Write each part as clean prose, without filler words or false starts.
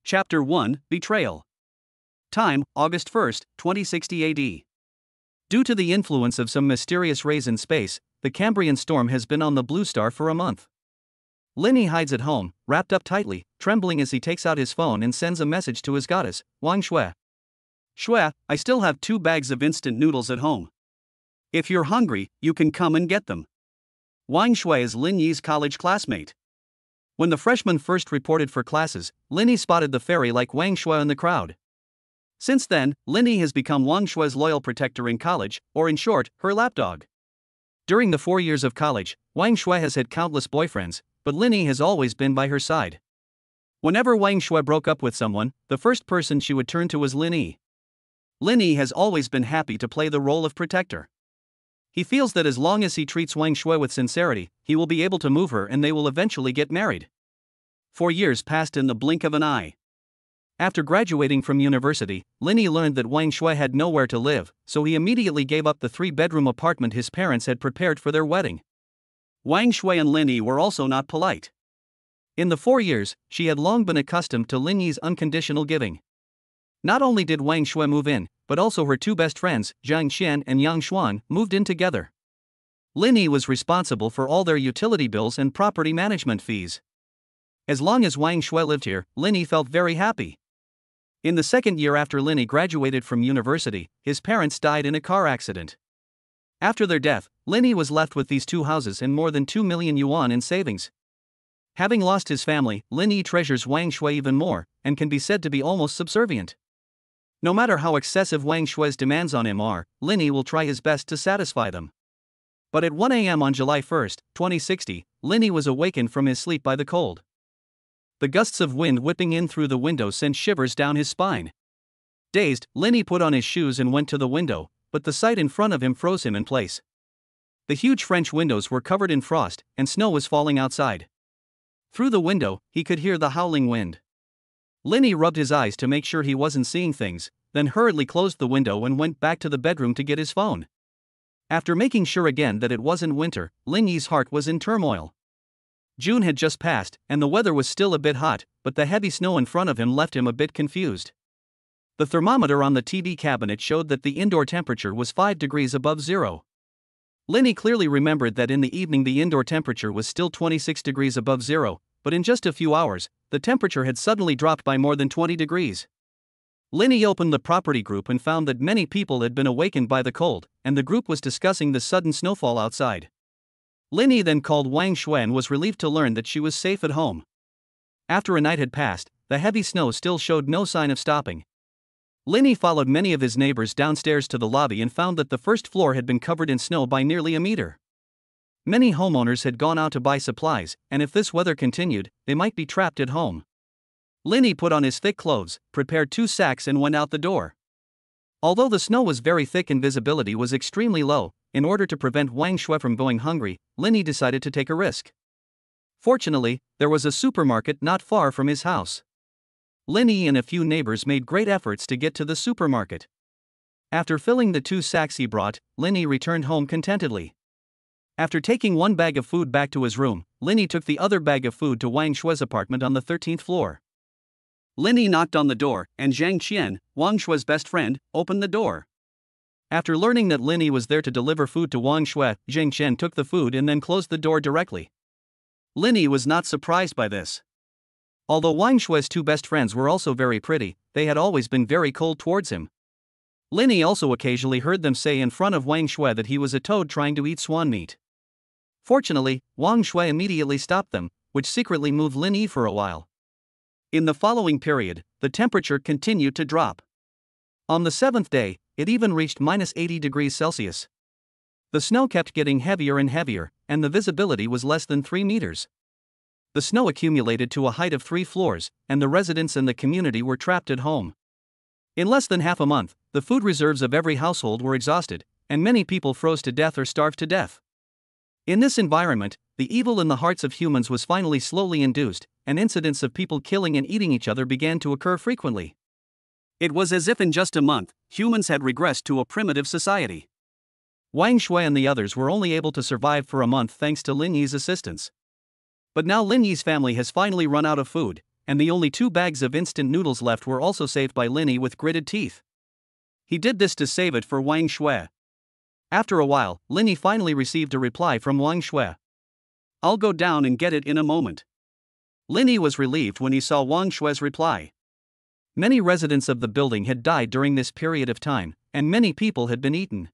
Chapter 1 Betrayal. Time August 1, 2060 AD. Due to the influence of some mysterious rays in space, the Cambrian storm has been on the Blue Star for a month. Linny hides at home, wrapped up tightly, trembling as he takes out his phone and sends a message to his goddess, Wang Shui. Shui, I still have 2 bags of instant noodles at home. If you're hungry, you can come and get them. Wang Shui is Lin Yi's college classmate. When the freshman first reported for classes, Linny spotted the fairy-like Wang Shui in the crowd. Since then, Linny has become Wang Shui's loyal protector in college, or in short, her lapdog. During the 4 years of college, Wang Shui has had countless boyfriends, but Linny has always been by her side. Whenever Wang Shui broke up with someone, the first person she would turn to was Linny. Linny has always been happy to play the role of protector. He feels that as long as he treats Wang Shui with sincerity, he will be able to move her and they will eventually get married. 4 years passed in the blink of an eye. After graduating from university, Linny learned that Wang Shui had nowhere to live, so he immediately gave up the 3-bedroom apartment his parents had prepared for their wedding. Wang Shui and Linny were also not polite. In the 4 years, she had long been accustomed to Linny's unconditional giving. Not only did Wang Shui move in, but also her 2 best friends, Zhang Xian and Yang Xuan, moved in together. Linny was responsible for all their utility bills and property management fees. As long as Wang Shui lived here, Linny felt very happy. In the 2nd year after Linny graduated from university, his parents died in a car accident. After their death, Linny was left with these 2 houses and more than 2 million yuan in savings. Having lost his family, Linny treasures Wang Shui even more, and can be said to be almost subservient. No matter how excessive Wang Shui's demands on him are, Linny will try his best to satisfy them. But at 1 a.m. on July 1, 2060, Linny was awakened from his sleep by the cold. The gusts of wind whipping in through the window sent shivers down his spine. Dazed, Linny put on his shoes and went to the window, but the sight in front of him froze him in place. The huge French windows were covered in frost, and snow was falling outside. Through the window, he could hear the howling wind. Linny rubbed his eyes to make sure he wasn't seeing things, then hurriedly closed the window and went back to the bedroom to get his phone. After making sure again that it wasn't winter, Linny's heart was in turmoil. June had just passed, and the weather was still a bit hot, but the heavy snow in front of him left him a bit confused. The thermometer on the TV cabinet showed that the indoor temperature was 5 degrees above zero. Linny clearly remembered that in the evening the indoor temperature was still 26 degrees above zero, but in just a few hours, the temperature had suddenly dropped by more than 20 degrees. Linny opened the property group and found that many people had been awakened by the cold, and the group was discussing the sudden snowfall outside. Linny then called Wang Shui and was relieved to learn that she was safe at home. After a night had passed, the heavy snow still showed no sign of stopping. Linny followed many of his neighbors downstairs to the lobby and found that the first floor had been covered in snow by nearly a meter. Many homeowners had gone out to buy supplies, and if this weather continued, they might be trapped at home. Linny put on his thick clothes, prepared 2 sacks and went out the door. Although the snow was very thick and visibility was extremely low, in order to prevent Wang Shui from going hungry, Linny decided to take a risk. Fortunately, there was a supermarket not far from his house. Linny and a few neighbors made great efforts to get to the supermarket. After filling the 2 sacks he brought, Linny returned home contentedly. After taking 1 bag of food back to his room, Linny took the other bag of food to Wang Shui's apartment on the 13th floor. Linny knocked on the door, and Zhang Qian, Wang Shui's best friend, opened the door. After learning that Linny was there to deliver food to Wang Shui, Zhang Qian took the food and then closed the door directly. Linny was not surprised by this. Although Wang Shui's 2 best friends were also very pretty, they had always been very cold towards him. Linny also occasionally heard them say in front of Wang Shui that he was a toad trying to eat swan meat. Fortunately, Wang Shui immediately stopped them, which secretly moved Linny for a while. In the following period, the temperature continued to drop. On the 7th day, it even reached -80 degrees Celsius. The snow kept getting heavier and heavier, and the visibility was less than 3 meters. The snow accumulated to a height of 3 floors, and the residents and the community were trapped at home. In less than half a month, the food reserves of every household were exhausted, and many people froze to death or starved to death. In this environment, the evil in the hearts of humans was finally slowly induced, and incidents of people killing and eating each other began to occur frequently. It was as if in just a month, humans had regressed to a primitive society. Wang Shui and the others were only able to survive for a month thanks to Lin Yi's assistance. But now Lin Yi's family has finally run out of food, and the only 2 bags of instant noodles left were also saved by Linny with gritted teeth. He did this to save it for Wang Shui. After a while, Linny finally received a reply from Wang Shui. "I'll go down and get it in a moment." Linny was relieved when he saw Wang Shui's reply. Many residents of the building had died during this period of time, and many people had been eaten.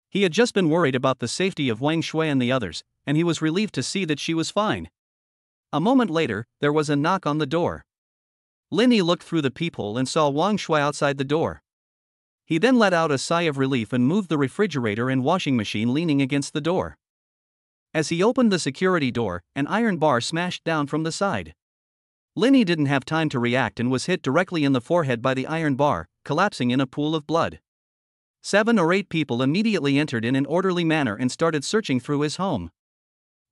He had just been worried about the safety of Wang Shui and the others, and he was relieved to see that she was fine. A moment later, there was a knock on the door. Linny looked through the peephole and saw Wang Shui outside the door. He then let out a sigh of relief and moved the refrigerator and washing machine leaning against the door. As he opened the security door, an iron bar smashed down from the side. Linny didn't have time to react and was hit directly in the forehead by the iron bar, collapsing in a pool of blood. 7 or 8 people immediately entered in an orderly manner and started searching through his home.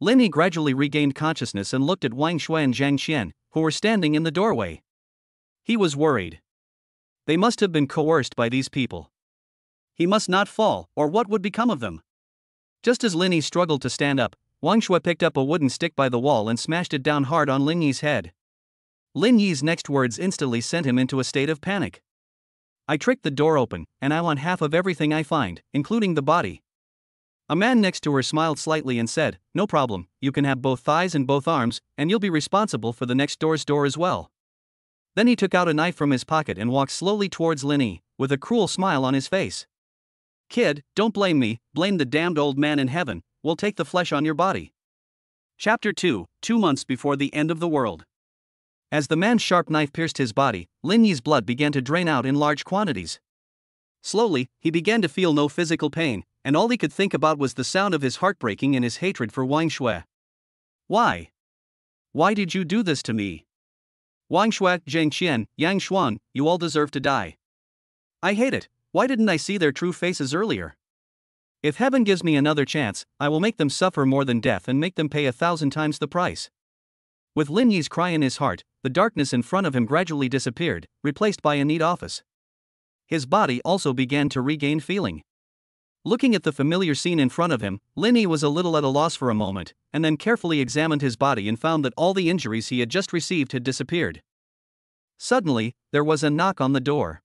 Linny gradually regained consciousness and looked at Wang Shui and Zhang Qian, who were standing in the doorway. He was worried. They must have been coerced by these people. He must not fall, or what would become of them? Just as Linny struggled to stand up, Wang Shui picked up a wooden stick by the wall and smashed it down hard on Lin Yi's head. Lin Yi's next words instantly sent him into a state of panic. "I tricked the door open, and I want half of everything I find, including the body." A man next to her smiled slightly and said, "No problem, you can have both thighs and both arms, and you'll be responsible for the next door's door as well." Then he took out a knife from his pocket and walked slowly towards Lin Yi, with a cruel smile on his face. "Kid, don't blame me, blame the damned old man in heaven, we'll take the flesh on your body." Chapter 2, 2 months before the end of the world. As the man's sharp knife pierced his body, Lin Yi's blood began to drain out in large quantities. Slowly, he began to feel no physical pain, and all he could think about was the sound of his heart breaking and his hatred for Wang Shui. "Why? Why did you do this to me? Wang Shui, Zhang Qian, Yang Xuan, you all deserve to die. I hate it, why didn't I see their true faces earlier? If heaven gives me another chance, I will make them suffer more than death and make them pay 1,000 times the price." With Lin Yi's cry in his heart, the darkness in front of him gradually disappeared, replaced by a neat office. His body also began to regain feeling. Looking at the familiar scene in front of him, Lin Yi was a little at a loss for a moment, and then carefully examined his body and found that all the injuries he had just received had disappeared. Suddenly, there was a knock on the door.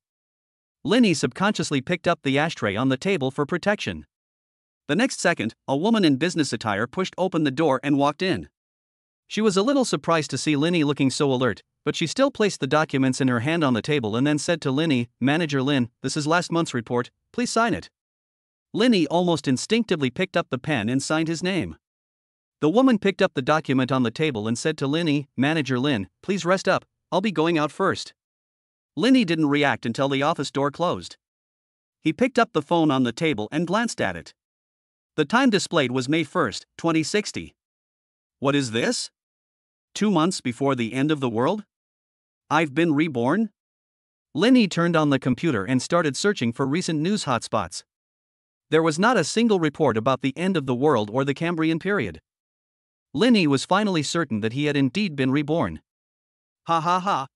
Lin Yi subconsciously picked up the ashtray on the table for protection. The next second, a woman in business attire pushed open the door and walked in. She was a little surprised to see Lin Yi looking so alert, but she still placed the documents in her hand on the table and then said to Lin Yi, "Manager Lin, this is last month's report, please sign it." Lin Yi almost instinctively picked up the pen and signed his name. The woman picked up the document on the table and said to Lin Yi, "Manager Lin, please rest up, I'll be going out first." Lin Yi didn't react until the office door closed. He picked up the phone on the table and glanced at it. The time displayed was May 1st, 2060. What is this? 2 months before the end of the world? I've been reborn? Lin Yi turned on the computer and started searching for recent news hotspots. There was not a single report about the end of the world or the Cambrian period. Lin Yi was finally certain that he had indeed been reborn. Ha ha ha.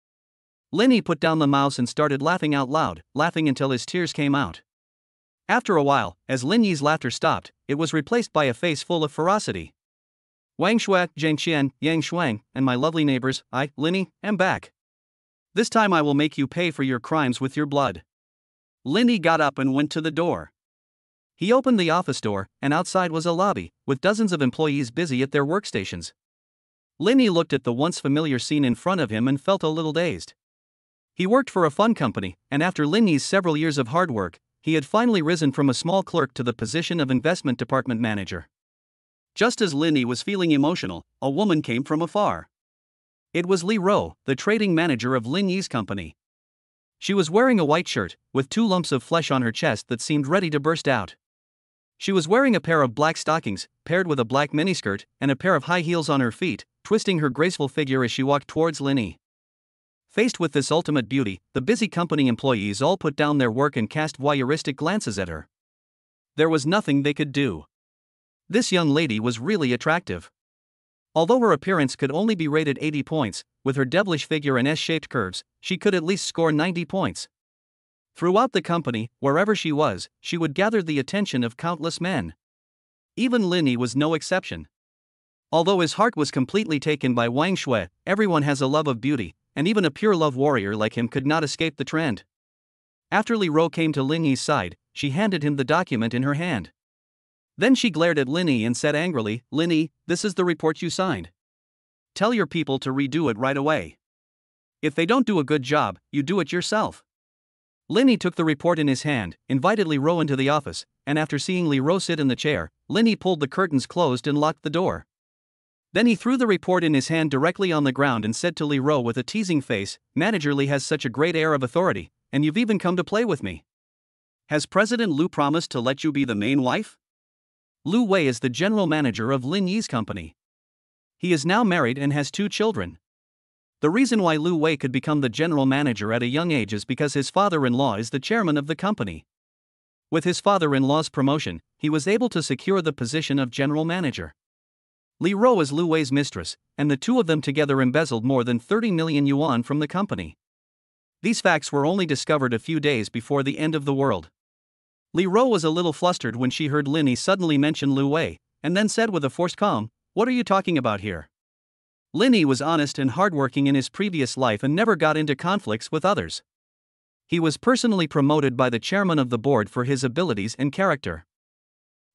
Lin Yi put down the mouse and started laughing out loud, laughing until his tears came out. After a while, as Lin Yi's laughter stopped, it was replaced by a face full of ferocity. "Wang Shui, Zhang Qian, Yang Xuan, and my lovely neighbors, I, Lin Yi, am back. This time I will make you pay for your crimes with your blood." Lin Yi got up and went to the door. He opened the office door, and outside was a lobby, with dozens of employees busy at their workstations. Lin Yi looked at the once familiar scene in front of him and felt a little dazed. He worked for a fund company, and after Lin Yi's several years of hard work, he had finally risen from a small clerk to the position of investment department manager. Just as Lin Yi was feeling emotional, a woman came from afar. It was Li Ro, the trading manager of Lin Yi's company. She was wearing a white shirt, with 2 lumps of flesh on her chest that seemed ready to burst out. She was wearing a pair of black stockings, paired with a black miniskirt, and a pair of high heels on her feet, twisting her graceful figure as she walked towards Lin Yi. Faced with this ultimate beauty, the busy company employees all put down their work and cast voyeuristic glances at her. There was nothing they could do. This young lady was really attractive. Although her appearance could only be rated 80 points, with her devilish figure and S-shaped curves, she could at least score 90 points. Throughout the company, wherever she was, she would gather the attention of countless men. Even Lin Yi was no exception. Although his heart was completely taken by Wang Shui, everyone has a love of beauty, and even a pure love warrior like him could not escape the trend. After Li Ro came to Lin Yi's side, she handed him the document in her hand. Then she glared at Lin Yi and said angrily, "Lin Yi, this is the report you signed. Tell your people to redo it right away. If they don't do a good job, you do it yourself." Lin Yi took the report in his hand, invited Li Ro into the office, and after seeing Li Ro sit in the chair, Lin Yi pulled the curtains closed and locked the door. Then he threw the report in his hand directly on the ground and said to Li Ro with a teasing face, "Manager Li has such a great air of authority, and you've even come to play with me. Has President Lu promised to let you be the main wife?" Lu Wei is the general manager of Lin Yi's company. He is now married and has 2 children. The reason why Lu Wei could become the general manager at a young age is because his father-in-law is the chairman of the company. With his father-in-law's promotion, he was able to secure the position of general manager. Li Ro is Lu Wei's mistress, and the two of them together embezzled more than 30 million yuan from the company. These facts were only discovered a few days before the end of the world. Li Ro was a little flustered when she heard Lin Yi suddenly mention Lu Wei, and then said with a forced calm, "What are you talking about here?" Lin Yi was honest and hardworking in his previous life and never got into conflicts with others. He was personally promoted by the chairman of the board for his abilities and character.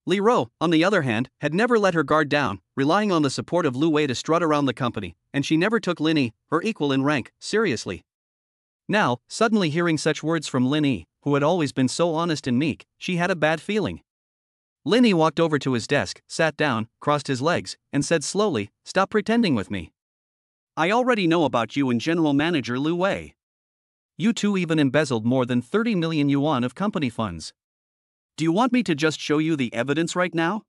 Li Ro, on the other hand, had never let her guard down, relying on the support of Lu Wei to strut around the company, and she never took Lin Yi, her equal in rank, seriously. Now, suddenly hearing such words from Lin Yi, who had always been so honest and meek, she had a bad feeling. Lin Yi walked over to his desk, sat down, crossed his legs, and said slowly, "Stop pretending with me. I already know about you and General Manager Lu Wei. You two even embezzled more than 30 million yuan of company funds. Do you want me to just show you the evidence right now?"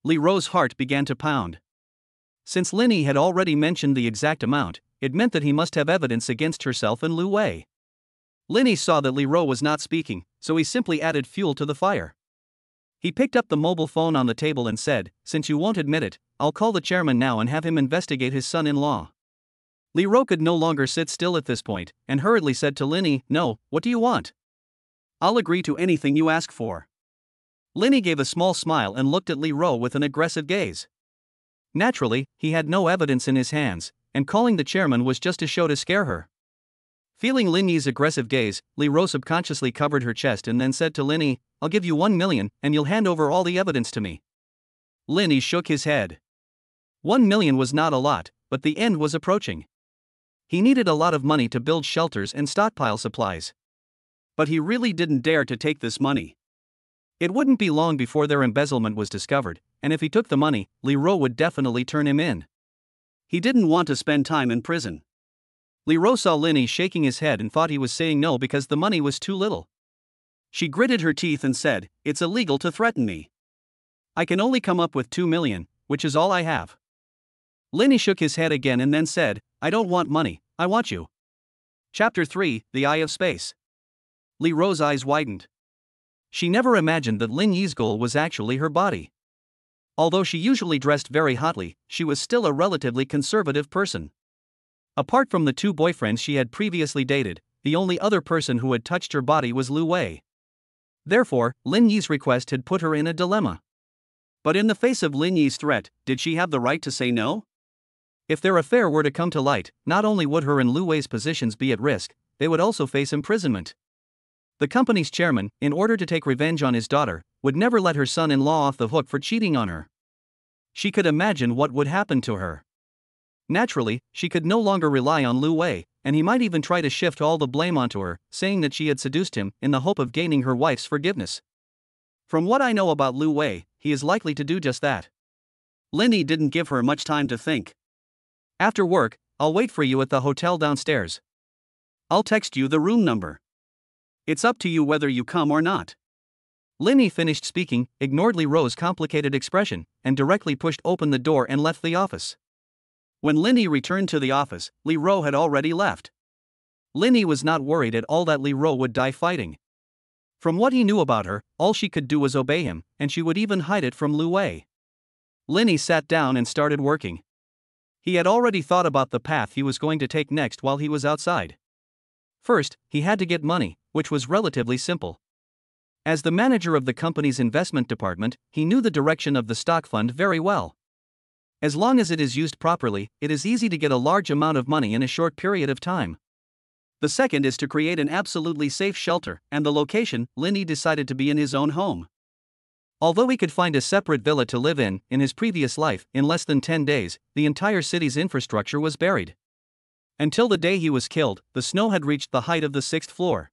Li Ro's heart began to pound. Since Lin Yi had already mentioned the exact amount, it meant that he must have evidence against herself and Lu Wei. Lin Yi saw that Li Ro was not speaking, so he simply added fuel to the fire. He picked up the mobile phone on the table and said, "Since you won't admit it, I'll call the chairman now and have him investigate his son-in-law." Li Ro could no longer sit still at this point, and hurriedly said to Lin Yi, "No, what do you want?" "I'll agree to anything you ask for." Lin Yi gave a small smile and looked at Li Ro with an aggressive gaze. Naturally, he had no evidence in his hands, and calling the chairman was just a show to scare her. Feeling Lin Yi's aggressive gaze, Li Ro subconsciously covered her chest and then said to Lin Yi, "I'll give you 1 million and you'll hand over all the evidence to me." Lin Yi shook his head. 1 million was not a lot, but the end was approaching. He needed a lot of money to build shelters and stockpile supplies. But he really didn't dare to take this money. It wouldn't be long before their embezzlement was discovered, and if he took the money, Li Ro would definitely turn him in. He didn't want to spend time in prison. Li Ro saw Lin Yi shaking his head and thought he was saying no because the money was too little. She gritted her teeth and said, "It's illegal to threaten me. I can only come up with 2 million, which is all I have." Lin Yi shook his head again and then said, "I don't want money, I want you." Chapter 3, The Eye of Space. Li Ro's eyes widened. She never imagined that Lin Yi's goal was actually her body. Although she usually dressed very hotly, she was still a relatively conservative person. Apart from the 2 boyfriends she had previously dated, the only other person who had touched her body was Lu Wei. Therefore, Lin Yi's request had put her in a dilemma. But in the face of Lin Yi's threat, did she have the right to say no? If their affair were to come to light, not only would her and Lu Wei's positions be at risk, they would also face imprisonment. The company's chairman, in order to take revenge on his daughter, would never let her son-in-law off the hook for cheating on her. She could imagine what would happen to her. Naturally, she could no longer rely on Lu Wei, and he might even try to shift all the blame onto her, saying that she had seduced him in the hope of gaining her wife's forgiveness. From what I know about Lu Wei, he is likely to do just that. Lin Yi didn't give her much time to think. "After work, I'll wait for you at the hotel downstairs. I'll text you the room number. It's up to you whether you come or not." Lin Yi finished speaking, ignored Li Ro's complicated expression, and directly pushed open the door and left the office. When Lin Yi returned to the office, Li Ro had already left. Lin Yi was not worried at all that Li Ro would die fighting. From what he knew about her, all she could do was obey him, and she would even hide it from Lu Wei. Lin Yi sat down and started working. He had already thought about the path he was going to take next while he was outside. First, he had to get money, which was relatively simple. As the manager of the company's investment department, he knew the direction of the stock fund very well. As long as it is used properly, it is easy to get a large amount of money in a short period of time. The second is to create an absolutely safe shelter, and the location, Linny decided to be in his own home. Although he could find a separate villa to live in his previous life, in less than 10 days, the entire city's infrastructure was buried. Until the day he was killed, the snow had reached the height of the 6th floor.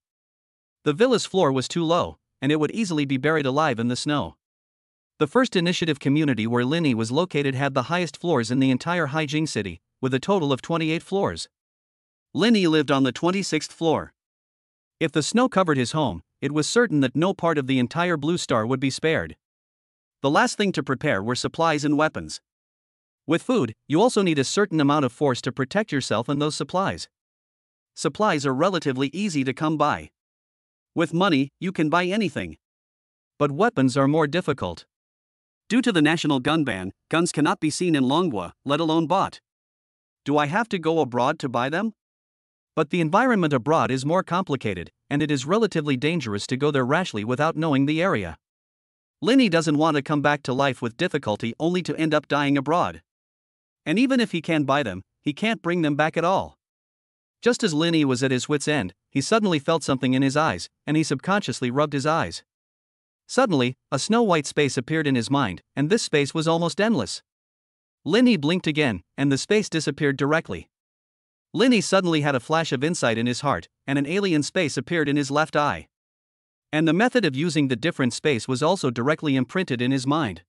The villa's floor was too low, and it would easily be buried alive in the snow. The first initiative community where Linny was located had the highest floors in the entire Haijing city, with a total of 28 floors. Linny lived on the 26th floor. If the snow covered his home, it was certain that no part of the entire Blue Star would be spared. The last thing to prepare were supplies and weapons. With food, you also need a certain amount of force to protect yourself and those supplies. Supplies are relatively easy to come by. With money, you can buy anything. But weapons are more difficult. Due to the national gun ban, guns cannot be seen in Longhua, let alone bought. Do I have to go abroad to buy them? But the environment abroad is more complicated, and it is relatively dangerous to go there rashly without knowing the area. Linny doesn't want to come back to life with difficulty only to end up dying abroad. And even if he can buy them, he can't bring them back at all. Just as Linny was at his wit's end, he suddenly felt something in his eyes, and he subconsciously rubbed his eyes. Suddenly, a snow-white space appeared in his mind, and this space was almost endless. Linny blinked again, and the space disappeared directly. Linny suddenly had a flash of insight in his heart, and an alien space appeared in his left eye. And the method of using the different space was also directly imprinted in his mind.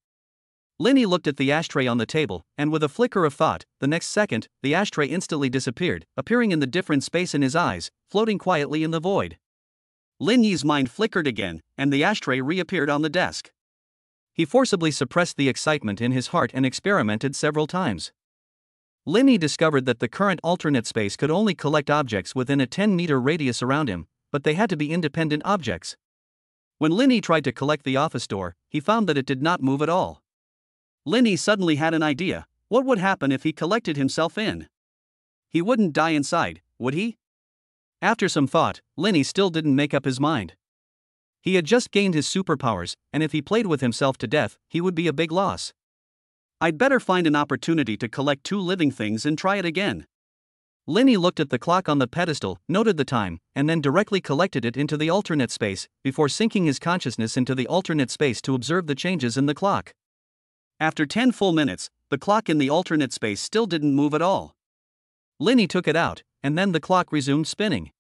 Linny looked at the ashtray on the table, and with a flicker of thought, the next second, the ashtray instantly disappeared, appearing in the different space in his eyes, floating quietly in the void. Linny's mind flickered again, and the ashtray reappeared on the desk. He forcibly suppressed the excitement in his heart and experimented several times. Linny discovered that the current alternate space could only collect objects within a 10-meter radius around him, but they had to be independent objects. When Linny tried to collect the office door, he found that it did not move at all. Linny suddenly had an idea. What would happen if he collected himself in? He wouldn't die inside, would he? After some thought, Linny still didn't make up his mind. He had just gained his superpowers, and if he played with himself to death, he would be a big loss. I'd better find an opportunity to collect 2 living things and try it again. Linny looked at the clock on the pedestal, noted the time, and then directly collected it into the alternate space, before sinking his consciousness into the alternate space to observe the changes in the clock. After 10 full minutes, the clock in the alternate space still didn't move at all. Linny took it out, and then the clock resumed spinning.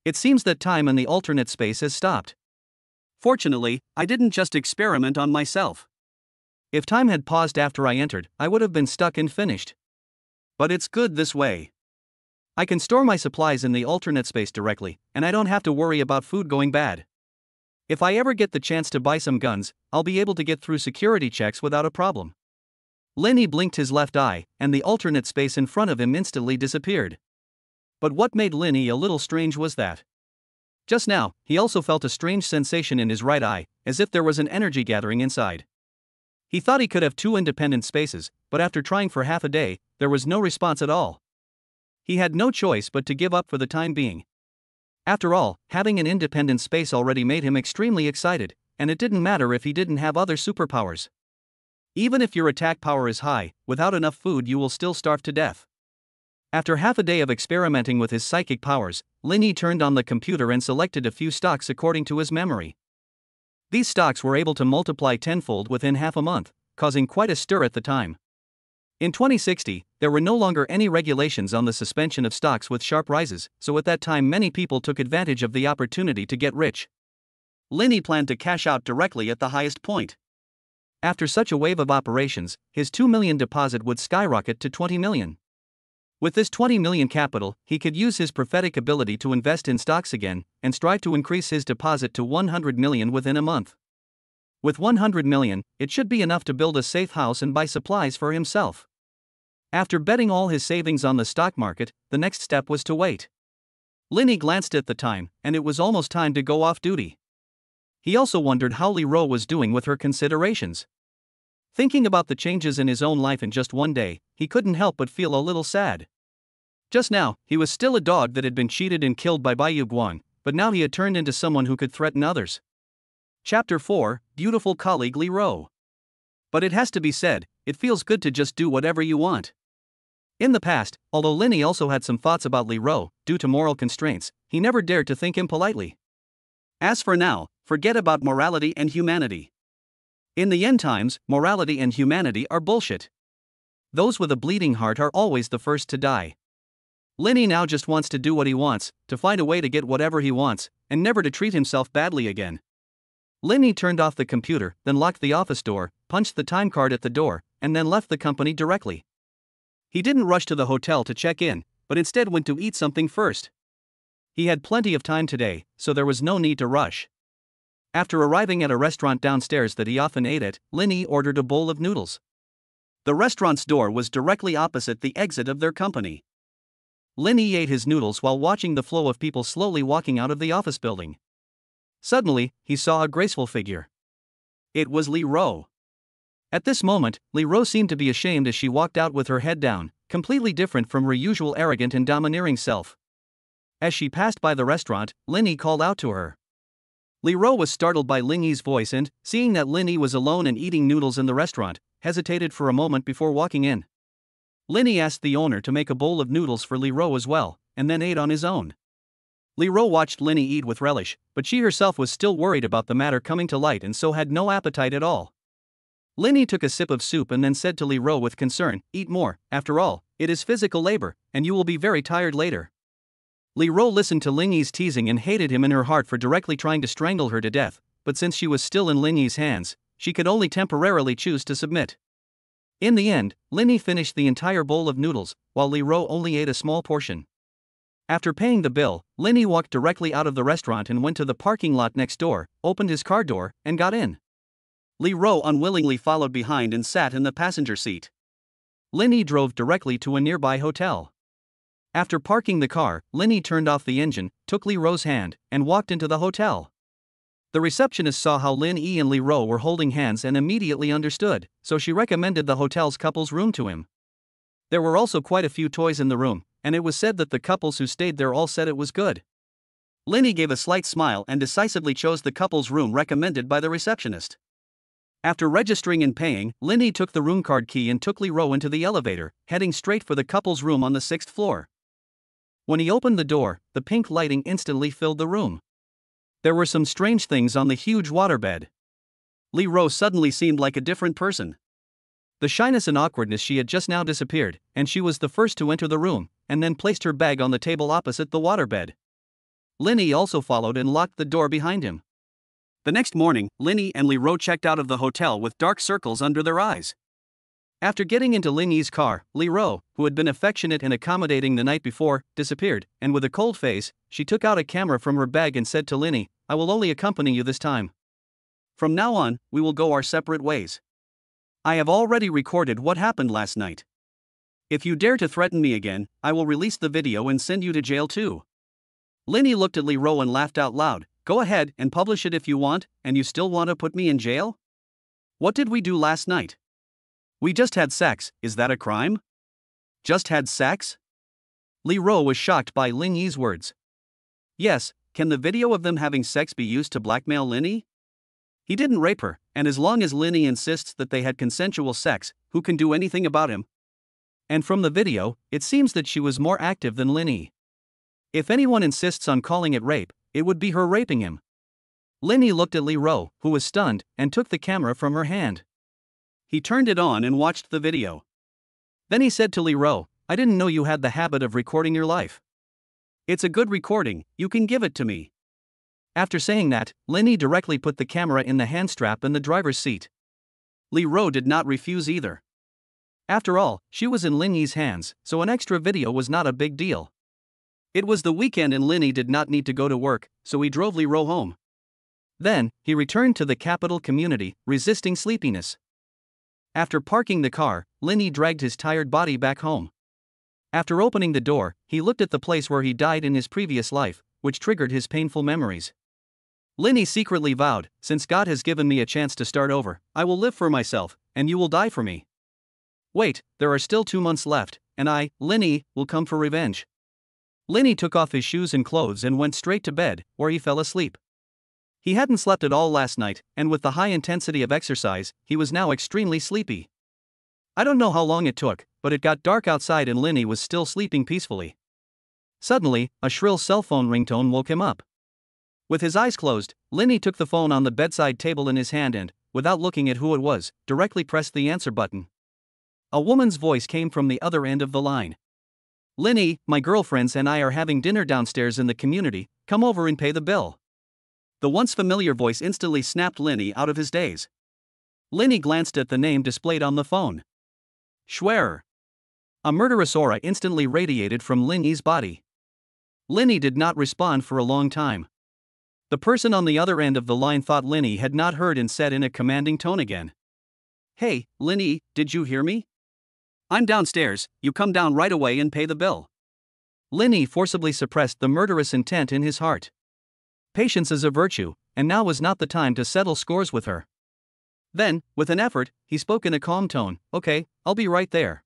It seems that time in the alternate space has stopped. Fortunately, I didn't just experiment on myself. If time had paused after I entered, I would have been stuck and finished. But it's good this way. I can store my supplies in the alternate space directly, and I don't have to worry about food going bad. If I ever get the chance to buy some guns, I'll be able to get through security checks without a problem. Linny blinked his left eye, and the alternate space in front of him instantly disappeared. But what made Linny a little strange was that just now, he also felt a strange sensation in his right eye, as if there was an energy gathering inside. He thought he could have 2 independent spaces, but after trying for half a day, there was no response at all. He had no choice but to give up for the time being. After all, having an independent space already made him extremely excited, and it didn't matter if he didn't have other superpowers. Even if your attack power is high, without enough food you will still starve to death. After half a day of experimenting with his psychic powers, Linny turned on the computer and selected a few stocks according to his memory. These stocks were able to multiply tenfold within half a month, causing quite a stir at the time. In 2060, there were no longer any regulations on the suspension of stocks with sharp rises, so at that time many people took advantage of the opportunity to get rich. Linny planned to cash out directly at the highest point. After such a wave of operations, his 2 million deposit would skyrocket to 20 million. With this 20 million capital, he could use his prophetic ability to invest in stocks again, and strive to increase his deposit to 100 million within a month. With 100 million, it should be enough to build a safe house and buy supplies for himself. After betting all his savings on the stock market, the next step was to wait. Linny glanced at the time, and it was almost time to go off duty. He also wondered how Li Ro was doing with her considerations. Thinking about the changes in his own life in just one day, he couldn't help but feel a little sad. Just now, he was still a dog that had been cheated and killed by Baiyu Guan, but now he had turned into someone who could threaten others. Chapter 4, Beautiful Colleague Li Ro. But it has to be said, it feels good to just do whatever you want. In the past, although Linny also had some thoughts about Lee Ro, due to moral constraints, he never dared to think impolitely. As for now, forget about morality and humanity. In the end times, morality and humanity are bullshit. Those with a bleeding heart are always the first to die. Linny now just wants to do what he wants, to find a way to get whatever he wants, and never to treat himself badly again. Linny turned off the computer, then locked the office door, punched the time card at the door, and then left the company directly. He didn't rush to the hotel to check in, but instead went to eat something first. He had plenty of time today, so there was no need to rush. After arriving at a restaurant downstairs that he often ate at, Linny ordered a bowl of noodles. The restaurant's door was directly opposite the exit of their company. Linny ate his noodles while watching the flow of people slowly walking out of the office building. Suddenly, he saw a graceful figure. It was Lee Ro. At this moment, Lee Ro seemed to be ashamed as she walked out with her head down, completely different from her usual arrogant and domineering self. As she passed by the restaurant, Linny called out to her. Lee Ro was startled by Linny's voice and, seeing that Linny was alone and eating noodles in the restaurant, hesitated for a moment before walking in. Linny asked the owner to make a bowl of noodles for Lee Ro as well, and then ate on his own. Lee Ro watched Linny eat with relish, but she herself was still worried about the matter coming to light and so had no appetite at all. Linny took a sip of soup and then said to Lee Ro with concern, "Eat more, after all, it is physical labor, and you will be very tired later." Lee Ro listened to Linny's teasing and hated him in her heart for directly trying to strangle her to death, but since she was still in Linny's hands, she could only temporarily choose to submit. In the end, Linny finished the entire bowl of noodles, while Lee Ro only ate a small portion. After paying the bill, Linny walked directly out of the restaurant and went to the parking lot next door, opened his car door, and got in. Lee Ro unwillingly followed behind and sat in the passenger seat. Linny drove directly to a nearby hotel. After parking the car, Linny turned off the engine, took Lee Ro's hand, and walked into the hotel. The receptionist saw how Linny and Lee Ro were holding hands and immediately understood, so she recommended the hotel's couple's room to him. There were also quite a few toys in the room, and it was said that the couples who stayed there all said it was good. Linny gave a slight smile and decisively chose the couple's room recommended by the receptionist. After registering and paying, Linny took the room card key and took Lee Ro into the elevator, heading straight for the couple's room on the 6th floor. When he opened the door, the pink lighting instantly filled the room. There were some strange things on the huge waterbed. Lee Ro suddenly seemed like a different person. The shyness and awkwardness she had just now disappeared, and she was the first to enter the room, and then placed her bag on the table opposite the waterbed. Linny also followed and locked the door behind him. The next morning, Linny and Lee Ro checked out of the hotel with dark circles under their eyes. After getting into Linny's car, Lee Ro, who had been affectionate and accommodating the night before, disappeared, and with a cold face, she took out a camera from her bag and said to Linny, "I will only accompany you this time. From now on, we will go our separate ways. I have already recorded what happened last night. If you dare to threaten me again, I will release the video and send you to jail too." Linny looked at Lee Ro and laughed out loud. "Go ahead and publish it if you want, and you still want to put me in jail? What did we do last night? We just had sex, is that a crime? Just had sex?" Lee Ro was shocked by Linny's words. "Yes, can the video of them having sex be used to blackmail Linny? He didn't rape her, and as long as Linny insists that they had consensual sex, who can do anything about him? And from the video, it seems that she was more active than Linny. If anyone insists on calling it rape, it would be her raping him." Linny looked at Lee Ro, who was stunned, and took the camera from her hand. He turned it on and watched the video. Then he said to Lee Ro, "I didn't know you had the habit of recording your life. It's a good recording, you can give it to me." After saying that, Linny directly put the camera in the handstrap in the driver's seat. Lee Ro did not refuse either. After all, she was in Linny's hands, so an extra video was not a big deal. It was the weekend and Linny did not need to go to work, so he drove Lee Ro home. Then, he returned to the capital community, resisting sleepiness. After parking the car, Linny dragged his tired body back home. After opening the door, he looked at the place where he died in his previous life, which triggered his painful memories. Linny secretly vowed, "Since God has given me a chance to start over, I will live for myself, and you will die for me. Wait, there are still 2 months left, and I, Linny, will come for revenge." Linny took off his shoes and clothes and went straight to bed, where he fell asleep. He hadn't slept at all last night, and with the high intensity of exercise, he was now extremely sleepy. I don't know how long it took, but it got dark outside and Linny was still sleeping peacefully. Suddenly, a shrill cell phone ringtone woke him up. With his eyes closed, Linny took the phone on the bedside table in his hand and, without looking at who it was, directly pressed the answer button. A woman's voice came from the other end of the line. Linny, my girlfriends and I are having dinner downstairs in the community, come over and pay the bill. The once familiar voice instantly snapped Linny out of his daze. Linny glanced at the name displayed on the phone. Schwerer. A murderous aura instantly radiated from Linny's body. Linny did not respond for a long time. The person on the other end of the line thought Linny had not heard and said in a commanding tone again. Hey, Linny, did you hear me? I'm downstairs, you come down right away and pay the bill. Linny forcibly suppressed the murderous intent in his heart. Patience is a virtue, and now was not the time to settle scores with her. Then, with an effort, he spoke in a calm tone, okay, I'll be right there.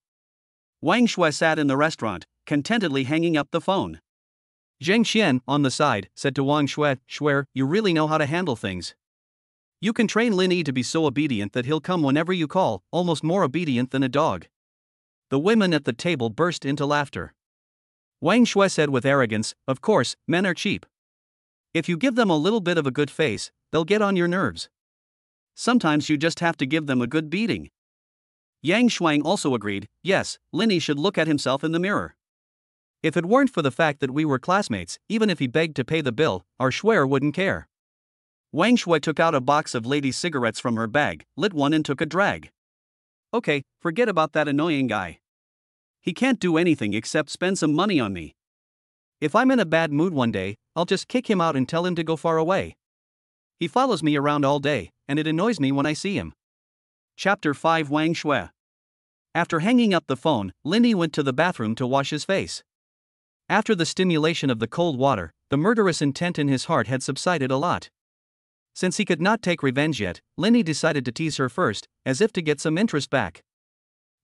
Wang Shui sat in the restaurant, contentedly hanging up the phone. Zheng Xian, on the side, said to Wang Shui, Schwer, you really know how to handle things. You can train Linny to be so obedient that he'll come whenever you call, almost more obedient than a dog. The women at the table burst into laughter. Wang Shui said with arrogance, of course, men are cheap. If you give them a little bit of a good face, they'll get on your nerves. Sometimes you just have to give them a good beating. Yang Shuang also agreed, yes, Linny should look at himself in the mirror. If it weren't for the fact that we were classmates, even if he begged to pay the bill, our Schwer wouldn't care. Wang Shui took out a box of ladies' cigarettes from her bag, lit one and took a drag. Okay, forget about that annoying guy. He can't do anything except spend some money on me. If I'm in a bad mood one day, I'll just kick him out and tell him to go far away. He follows me around all day, and it annoys me when I see him. Chapter 5 Wang Shui. After hanging up the phone, Linny went to the bathroom to wash his face. After the stimulation of the cold water, the murderous intent in his heart had subsided a lot. Since he could not take revenge yet, Linny decided to tease her first, as if to get some interest back.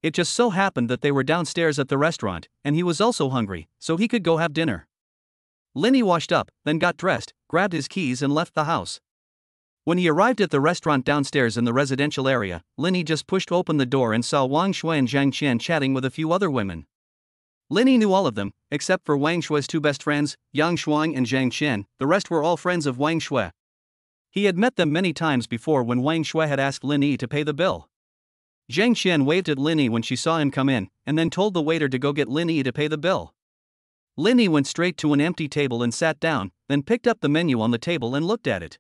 It just so happened that they were downstairs at the restaurant, and he was also hungry, so he could go have dinner. Linny washed up, then got dressed, grabbed his keys and left the house. When he arrived at the restaurant downstairs in the residential area, Linny just pushed open the door and saw Wang Shui and Zhang Qian chatting with a few other women. Linny knew all of them, except for Wang Shui's two best friends, Yang Shuang and Zhang Qian. The rest were all friends of Wang Shui. He had met them many times before when Wang Shui had asked Linny to pay the bill. Zhang Qian waved at Linny when she saw him come in, and then told the waiter to go get Linny to pay the bill. Linny went straight to an empty table and sat down, then picked up the menu on the table and looked at it.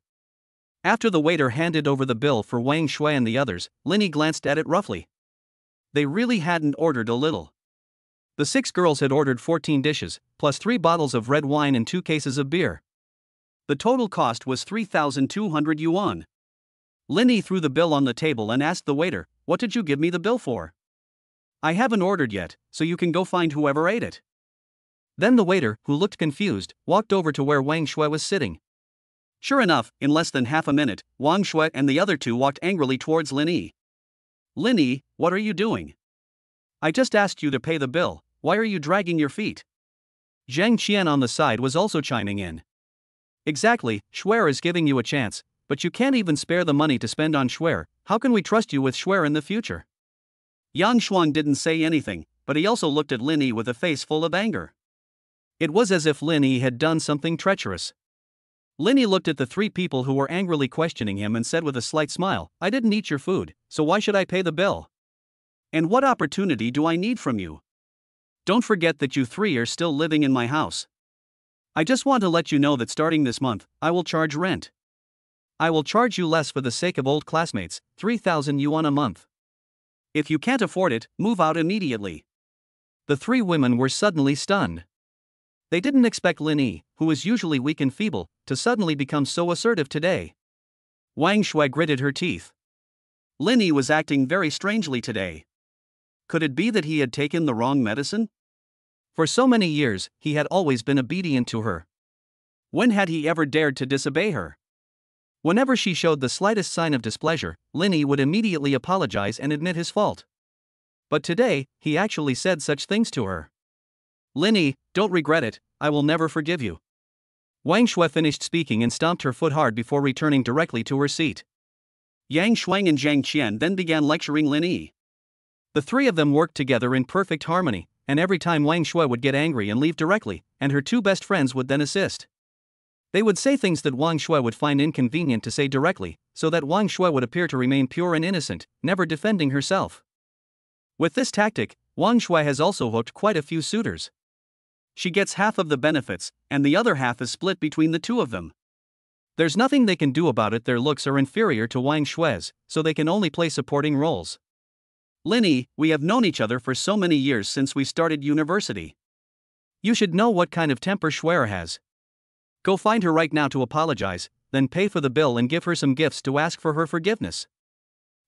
After the waiter handed over the bill for Wang Shui and the others, Linny glanced at it roughly. They really hadn't ordered a little. The 6 girls had ordered 14 dishes, plus 3 bottles of red wine and 2 cases of beer. The total cost was 3,200 yuan. Linny threw the bill on the table and asked the waiter, what did you give me the bill for? I haven't ordered yet, so you can go find whoever ate it. Then the waiter, who looked confused, walked over to where Wang Shui was sitting. Sure enough, in less than half a minute, Wang Shui and the other 2 walked angrily towards Linny. Linny, what are you doing? I just asked you to pay the bill, why are you dragging your feet? Zhang Qian on the side was also chiming in. Exactly, Schwer is giving you a chance, but you can't even spare the money to spend on Schwer. How can we trust you with Schwer in the future? Yang Shuang didn't say anything, but he also looked at Linny with a face full of anger. It was as if Linny had done something treacherous. Linny looked at the 3 people who were angrily questioning him and said with a slight smile, I didn't eat your food, so why should I pay the bill? And what opportunity do I need from you? Don't forget that you 3 are still living in my house. I just want to let you know that starting this month, I will charge rent. I will charge you less for the sake of old classmates, 3,000 yuan a month. If you can't afford it, move out immediately. The 3 women were suddenly stunned. They didn't expect Linny, who was usually weak and feeble, to suddenly become so assertive today. Wang Shui gritted her teeth. Linny was acting very strangely today. Could it be that he had taken the wrong medicine? For so many years, he had always been obedient to her. When had he ever dared to disobey her? Whenever she showed the slightest sign of displeasure, Linny would immediately apologize and admit his fault. But today, he actually said such things to her. Linny, don't regret it, I will never forgive you. Wang Shui finished speaking and stomped her foot hard before returning directly to her seat. Yang Shuang and Zhang Qian then began lecturing Linny. The three of them worked together in perfect harmony, and every time Wang Shui would get angry and leave directly, and her two best friends would then assist. They would say things that Wang Shui would find inconvenient to say directly, so that Wang Shui would appear to remain pure and innocent, never defending herself. With this tactic, Wang Shui has also hooked quite a few suitors. She gets half of the benefits, and the other half is split between the two of them. There's nothing they can do about it. Their looks are inferior to Wang Shui's, so they can only play supporting roles. Linny, we have known each other for so many years since we started university. You should know what kind of temper Shuai has. Go find her right now to apologize, then pay for the bill and give her some gifts to ask for her forgiveness.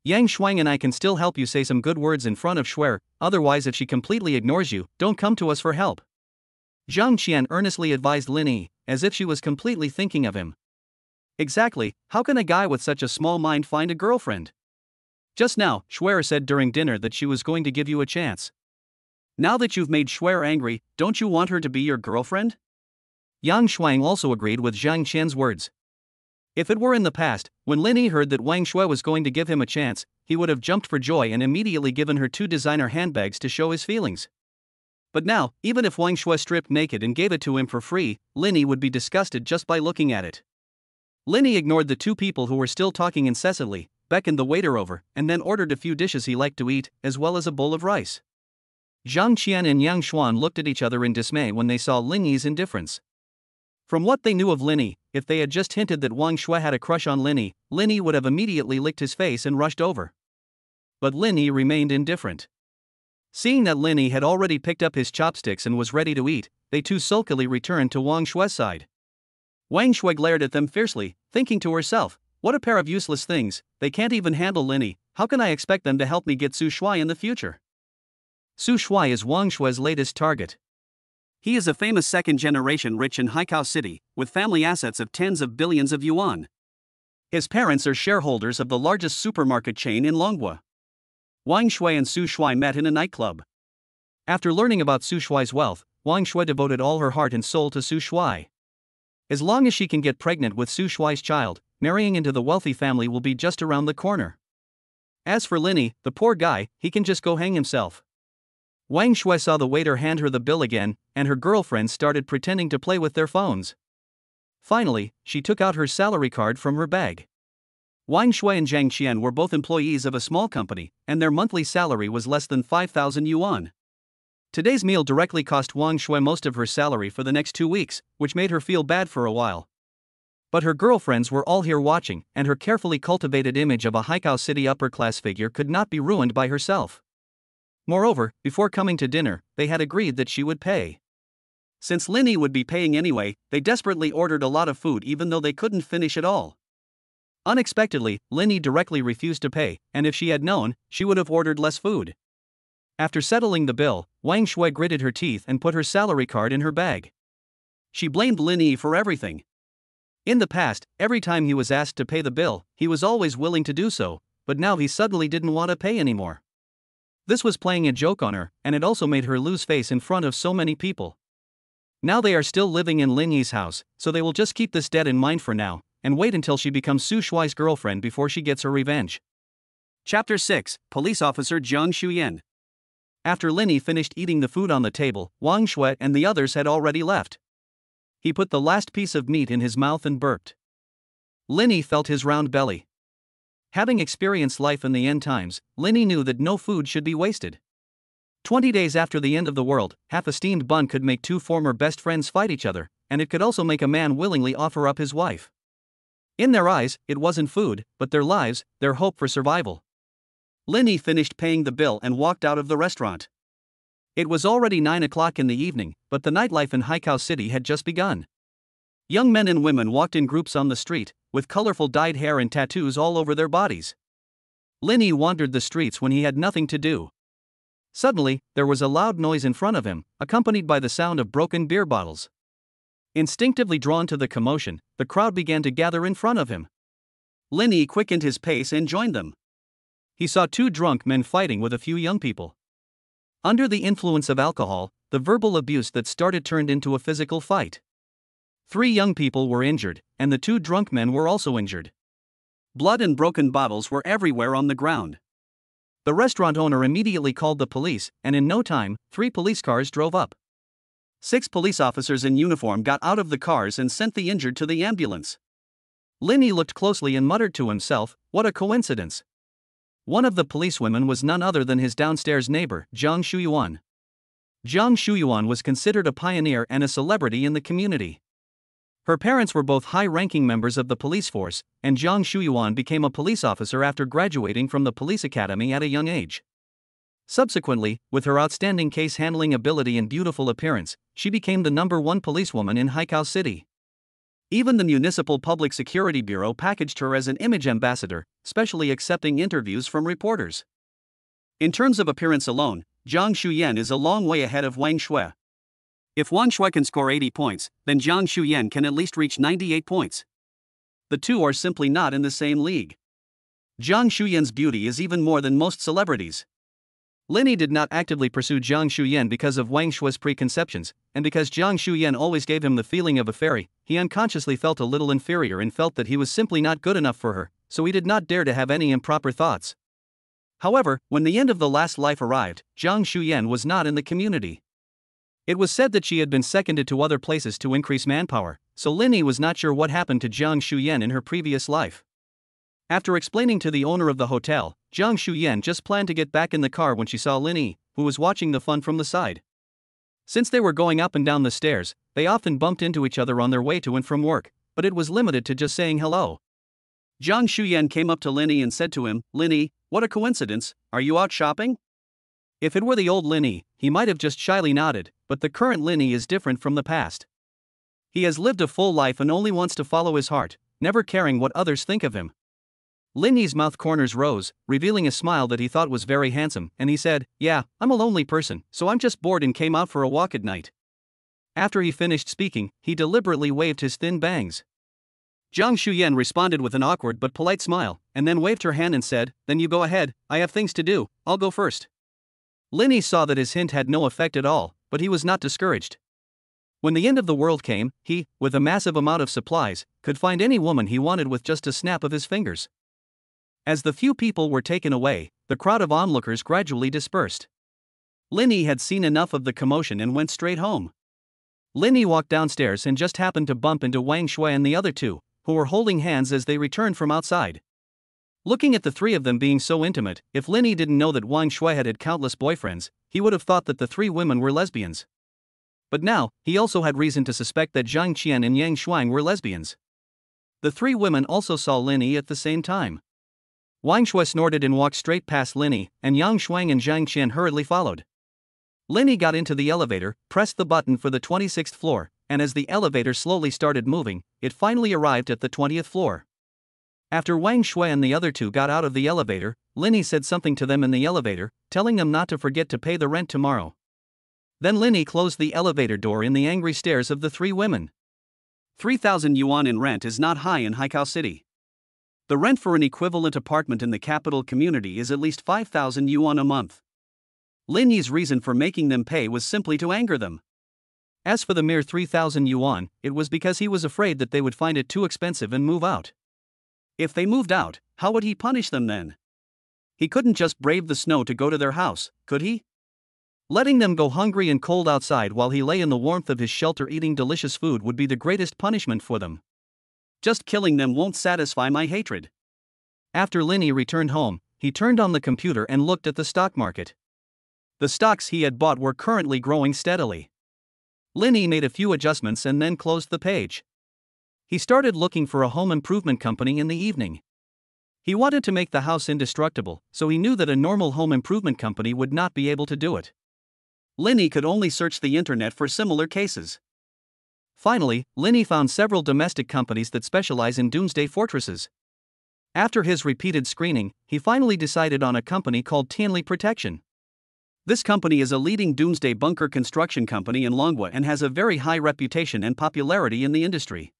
Yang Shuang and I can still help you say some good words in front of Shuai, otherwise if she completely ignores you, don't come to us for help. Zhang Qian earnestly advised Linny, as if she was completely thinking of him. Exactly, how can a guy with such a small mind find a girlfriend? Just now, Shuai said during dinner that she was going to give you a chance. Now that you've made Shuai angry, don't you want her to be your girlfriend? Yang Shuang also agreed with Zhang Qian's words. If it were in the past, when Linny heard that Wang Shui was going to give him a chance, he would have jumped for joy and immediately given her 2 designer handbags to show his feelings. But now, even if Wang Shui stripped naked and gave it to him for free, Linny would be disgusted just by looking at it. Linny ignored the 2 people who were still talking incessantly, beckoned the waiter over, and then ordered a few dishes he liked to eat, as well as a bowl of rice. Zhang Qian and Yang Xuan looked at each other in dismay when they saw Linny's indifference. From what they knew of Linny, if they had just hinted that Wang Shui had a crush on Linny, Linny would have immediately licked his face and rushed over. But Linny remained indifferent. Seeing that Linny had already picked up his chopsticks and was ready to eat, they too sulkily returned to Wang Shui's side. Wang Shui glared at them fiercely, thinking to herself, what a pair of useless things, they can't even handle Linny, how can I expect them to help me get Su Shui in the future? Su Shui is Wang Shui's latest target. He is a famous second-generation rich in Haikao City, with family assets of tens of billions of yuan. His parents are shareholders of the largest supermarket chain in Longhua. Wang Shui and Su Shui met in a nightclub. After learning about Su Shui's wealth, Wang Shui devoted all her heart and soul to Su Shui. As long as she can get pregnant with Su Shui's child, marrying into the wealthy family will be just around the corner. As for Linny, the poor guy, he can just go hang himself. Wang Shui saw the waiter hand her the bill again, and her girlfriends started pretending to play with their phones. Finally, she took out her salary card from her bag. Wang Shui and Zhang Qian were both employees of a small company, and their monthly salary was less than 5,000 yuan. Today's meal directly cost Wang Shui most of her salary for the next 2 weeks, which made her feel bad for a while. But her girlfriends were all here watching, and her carefully cultivated image of a Haikao City upper-class figure could not be ruined by herself. Moreover, before coming to dinner, they had agreed that she would pay. Since Linny would be paying anyway, they desperately ordered a lot of food even though they couldn't finish it all. Unexpectedly, Linny directly refused to pay, and if she had known, she would have ordered less food. After settling the bill, Wang Shui gritted her teeth and put her salary card in her bag. She blamed Linny for everything. In the past, every time he was asked to pay the bill, he was always willing to do so, but now he suddenly didn't want to pay anymore. This was playing a joke on her, and it also made her lose face in front of so many people. Now they are still living in Linny's house, so they will just keep this debt in mind for now, and wait until she becomes Su Shui's girlfriend before she gets her revenge. Chapter 6, Police Officer Jiang Shuyan. After Linny finished eating the food on the table, Wang Shui and the others had already left. He put the last piece of meat in his mouth and burped. Linny felt his round belly. Having experienced life in the end times, Linny knew that no food should be wasted. 20 days after the end of the world, half a steamed bun could make 2 former best friends fight each other, and it could also make a man willingly offer up his wife. In their eyes, it wasn't food, but their lives, their hope for survival. Linny finished paying the bill and walked out of the restaurant. It was already 9 o'clock in the evening, but the nightlife in Haikao City had just begun. Young men and women walked in groups on the street, with colorful dyed hair and tattoos all over their bodies. Linny wandered the streets when he had nothing to do. Suddenly, there was a loud noise in front of him, accompanied by the sound of broken beer bottles. Instinctively drawn to the commotion, the crowd began to gather in front of him. Linny quickened his pace and joined them. He saw 2 drunk men fighting with a few young people. Under the influence of alcohol, the verbal abuse that started turned into a physical fight. 3 young people were injured, and the 2 drunk men were also injured. Blood and broken bottles were everywhere on the ground. The restaurant owner immediately called the police, and in no time, 3 police cars drove up. 6 police officers in uniform got out of the cars and sent the injured to the ambulance. Linny looked closely and muttered to himself, "What a coincidence." One of the policewomen was none other than his downstairs neighbor, Zhang Shuyuan. Zhang Shuyuan was considered a pioneer and a celebrity in the community. Her parents were both high-ranking members of the police force, and Zhang Shuyuan became a police officer after graduating from the police academy at a young age. Subsequently, with her outstanding case-handling ability and beautiful appearance, she became the #1 policewoman in Haikou City. Even the Municipal Public Security Bureau packaged her as an image ambassador, specially accepting interviews from reporters. In terms of appearance alone, Zhang Shuyan is a long way ahead of Wang Shui. If Wang Shui can score 80 points, then Zhang Shuyan can at least reach 98 points. The two are simply not in the same league. Zhang Shuyan's beauty is even more than most celebrities. Linny did not actively pursue Zhang Shuyan because of Wang Shui's preconceptions, and because Zhang Shuyan always gave him the feeling of a fairy, he unconsciously felt a little inferior and felt that he was simply not good enough for her, so he did not dare to have any improper thoughts. However, when the end of the last life arrived, Zhang Shuyan was not in the community. It was said that she had been seconded to other places to increase manpower, so Linny was not sure what happened to Zhang Shuyan in her previous life. After explaining to the owner of the hotel, Zhang Shuyan just planned to get back in the car when she saw Linny, who was watching the fun from the side. Since they were going up and down the stairs, they often bumped into each other on their way to and from work, but it was limited to just saying hello. Zhang Shuyan came up to Linny and said to him, "Linny, what a coincidence, are you out shopping?" If it were the old Linny, he might have just shyly nodded, but the current Linny is different from the past. He has lived a full life and only wants to follow his heart, never caring what others think of him. Linny's mouth corners rose, revealing a smile that he thought was very handsome, and he said, "Yeah, I'm a lonely person, so I'm just bored and came out for a walk at night." After he finished speaking, he deliberately waved his thin bangs. Zhang Shuyan responded with an awkward but polite smile, and then waved her hand and said, "Then you go ahead, I have things to do, I'll go first." Linny saw that his hint had no effect at all, but he was not discouraged. When the end of the world came, he, with a massive amount of supplies, could find any woman he wanted with just a snap of his fingers. As the few people were taken away, the crowd of onlookers gradually dispersed. Linny had seen enough of the commotion and went straight home. Linny walked downstairs and just happened to bump into Wang Shui and the other two, who were holding hands as they returned from outside. Looking at the three of them being so intimate, if Linny didn't know that Wang Shui had countless boyfriends, he would have thought that the 3 women were lesbians. But now, he also had reason to suspect that Zhang Qian and Yang Shuang were lesbians. The 3 women also saw Linny at the same time. Wang Shui snorted and walked straight past Linny, and Yang Shuang and Zhang Qian hurriedly followed. Linny got into the elevator, pressed the button for the 26th floor, and as the elevator slowly started moving, it finally arrived at the 20th floor. After Wang Shui and the other 2 got out of the elevator, Linny said something to them in the elevator, telling them not to forget to pay the rent tomorrow. Then Linny closed the elevator door in the angry stares of the 3 women. 3,000 yuan in rent is not high in Haikou City. The rent for an equivalent apartment in the capital community is at least 5,000 yuan a month. Linny's reason for making them pay was simply to anger them. As for the mere 3,000 yuan, it was because he was afraid that they would find it too expensive and move out. If they moved out, how would he punish them then? He couldn't just brave the snow to go to their house, could he? Letting them go hungry and cold outside while he lay in the warmth of his shelter eating delicious food would be the greatest punishment for them. Just killing them won't satisfy my hatred. After Linny returned home, he turned on the computer and looked at the stock market. The stocks he had bought were currently growing steadily. Linny made a few adjustments and then closed the page. He started looking for a home improvement company in the evening. He wanted to make the house indestructible, so he knew that a normal home improvement company would not be able to do it. Linny could only search the internet for similar cases. Finally, Linny found several domestic companies that specialize in doomsday fortresses. After his repeated screening, he finally decided on a company called Tianli Protection. This company is a leading doomsday bunker construction company in Longhua and has a very high reputation and popularity in the industry.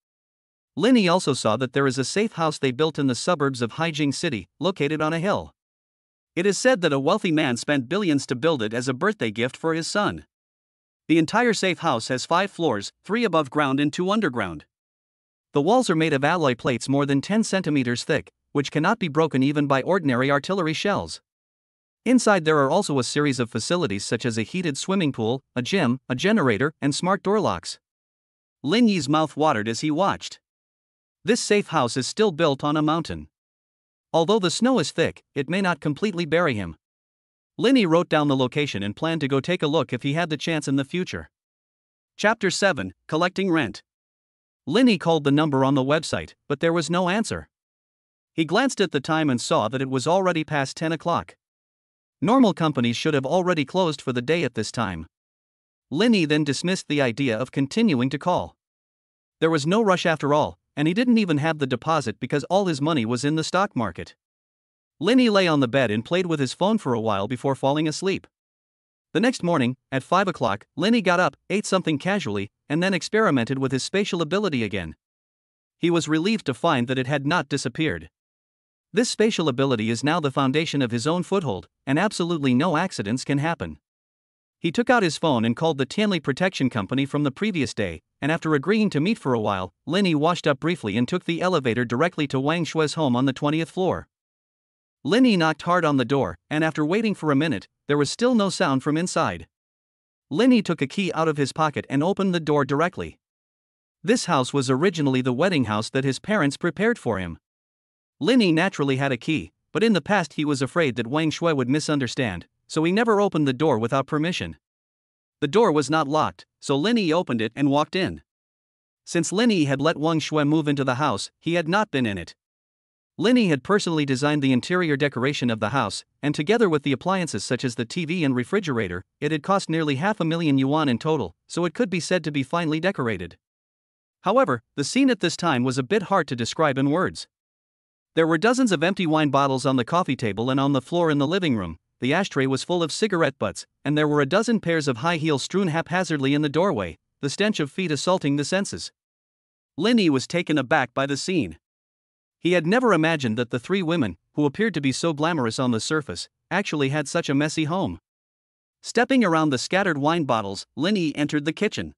Linny also saw that there is a safe house they built in the suburbs of Haijing City, located on a hill. It is said that a wealthy man spent billions to build it as a birthday gift for his son. The entire safe house has 5 floors, 3 above ground and 2 underground. The walls are made of alloy plates more than 10 centimeters thick, which cannot be broken even by ordinary artillery shells. Inside there are also a series of facilities such as a heated swimming pool, a gym, a generator, and smart door locks. Lin Yi's mouth watered as he watched. This safe house is still built on a mountain. Although the snow is thick, it may not completely bury him. Lin Yi wrote down the location and planned to go take a look if he had the chance in the future. Chapter 7: Collecting Rent. Lin Yi called the number on the website, but there was no answer. He glanced at the time and saw that it was already past 10 o'clock. Normal companies should have already closed for the day at this time. Lin Yi then dismissed the idea of continuing to call. There was no rush after all, and he didn't even have the deposit because all his money was in the stock market. Lin Yi lay on the bed and played with his phone for a while before falling asleep. The next morning, at 5 o'clock, Lin Yi got up, ate something casually, and then experimented with his spatial ability again. He was relieved to find that it had not disappeared. This spatial ability is now the foundation of his own foothold, and absolutely no accidents can happen. He took out his phone and called the Tianli Protection Company from the previous day, and after agreeing to meet for a while, Lin Yi washed up briefly and took the elevator directly to Wang Shue's home on the 20th floor. Lin Yi knocked hard on the door, and after waiting for a minute, there was still no sound from inside. Lin Yi took a key out of his pocket and opened the door directly. This house was originally the wedding house that his parents prepared for him. Lin Yi naturally had a key, but in the past he was afraid that Wang Shui would misunderstand, so he never opened the door without permission. The door was not locked, so Lin Yi opened it and walked in. Since Lin Yi had let Wang Shui move into the house, he had not been in it. Lin Yi had personally designed the interior decoration of the house, and together with the appliances such as the TV and refrigerator, it had cost nearly 500,000 yuan in total, so it could be said to be finely decorated. However, the scene at this time was a bit hard to describe in words. There were dozens of empty wine bottles on the coffee table and on the floor in the living room. The ashtray was full of cigarette butts, and there were a dozen pairs of high heels strewn haphazardly in the doorway, the stench of feet assaulting the senses. Lin Yi was taken aback by the scene. He had never imagined that the three women, who appeared to be so glamorous on the surface, actually had such a messy home. Stepping around the scattered wine bottles, Lin Yi entered the kitchen.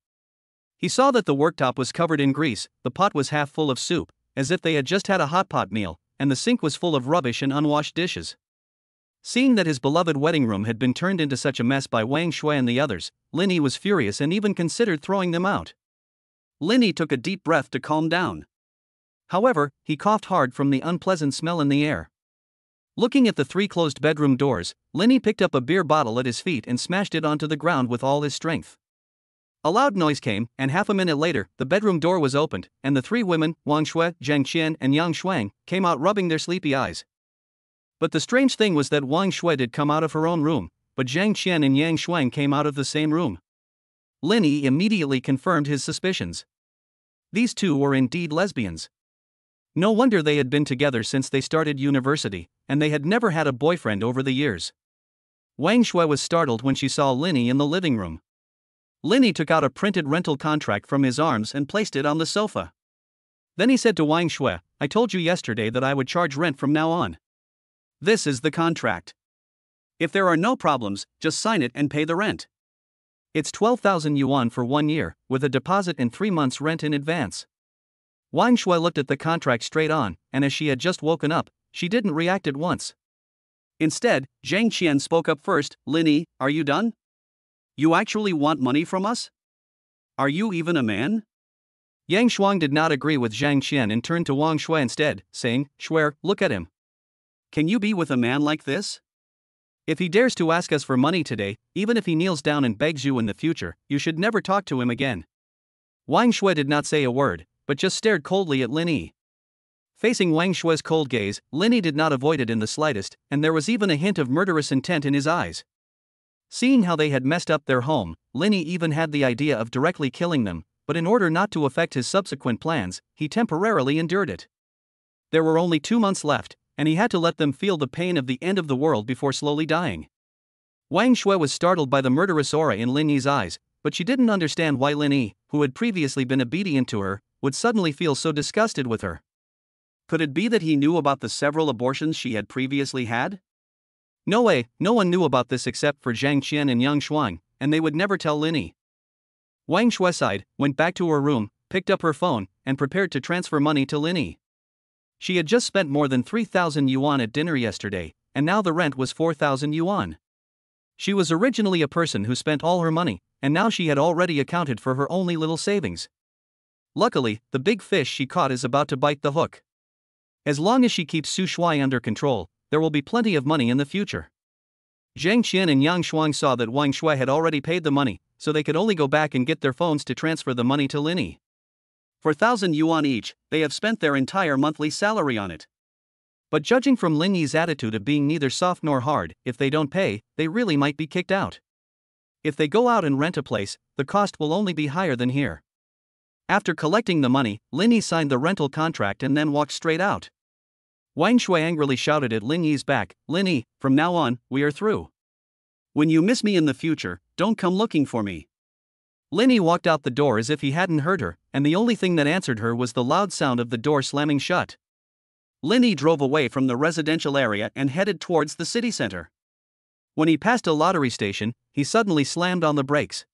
He saw that the worktop was covered in grease, the pot was half full of soup, as if they had just had a hot pot meal, and the sink was full of rubbish and unwashed dishes. Seeing that his beloved wedding room had been turned into such a mess by Wang Shui and the others, Lin Yi was furious and even considered throwing them out. Lin Yi took a deep breath to calm down. However, he coughed hard from the unpleasant smell in the air. Looking at the three closed bedroom doors, Lin Yi picked up a beer bottle at his feet and smashed it onto the ground with all his strength. A loud noise came, and half a minute later, the bedroom door was opened, and the three women, Wang Shui, Zhang Qian, and Yang Shuang, came out rubbing their sleepy eyes. But the strange thing was that Wang Shui did come out of her own room, but Zhang Qian and Yang Shuang came out of the same room. Lin Yi immediately confirmed his suspicions. These two were indeed lesbians. No wonder they had been together since they started university, and they had never had a boyfriend over the years. Wang Shui was startled when she saw Lin Yi in the living room. Lin Yi took out a printed rental contract from his arms and placed it on the sofa. Then he said to Wang Shui, "I told you yesterday that I would charge rent from now on. This is the contract. If there are no problems, just sign it and pay the rent. It's 12,000 yuan for 1 year, with a deposit and 3 months' rent in advance." Wang Shui looked at the contract straight on, and as she had just woken up, she didn't react at once. Instead, Zhang Qian spoke up first. "Lin Yi, are you done? You actually want money from us? Are you even a man?" Yang Shuang did not agree with Zhang Qian and turned to Wang Shui instead, saying, "Shuer, look at him. Can you be with a man like this? If he dares to ask us for money today, even if he kneels down and begs you in the future, you should never talk to him again." Wang Shui did not say a word, but just stared coldly at Lin Yi. Facing Wang Shui's cold gaze, Lin Yi did not avoid it in the slightest, and there was even a hint of murderous intent in his eyes. Seeing how they had messed up their home, Lin Yi even had the idea of directly killing them, but in order not to affect his subsequent plans, he temporarily endured it. There were only 2 months left, and he had to let them feel the pain of the end of the world before slowly dying. Wang Shui was startled by the murderous aura in Lin Yi's eyes, but she didn't understand why Lin Yi, who had previously been obedient to her, would suddenly feel so disgusted with her. Could it be that he knew about the several abortions she had previously had? No way, no one knew about this except for Zhang Qian and Yang Shuang, and they would never tell Lin Yi. Wang Shui sighed, went back to her room, picked up her phone, and prepared to transfer money to Lin Yi. She had just spent more than 3,000 yuan at dinner yesterday, and now the rent was 4,000 yuan. She was originally a person who spent all her money, and now she had already accounted for her only little savings. Luckily, the big fish she caught is about to bite the hook. As long as she keeps Su Shuai under control, there will be plenty of money in the future. Zhang Qian and Yang Shuang saw that Wang Shui had already paid the money, so they could only go back and get their phones to transfer the money to Lin Yi. For 1,000 yuan each, they have spent their entire monthly salary on it. But judging from Lin Yi's attitude of being neither soft nor hard, if they don't pay, they really might be kicked out. If they go out and rent a place, the cost will only be higher than here. After collecting the money, Lin Yi signed the rental contract and then walked straight out. Wang Shui angrily shouted at Lin Yi's back, "Lin Yi, from now on, we are through. When you miss me in the future, don't come looking for me." Lin Yi walked out the door as if he hadn't heard her, and the only thing that answered her was the loud sound of the door slamming shut. Lin Yi drove away from the residential area and headed towards the city center. When he passed a lottery station, he suddenly slammed on the brakes.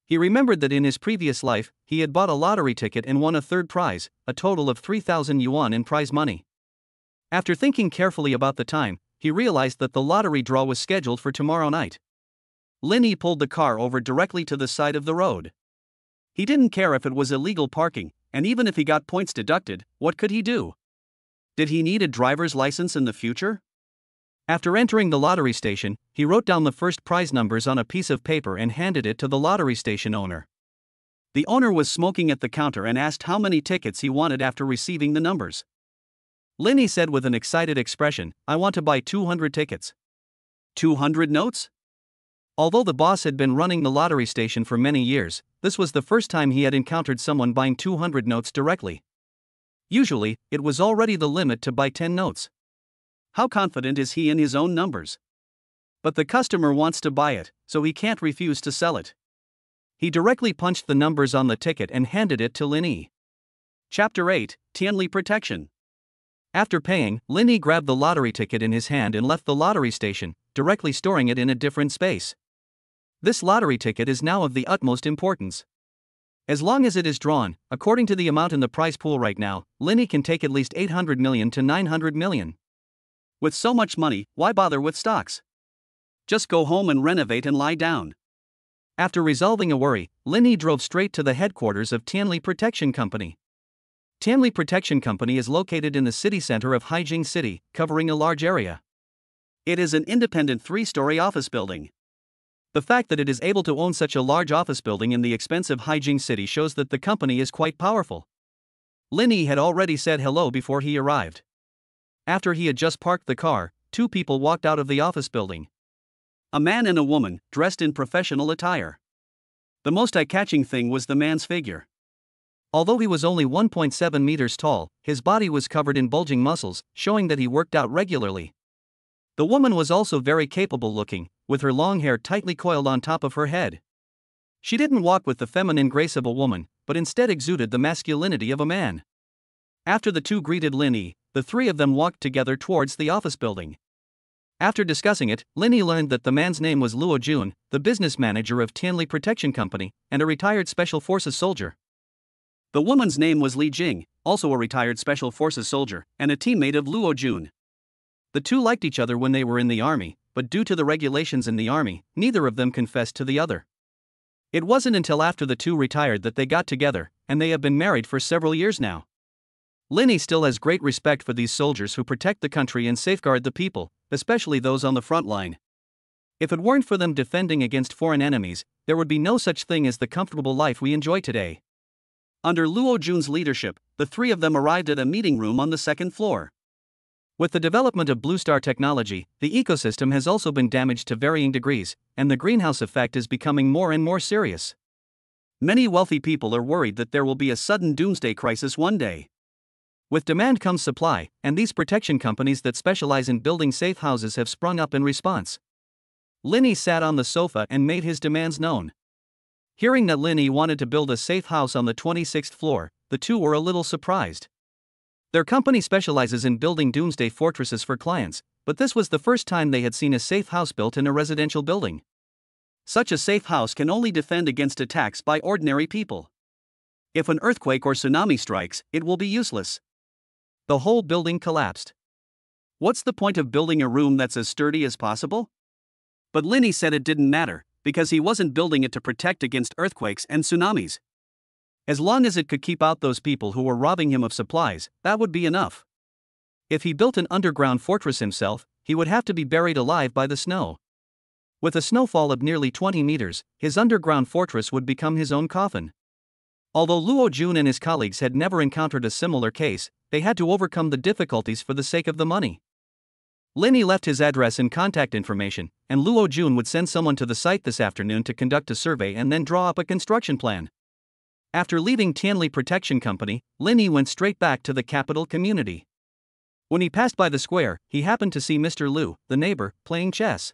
He remembered that in his previous life, he had bought a lottery ticket and won a third prize, a total of 3,000 yuan in prize money. After thinking carefully about the time, he realized that the lottery draw was scheduled for tomorrow night. Lin Yi pulled the car over directly to the side of the road. He didn't care if it was illegal parking, and even if he got points deducted, what could he do? Did he need a driver's license in the future? After entering the lottery station, he wrote down the first prize numbers on a piece of paper and handed it to the lottery station owner. The owner was smoking at the counter and asked how many tickets he wanted after receiving the numbers. Lin Yi said with an excited expression, "I want to buy 200 tickets." 200 notes? Although the boss had been running the lottery station for many years, this was the first time he had encountered someone buying 200 notes directly. Usually, it was already the limit to buy 10 notes. How confident is he in his own numbers? But the customer wants to buy it, so he can't refuse to sell it. He directly punched the numbers on the ticket and handed it to Lin Yi. Chapter 8, Tianli Protection. After paying, Lin Yi grabbed the lottery ticket in his hand and left the lottery station, directly storing it in a different space. This lottery ticket is now of the utmost importance. As long as it is drawn, according to the amount in the prize pool right now, Lin Yi can take at least 800 million to 900 million. With so much money, why bother with stocks? Just go home and renovate and lie down. After resolving a worry, Lin Yi drove straight to the headquarters of Tianli Protection Company. Tianli Protection Company is located in the city center of Haijing City, covering a large area. It is an independent 3-story office building. The fact that it is able to own such a large office building in the expensive Haijing City shows that the company is quite powerful. Lin Yi had already said hello before he arrived. After he had just parked the car, 2 people walked out of the office building. A man and a woman, dressed in professional attire. The most eye-catching thing was the man's figure. Although he was only 1.7 meters tall, his body was covered in bulging muscles, showing that he worked out regularly. The woman was also very capable looking, with her long hair tightly coiled on top of her head. She didn't walk with the feminine grace of a woman, but instead exuded the masculinity of a man. After the 2 greeted Lin Yi, the 3 of them walked together towards the office building. After discussing it, Lin Yi learned that the man's name was Luo Jun, the business manager of Tianli Protection Company, and a retired Special Forces soldier. The woman's name was Li Jing, also a retired Special Forces soldier, and a teammate of Luo Jun. The 2 liked each other when they were in the army, but due to the regulations in the army, neither of them confessed to the other. It wasn't until after the 2 retired that they got together, and they have been married for several years now. Lin Yi still has great respect for these soldiers who protect the country and safeguard the people, especially those on the front line. If it weren't for them defending against foreign enemies, there would be no such thing as the comfortable life we enjoy today. Under Luo Jun's leadership, the 3 of them arrived at a meeting room on the 2nd floor. With the development of Blue Star technology, the ecosystem has also been damaged to varying degrees, and the greenhouse effect is becoming more and more serious. Many wealthy people are worried that there will be a sudden doomsday crisis one day. With demand comes supply, and these protection companies that specialize in building safe houses have sprung up in response. Lin Yi sat on the sofa and made his demands known. Hearing that Lin Yi wanted to build a safe house on the 26th floor, the 2 were a little surprised. Their company specializes in building doomsday fortresses for clients, but this was the first time they had seen a safe house built in a residential building. Such a safe house can only defend against attacks by ordinary people. If an earthquake or tsunami strikes, it will be useless. The whole building collapsed. What's the point of building a room that's as sturdy as possible? But Linny said it didn't matter, because he wasn't building it to protect against earthquakes and tsunamis. As long as it could keep out those people who were robbing him of supplies, that would be enough. If he built an underground fortress himself, he would have to be buried alive by the snow. With a snowfall of nearly 20 meters, his underground fortress would become his own coffin. Although Luo Jun and his colleagues had never encountered a similar case, they had to overcome the difficulties for the sake of the money. Linny left his address and contact information, and Luo Jun would send someone to the site this afternoon to conduct a survey and then draw up a construction plan. After leaving Tianli Protection Company, Linny went straight back to the capital community. When he passed by the square, he happened to see Mr. Lu, the neighbor, playing chess.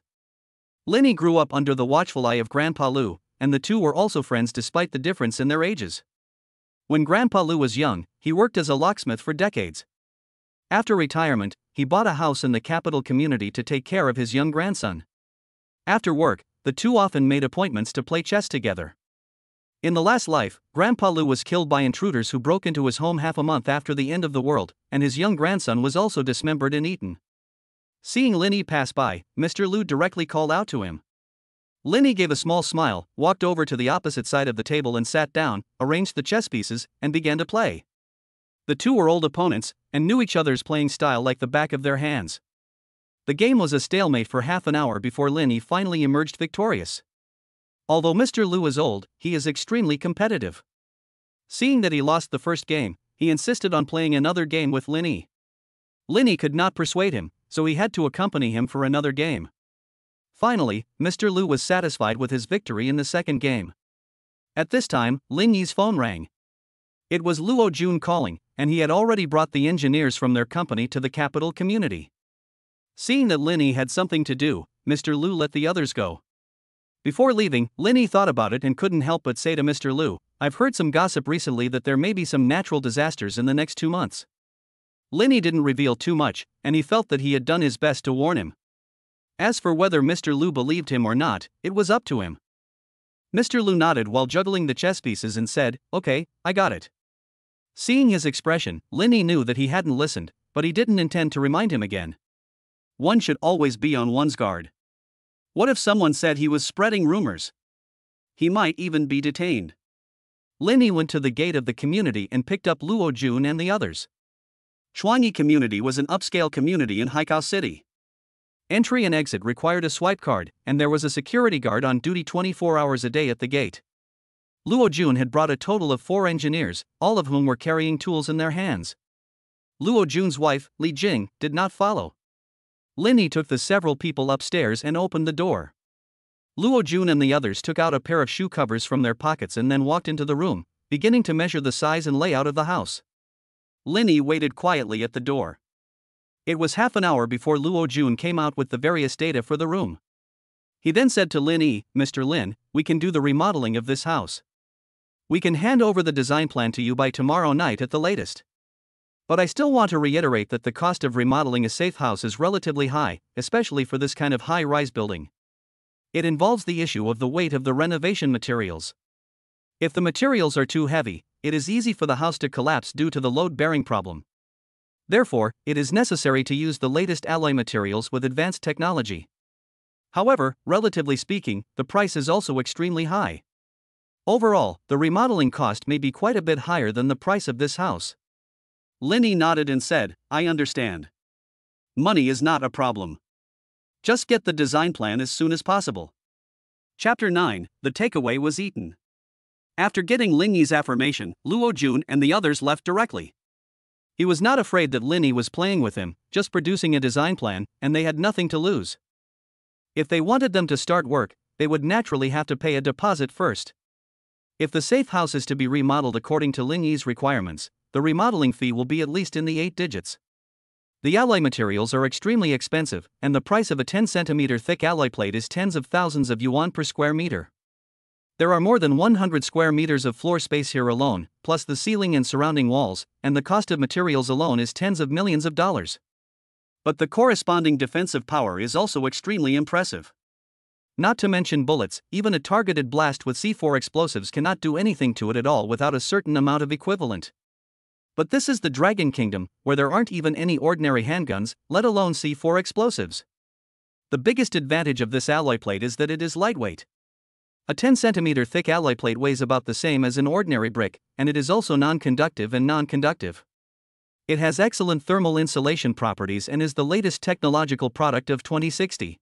Linny grew up under the watchful eye of Grandpa Lu, and the two were also friends despite the difference in their ages. When Grandpa Lu was young, he worked as a locksmith for decades. After retirement, he bought a house in the capital community to take care of his young grandson. After work, the two often made appointments to play chess together. In the last life, Grandpa Lu was killed by intruders who broke into his home half a month after the end of the world, and his young grandson was also dismembered and eaten. Seeing Linny pass by, Mr. Lu directly called out to him. Linny gave a small smile, walked over to the opposite side of the table and sat down, arranged the chess pieces, and began to play. The two were old opponents, and knew each other's playing style like the back of their hands. The game was a stalemate for half an hour before Linny finally emerged victorious. Although Mr. Lu is old, he is extremely competitive. Seeing that he lost the first game, he insisted on playing another game with Linny. Linny could not persuade him, so he had to accompany him for another game. Finally, Mr. Lu was satisfied with his victory in the second game. At this time, Linny's phone rang. It was Luo Jun calling, and he had already brought the engineers from their company to the capital community. Seeing that Linny had something to do, Mr. Lu let the others go. Before leaving, Linny thought about it and couldn't help but say to Mr. Lu, "I've heard some gossip recently that there may be some natural disasters in the next 2 months." Linny didn't reveal too much, and he felt that he had done his best to warn him. As for whether Mr. Lu believed him or not, it was up to him. Mr. Lu nodded while juggling the chess pieces and said, "Okay, I got it." Seeing his expression, Linny knew that he hadn't listened, but he didn't intend to remind him again. One should always be on one's guard. What if someone said he was spreading rumors? He might even be detained. Linny went to the gate of the community and picked up Luo Jun and the others. Chuangyi Community was an upscale community in Haikao City. Entry and exit required a swipe card, and there was a security guard on duty 24 hours a day at the gate. Luo Jun had brought a total of 4 engineers, all of whom were carrying tools in their hands. Luo Jun's wife, Li Jing, did not follow. Linny took the several people upstairs and opened the door. Luo Jun and the others took out a pair of shoe covers from their pockets and then walked into the room, beginning to measure the size and layout of the house. Linny waited quietly at the door. It was half an hour before Luo Jun came out with the various data for the room. He then said to Linny, "Mr. Lin, we can do the remodeling of this house. We can hand over the design plan to you by tomorrow night at the latest. But I still want to reiterate that the cost of remodeling a safe house is relatively high, especially for this kind of high-rise building. It involves the issue of the weight of the renovation materials. If the materials are too heavy, it is easy for the house to collapse due to the load-bearing problem. Therefore, it is necessary to use the latest alloy materials with advanced technology. However, relatively speaking, the price is also extremely high. Overall, the remodeling cost may be quite a bit higher than the price of this house." Linny nodded and said, "I understand. Money is not a problem. Just get the design plan as soon as possible." Chapter 9, The Takeaway Was Eaten. After getting Linny's affirmation, Luo Jun and the others left directly. He was not afraid that Linny was playing with him, just producing a design plan, and they had nothing to lose. If they wanted them to start work, they would naturally have to pay a deposit first. If the safe house is to be remodeled according to Linny's requirements, the remodeling fee will be at least in the 8 digits. The alloy materials are extremely expensive, and the price of a 10 cm thick alloy plate is tens of thousands of yuan per square meter. There are more than 100 square meters of floor space here alone, plus the ceiling and surrounding walls, and the cost of materials alone is tens of millions of dollars. But the corresponding defensive power is also extremely impressive. Not to mention bullets, even a targeted blast with C4 explosives cannot do anything to it at all without a certain amount of equivalent. But this is the Dragon Kingdom, where there aren't even any ordinary handguns, let alone C4 explosives. The biggest advantage of this alloy plate is that it is lightweight. A 10cm thick alloy plate weighs about the same as an ordinary brick, and it is also non-conductive and non-conductive. It has excellent thermal insulation properties and is the latest technological product of 2060.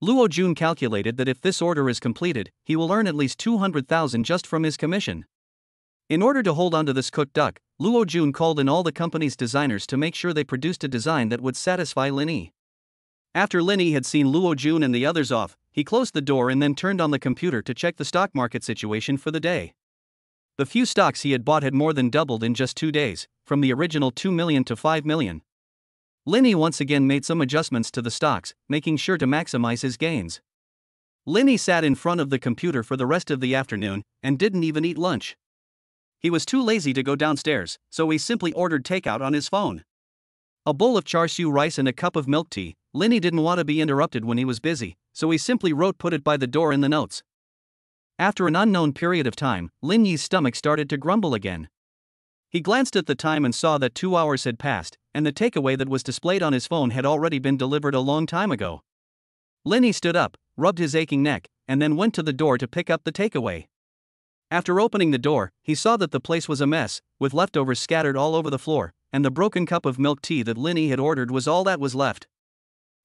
Luo Jun calculated that if this order is completed, he will earn at least 200,000 just from his commission. In order to hold on to this cooked duck, Luo Jun called in all the company's designers to make sure they produced a design that would satisfy Lin Yi. After Lin Yi had seen Luo Jun and the others off, he closed the door and then turned on the computer to check the stock market situation for the day. The few stocks he had bought had more than doubled in just 2 days, from the original 2 million to 5 million. Lin Yi once again made some adjustments to the stocks, making sure to maximize his gains. Lin Yi sat in front of the computer for the rest of the afternoon and didn't even eat lunch. He was too lazy to go downstairs, so he simply ordered takeout on his phone. A bowl of char siu rice and a cup of milk tea. Lin Yi didn't want to be interrupted when he was busy, so he simply wrote "put it by the door" in the notes. After an unknown period of time, Lin Yi's stomach started to grumble again. He glanced at the time and saw that 2 hours had passed, and the takeaway that was displayed on his phone had already been delivered a long time ago. Lin Yi stood up, rubbed his aching neck, and then went to the door to pick up the takeaway. After opening the door, he saw that the place was a mess, with leftovers scattered all over the floor, and the broken cup of milk tea that Lin Yi had ordered was all that was left.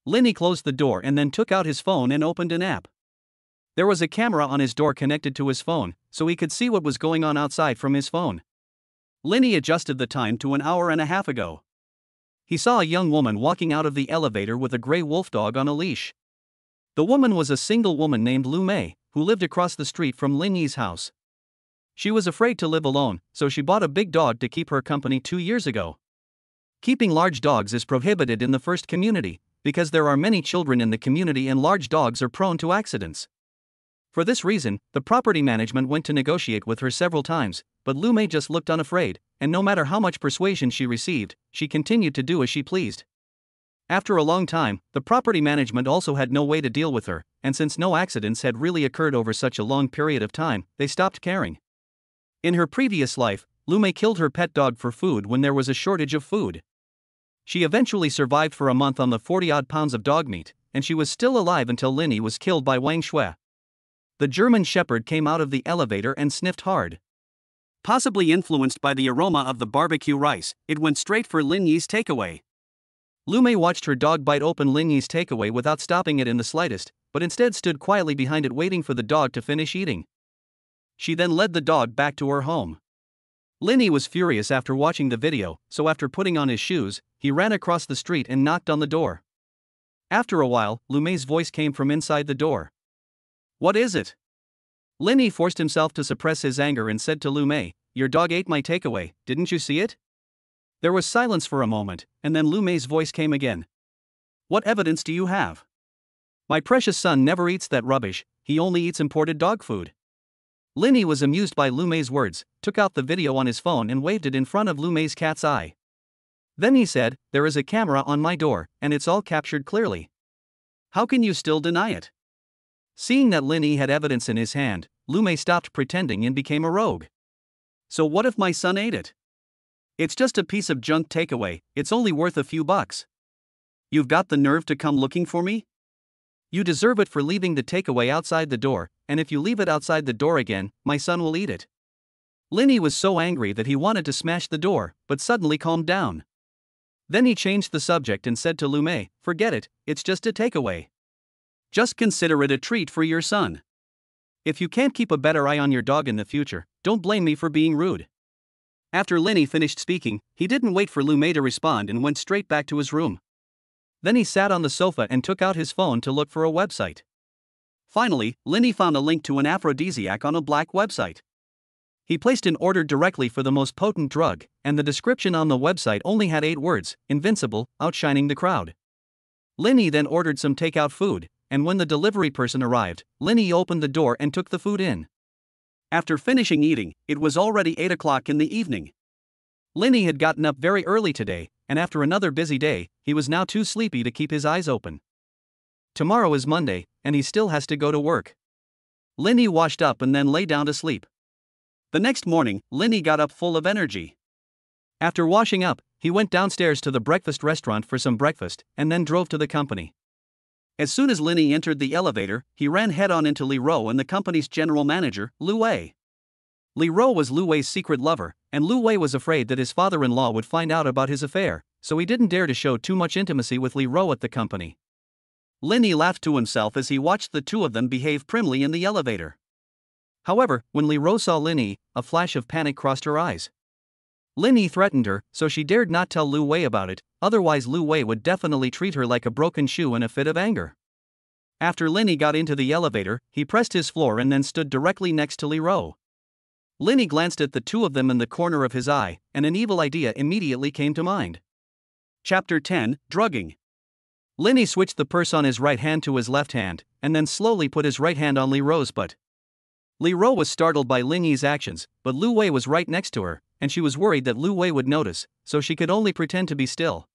Lin Yi closed the door and then took out his phone and opened an app. There was a camera on his door connected to his phone, so he could see what was going on outside from his phone. Lin Yi adjusted the time to an hour and a half ago. He saw a young woman walking out of the elevator with a gray wolf dog on a leash. The woman was a single woman named Lu Mei, who lived across the street from Lin Yi's house. She was afraid to live alone, so she bought a big dog to keep her company 2 years ago. Keeping large dogs is prohibited in the first community, because there are many children in the community and large dogs are prone to accidents. For this reason, the property management went to negotiate with her several times, but Lu Mei just looked unafraid, and no matter how much persuasion she received, she continued to do as she pleased. After a long time, the property management also had no way to deal with her, and since no accidents had really occurred over such a long period of time, they stopped caring. In her previous life, Lu Mei killed her pet dog for food when there was a shortage of food. She eventually survived for a month on the 40-odd pounds of dog meat, and she was still alive until Lin Yi was killed by Wang Shui. The German Shepherd came out of the elevator and sniffed hard. Possibly influenced by the aroma of the barbecue rice, it went straight for Lin Yi's takeaway. Lu Mei watched her dog bite open Lin Yi's takeaway without stopping it in the slightest, but instead stood quietly behind it waiting for the dog to finish eating. She then led the dog back to her home. Lin Yi was furious after watching the video, so after putting on his shoes, he ran across the street and knocked on the door. After a while, Lu Mei's voice came from inside the door. "What is it?" Lin Yi forced himself to suppress his anger and said to Lu Mei, "Your dog ate my takeaway, didn't you see it?" There was silence for a moment, and then Lu Mei's voice came again. "What evidence do you have?" "My precious son never eats that rubbish, he only eats imported dog food." Lin Yi was amused by Lu Mei's words, took out the video on his phone and waved it in front of Lu Mei's cat's eye. Then he said, "There is a camera on my door, and it's all captured clearly. How can you still deny it?" Seeing that Lin Yi had evidence in his hand, Lu Mei stopped pretending and became a rogue. "So what if my son ate it? It's just a piece of junk takeaway, it's only worth a few bucks. You've got the nerve to come looking for me? You deserve it for leaving the takeaway outside the door, and if you leave it outside the door again, my son will eat it." Lin Yi was so angry that he wanted to smash the door, but suddenly calmed down. Then he changed the subject and said to Lu Mei, "Forget it, it's just a takeaway. Just consider it a treat for your son. If you can't keep a better eye on your dog in the future, don't blame me for being rude." After Lin Yi finished speaking, he didn't wait for Lu Mei to respond and went straight back to his room. Then he sat on the sofa and took out his phone to look for a website. Finally, Lin Yi found a link to an aphrodisiac on a black website. He placed an order directly for the most potent drug, and the description on the website only had 8 words: invincible, outshining the crowd. Lin Yi then ordered some takeout food, and when the delivery person arrived, Lin Yi opened the door and took the food in. After finishing eating, it was already 8 o'clock in the evening. Lin Yi had gotten up very early today, and after another busy day, he was now too sleepy to keep his eyes open. Tomorrow is Monday, and he still has to go to work. Lin Yi washed up and then lay down to sleep. The next morning, Lin Yi got up full of energy. After washing up, he went downstairs to the breakfast restaurant for some breakfast and then drove to the company. As soon as Linny entered the elevator, he ran head-on into Li Ro and the company's general manager, Lu Wei. Li Ro was Lu Wei's secret lover, and Lu Wei was afraid that his father-in-law would find out about his affair, so he didn't dare to show too much intimacy with Li Ro at the company. Linny laughed to himself as he watched the two of them behave primly in the elevator. However, when Li Ro saw Linny, a flash of panic crossed her eyes. Linny threatened her, so she dared not tell Lu Wei about it, otherwise Lu Wei would definitely treat her like a broken shoe in a fit of anger. After Linny got into the elevator, he pressed his floor and then stood directly next to Li Ro. Linny glanced at the two of them in the corner of his eye, and an evil idea immediately came to mind. Chapter 10, Drugging. Linny switched the purse on his right hand to his left hand, and then slowly put his right hand on Li Ro's butt. Li Ro was startled by Linny's actions, but Lu Wei was right next to her, and she was worried that Lu Wei would notice, so she could only pretend to be still.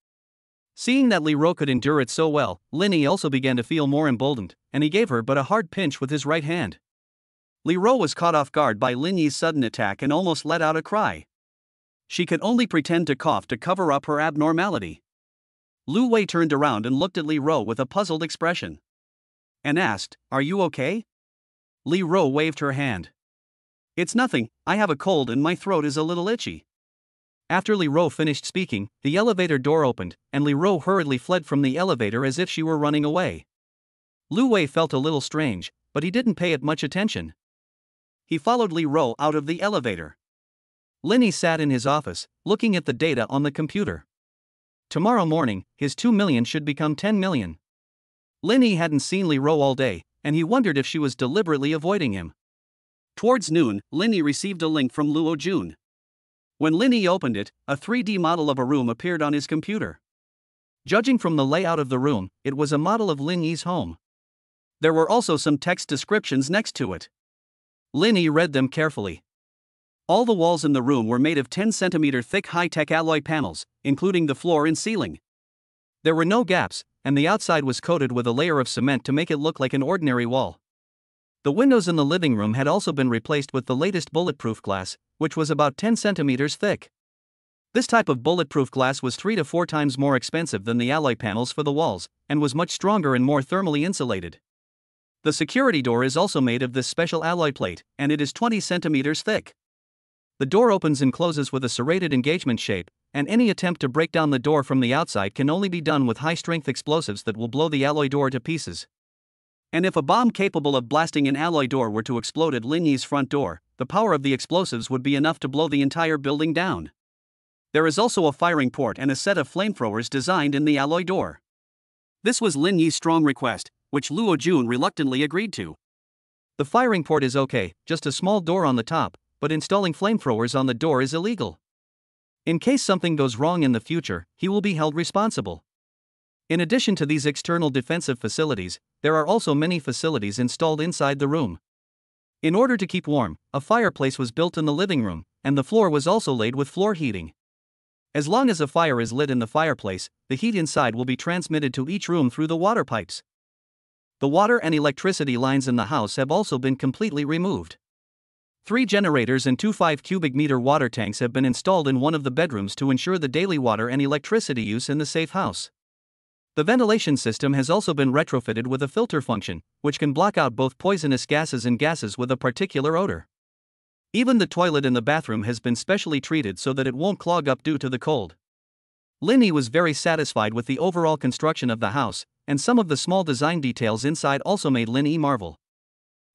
Seeing that Li Ro could endure it so well, Linny also began to feel more emboldened, and he gave her but a hard pinch with his right hand. Li Ro was caught off guard by Linny's sudden attack and almost let out a cry. She could only pretend to cough to cover up her abnormality. Lu Wei turned around and looked at Li Ro with a puzzled expression. And asked, "Are you okay?" Li Ro waved her hand. "It's nothing, I have a cold and my throat is a little itchy." After Li Ro finished speaking, the elevator door opened, and Li Ro hurriedly fled from the elevator as if she were running away. Lu Wei felt a little strange, but he didn't pay it much attention. He followed Li Ro out of the elevator. Linny sat in his office, looking at the data on the computer. Tomorrow morning, his 2 million should become 10 million. Linny hadn't seen Li Ro all day, and he wondered if she was deliberately avoiding him. Towards noon, Linny received a link from Luo Jun. When Linny opened it, a 3D model of a room appeared on his computer. Judging from the layout of the room, it was a model of Linny's home. There were also some text descriptions next to it. Linny read them carefully. All the walls in the room were made of 10 cm thick high-tech alloy panels, including the floor and ceiling. There were no gaps, and the outside was coated with a layer of cement to make it look like an ordinary wall. The windows in the living room had also been replaced with the latest bulletproof glass, which was about 10 centimeters thick. This type of bulletproof glass was 3 to 4 times more expensive than the alloy panels for the walls, and was much stronger and more thermally insulated. The security door is also made of this special alloy plate, and it is 20 centimeters thick. The door opens and closes with a serrated engagement shape, and any attempt to break down the door from the outside can only be done with high-strength explosives that will blow the alloy door to pieces. And if a bomb capable of blasting an alloy door were to explode at Linny's front door, the power of the explosives would be enough to blow the entire building down. There is also a firing port and a set of flamethrowers designed in the alloy door. This was Lin Yi's strong request, which Luo Jun reluctantly agreed to. The firing port is okay, just a small door on the top, but installing flamethrowers on the door is illegal. In case something goes wrong in the future, he will be held responsible. In addition to these external defensive facilities, there are also many facilities installed inside the room. In order to keep warm, a fireplace was built in the living room, and the floor was also laid with floor heating. As long as a fire is lit in the fireplace, the heat inside will be transmitted to each room through the water pipes. The water and electricity lines in the house have also been completely removed. 3 generators and 2 5 cubic meter water tanks have been installed in one of the bedrooms to ensure the daily water and electricity use in the safe house. The ventilation system has also been retrofitted with a filter function, which can block out both poisonous gases and gases with a particular odor. Even the toilet in the bathroom has been specially treated so that it won't clog up due to the cold. Linny was very satisfied with the overall construction of the house, and some of the small design details inside also made Linny marvel.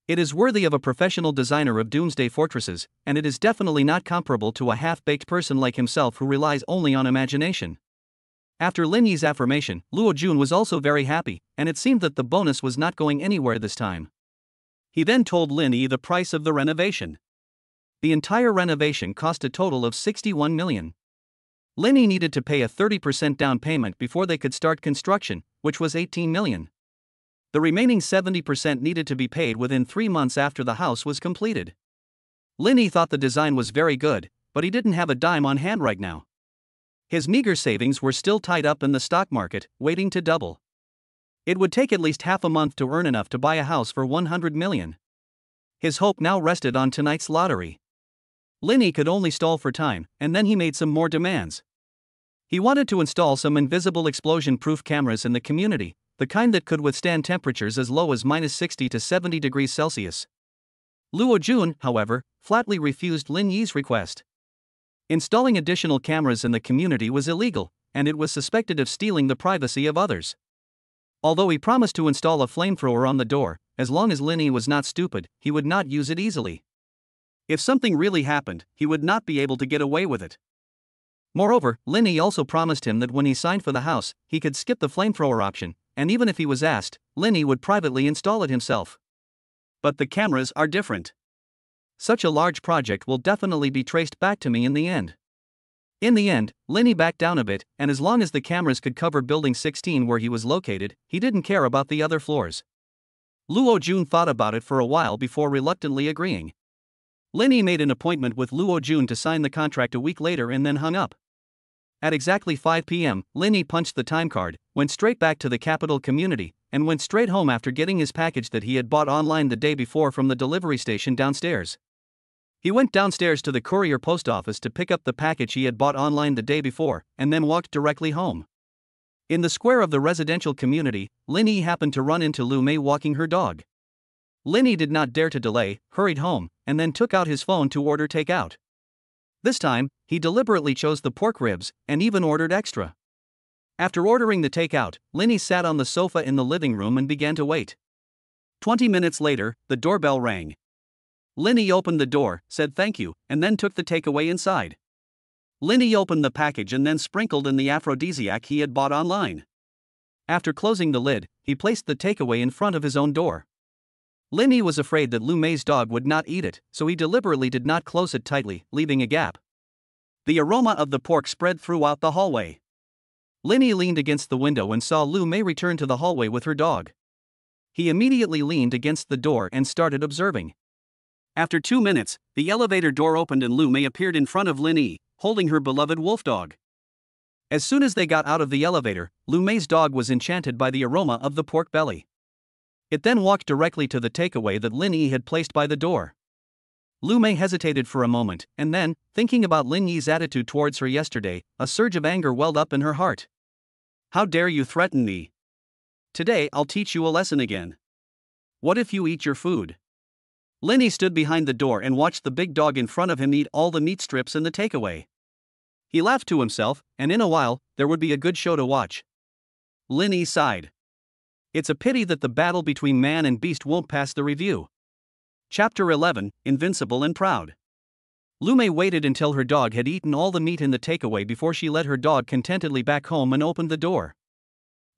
It is worthy of a professional designer of doomsday fortresses, and it is definitely not comparable to a half-baked person like himself who relies only on imagination. After Linny's affirmation, Luo Jun was also very happy, and it seemed that the bonus was not going anywhere this time. He then told Linny the price of the renovation. The entire renovation cost a total of 61 million. Linny needed to pay a 30% down payment before they could start construction, which was 18 million. The remaining 70% needed to be paid within 3 months after the house was completed. Linny thought the design was very good, but he didn't have a dime on hand right now. His meager savings were still tied up in the stock market, waiting to double. It would take at least half a month to earn enough to buy a house for 100 million. His hope now rested on tonight's lottery. Linny could only stall for time, and then he made some more demands. He wanted to install some invisible explosion-proof cameras in the community, the kind that could withstand temperatures as low as -60 to 70 degrees Celsius. Luo Jun, however, flatly refused Lin Yi's request. Installing additional cameras in the community was illegal, and it was suspected of stealing the privacy of others. Although he promised to install a flamethrower on the door, as long as Lin Yi was not stupid, he would not use it easily. If something really happened, he would not be able to get away with it. Moreover, Lin Yi also promised him that when he signed for the house, he could skip the flamethrower option, and even if he was asked, Lin Yi would privately install it himself. But the cameras are different. Such a large project will definitely be traced back to me in the end. In the end, Lin Yi backed down a bit, and as long as the cameras could cover building 16 where he was located, he didn't care about the other floors. Luo Jun thought about it for a while before reluctantly agreeing. Lin Yi made an appointment with Luo Jun to sign the contract a week later and then hung up. At exactly 5 p.m., Lin Yi punched the time card, went straight back to the capital community, and went straight home after getting his package that he had bought online the day before from the delivery station downstairs. He went downstairs to the courier post office to pick up the package he had bought online the day before, and then walked directly home. In the square of the residential community, Lin Yi happened to run into Lu Mei walking her dog. Lin Yi did not dare to delay, hurried home, and then took out his phone to order takeout. This time, he deliberately chose the pork ribs, and even ordered extra. After ordering the takeout, Lin Yi sat on the sofa in the living room and began to wait. 20 minutes later, the doorbell rang. Lin Yi opened the door, said thank you, and then took the takeaway inside. Lin Yi opened the package and then sprinkled in the aphrodisiac he had bought online. After closing the lid, he placed the takeaway in front of his own door. Lin Yi was afraid that Lu Mei's dog would not eat it, so he deliberately did not close it tightly, leaving a gap. The aroma of the pork spread throughout the hallway. Lin Yi leaned against the window and saw Lu Mei return to the hallway with her dog. He immediately leaned against the door and started observing. After 2 minutes, the elevator door opened and Lu Mei appeared in front of Lin Yi, holding her beloved wolf dog. As soon as they got out of the elevator, Lu Mei's dog was enchanted by the aroma of the pork belly. It then walked directly to the takeaway that Lin Yi had placed by the door. Lu Mei hesitated for a moment, and then, thinking about Lin Yi's attitude towards her yesterday, a surge of anger welled up in her heart. How dare you threaten me? Today I'll teach you a lesson again. What if you eat your food? Lin Yi stood behind the door and watched the big dog in front of him eat all the meat strips in the takeaway. He laughed to himself, and in a while, there would be a good show to watch. Lin Yi sighed. It's a pity that the battle between man and beast won't pass the review. Chapter 11, Invincible and Proud. Lu Mei waited until her dog had eaten all the meat in the takeaway before she led her dog contentedly back home and opened the door.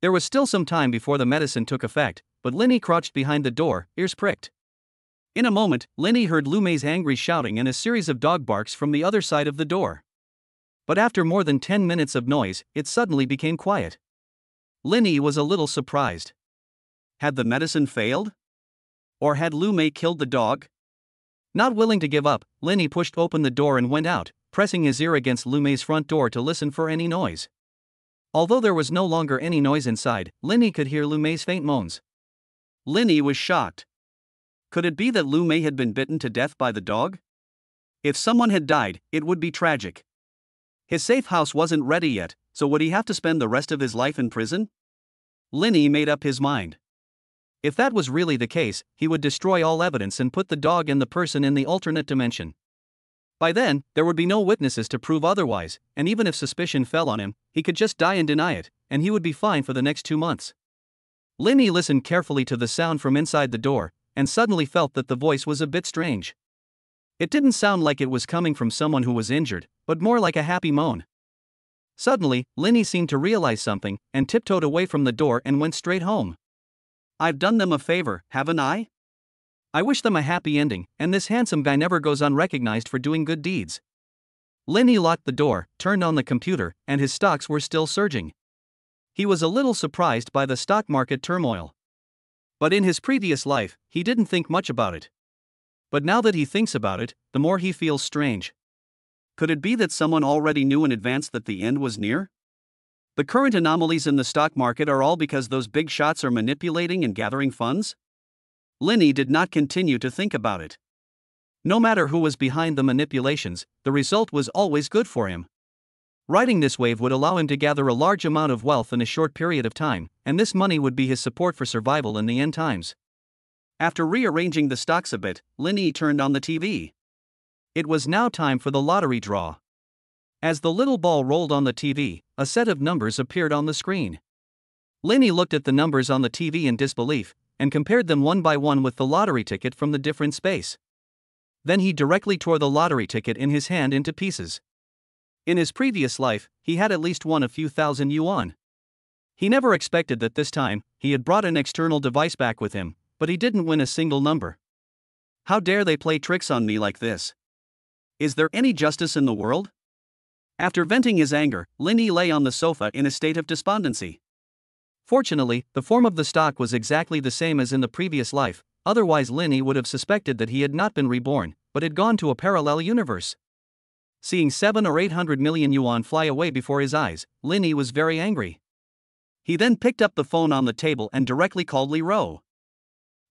There was still some time before the medicine took effect, but Lin Yi crouched behind the door, ears pricked. In a moment, Lin Yi heard Lu Mei's angry shouting and a series of dog barks from the other side of the door. But after more than 10 minutes of noise, it suddenly became quiet. Lin Yi was a little surprised. Had the medicine failed? Or had Lu Mei killed the dog? Not willing to give up, Lin Yi pushed open the door and went out, pressing his ear against Lu Mei's front door to listen for any noise. Although there was no longer any noise inside, Lin Yi could hear Lu Mei's faint moans. Lin Yi was shocked. Could it be that Lu Mei had been bitten to death by the dog? If someone had died, it would be tragic. His safe house wasn't ready yet, so would he have to spend the rest of his life in prison? Lin Yi made up his mind. If that was really the case, he would destroy all evidence and put the dog and the person in the alternate dimension. By then, there would be no witnesses to prove otherwise, and even if suspicion fell on him, he could just die and deny it, and he would be fine for the next 2 months. Lin Yi listened carefully to the sound from inside the door, and suddenly felt that the voice was a bit strange. It didn't sound like it was coming from someone who was injured, but more like a happy moan. Suddenly, Lin Yi seemed to realize something, and tiptoed away from the door and went straight home. I've done them a favor, haven't I? I wish them a happy ending, and this handsome guy never goes unrecognized for doing good deeds. Lin Yi locked the door, turned on the computer, and his stocks were still surging. He was a little surprised by the stock market turmoil. But in his previous life, he didn't think much about it. But now that he thinks about it, the more he feels strange. Could it be that someone already knew in advance that the end was near? The current anomalies in the stock market are all because those big shots are manipulating and gathering funds? Lin Yi did not continue to think about it. No matter who was behind the manipulations, the result was always good for him. Riding this wave would allow him to gather a large amount of wealth in a short period of time, and this money would be his support for survival in the end times. After rearranging the stocks a bit, Lin Yi turned on the TV. It was now time for the lottery draw. As the little ball rolled on the TV, a set of numbers appeared on the screen. Lin Yi looked at the numbers on the TV in disbelief, and compared them one by one with the lottery ticket from the different space. Then he directly tore the lottery ticket in his hand into pieces. In his previous life, he had at least won a few thousand yuan. He never expected that this time, he had brought an external device back with him, but he didn't win a single number. How dare they play tricks on me like this? Is there any justice in the world? After venting his anger, Lin Yi lay on the sofa in a state of despondency. Fortunately, the form of the stock was exactly the same as in the previous life, otherwise Lin Yi would have suspected that he had not been reborn, but had gone to a parallel universe. Seeing 700 or 800 million yuan fly away before his eyes, Lin Yi was very angry. He then picked up the phone on the table and directly called Li Ro.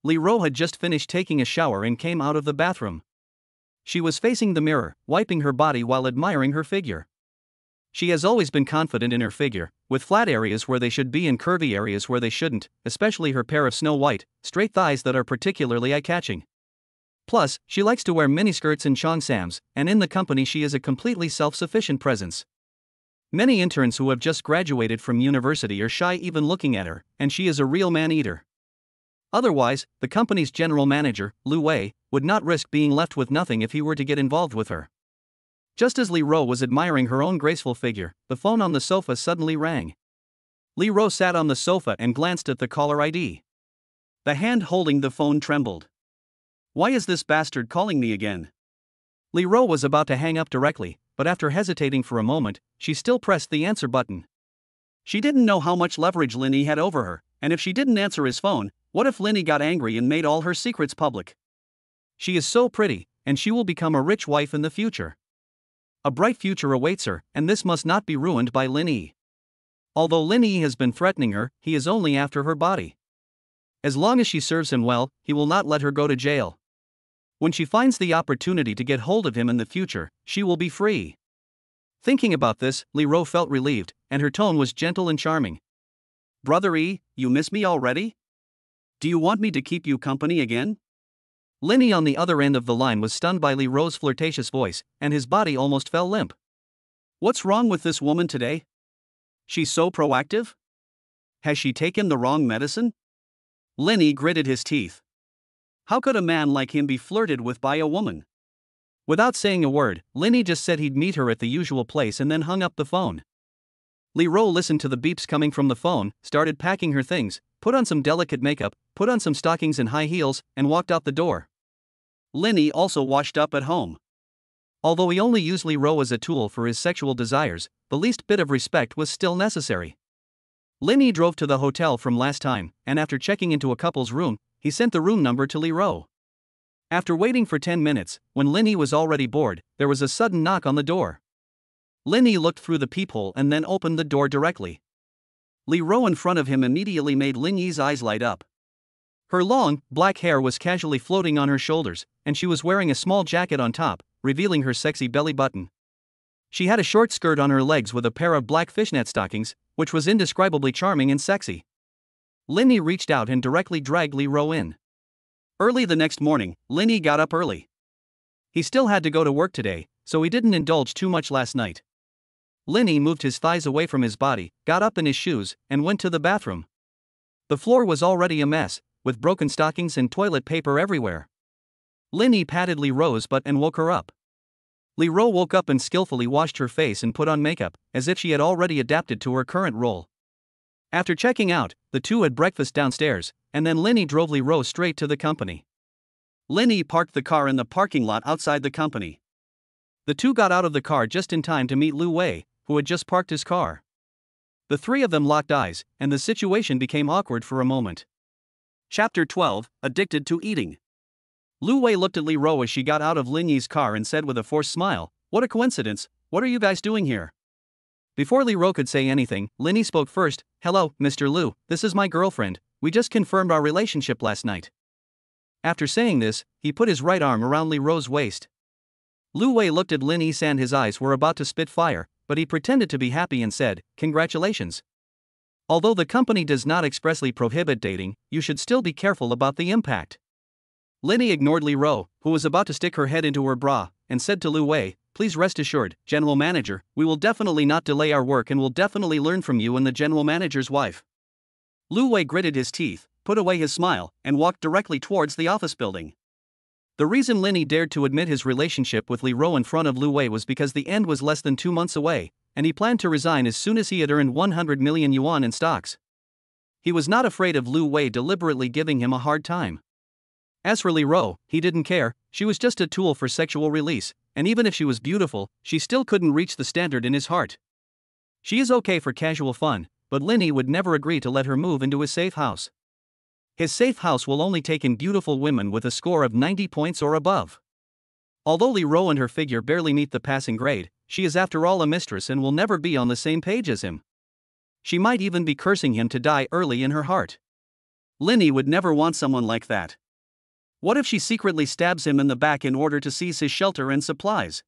Li Ro had just finished taking a shower and came out of the bathroom. She was facing the mirror, wiping her body while admiring her figure. She has always been confident in her figure, with flat areas where they should be and curvy areas where they shouldn't, especially her pair of snow-white, straight thighs that are particularly eye-catching. Plus, she likes to wear miniskirts and cheongsams, and in the company she is a completely self-sufficient presence. Many interns who have just graduated from university are shy even looking at her, and she is a real man-eater. Otherwise, the company's general manager, Lu Wei, would not risk being left with nothing if he were to get involved with her. Just as Li Ro was admiring her own graceful figure, the phone on the sofa suddenly rang. Li Ro sat on the sofa and glanced at the caller ID. The hand holding the phone trembled. Why is this bastard calling me again? Li Ro was about to hang up directly, but after hesitating for a moment, she still pressed the answer button. She didn't know how much leverage Lin Yi had over her, and if she didn't answer his phone, what if Lin Yi got angry and made all her secrets public? She is so pretty, and she will become a rich wife in the future. A bright future awaits her, and this must not be ruined by Lin Yi. Although Lin Yi has been threatening her, he is only after her body. As long as she serves him well, he will not let her go to jail. When she finds the opportunity to get hold of him in the future, she will be free. Thinking about this, Li Ro felt relieved, and her tone was gentle and charming. Brother Yi, you miss me already? Do you want me to keep you company again? Lin Yi on the other end of the line was stunned by Li Ro's flirtatious voice, and his body almost fell limp. What's wrong with this woman today? She's so proactive? Has she taken the wrong medicine? Lin Yi gritted his teeth. How could a man like him be flirted with by a woman? Without saying a word, Lin Yi just said he'd meet her at the usual place and then hung up the phone. Li Ro listened to the beeps coming from the phone, started packing her things, put on some delicate makeup, put on some stockings and high heels, and walked out the door. Lin Yi also washed up at home. Although he only used Li Ro as a tool for his sexual desires, the least bit of respect was still necessary. Lin Yi drove to the hotel from last time, and after checking into a couple's room, he sent the room number to Li Ro. After waiting for 10 minutes, when Lin Yi was already bored, there was a sudden knock on the door. Lin Yi looked through the peephole and then opened the door directly. Li Ro in front of him immediately made Lin Yi's eyes light up. Her long, black hair was casually floating on her shoulders, and she was wearing a small jacket on top, revealing her sexy belly button. She had a short skirt on her legs with a pair of black fishnet stockings, which was indescribably charming and sexy. Lin Yi reached out and directly dragged Li Ro in. Early the next morning, Lin Yi got up early. He still had to go to work today, so he didn't indulge too much last night. Lin Yi moved his thighs away from his body, got up in his shoes, and went to the bathroom. The floor was already a mess, with broken stockings and toilet paper everywhere. Lin Yi patted Li Ro's butt and woke her up. Li Ro woke up and skillfully washed her face and put on makeup, as if she had already adapted to her current role. After checking out, the two had breakfast downstairs, and then Lin Yi drove Li Ro straight to the company. Lin Yi parked the car in the parking lot outside the company. The two got out of the car just in time to meet Lu Wei, who had just parked his car. The three of them locked eyes, and the situation became awkward for a moment. Chapter 12, Addicted to Eating. Lu Wei looked at Li Ro as she got out of Lin Yi's car and said with a forced smile, "What a coincidence, what are you guys doing here?" Before Li Ro could say anything, Lin Yi spoke first. "Hello, Mr. Lu, this is my girlfriend, we just confirmed our relationship last night." After saying this, he put his right arm around Li Rou's waist. Lu Wei looked at Lin Yisan. His eyes were about to spit fire, but he pretended to be happy and said, "Congratulations. Although the company does not expressly prohibit dating, you should still be careful about the impact." Linny ignored Li Rou, who was about to stick her head into her bra, and said to Lu Wei, "Please rest assured, General Manager, we will definitely not delay our work and will definitely learn from you and the General Manager's wife." Lu Wei gritted his teeth, put away his smile, and walked directly towards the office building. The reason Linny dared to admit his relationship with Li Rou in front of Lu Wei was because the end was less than 2 months away, and he planned to resign as soon as he had earned 100 million yuan in stocks. He was not afraid of Lu Wei deliberately giving him a hard time. As for Li Rou, he didn't care. She was just a tool for sexual release, and even if she was beautiful, she still couldn't reach the standard in his heart. She is okay for casual fun, but Linny would never agree to let her move into his safe house. His safe house will only take in beautiful women with a score of 90 points or above. Although Li Rou and her figure barely meet the passing grade, she is after all a mistress and will never be on the same page as him. She might even be cursing him to die early in her heart. Linny would never want someone like that. What if she secretly stabs him in the back in order to seize his shelter and supplies?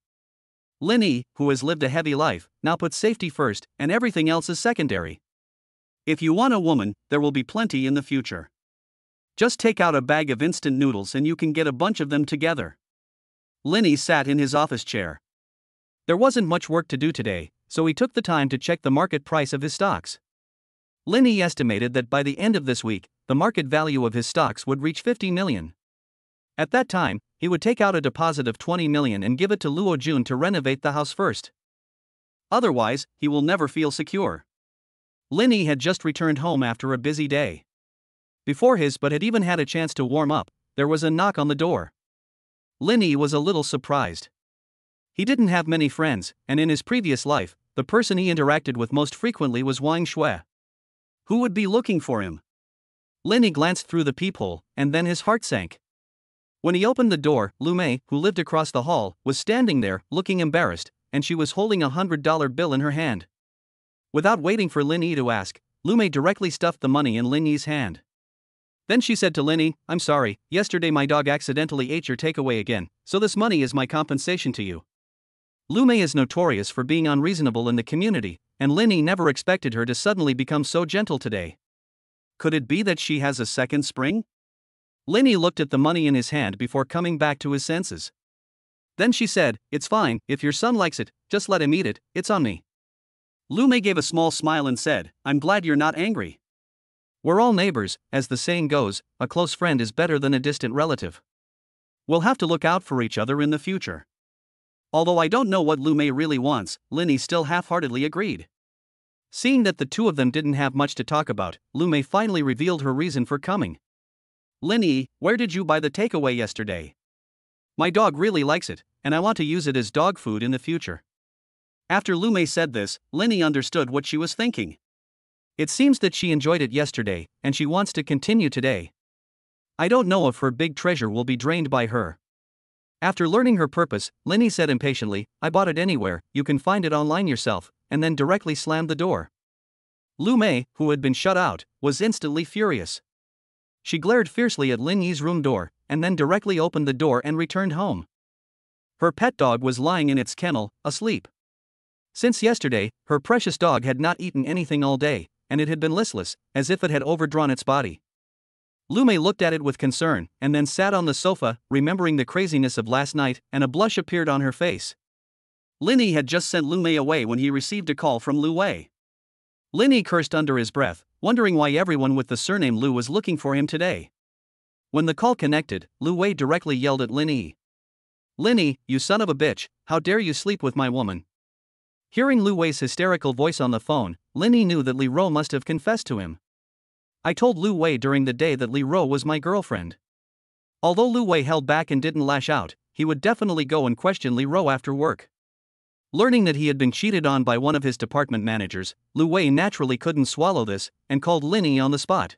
Linny, who has lived a heavy life, now puts safety first, and everything else is secondary. If you want a woman, there will be plenty in the future. Just take out a bag of instant noodles and you can get a bunch of them together. Linny sat in his office chair. There wasn't much work to do today, so he took the time to check the market price of his stocks. Linny estimated that by the end of this week, the market value of his stocks would reach 50 million. At that time, he would take out a deposit of 20 million and give it to Luo Jun to renovate the house first. Otherwise, he will never feel secure. Linny had just returned home after a busy day. Before his but had even had a chance to warm up, there was a knock on the door. Linny was a little surprised. He didn't have many friends, and in his previous life, the person he interacted with most frequently was Wang Shui. Who would be looking for him? Linny glanced through the peephole, and then his heart sank. When he opened the door, Lu Mei, who lived across the hall, was standing there, looking embarrassed, and she was holding a $100 bill in her hand. Without waiting for Linny to ask, Lu Mei directly stuffed the money in Linny's hand. Then she said to Linny, "I'm sorry, yesterday my dog accidentally ate your takeaway again, so this money is my compensation to you." Lu Mei is notorious for being unreasonable in the community, and Linny never expected her to suddenly become so gentle today. Could it be that she has a second spring? Linny looked at the money in his hand before coming back to his senses. Then she said, "It's fine, if your son likes it, just let him eat it, it's on me." Lu Mei gave a small smile and said, "I'm glad you're not angry. We're all neighbors, as the saying goes, a close friend is better than a distant relative. We'll have to look out for each other in the future." Although I don't know what Lu Mei really wants, Linny still half-heartedly agreed. Seeing that the two of them didn't have much to talk about, Lu Mei finally revealed her reason for coming. "Linny, where did you buy the takeaway yesterday? My dog really likes it, and I want to use it as dog food in the future." After Lu Mei said this, Linny understood what she was thinking. It seems that she enjoyed it yesterday, and she wants to continue today. I don't know if her big treasure will be drained by her. After learning her purpose, Linny said impatiently, "I bought it anywhere, you can find it online yourself," and then directly slammed the door. Lu Mei, who had been shut out, was instantly furious. She glared fiercely at Lin Yi's room door, and then directly opened the door and returned home. Her pet dog was lying in its kennel, asleep. Since yesterday, her precious dog had not eaten anything all day, and it had been listless, as if it had overdrawn its body. Lu Mei looked at it with concern, and then sat on the sofa, remembering the craziness of last night, and a blush appeared on her face. Linny had just sent Lu Mei away when he received a call from Lu Wei. Linny cursed under his breath, wondering why everyone with the surname Lu was looking for him today. When the call connected, Lu Wei directly yelled at Linny. "Linny, you son of a bitch, how dare you sleep with my woman?" Hearing Lu Wei's hysterical voice on the phone, Linny knew that Li Rou must have confessed to him. "I told Lu Wei during the day that Li Rou was my girlfriend." Although Lu Wei held back and didn't lash out, he would definitely go and question Li Rou after work. Learning that he had been cheated on by one of his department managers, Lu Wei naturally couldn't swallow this, and called Linny on the spot.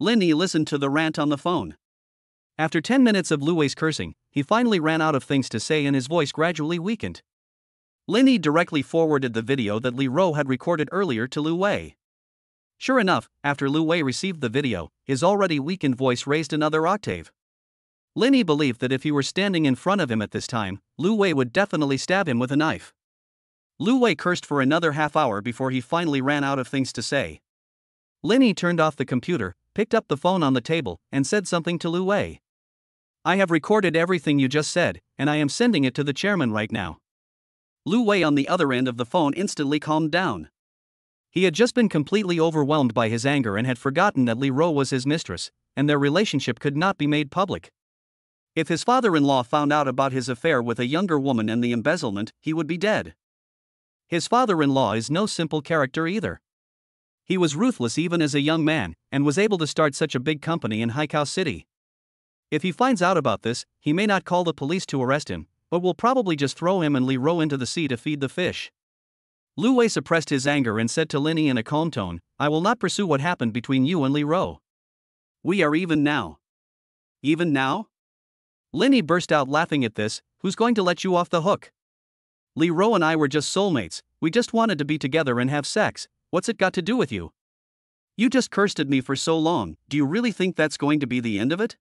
Linny listened to the rant on the phone. After 10 minutes of Lu Wei's cursing, he finally ran out of things to say and his voice gradually weakened. Linny directly forwarded the video that Li Rou had recorded earlier to Lu Wei. Sure enough, after Lu Wei received the video, his already weakened voice raised another octave. Lin Yi believed that if he were standing in front of him at this time, Lu Wei would definitely stab him with a knife. Lu Wei cursed for another half hour before he finally ran out of things to say. Lin Yi turned off the computer, picked up the phone on the table, and said something to Lu Wei. "I have recorded everything you just said, and I am sending it to the chairman right now." Lu Wei on the other end of the phone instantly calmed down. He had just been completely overwhelmed by his anger and had forgotten that Li Ro was his mistress, and their relationship could not be made public. If his father-in-law found out about his affair with a younger woman and the embezzlement, he would be dead. His father-in-law is no simple character either. He was ruthless even as a young man, and was able to start such a big company in Haikao City. If he finds out about this, he may not call the police to arrest him, but will probably just throw him and Li Ro into the sea to feed the fish. Lu Wei suppressed his anger and said to Lin Yi in a calm tone, "I will not pursue what happened between you and Li Ro. We are even now." "Even now?" Lin Yi burst out laughing at this. "Who's going to let you off the hook? Li Ro and I were just soulmates, we just wanted to be together and have sex. What's it got to do with you? You just cursed at me for so long, do you really think that's going to be the end of it?"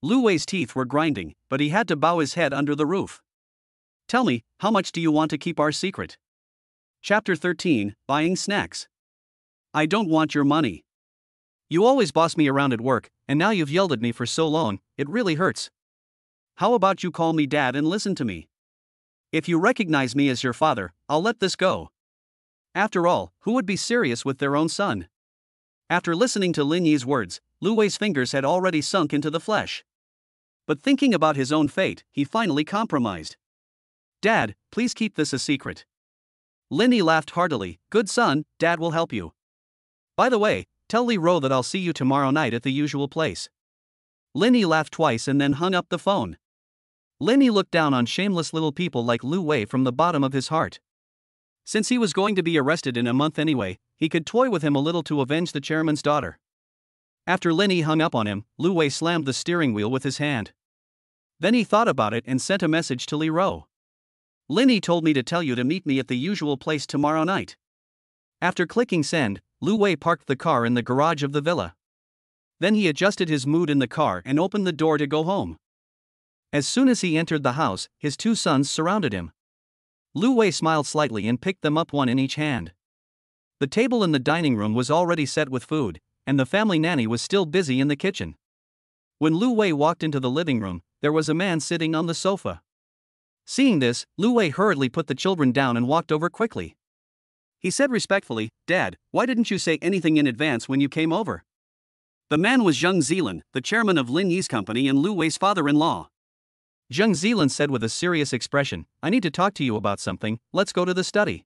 Lu Wei's teeth were grinding, but he had to bow his head under the roof. "Tell me, how much do you want to keep our secret?" Chapter 13, Buying Snacks. "I don't want your money. You always boss me around at work, and now you've yelled at me for so long, it really hurts. How about you call me Dad and listen to me? If you recognize me as your father, I'll let this go. After all, who would be serious with their own son?" After listening to Lin Yi's words, Lu Wei's fingers had already sunk into the flesh. But thinking about his own fate, he finally compromised. "Dad, please keep this a secret." Lin Yi laughed heartily. "Good son, Dad will help you. By the way, tell Li Ro that I'll see you tomorrow night at the usual place." Lin Yi laughed twice and then hung up the phone. Lin Yi looked down on shameless little people like Lu Wei from the bottom of his heart. Since he was going to be arrested in a month anyway, he could toy with him a little to avenge the chairman's daughter. After Lin Yi hung up on him, Lu Wei slammed the steering wheel with his hand. Then he thought about it and sent a message to Li Ro. "Lin Yi told me to tell you to meet me at the usual place tomorrow night." After clicking send, Lu Wei parked the car in the garage of the villa. Then he adjusted his mood in the car and opened the door to go home. As soon as he entered the house, his two sons surrounded him. Lu Wei smiled slightly and picked them up, one in each hand. The table in the dining room was already set with food, and the family nanny was still busy in the kitchen. When Lu Wei walked into the living room, there was a man sitting on the sofa. Seeing this, Lu Wei hurriedly put the children down and walked over quickly. He said respectfully, "Dad, why didn't you say anything in advance when you came over?" The man was Zheng Zilan, the chairman of Lin Yi's company and Lu Wei's father-in-law. Zheng Zilan said with a serious expression, "I need to talk to you about something, let's go to the study."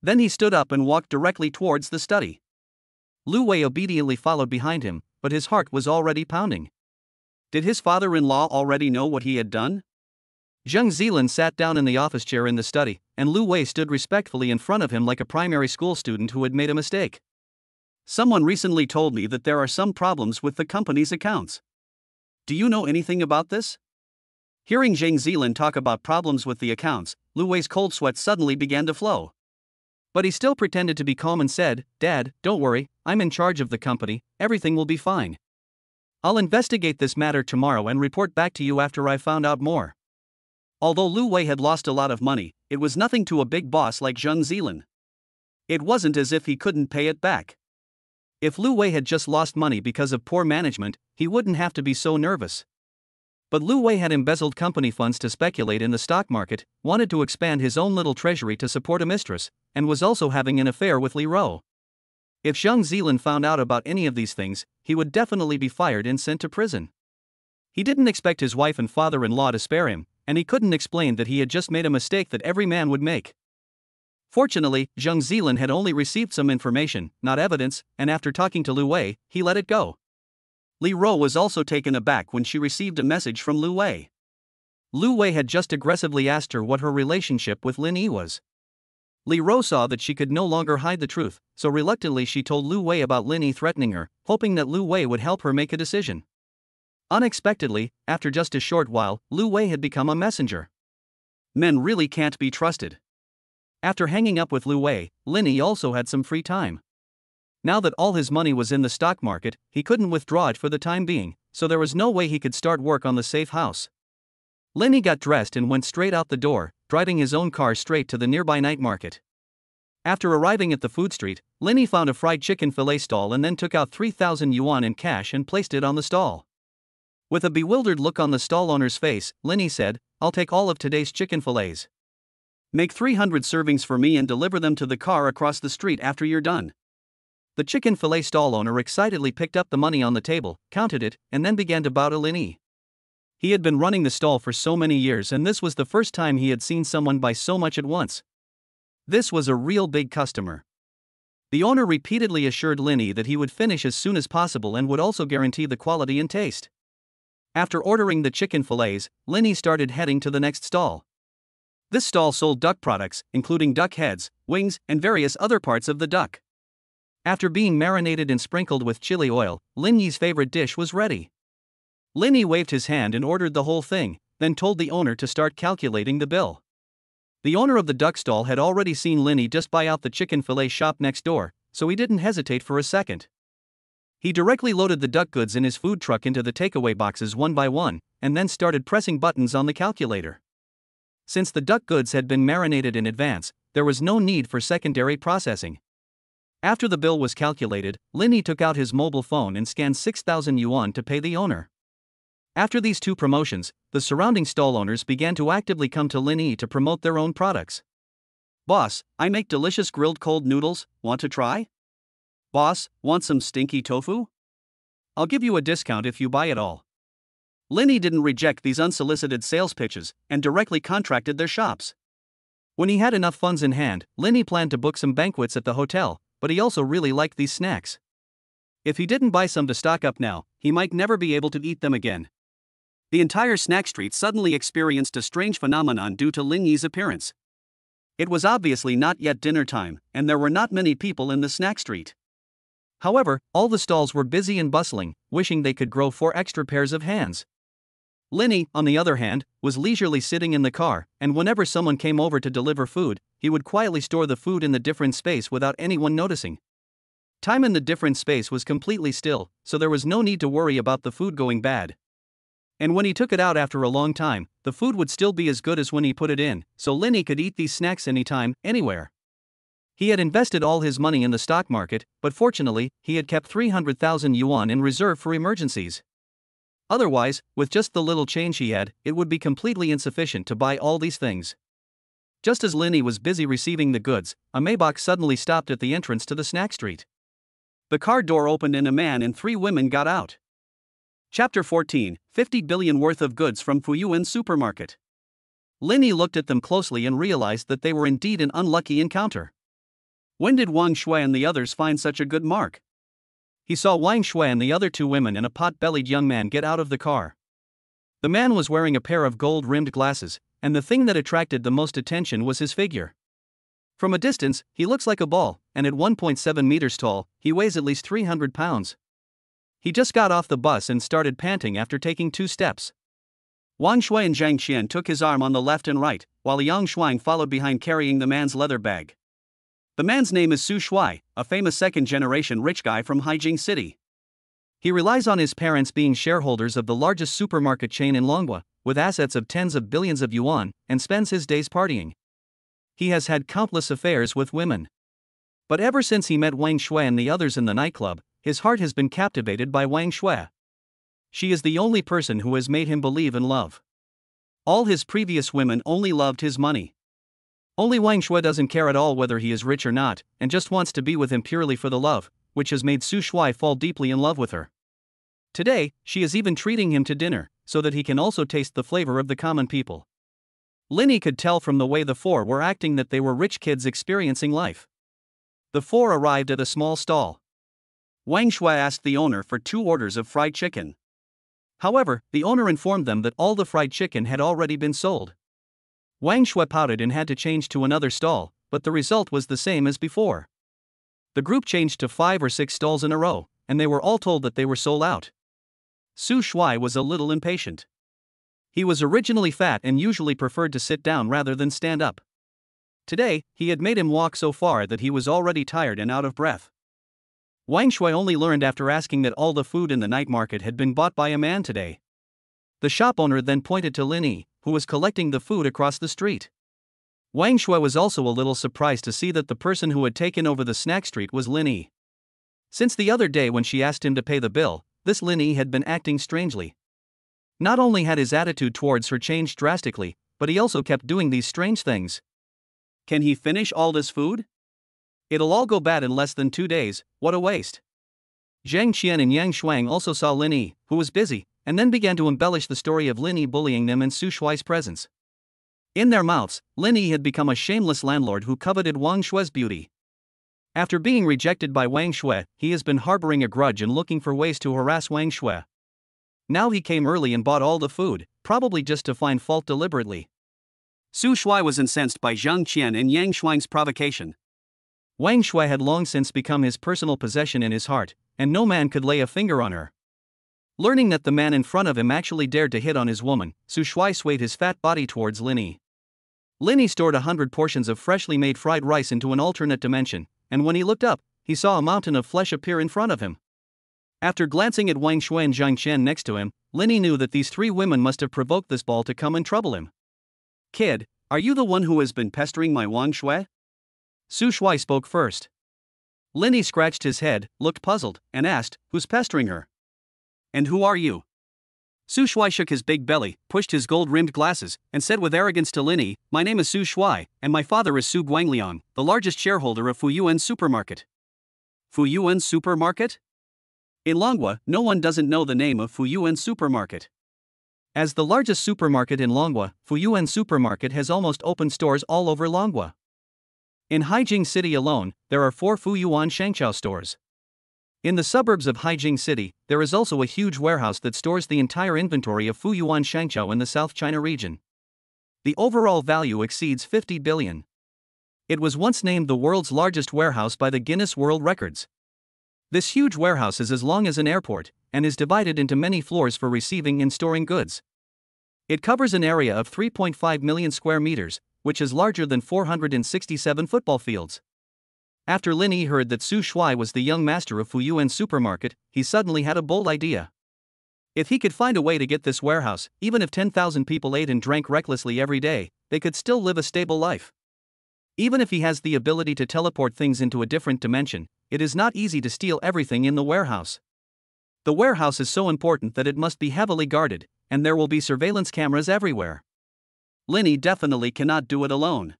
Then he stood up and walked directly towards the study. Lu Wei obediently followed behind him, but his heart was already pounding. Did his father-in-law already know what he had done? Zheng Zilan sat down in the office chair in the study, and Lu Wei stood respectfully in front of him like a primary school student who had made a mistake. "Someone recently told me that there are some problems with the company's accounts. Do you know anything about this?" Hearing Zheng Zilan talk about problems with the accounts, Lu Wei's cold sweat suddenly began to flow. But he still pretended to be calm and said, "Dad, don't worry, I'm in charge of the company, everything will be fine. I'll investigate this matter tomorrow and report back to you after I've found out more." Although Lu Wei had lost a lot of money, it was nothing to a big boss like Zheng Zilan. It wasn't as if he couldn't pay it back. If Lu Wei had just lost money because of poor management, he wouldn't have to be so nervous. But Lu Wei had embezzled company funds to speculate in the stock market, wanted to expand his own little treasury to support a mistress, and was also having an affair with Li Ro. If Zheng Zilan found out about any of these things, he would definitely be fired and sent to prison. He didn't expect his wife and father-in-law to spare him, and he couldn't explain that he had just made a mistake that every man would make. Fortunately, Zheng Zilan had only received some information, not evidence, and after talking to Lu Wei, he let it go. Li Ro was also taken aback when she received a message from Lu Wei. Lu Wei had just aggressively asked her what her relationship with Lin Yi was. Li Ro saw that she could no longer hide the truth, so reluctantly she told Lu Wei about Lin Yi threatening her, hoping that Lu Wei would help her make a decision. Unexpectedly, after just a short while, Lu Wei had become a messenger. Men really can't be trusted. After hanging up with Lu Wei, Lin Yi also had some free time. Now that all his money was in the stock market, he couldn't withdraw it for the time being, so there was no way he could start work on the safe house. Lenny got dressed and went straight out the door, driving his own car straight to the nearby night market. After arriving at the food street, Lenny found a fried chicken fillet stall and then took out 3,000 yuan in cash and placed it on the stall. With a bewildered look on the stall owner's face, Lenny said, "I'll take all of today's chicken fillets. Make 300 servings for me and deliver them to the car across the street after you're done." The chicken fillet stall owner excitedly picked up the money on the table, counted it, and then began to bow to Lenny. He had been running the stall for so many years and this was the first time he had seen someone buy so much at once. This was a real big customer. The owner repeatedly assured Lenny that he would finish as soon as possible and would also guarantee the quality and taste. After ordering the chicken fillets, Lenny started heading to the next stall. This stall sold duck products, including duck heads, wings, and various other parts of the duck. After being marinated and sprinkled with chili oil, Lenny's favorite dish was ready. Lenny waved his hand and ordered the whole thing, then told the owner to start calculating the bill. The owner of the duck stall had already seen Lenny just buy out the chicken fillet shop next door, so he didn't hesitate for a second. He directly loaded the duck goods in his food truck into the takeaway boxes one by one, and then started pressing buttons on the calculator. Since the duck goods had been marinated in advance, there was no need for secondary processing. After the bill was calculated, Lenny took out his mobile phone and scanned 6,000 yuan to pay the owner. After these two promotions, the surrounding stall owners began to actively come to Lenny to promote their own products. "Boss, I make delicious grilled cold noodles, want to try? Boss, want some stinky tofu? I'll give you a discount if you buy it all." Lenny didn't reject these unsolicited sales pitches and directly contracted their shops. When he had enough funds in hand, Lenny planned to book some banquets at the hotel, but he also really liked these snacks. If he didn't buy some to stock up now, he might never be able to eat them again. The entire snack street suddenly experienced a strange phenomenon due to Lenny's appearance. It was obviously not yet dinner time, and there were not many people in the snack street. However, all the stalls were busy and bustling, wishing they could grow 4 extra pairs of hands. Lenny, on the other hand, was leisurely sitting in the car, and whenever someone came over to deliver food, he would quietly store the food in the different space without anyone noticing. Time in the different space was completely still, so there was no need to worry about the food going bad. And when he took it out after a long time, the food would still be as good as when he put it in, so Lenny could eat these snacks anytime, anywhere. He had invested all his money in the stock market, but fortunately, he had kept 300,000 yuan in reserve for emergencies. Otherwise, with just the little change he had, it would be completely insufficient to buy all these things. Just as Lenny was busy receiving the goods, a Maybach suddenly stopped at the entrance to the snack street. The car door opened and a man and 3 women got out. Chapter 14, 50 billion worth of goods from Fuyuan supermarket. Lenny looked at them closely and realized that they were indeed an unlucky encounter. When did Wang Shui and the others find such a good mark? He saw Wang Shui and the other 2 women and a pot-bellied young man get out of the car. The man was wearing a pair of gold-rimmed glasses, and the thing that attracted the most attention was his figure. From a distance, he looks like a ball, and at 1.7 meters tall, he weighs at least 300 pounds. He just got off the bus and started panting after taking 2 steps. Wang Shui and Zhang Qian took his arm on the left and right, while Yang Shuang followed behind carrying the man's leather bag. The man's name is Su Shui, a famous second-generation rich guy from Haijing City. He relies on his parents being shareholders of the largest supermarket chain in Longhua, with assets of tens of billions of yuan, and spends his days partying. He has had countless affairs with women. But ever since he met Wang Shui and the others in the nightclub, his heart has been captivated by Wang Shui. She is the only person who has made him believe in love. All his previous women only loved his money. Only Wang Shui doesn't care at all whether he is rich or not, and just wants to be with him purely for the love, which has made Su Shui fall deeply in love with her. Today, she is even treating him to dinner, so that he can also taste the flavor of the common people. Lenny could tell from the way the 4 were acting that they were rich kids experiencing life. The 4 arrived at a small stall. Wang Shui asked the owner for 2 orders of fried chicken. However, the owner informed them that all the fried chicken had already been sold. Wang Shui pouted and had to change to another stall, but the result was the same as before. The group changed to 5 or 6 stalls in a row, and they were all told that they were sold out. Su Shui was a little impatient. He was originally fat and usually preferred to sit down rather than stand up. Today, he had made him walk so far that he was already tired and out of breath. Wang Shui only learned after asking that all the food in the night market had been bought by a man today. The shop owner then pointed to Lin Yi, who was collecting the food across the street. Wang Shui was also a little surprised to see that the person who had taken over the snack street was Lin Yi. Since the other day when she asked him to pay the bill, this Lin Yi had been acting strangely. Not only had his attitude towards her changed drastically, but he also kept doing these strange things. Can he finish all this food? It'll all go bad in less than 2 days, what a waste. Zhang Qian and Yang Shuang also saw Lin Yi, who was busy, and then began to embellish the story of Lin Yi bullying them in Su Shuai's presence. In their mouths, Lin Yi had become a shameless landlord who coveted Wang Shui's beauty. After being rejected by Wang Shui, he has been harboring a grudge and looking for ways to harass Wang Shui. Now he came early and bought all the food, probably just to find fault deliberately. Su Shui was incensed by Zhang Qian and Yang Shuang's provocation. Wang Shui had long since become his personal possession in his heart, and no man could lay a finger on her. Learning that the man in front of him actually dared to hit on his woman, Su Shui swayed his fat body towards Lin Yi. Lin Yi stored 100 portions of freshly made fried rice into an alternate dimension, and when he looked up, he saw a mountain of flesh appear in front of him. After glancing at Wang Shui and Zhang Qian next to him, Lin Yi knew that these 3 women must have provoked this ball to come and trouble him. Kid, are you the one who has been pestering my Wang Shui? Su Shui spoke first. Lin Yi scratched his head, looked puzzled, and asked, who's pestering her? And who are you? Su Shui shook his big belly, pushed his gold-rimmed glasses, and said with arrogance to Lin Yi, my name is Su Shui, and my father is Su Guangliang, the largest shareholder of Fuyuan Supermarket. Fuyuan Supermarket? In Longhua, no one doesn't know the name of Fuyuan Supermarket. As the largest supermarket in Longhua, Fuyuan Supermarket has almost opened stores all over Longhua. In Haijing City alone, there are 4 Fuyuan Shangqiao stores. In the suburbs of Haijing City, there is also a huge warehouse that stores the entire inventory of Fuyuan Shangqiao in the South China region. The overall value exceeds 50 billion. It was once named the world's largest warehouse by the Guinness World Records. This huge warehouse is as long as an airport, and is divided into many floors for receiving and storing goods. It covers an area of 3.5 million square meters, which is larger than 467 football fields. After Lin Yi heard that Su Shui was the young master of Fuyuan Supermarket, he suddenly had a bold idea. If he could find a way to get this warehouse, even if 10,000 people ate and drank recklessly every day, they could still live a stable life. Even if he has the ability to teleport things into a different dimension, it is not easy to steal everything in the warehouse. The warehouse is so important that it must be heavily guarded, and there will be surveillance cameras everywhere. Lin Yi definitely cannot do it alone.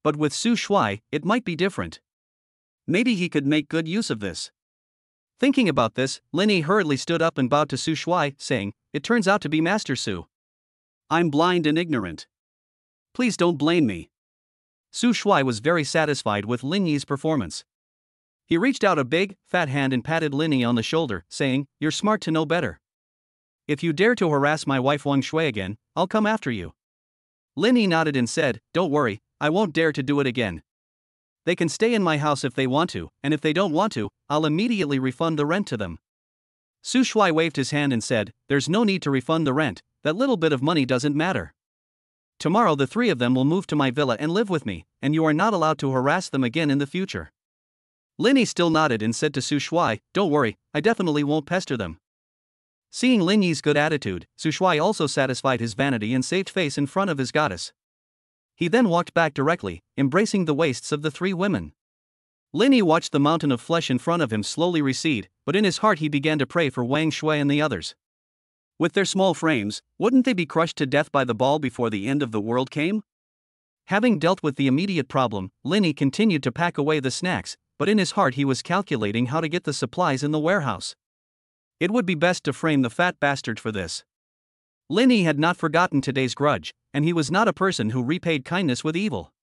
But with Su Shui, it might be different. Maybe he could make good use of this. Thinking about this, Lin Yi hurriedly stood up and bowed to Su Shui, saying, it turns out to be Master Su. I'm blind and ignorant. Please don't blame me. Su Shui was very satisfied with Lin Yi's performance. He reached out a big, fat hand and patted Lin Yi on the shoulder, saying, you're smart to know better. If you dare to harass my wife Wang Shui again, I'll come after you. Lin Yi nodded and said, don't worry, I won't dare to do it again. They can stay in my house if they want to, and if they don't want to, I'll immediately refund the rent to them. Su Shui waved his hand and said, there's no need to refund the rent, that little bit of money doesn't matter. Tomorrow the 3 of them will move to my villa and live with me, and you are not allowed to harass them again in the future. Lin Yi still nodded and said to Su Shui, don't worry, I definitely won't pester them. Seeing Lin Yi's good attitude, Su Shui also satisfied his vanity and saved face in front of his goddess. He then walked back directly, embracing the waists of the 3 women. Lin Yi watched the mountain of flesh in front of him slowly recede, but in his heart he began to pray for Wang Shui and the others. With their small frames, wouldn't they be crushed to death by the ball before the end of the world came? Having dealt with the immediate problem, Lin Yi continued to pack away the snacks, but in his heart he was calculating how to get the supplies in the warehouse. It would be best to frame the fat bastard for this. Lin Yi had not forgotten today's grudge, and he was not a person who repaid kindness with evil.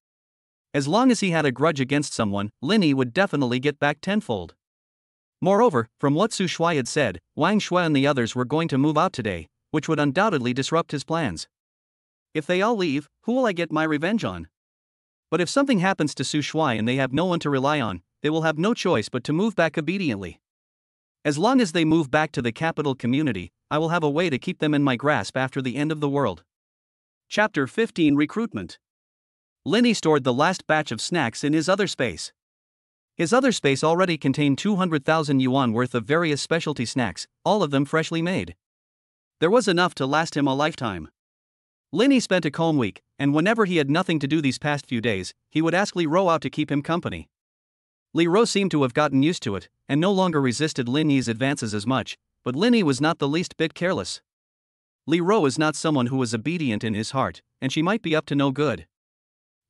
As long as he had a grudge against someone, Lin Yi would definitely get back tenfold. Moreover, from what Su Shui had said, Wang Shui and the others were going to move out today, which would undoubtedly disrupt his plans. If they all leave, who will I get my revenge on? But if something happens to Su Shui and they have no one to rely on, they will have no choice but to move back obediently. As long as they move back to the capital community, I will have a way to keep them in my grasp after the end of the world. Chapter 15 Recruitment. Lin Yi stored the last batch of snacks in his other space. His other space already contained 200,000 yuan worth of various specialty snacks, all of them freshly made. There was enough to last him a lifetime. Linny spent a calm week, and whenever he had nothing to do these past few days, he would ask Li Ro out to keep him company. Li Ro seemed to have gotten used to it, and no longer resisted Linny's advances as much, but Linny was not the least bit careless. Li Ro is not someone who is obedient in his heart, and she might be up to no good.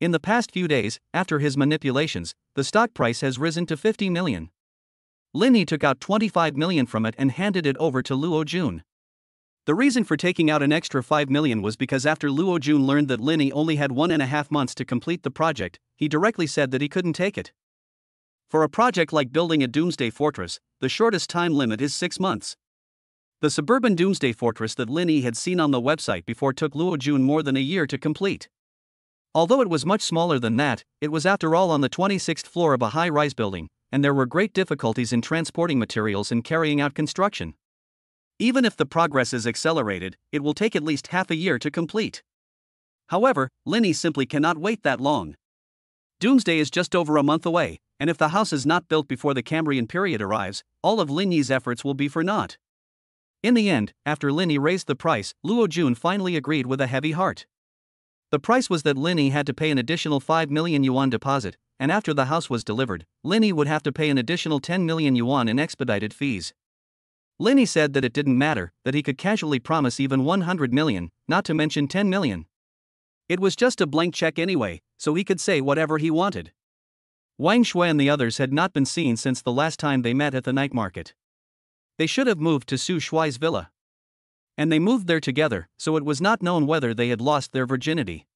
In the past few days, after his manipulations, the stock price has risen to 50 million. Linny took out 25 million from it and handed it over to Luo Jun. The reason for taking out an extra 5 million was because after Luo Jun learned that Linny only had 1.5 months to complete the project, he directly said that he couldn't take it. For a project like building a doomsday fortress, the shortest time limit is 6 months. The suburban doomsday fortress that Linny had seen on the website before took Luo Jun more than a year to complete. Although it was much smaller than that, it was after all on the 26th floor of a high-rise building, and there were great difficulties in transporting materials and carrying out construction. Even if the progress is accelerated, it will take at least half a year to complete. However, Linny simply cannot wait that long. Doomsday is just over a month away, and if the house is not built before the Cambrian period arrives, all of Linny's efforts will be for naught. In the end, after Linny raised the price, Luo Jun finally agreed with a heavy heart. The price was that Linny had to pay an additional 5 million yuan deposit, and after the house was delivered, Linny would have to pay an additional 10 million yuan in expedited fees. Linny said that it didn't matter, that he could casually promise even 100 million, not to mention 10 million. It was just a blank check anyway, so he could say whatever he wanted. Wang Shui and the others had not been seen since the last time they met at the night market. They should have moved to Su Shuai's villa. And they moved there together, so it was not known whether they had lost their virginity.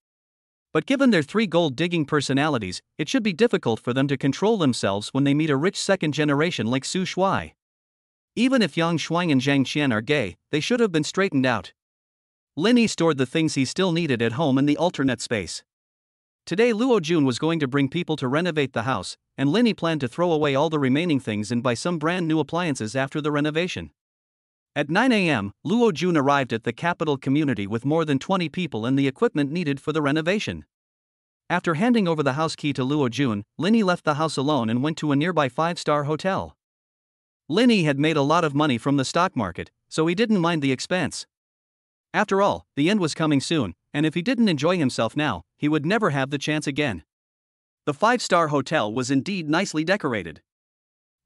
But given their 3 gold-digging personalities, it should be difficult for them to control themselves when they meet a rich second generation like Su Shuai. Even if Yang Shuang and Zhang Qian are gay, they should have been straightened out. Linny stored the things he still needed at home in the alternate space. Today Luo Jun was going to bring people to renovate the house, and Linny planned to throw away all the remaining things and buy some brand new appliances after the renovation. At 9 a.m., Luo Jun arrived at the capital community with more than 20 people and the equipment needed for the renovation. After handing over the house key to Luo Jun, Linny left the house alone and went to a nearby 5-star hotel. Linny had made a lot of money from the stock market, so he didn't mind the expense. After all, the end was coming soon, and if he didn't enjoy himself now, he would never have the chance again. The 5-star hotel was indeed nicely decorated.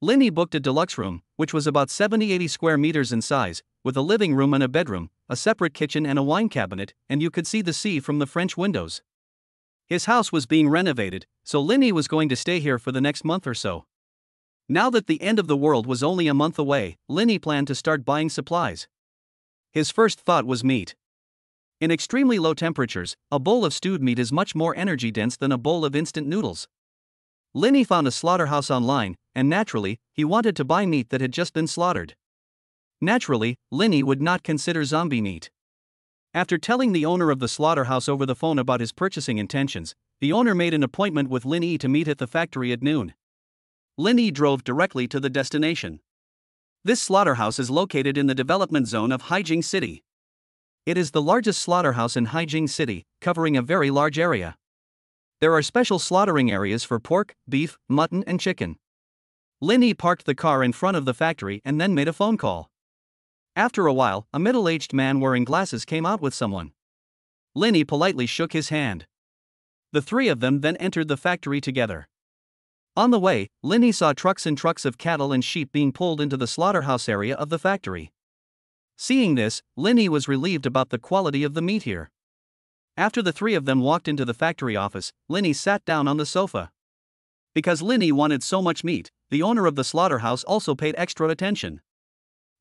Linny booked a deluxe room, which was about 70-80 square meters in size, with a living room and a bedroom, a separate kitchen and a wine cabinet, and you could see the sea from the French windows. His house was being renovated, so Linny was going to stay here for the next month or so. Now that the end of the world was only a month away, Linny planned to start buying supplies. His first thought was meat. In extremely low temperatures, a bowl of stewed meat is much more energy-dense than a bowl of instant noodles. Linny found a slaughterhouse online, and naturally, he wanted to buy meat that had just been slaughtered. Naturally, Linny would not consider zombie meat. After telling the owner of the slaughterhouse over the phone about his purchasing intentions, the owner made an appointment with Linny to meet at the factory at noon. Linny drove directly to the destination. This slaughterhouse is located in the development zone of Haijing City. It is the largest slaughterhouse in Haijing City, covering a very large area. There are special slaughtering areas for pork, beef, mutton, and chicken. Linny parked the car in front of the factory and then made a phone call. After a while, a middle-aged man wearing glasses came out with someone. Linny politely shook his hand. The 3 of them then entered the factory together. On the way, Linny saw trucks and trucks of cattle and sheep being pulled into the slaughterhouse area of the factory. Seeing this, Linny was relieved about the quality of the meat here. After the 3 of them walked into the factory office, Linny sat down on the sofa. Because Linny wanted so much meat, the owner of the slaughterhouse also paid extra attention.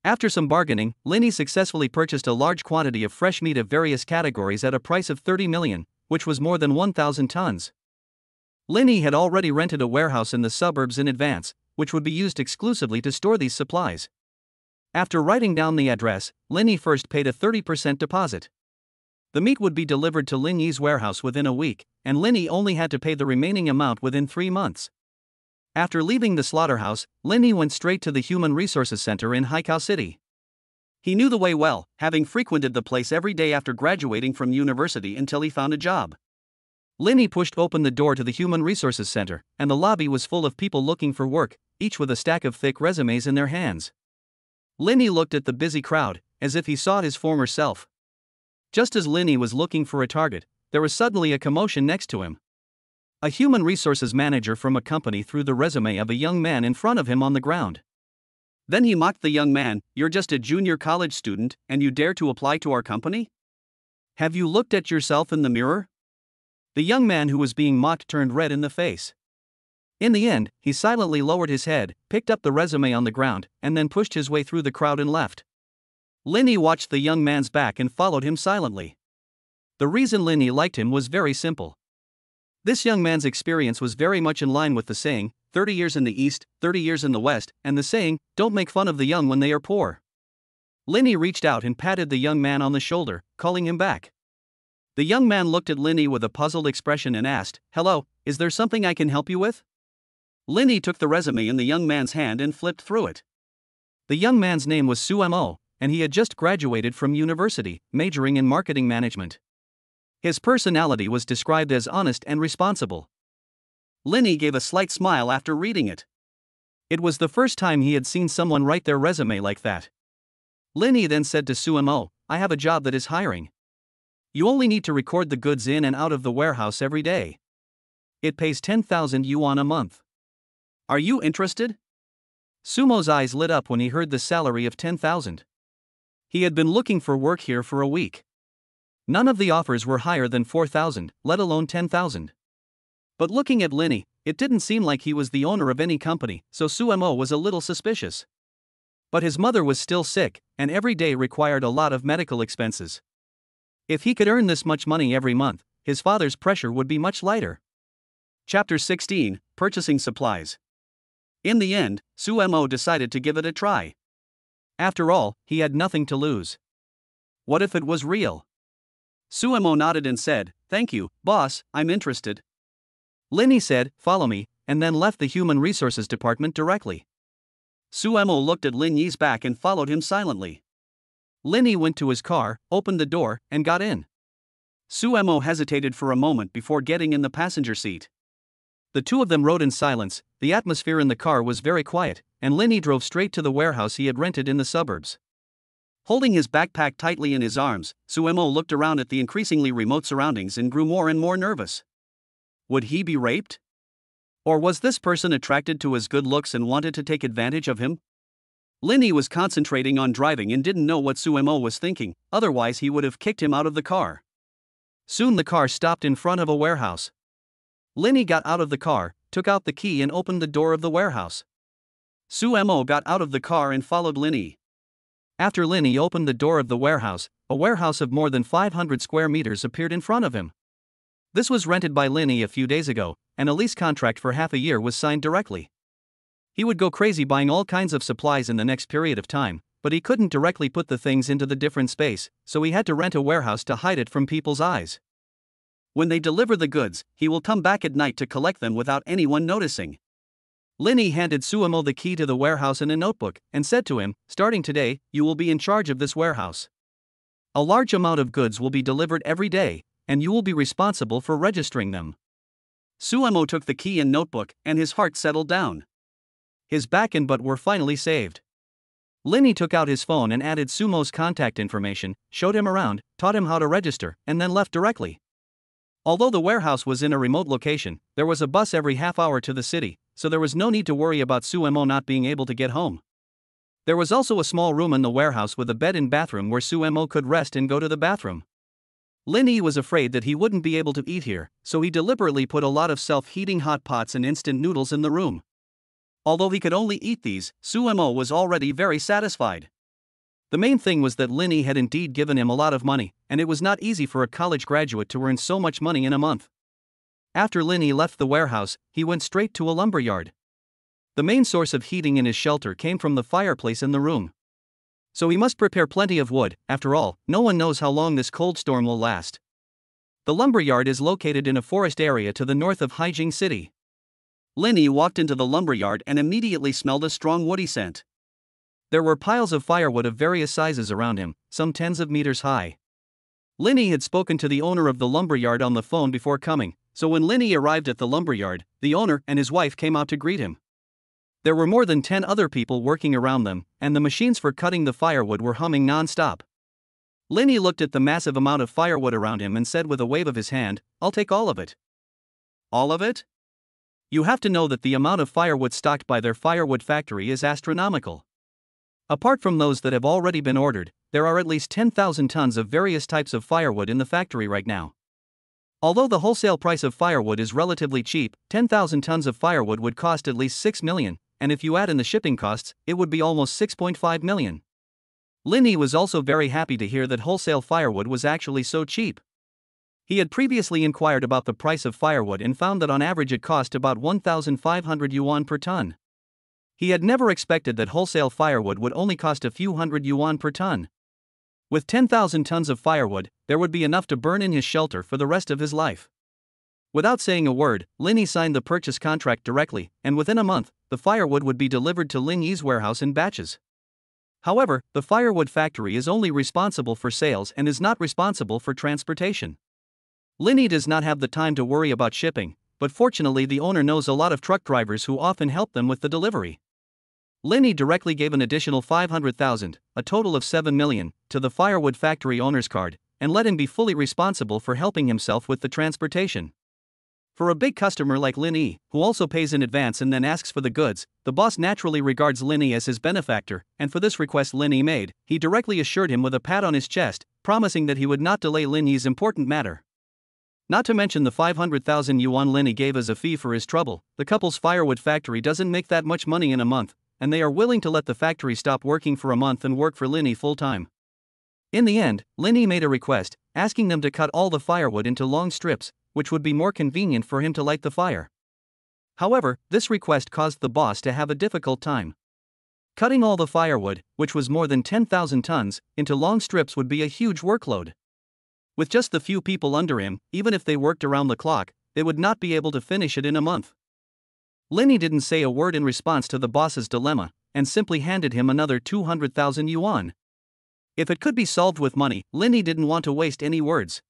After some bargaining, Linny successfully purchased a large quantity of fresh meat of various categories at a price of 30 million, which was more than 1,000 tons. Linny had already rented a warehouse in the suburbs in advance, which would be used exclusively to store these supplies. After writing down the address, Linny first paid a 30% deposit. The meat would be delivered to Linny's warehouse within a week, and Linny only had to pay the remaining amount within 3 months. After leaving the slaughterhouse, Linny went straight to the Human Resources Center in Haikao City. He knew the way well, having frequented the place every day after graduating from university until he found a job. Linny pushed open the door to the Human Resources Center, and the lobby was full of people looking for work, each with a stack of thick resumes in their hands. Linny looked at the busy crowd, as if he saw his former self. Just as Linny was looking for a target, there was suddenly a commotion next to him. A human resources manager from a company threw the resume of a young man in front of him on the ground. Then he mocked the young man, "You're just a junior college student, and you dare to apply to our company? Have you looked at yourself in the mirror?" The young man who was being mocked turned red in the face. In the end, he silently lowered his head, picked up the resume on the ground, and then pushed his way through the crowd and left. Linny watched the young man's back and followed him silently. The reason Linny liked him was very simple. This young man's experience was very much in line with the saying, 30 years in the East, 30 years in the West, and the saying, don't make fun of the young when they are poor. Linny reached out and patted the young man on the shoulder, calling him back. The young man looked at Linny with a puzzled expression and asked, "Hello, is there something I can help you with?" Linny took the resume in the young man's hand and flipped through it. The young man's name was Sumo, and he had just graduated from university, majoring in marketing management. His personality was described as honest and responsible. Linny gave a slight smile after reading it. It was the first time he had seen someone write their resume like that. Linny then said to Sumo, "I have a job that is hiring. You only need to record the goods in and out of the warehouse every day. It pays 10,000 yuan a month. Are you interested?" Sumo's eyes lit up when he heard the salary of 10,000. He had been looking for work here for a week. None of the offers were higher than 4,000, let alone 10,000. But looking at Linny, it didn't seem like he was the owner of any company, so Sumo was a little suspicious. But his mother was still sick, and every day required a lot of medical expenses. If he could earn this much money every month, his father's pressure would be much lighter. Chapter 16, Purchasing Supplies. In the end, Sumo decided to give it a try. After all, he had nothing to lose. What if it was real? Sumo nodded and said, "Thank you, boss, I'm interested." Linny said, "Follow me," and then left the Human Resources Department directly. Sumo looked at Linny's back and followed him silently. Linny went to his car, opened the door, and got in. Sumo hesitated for a moment before getting in the passenger seat. The two of them rode in silence. The atmosphere in the car was very quiet, and Linny drove straight to the warehouse he had rented in the suburbs. Holding his backpack tightly in his arms, Sumo looked around at the increasingly remote surroundings and grew more and more nervous. Would he be raped? Or was this person attracted to his good looks and wanted to take advantage of him? Linny was concentrating on driving and didn't know what Sumo was thinking, otherwise he would have kicked him out of the car. Soon the car stopped in front of a warehouse. Linny got out of the car, took out the key and opened the door of the warehouse. Sumo got out of the car and followed Linny. After Linny opened the door of the warehouse, a warehouse of more than 500 square meters appeared in front of him. This was rented by Linny a few days ago, and a lease contract for half a year was signed directly. He would go crazy buying all kinds of supplies in the next period of time, but he couldn't directly put the things into the different space, so he had to rent a warehouse to hide it from people's eyes. When they deliver the goods, he will come back at night to collect them without anyone noticing. Linny handed Sumo the key to the warehouse and a notebook, and said to him, "Starting today, you will be in charge of this warehouse. A large amount of goods will be delivered every day, and you will be responsible for registering them." Sumo took the key and notebook, and his heart settled down. His back and butt were finally saved. Linny took out his phone and added Sumo's contact information, showed him around, taught him how to register, and then left directly. Although the warehouse was in a remote location, there was a bus every half hour to the city, so there was no need to worry about Sumo not being able to get home. There was also a small room in the warehouse with a bed and bathroom where Sumo could rest and go to the bathroom. Linny was afraid that he wouldn't be able to eat here, so he deliberately put a lot of self-heating hot pots and instant noodles in the room. Although he could only eat these, Sumo was already very satisfied. The main thing was that Linny had indeed given him a lot of money, and it was not easy for a college graduate to earn so much money in a month. After Linny left the warehouse, he went straight to a lumberyard. The main source of heating in his shelter came from the fireplace in the room. So he must prepare plenty of wood. After all, no one knows how long this cold storm will last. The lumberyard is located in a forest area to the north of Haijing City. Linny walked into the lumberyard and immediately smelled a strong woody scent. There were piles of firewood of various sizes around him, some tens of meters high. Linny had spoken to the owner of the lumberyard on the phone before coming, so when Linny arrived at the lumberyard, the owner and his wife came out to greet him. There were more than 10 other people working around them, and the machines for cutting the firewood were humming non-stop. Linny looked at the massive amount of firewood around him and said with a wave of his hand, "I'll take all of it." All of it? You have to know that the amount of firewood stocked by their firewood factory is astronomical. Apart from those that have already been ordered, there are at least 10,000 tons of various types of firewood in the factory right now. Although the wholesale price of firewood is relatively cheap, 10,000 tons of firewood would cost at least $6 million, and if you add in the shipping costs, it would be almost $6.5 million. Linny was also very happy to hear that wholesale firewood was actually so cheap. He had previously inquired about the price of firewood and found that on average it cost about 1,500 yuan per ton. He had never expected that wholesale firewood would only cost a few hundred yuan per ton. With 10,000 tons of firewood, there would be enough to burn in his shelter for the rest of his life. Without saying a word, Linny signed the purchase contract directly, and within a month, the firewood would be delivered to Linny's warehouse in batches. However, the firewood factory is only responsible for sales and is not responsible for transportation. Linny does not have the time to worry about shipping, but fortunately the owner knows a lot of truck drivers who often help them with the delivery. Linny directly gave an additional 500,000, a total of 7 million, to the firewood factory owner's card, and let him be fully responsible for helping himself with the transportation. For a big customer like Linny, who also pays in advance and then asks for the goods, the boss naturally regards Linny as his benefactor, and for this request Linny made, he directly assured him with a pat on his chest, promising that he would not delay Linny's important matter. Not to mention the 500,000 yuan Linny gave as a fee for his trouble, the couple's firewood factory doesn't make that much money in a month, and they are willing to let the factory stop working for a month and work for Linny full-time. In the end, Linny made a request, asking them to cut all the firewood into long strips, which would be more convenient for him to light the fire. However, this request caused the boss to have a difficult time. Cutting all the firewood, which was more than 10,000 tons, into long strips would be a huge workload. With just the few people under him, even if they worked around the clock, they would not be able to finish it in a month. Linny didn't say a word in response to the boss's dilemma, and simply handed him another 200,000 yuan. If it could be solved with money, Linny didn't want to waste any words.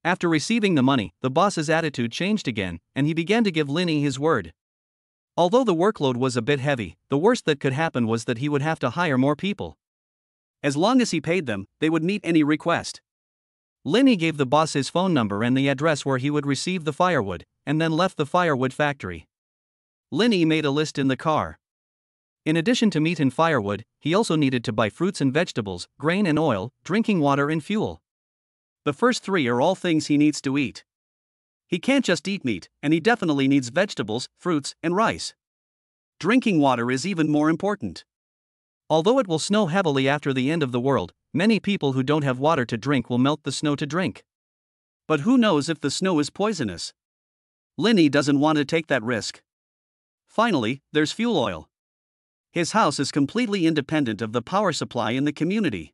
After receiving the money, the boss's attitude changed again, and he began to give Linny his word. Although the workload was a bit heavy, the worst that could happen was that he would have to hire more people. As long as he paid them, they would meet any request. Linny gave the boss his phone number and the address where he would receive the firewood, and then left the firewood factory. Linny made a list in the car. In addition to meat and firewood, he also needed to buy fruits and vegetables, grain and oil, drinking water and fuel. The first three are all things he needs to eat. He can't just eat meat, and he definitely needs vegetables, fruits, and rice. Drinking water is even more important. Although it will snow heavily after the end of the world, many people who don't have water to drink will melt the snow to drink. But who knows if the snow is poisonous? Linny doesn't want to take that risk. Finally, there's fuel oil. His house is completely independent of the power supply in the community.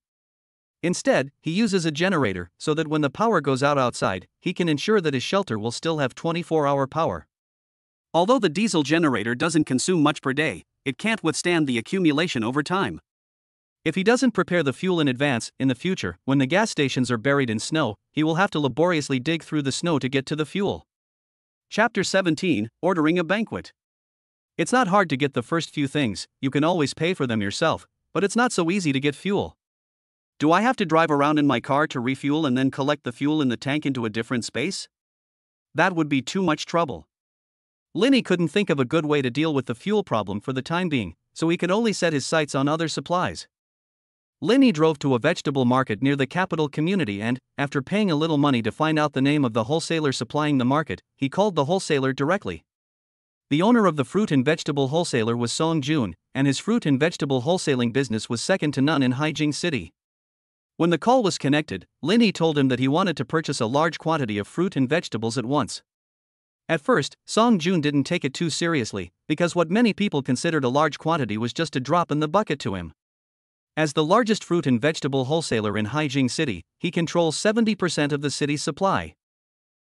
Instead, he uses a generator so that when the power goes out outside, he can ensure that his shelter will still have 24-hour power. Although the diesel generator doesn't consume much per day, it can't withstand the accumulation over time. If he doesn't prepare the fuel in advance, in the future, when the gas stations are buried in snow, he will have to laboriously dig through the snow to get to the fuel. Chapter 17, Ordering a Banquet. It's not hard to get the first few things, you can always pay for them yourself, but it's not so easy to get fuel. Do I have to drive around in my car to refuel and then collect the fuel in the tank into a different space? That would be too much trouble. Linny couldn't think of a good way to deal with the fuel problem for the time being, so he could only set his sights on other supplies. Linny drove to a vegetable market near the capital community and, after paying a little money to find out the name of the wholesaler supplying the market, he called the wholesaler directly. The owner of the fruit and vegetable wholesaler was Song Jun, and his fruit and vegetable wholesaling business was second to none in Haijing City. When the call was connected, Linny told him that he wanted to purchase a large quantity of fruit and vegetables at once. At first, Song Jun didn't take it too seriously, because what many people considered a large quantity was just a drop in the bucket to him. As the largest fruit and vegetable wholesaler in Haijing City, he controls 70% of the city's supply.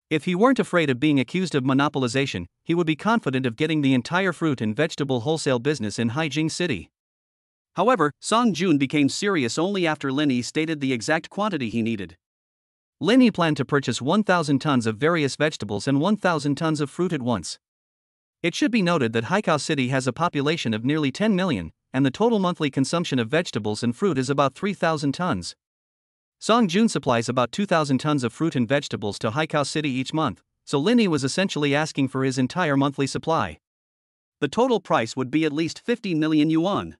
If he weren't afraid of being accused of monopolization, he would be confident of getting the entire fruit and vegetable wholesale business in Haijing City. However, Song Jun became serious only after Linny stated the exact quantity he needed. Linny planned to purchase 1,000 tons of various vegetables and 1,000 tons of fruit at once. It should be noted that Haikou City has a population of nearly 10 million, and the total monthly consumption of vegetables and fruit is about 3,000 tons. Songjun supplies about 2,000 tons of fruit and vegetables to Haikou City each month, so Linny was essentially asking for his entire monthly supply. The total price would be at least 50 million yuan.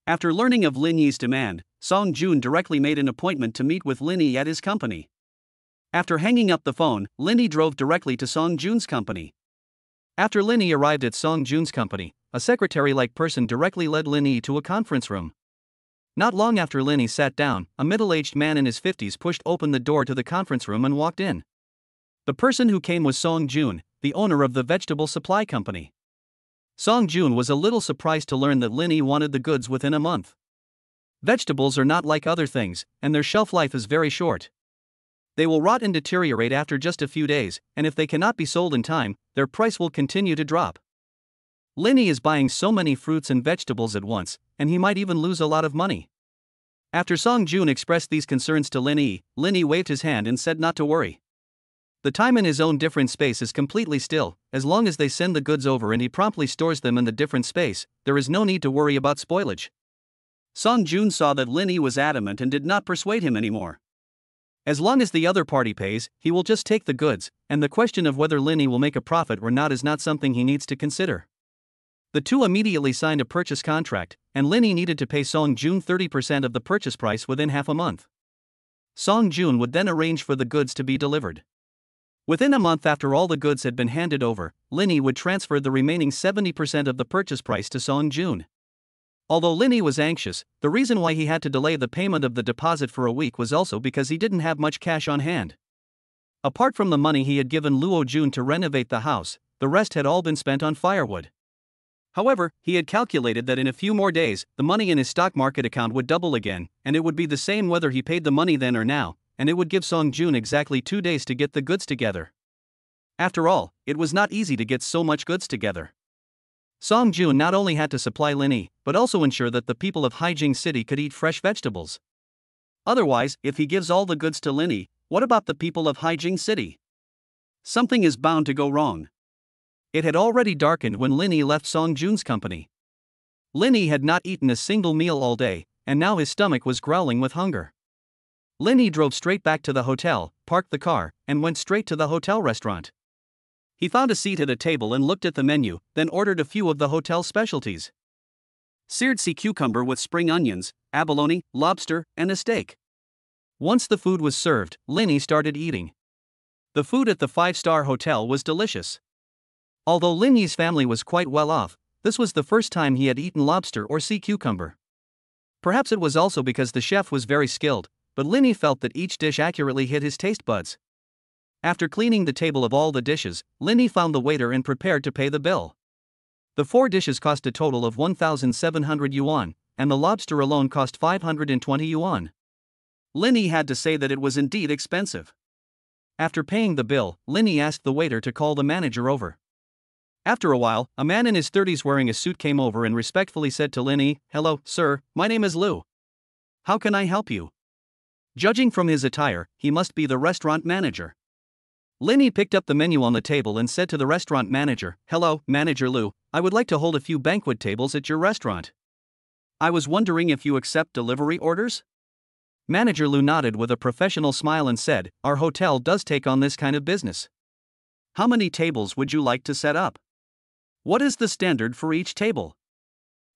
After learning of Linny's demand, Songjun directly made an appointment to meet with Linny at his company. After hanging up the phone, Linny drove directly to Songjun's company. After Linny arrived at Songjun's company, a secretary-like person directly led Linny to a conference room. Not long after Linny sat down, a middle-aged man in his 50s pushed open the door to the conference room and walked in. The person who came was Songjun, the owner of the vegetable supply company. Songjun was a little surprised to learn that Linny wanted the goods within a month. Vegetables are not like other things, and their shelf life is very short. They will rot and deteriorate after just a few days, and if they cannot be sold in time, their price will continue to drop. Linny is buying so many fruits and vegetables at once, and he might even lose a lot of money. After Songjun expressed these concerns to Linny waved his hand and said not to worry. The time in his own different space is completely still. As long as they send the goods over and he promptly stores them in the different space, there is no need to worry about spoilage. Songjun saw that Linny was adamant and did not persuade him anymore. As long as the other party pays, he will just take the goods, and the question of whether Linny will make a profit or not is not something he needs to consider. The two immediately signed a purchase contract, and Linny needed to pay Songjun 30% of the purchase price within half a month. Songjun would then arrange for the goods to be delivered. Within a month after all the goods had been handed over, Linny would transfer the remaining 70% of the purchase price to Songjun. Although Linny was anxious, the reason why he had to delay the payment of the deposit for a week was also because he didn't have much cash on hand. Apart from the money he had given Luo Jun to renovate the house, the rest had all been spent on firewood. However, he had calculated that in a few more days, the money in his stock market account would double again, and it would be the same whether he paid the money then or now, and it would give Songjun exactly 2 days to get the goods together. After all, it was not easy to get so much goods together. Songjun not only had to supply Linny, but also ensure that the people of Haijing City could eat fresh vegetables. Otherwise, if he gives all the goods to Linny, what about the people of Haijing City? Something is bound to go wrong. It had already darkened when Linny left Songjun's company. Linny had not eaten a single meal all day, and now his stomach was growling with hunger. Linny drove straight back to the hotel, parked the car, and went straight to the hotel restaurant. He found a seat at a table and looked at the menu, then ordered a few of the hotel's specialties. Seared sea cucumber with spring onions, abalone, lobster, and a steak. Once the food was served, Linny started eating. The food at the 5-star hotel was delicious. Although Linny's family was quite well off, this was the first time he had eaten lobster or sea cucumber. Perhaps it was also because the chef was very skilled, but Linny felt that each dish accurately hit his taste buds. After cleaning the table of all the dishes, Linny found the waiter and prepared to pay the bill. The 4 dishes cost a total of 1,700 yuan, and the lobster alone cost 520 yuan. Linny had to say that it was indeed expensive. After paying the bill, Linny asked the waiter to call the manager over. After a while, a man in his 30s wearing a suit came over and respectfully said to Linny, "Hello, sir, my name is Lu. How can I help you?" Judging from his attire, he must be the restaurant manager. Linny picked up the menu on the table and said to the restaurant manager, "Hello, Manager Lu, I would like to hold a few banquet tables at your restaurant. I was wondering if you accept delivery orders?" Manager Lu nodded with a professional smile and said, "Our hotel does take on this kind of business. How many tables would you like to set up? What is the standard for each table?"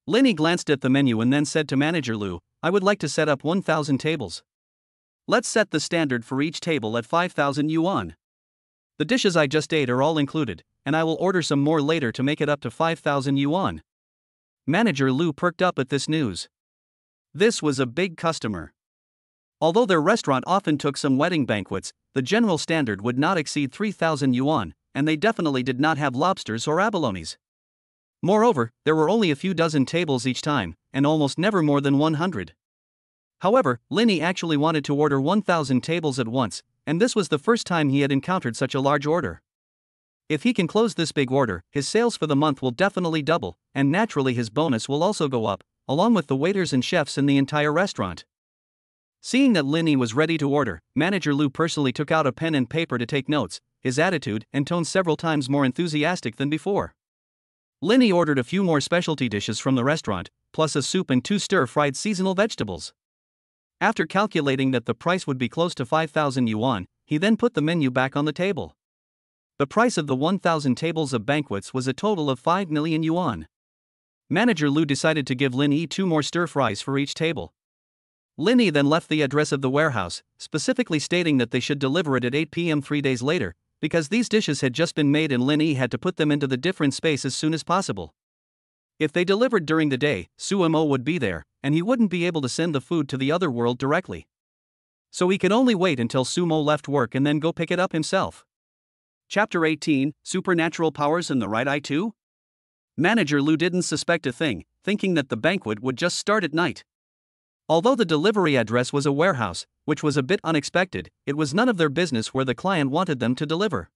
Linny glanced at the menu and then said to Manager Lu, "I would like to set up 1,000 tables. Let's set the standard for each table at 5,000 yuan. The dishes I just ate are all included, and I will order some more later to make it up to 5,000 yuan. Manager Lu perked up at this news. This was a big customer. Although their restaurant often took some wedding banquets, the general standard would not exceed 3,000 yuan, and they definitely did not have lobsters or abalones. Moreover, there were only a few dozen tables each time, and almost never more than 100. However, Linny actually wanted to order 1,000 tables at once, and this was the first time he had encountered such a large order. If he can close this big order, his sales for the month will definitely double, and naturally his bonus will also go up, along with the waiters and chefs in the entire restaurant. Seeing that Linny was ready to order, Manager Lou personally took out a pen and paper to take notes, his attitude and tone several times more enthusiastic than before. Linny ordered a few more specialty dishes from the restaurant, plus a soup and 2 stir-fried seasonal vegetables. After calculating that the price would be close to 5,000 yuan, he then put the menu back on the table. The price of the 1,000 tables of banquets was a total of 5 million yuan. Manager Lou decided to give Linny 2 more stir-fries for each table. Linny then left the address of the warehouse, specifically stating that they should deliver it at 8 p.m. 3 days later, because these dishes had just been made and Linny had to put them into the different space as soon as possible. If they delivered during the day, Sumo would be there, and he wouldn't be able to send the food to the other world directly. So he could only wait until Sumo left work and then go pick it up himself. Chapter 18, Supernatural Powers in the Right Eye 2? Manager Lou didn't suspect a thing, thinking that the banquet would just start at night. Although the delivery address was a warehouse, which was a bit unexpected, it was none of their business where the client wanted them to deliver.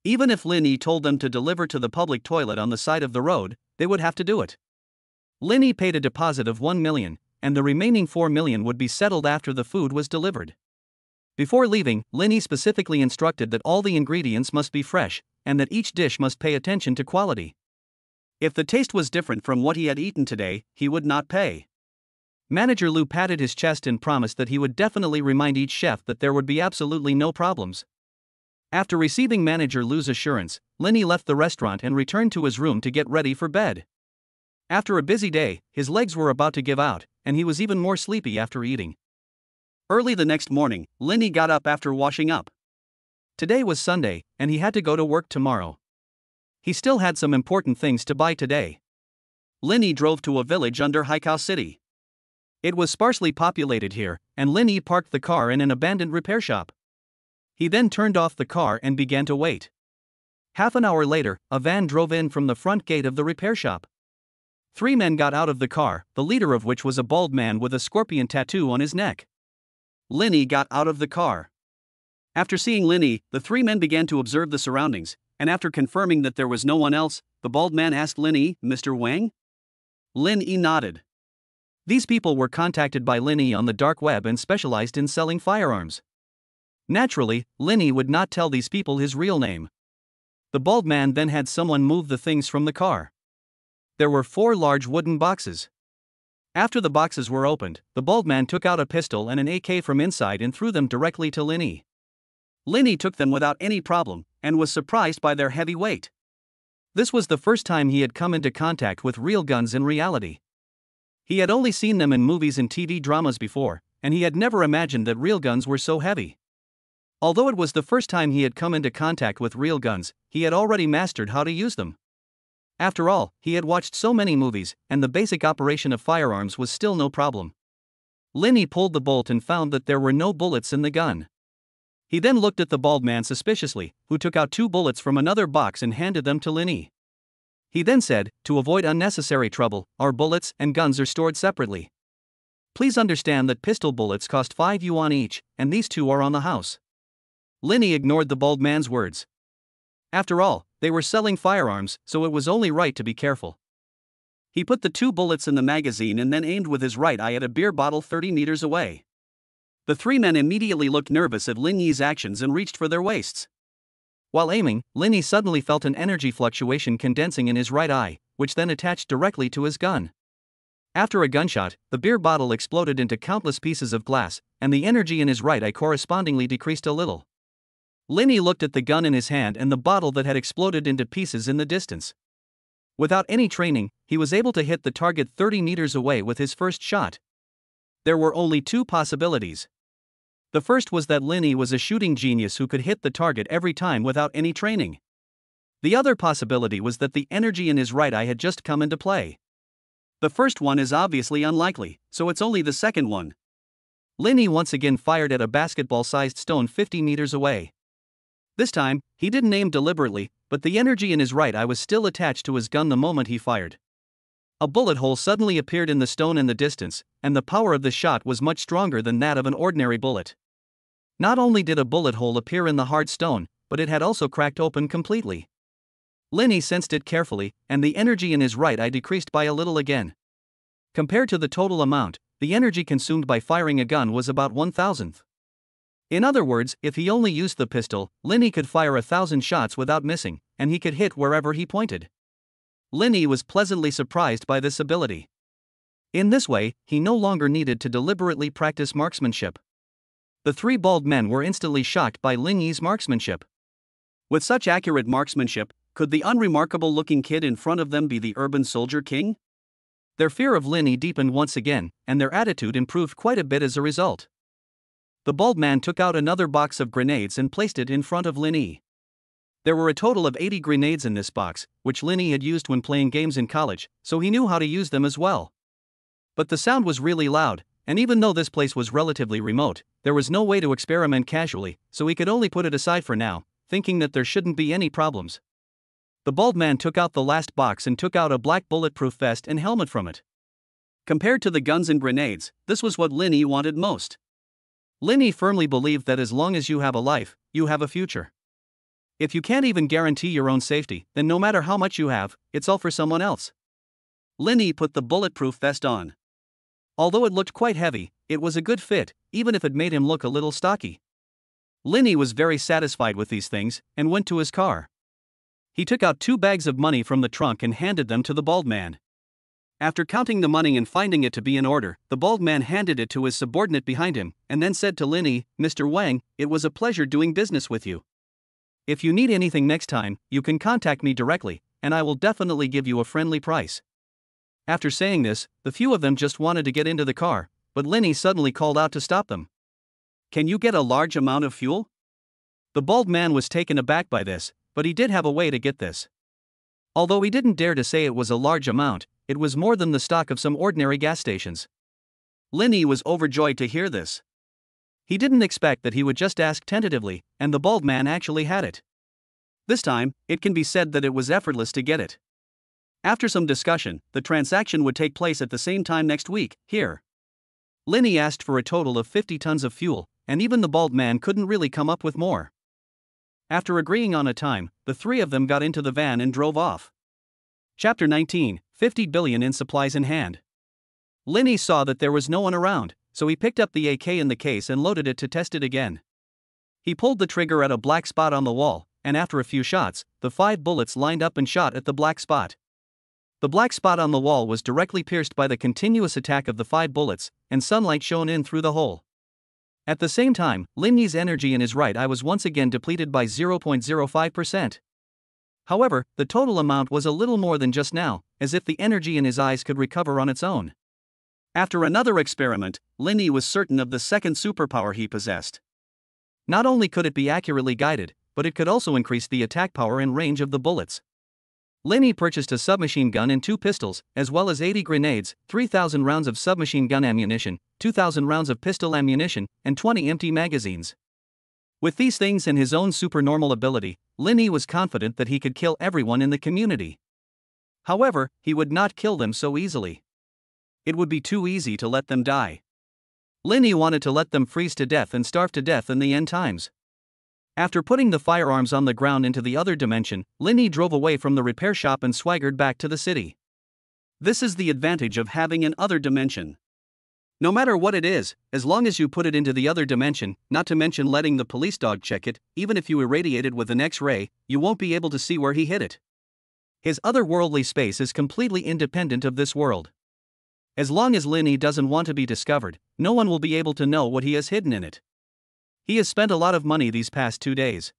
Even if Linny told them to deliver to the public toilet on the side of the road, they would have to do it. Linny paid a deposit of 1 million, and the remaining 4 million would be settled after the food was delivered. Before leaving, Linny specifically instructed that all the ingredients must be fresh, and that each dish must pay attention to quality. If the taste was different from what he had eaten today, he would not pay. Manager Lou patted his chest and promised that he would definitely remind each chef that there would be absolutely no problems. After receiving Manager Lou's assurance, Linny left the restaurant and returned to his room to get ready for bed. After a busy day, his legs were about to give out, and he was even more sleepy after eating. Early the next morning, Linny got up after washing up. Today was Sunday, and he had to go to work tomorrow. He still had some important things to buy today. Linny drove to a village under Haikao City. It was sparsely populated here, and Linny parked the car in an abandoned repair shop. He then turned off the car and began to wait. Half an hour later, a van drove in from the front gate of the repair shop. 3 men got out of the car, the leader of which was a bald man with a scorpion tattoo on his neck. Linny got out of the car. After seeing Linny, the 3 men began to observe the surroundings, and after confirming that there was no one else, the bald man asked Linny, "Mr. Wang?" Linny nodded. These people were contacted by Linny on the dark web and specialized in selling firearms. Naturally, Linny would not tell these people his real name. The bald man then had someone move the things from the car. There were 4 large wooden boxes. After the boxes were opened, the bald man took out a pistol and an AK from inside and threw them directly to Linny. Linny took them without any problem, and was surprised by their heavy weight. This was the first time he had come into contact with real guns in reality. He had only seen them in movies and TV dramas before, and he had never imagined that real guns were so heavy. Although it was the first time he had come into contact with real guns, he had already mastered how to use them. After all, he had watched so many movies, and the basic operation of firearms was still no problem. Linny pulled the bolt and found that there were no bullets in the gun. He then looked at the bald man suspiciously, who took out 2 bullets from another box and handed them to Linny. He then said, "To avoid unnecessary trouble, our bullets and guns are stored separately. Please understand that pistol bullets cost 5 yuan each, and these 2 are on the house." Linny ignored the bald man's words. After all, they were selling firearms, so it was only right to be careful. He put the 2 bullets in the magazine and then aimed with his right eye at a beer bottle 30 meters away. The 3 men immediately looked nervous at Linny's actions and reached for their waists. While aiming, Linny suddenly felt an energy fluctuation condensing in his right eye, which then attached directly to his gun. After a gunshot, the beer bottle exploded into countless pieces of glass, and the energy in his right eye correspondingly decreased a little. Linny looked at the gun in his hand and the bottle that had exploded into pieces in the distance. Without any training, he was able to hit the target 30 meters away with his first shot. There were only 2 possibilities. The first was that Linny was a shooting genius who could hit the target every time without any training. The other possibility was that the energy in his right eye had just come into play. The first one is obviously unlikely, so it's only the second one. Linny once again fired at a basketball-sized stone 50 meters away. This time, he didn't aim deliberately, but the energy in his right eye was still attached to his gun the moment he fired. A bullet hole suddenly appeared in the stone in the distance, and the power of the shot was much stronger than that of an ordinary bullet. Not only did a bullet hole appear in the hard stone, but it had also cracked open completely. Linny sensed it carefully, and the energy in his right eye decreased by a little again. Compared to the total amount, the energy consumed by firing a gun was about 1,000th. In other words, if he only used the pistol, Linney could fire 1,000 shots without missing, and he could hit wherever he pointed. Linney was pleasantly surprised by this ability. In this way, he no longer needed to deliberately practice marksmanship. The three bald men were instantly shocked by Linney's marksmanship. With such accurate marksmanship, could the unremarkable-looking kid in front of them be the urban soldier king? Their fear of Linney deepened once again, and their attitude improved quite a bit as a result. The bald man took out another box of grenades and placed it in front of Linney. There were a total of 80 grenades in this box, which Linney had used when playing games in college, so he knew how to use them as well. But the sound was really loud, and even though this place was relatively remote, there was no way to experiment casually, so he could only put it aside for now, thinking that there shouldn't be any problems. The bald man took out the last box and took out a black bulletproof vest and helmet from it. Compared to the guns and grenades, this was what Linney wanted most. Linney firmly believed that as long as you have a life, you have a future. If you can't even guarantee your own safety, then no matter how much you have, it's all for someone else. Linney put the bulletproof vest on. Although it looked quite heavy, it was a good fit, even if it made him look a little stocky. Linney was very satisfied with these things, and went to his car. He took out 2 bags of money from the trunk and handed them to the bald man. After counting the money and finding it to be in order, the bald man handed it to his subordinate behind him, and then said to Linney, "Mr. Wang, it was a pleasure doing business with you. If you need anything next time, you can contact me directly, and I will definitely give you a friendly price." After saying this, the few of them just wanted to get into the car, but Linney suddenly called out to stop them. "Can you get a large amount of fuel?" The bald man was taken aback by this, but he did have a way to get this. Although he didn't dare to say it was a large amount, it was more than the stock of some ordinary gas stations. Linney was overjoyed to hear this. He didn't expect that he would just ask tentatively, and the bald man actually had it. This time, it can be said that it was effortless to get it. After some discussion, the transaction would take place at the same time next week, here. Linney asked for a total of 50 tons of fuel, and even the bald man couldn't really come up with more. After agreeing on a time, the three of them got into the van and drove off. Chapter 19, 50 billion in supplies in hand. Linney saw that there was no one around, so he picked up the AK in the case and loaded it to test it again. He pulled the trigger at a black spot on the wall, and after a few shots, the 5 bullets lined up and shot at the black spot. The black spot on the wall was directly pierced by the continuous attack of the 5 bullets, and sunlight shone in through the hole. At the same time, Linney's energy in his right eye was once again depleted by 0.05%. However, the total amount was a little more than just now, as if the energy in his eyes could recover on its own. After another experiment, Linney was certain of the second superpower he possessed. Not only could it be accurately guided, but it could also increase the attack power and range of the bullets. Linney purchased a submachine gun and 2 pistols, as well as 80 grenades, 3,000 rounds of submachine gun ammunition, 2,000 rounds of pistol ammunition, and 20 empty magazines. With these things and his own supernormal ability, Linney was confident that he could kill everyone in the community. However, he would not kill them so easily. It would be too easy to let them die. Linney wanted to let them freeze to death and starve to death in the end times. After putting the firearms on the ground into the other dimension, Linney drove away from the repair shop and swaggered back to the city. This is the advantage of having an other dimension. No matter what it is, as long as you put it into the other dimension, not to mention letting the police dog check it, even if you irradiate it with an X-ray, you won't be able to see where he hit it. His otherworldly space is completely independent of this world. As long as Linney doesn't want to be discovered, no one will be able to know what he has hidden in it. He has spent a lot of money these past 2 days.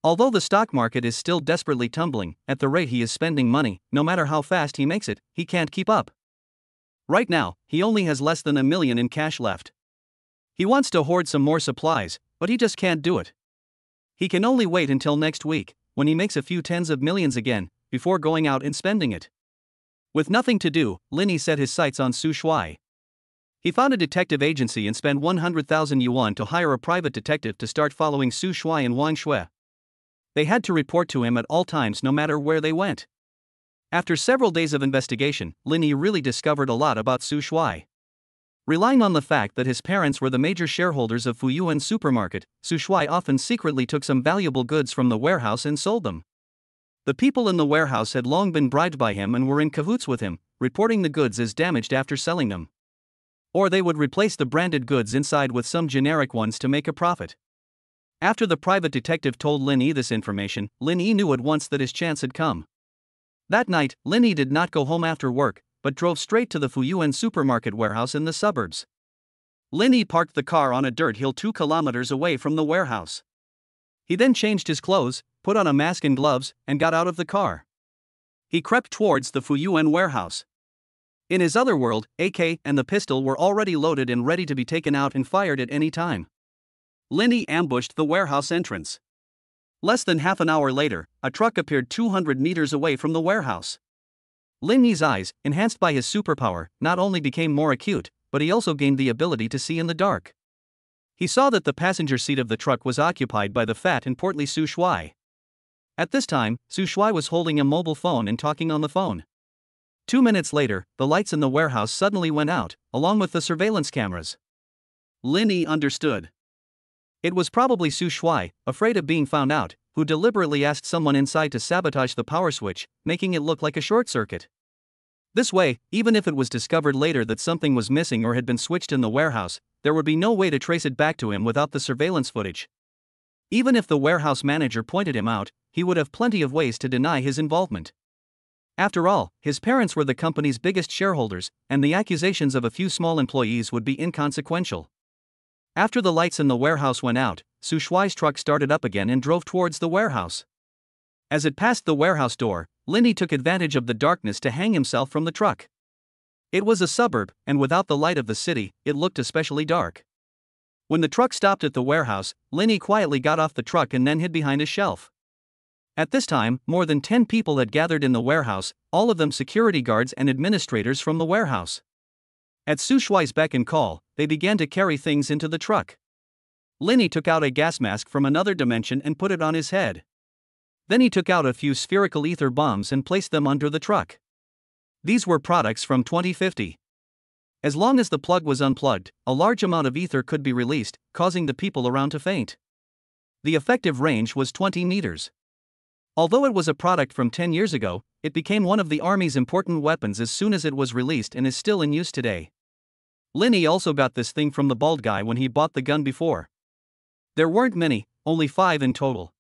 Although the stock market is still desperately tumbling, at the rate he is spending money, no matter how fast he makes it, he can't keep up. Right now, he only has less than $1 million in cash left. He wants to hoard some more supplies, but he just can't do it. He can only wait until next week, when he makes a few tens of millions again, before going out and spending it. With nothing to do, Linney set his sights on Su Shuai. He found a detective agency and spent 100,000 yuan to hire a private detective to start following Su Shuai and Wang Shui. They had to report to him at all times no matter where they went. After several days of investigation, Linney really discovered a lot about Su Shuai. Relying on the fact that his parents were the major shareholders of Fuyuan Supermarket, Su Shuai often secretly took some valuable goods from the warehouse and sold them. The people in the warehouse had long been bribed by him and were in cahoots with him, reporting the goods as damaged after selling them. Or they would replace the branded goods inside with some generic ones to make a profit. After the private detective told Lin Yi this information, Lin Yi knew at once that his chance had come. That night, Lin Yi did not go home after work, but drove straight to the Fuyuan supermarket warehouse in the suburbs. Lin Yi parked the car on a dirt hill 2 kilometers away from the warehouse. He then changed his clothes, put on a mask and gloves, and got out of the car. He crept towards the Fuyuan warehouse. In his other world, AK and the pistol were already loaded and ready to be taken out and fired at any time. Lin Yi ambushed the warehouse entrance. Less than half an hour later, a truck appeared 200 meters away from the warehouse. Lin Yi's eyes, enhanced by his superpower, not only became more acute, but he also gained the ability to see in the dark. He saw that the passenger seat of the truck was occupied by the fat and portly Su Shuai. At this time, Su Shuai was holding a mobile phone and talking on the phone. 2 minutes later, the lights in the warehouse suddenly went out, along with the surveillance cameras. Lin Yi understood. It was probably Su Shuai, afraid of being found out, who deliberately asked someone inside to sabotage the power switch, making it look like a short circuit. This way, even if it was discovered later that something was missing or had been switched in the warehouse, there would be no way to trace it back to him without the surveillance footage. Even if the warehouse manager pointed him out, he would have plenty of ways to deny his involvement. After all, his parents were the company's biggest shareholders, and the accusations of a few small employees would be inconsequential. After the lights in the warehouse went out, Su Shuai's truck started up again and drove towards the warehouse. As it passed the warehouse door, Lin Yi took advantage of the darkness to hang himself from the truck. It was a suburb, and without the light of the city, it looked especially dark. When the truck stopped at the warehouse, Lin Yi quietly got off the truck and then hid behind a shelf. At this time, more than 10 people had gathered in the warehouse, all of them security guards and administrators from the warehouse. At Su Shuai's beck and call, they began to carry things into the truck. Lin Yi took out a gas mask from another dimension and put it on his head. Then he took out a few spherical ether bombs and placed them under the truck. These were products from 2050. As long as the plug was unplugged, a large amount of ether could be released, causing the people around to faint. The effective range was 20 meters. Although it was a product from 10 years ago, it became one of the army's important weapons as soon as it was released and is still in use today. Lin Yi also got this thing from the bald guy when he bought the gun before. There weren't many, only 5 in total.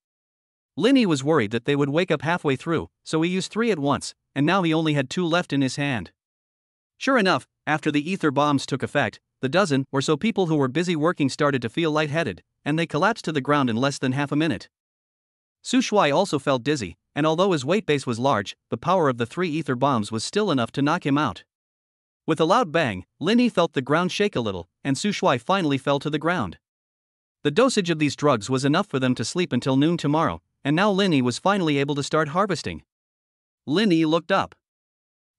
Lin Yi was worried that they would wake up halfway through, so he used 3 at once, and now he only had 2 left in his hand. Sure enough, after the ether bombs took effect, the dozen or so people who were busy working started to feel lightheaded, and they collapsed to the ground in less than half a minute. Su Shuai also felt dizzy, and although his weight base was large, the power of the 3 ether bombs was still enough to knock him out. With a loud bang, Lin Yi felt the ground shake a little, and Su Shuai finally fell to the ground. The dosage of these drugs was enough for them to sleep until noon tomorrow, and now Lin Yi was finally able to start harvesting. Lin Yi looked up.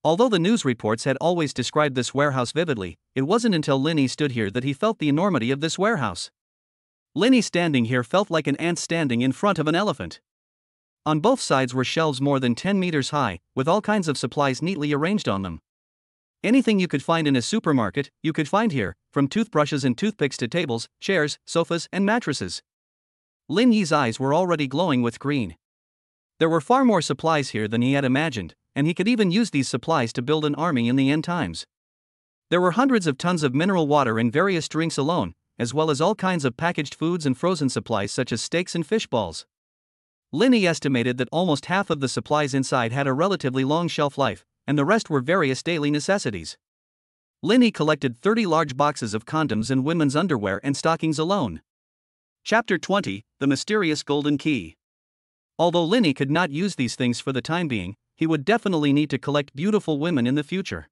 Although the news reports had always described this warehouse vividly, it wasn't until Lin Yi stood here that he felt the enormity of this warehouse. Lin Yi standing here felt like an ant standing in front of an elephant. On both sides were shelves more than 10 meters high, with all kinds of supplies neatly arranged on them. Anything you could find in a supermarket, you could find here, from toothbrushes and toothpicks to tables, chairs, sofas, and mattresses. Lin Yi's eyes were already glowing with green. There were far more supplies here than he had imagined, and he could even use these supplies to build an army in the end times. There were hundreds of tons of mineral water and various drinks alone, as well as all kinds of packaged foods and frozen supplies such as steaks and fish balls. Lin Yi estimated that almost half of the supplies inside had a relatively long shelf life, and the rest were various daily necessities. Lin Yi collected 30 large boxes of condoms and women's underwear and stockings alone. Chapter 20, The Mysterious Golden Key. Although Lin Yi could not use these things for the time being, he would definitely need to collect beautiful women in the future.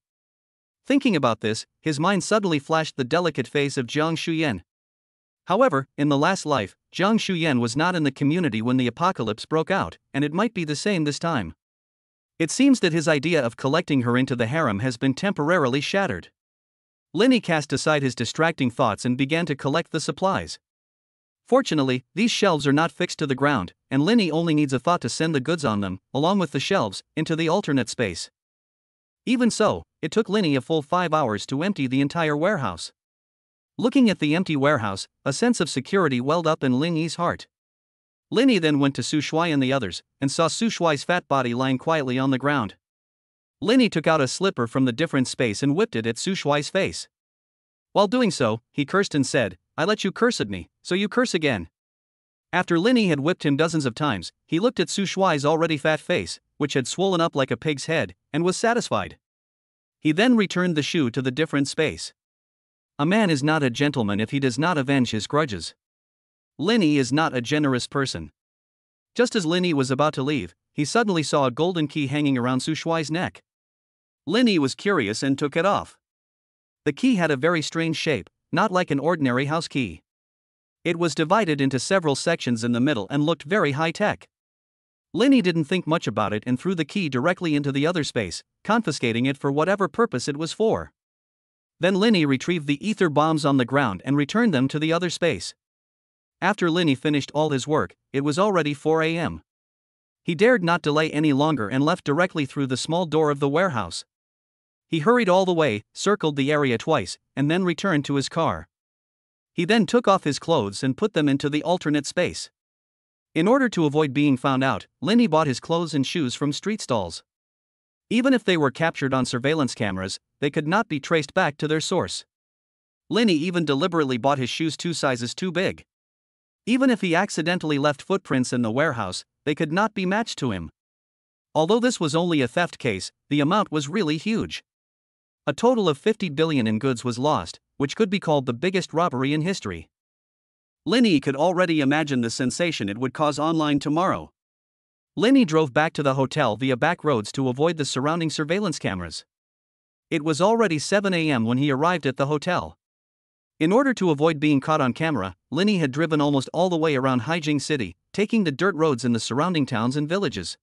Thinking about this, his mind suddenly flashed the delicate face of Jiang Shuyan. However, in the last life, Jiang Shuyan was not in the community when the apocalypse broke out, and it might be the same this time. It seems that his idea of collecting her into the harem has been temporarily shattered. Lin Yi cast aside his distracting thoughts and began to collect the supplies. Fortunately, these shelves are not fixed to the ground, and Lin Yi only needs a thought to send the goods on them, along with the shelves, into the alternate space. Even so, it took Lin Yi a full 5 hours to empty the entire warehouse. Looking at the empty warehouse, a sense of security welled up in Lin Yi's heart. Lin Yi then went to Su Shuai and the others, and saw Su Shuai's fat body lying quietly on the ground. Lin Yi took out a slipper from the different space and whipped it at Su Shuai's face. While doing so, he cursed and said, "I let you curse at me, so you curse again." After Linny had whipped him dozens of times, he looked at Su Shuai's already fat face, which had swollen up like a pig's head, and was satisfied. He then returned the shoe to the different space. A man is not a gentleman if he does not avenge his grudges. Linny is not a generous person. Just as Linny was about to leave, he suddenly saw a golden key hanging around Su Shuai's neck. Linny was curious and took it off. The key had a very strange shape, not like an ordinary house key. It was divided into several sections in the middle and looked very high-tech. Linny didn't think much about it and threw the key directly into the other space, confiscating it for whatever purpose it was for. Then Linny retrieved the ether bombs on the ground and returned them to the other space. After Linny finished all his work, it was already 4 a.m. He dared not delay any longer and left directly through the small door of the warehouse. He hurried all the way, circled the area twice, and then returned to his car. He then took off his clothes and put them into the alternate space. In order to avoid being found out, Linny bought his clothes and shoes from street stalls. Even if they were captured on surveillance cameras, they could not be traced back to their source. Linny even deliberately bought his shoes 2 sizes too big. Even if he accidentally left footprints in the warehouse, they could not be matched to him. Although this was only a theft case, the amount was really huge. A total of 50 billion in goods was lost, which could be called the biggest robbery in history. Linny could already imagine the sensation it would cause online tomorrow. Linny drove back to the hotel via back roads to avoid the surrounding surveillance cameras. It was already 7 a.m. when he arrived at the hotel. In order to avoid being caught on camera, Linny had driven almost all the way around Haijing City, taking the dirt roads in the surrounding towns and villages.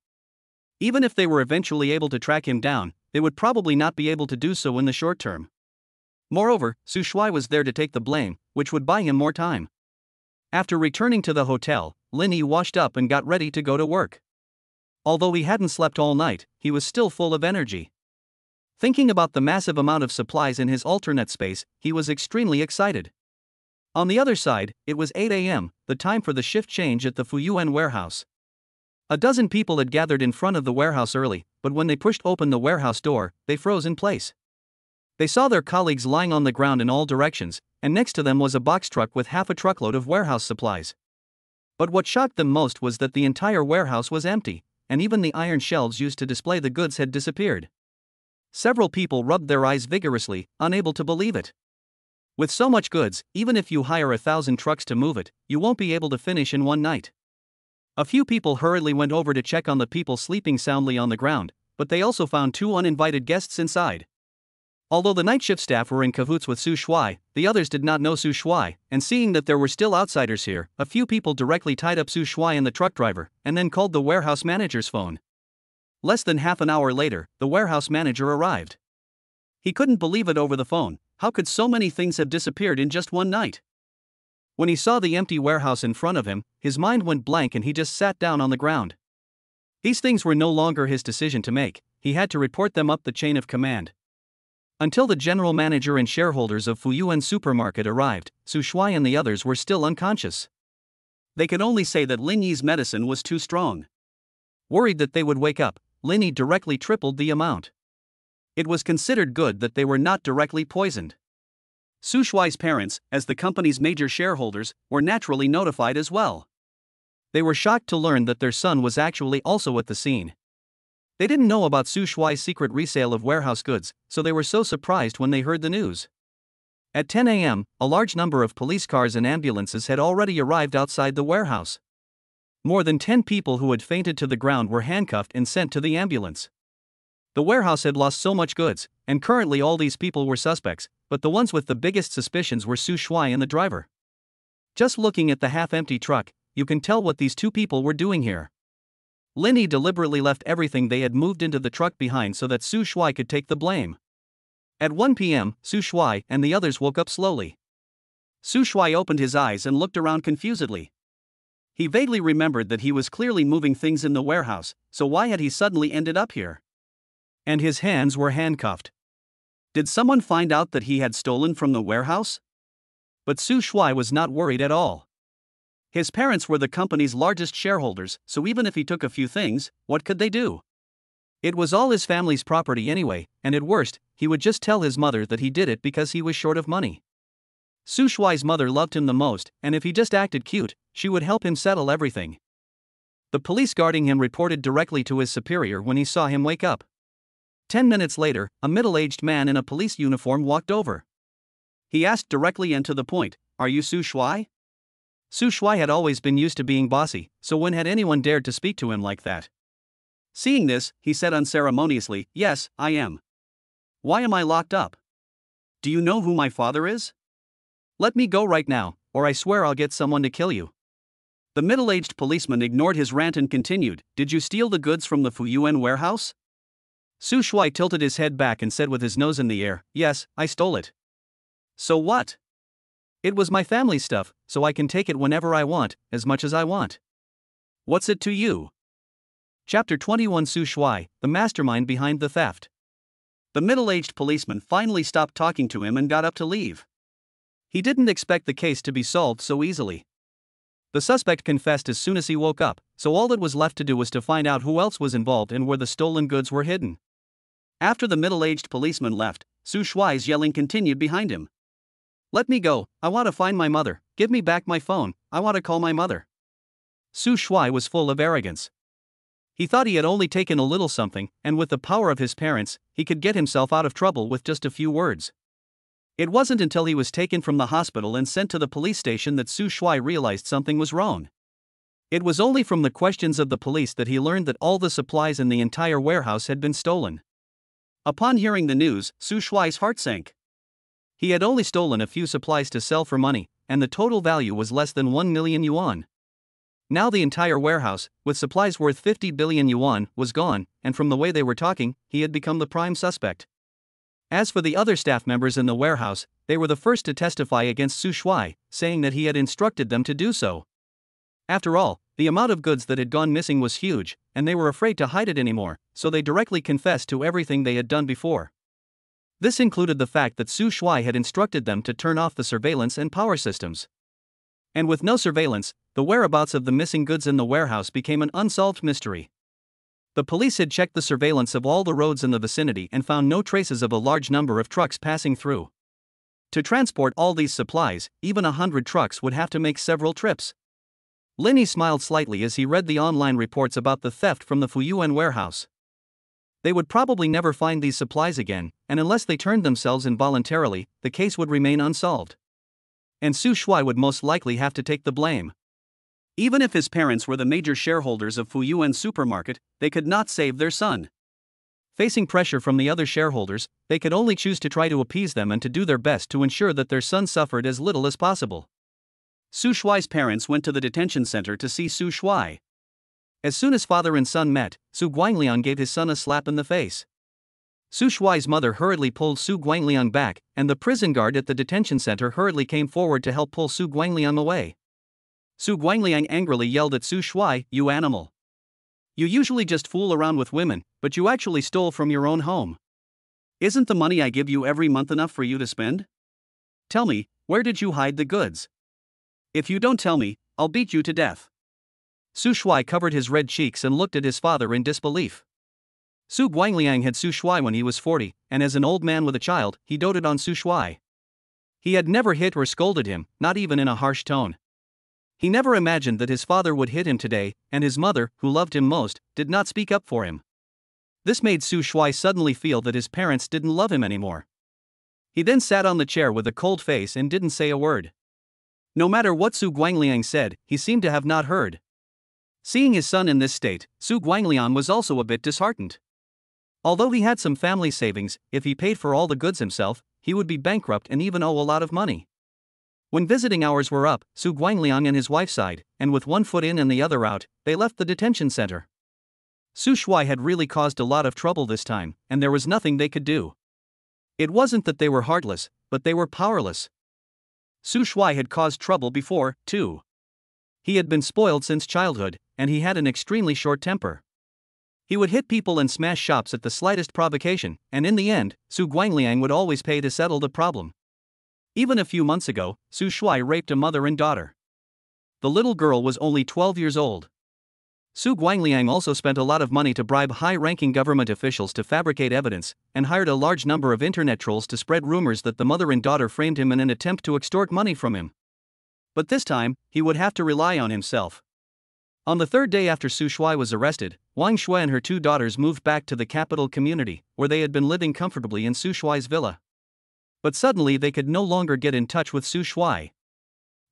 Even if they were eventually able to track him down, they would probably not be able to do so in the short term. Moreover, Su Shuai was there to take the blame, which would buy him more time. After returning to the hotel, Linny washed up and got ready to go to work. Although he hadn't slept all night, he was still full of energy. Thinking about the massive amount of supplies in his alternate space, he was extremely excited. On the other side, it was 8 a.m., the time for the shift change at the Fuyuan warehouse. A dozen people had gathered in front of the warehouse early, but when they pushed open the warehouse door, they froze in place. They saw their colleagues lying on the ground in all directions, and next to them was a box truck with half a truckload of warehouse supplies. But what shocked them most was that the entire warehouse was empty, and even the iron shelves used to display the goods had disappeared. Several people rubbed their eyes vigorously, unable to believe it. With so much goods, even if you hire 1,000 trucks to move it, you won't be able to finish in one night. A few people hurriedly went over to check on the people sleeping soundly on the ground, but they also found 2 uninvited guests inside. Although the night shift staff were in cahoots with Su Shuai, the others did not know Su Shuai, and seeing that there were still outsiders here, a few people directly tied up Su Shuai and the truck driver, and then called the warehouse manager's phone. Less than half an hour later, the warehouse manager arrived. He couldn't believe it over the phone. How could so many things have disappeared in just one night? When he saw the empty warehouse in front of him, his mind went blank and he just sat down on the ground. These things were no longer his decision to make, he had to report them up the chain of command. Until the general manager and shareholders of Fuyuan Supermarket arrived, Su Shuai and the others were still unconscious. They could only say that Lin Yi's medicine was too strong. Worried that they would wake up, Lin Yi directly tripled the amount. It was considered good that they were not directly poisoned. Su Shuai's parents, as the company's major shareholders, were naturally notified as well. They were shocked to learn that their son was actually also at the scene. They didn't know about Su Shuai's secret resale of warehouse goods, so they were so surprised when they heard the news. At 10 a.m., a large number of police cars and ambulances had already arrived outside the warehouse. More than 10 people who had fainted to the ground were handcuffed and sent to the ambulance. The warehouse had lost so much goods, and currently all these people were suspects, but the ones with the biggest suspicions were Su Shuai and the driver. Just looking at the half-empty truck, you can tell what these 2 people were doing here. Lin Yi deliberately left everything they had moved into the truck behind so that Su Shuai could take the blame. At 1 p.m., Su Shuai and the others woke up slowly. Su Shuai opened his eyes and looked around confusedly. He vaguely remembered that he was clearly moving things in the warehouse, so why had he suddenly ended up here? And his hands were handcuffed. Did someone find out that he had stolen from the warehouse? But Su Shuai was not worried at all. His parents were the company's largest shareholders, so even if he took a few things, what could they do? It was all his family's property anyway, and at worst, he would just tell his mother that he did it because he was short of money. Su Shuai's mother loved him the most, and if he just acted cute, she would help him settle everything. The police guarding him reported directly to his superior when he saw him wake up. 10 minutes later, a middle-aged man in a police uniform walked over. He asked directly and to the point, "Are you Su Shuai?" Su Shuai had always been used to being bossy, so when had anyone dared to speak to him like that? Seeing this, he said unceremoniously, "Yes, I am. Why am I locked up? Do you know who my father is? Let me go right now, or I swear I'll get someone to kill you." The middle-aged policeman ignored his rant and continued, "Did you steal the goods from the Fuyuan warehouse?" Su Shuai tilted his head back and said with his nose in the air, "Yes, I stole it." "So what? It was my family stuff, so I can take it whenever I want, as much as I want. What's it to you?" Chapter 21. Su Shuai, the mastermind behind the theft. The middle-aged policeman finally stopped talking to him and got up to leave. He didn't expect the case to be solved so easily. The suspect confessed as soon as he woke up, so all that was left to do was to find out who else was involved and where the stolen goods were hidden. After the middle-aged policeman left, Su Shuai's yelling continued behind him. "Let me go, I want to find my mother, give me back my phone, I want to call my mother." Su Shuai was full of arrogance. He thought he had only taken a little something, and with the power of his parents, he could get himself out of trouble with just a few words. It wasn't until he was taken from the hospital and sent to the police station that Su Shuai realized something was wrong. It was only from the questions of the police that he learned that all the supplies in the entire warehouse had been stolen. Upon hearing the news, Su Shuai's heart sank. He had only stolen a few supplies to sell for money, and the total value was less than 1 million yuan. Now the entire warehouse, with supplies worth 50 billion yuan, was gone, and from the way they were talking, he had become the prime suspect. As for the other staff members in the warehouse, they were the first to testify against Su Shuai, saying that he had instructed them to do so. After all, the amount of goods that had gone missing was huge, and they were afraid to hide it anymore, so they directly confessed to everything they had done before. This included the fact that Su Shuai had instructed them to turn off the surveillance and power systems. And with no surveillance, the whereabouts of the missing goods in the warehouse became an unsolved mystery. The police had checked the surveillance of all the roads in the vicinity and found no traces of a large number of trucks passing through. To transport all these supplies, even 100 trucks would have to make several trips. Linny smiled slightly as he read the online reports about the theft from the Fuyuan warehouse. They would probably never find these supplies again, and unless they turned themselves in voluntarily, the case would remain unsolved. And Su Shuai would most likely have to take the blame. Even if his parents were the major shareholders of Fuyuan Supermarket, they could not save their son. Facing pressure from the other shareholders, they could only choose to try to appease them and to do their best to ensure that their son suffered as little as possible. Su Shuai's parents went to the detention center to see Su Shuai. As soon as father and son met, Su Guangliang gave his son a slap in the face. Su Shuai's mother hurriedly pulled Su Guangliang back, and the prison guard at the detention center hurriedly came forward to help pull Su Guangliang away. Su Guangliang angrily yelled at Su Shuai, "You animal! You usually just fool around with women, but you actually stole from your own home. Isn't the money I give you every month enough for you to spend? Tell me, where did you hide the goods? If you don't tell me, I'll beat you to death." Su Shuai covered his red cheeks and looked at his father in disbelief. Su Guangliang had Su Shuai when he was 40, and as an old man with a child, he doted on Su Shuai. He had never hit or scolded him, not even in a harsh tone. He never imagined that his father would hit him today, and his mother, who loved him most, did not speak up for him. This made Su Shuai suddenly feel that his parents didn't love him anymore. He then sat on the chair with a cold face and didn't say a word. No matter what Su Guangliang said, he seemed to have not heard. Seeing his son in this state, Su Guangliang was also a bit disheartened. Although he had some family savings, if he paid for all the goods himself, he would be bankrupt and even owe a lot of money. When visiting hours were up, Su Guangliang and his wife sighed, and with one foot in and the other out, they left the detention center. Su Shuai had really caused a lot of trouble this time, and there was nothing they could do. It wasn't that they were heartless, but they were powerless. Su Shuai had caused trouble before, too. He had been spoiled since childhood, and he had an extremely short temper. He would hit people and smash shops at the slightest provocation, and in the end, Su Guangliang would always pay to settle the problem. Even a few months ago, Su Shuai raped a mother and daughter. The little girl was only 12 years old. Su Guangliang also spent a lot of money to bribe high-ranking government officials to fabricate evidence, and hired a large number of internet trolls to spread rumors that the mother and daughter framed him in an attempt to extort money from him. But this time, he would have to rely on himself. On the third day after Su Shuai was arrested, Wang Shui and her two daughters moved back to the capital community, where they had been living comfortably in Su Shuai's villa. But suddenly they could no longer get in touch with Su Shuai.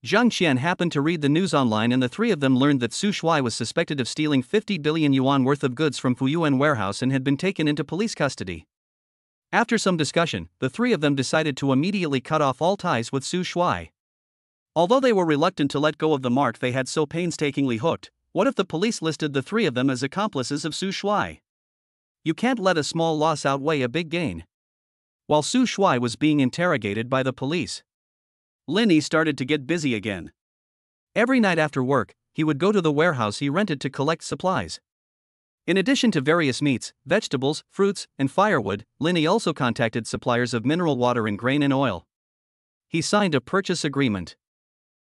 Zhang Qian happened to read the news online, and the three of them learned that Su Shuai was suspected of stealing 50 billion yuan worth of goods from Fuyuan warehouse and had been taken into police custody. After some discussion, the three of them decided to immediately cut off all ties with Su Shuai. Although they were reluctant to let go of the mark they had so painstakingly hooked, what if the police listed the three of them as accomplices of Su Shuai? You can't let a small loss outweigh a big gain. While Su Shuai was being interrogated by the police, Lin Yi started to get busy again. Every night after work, he would go to the warehouse he rented to collect supplies. In addition to various meats, vegetables, fruits, and firewood, Lin Yi also contacted suppliers of mineral water and grain and oil. He signed a purchase agreement.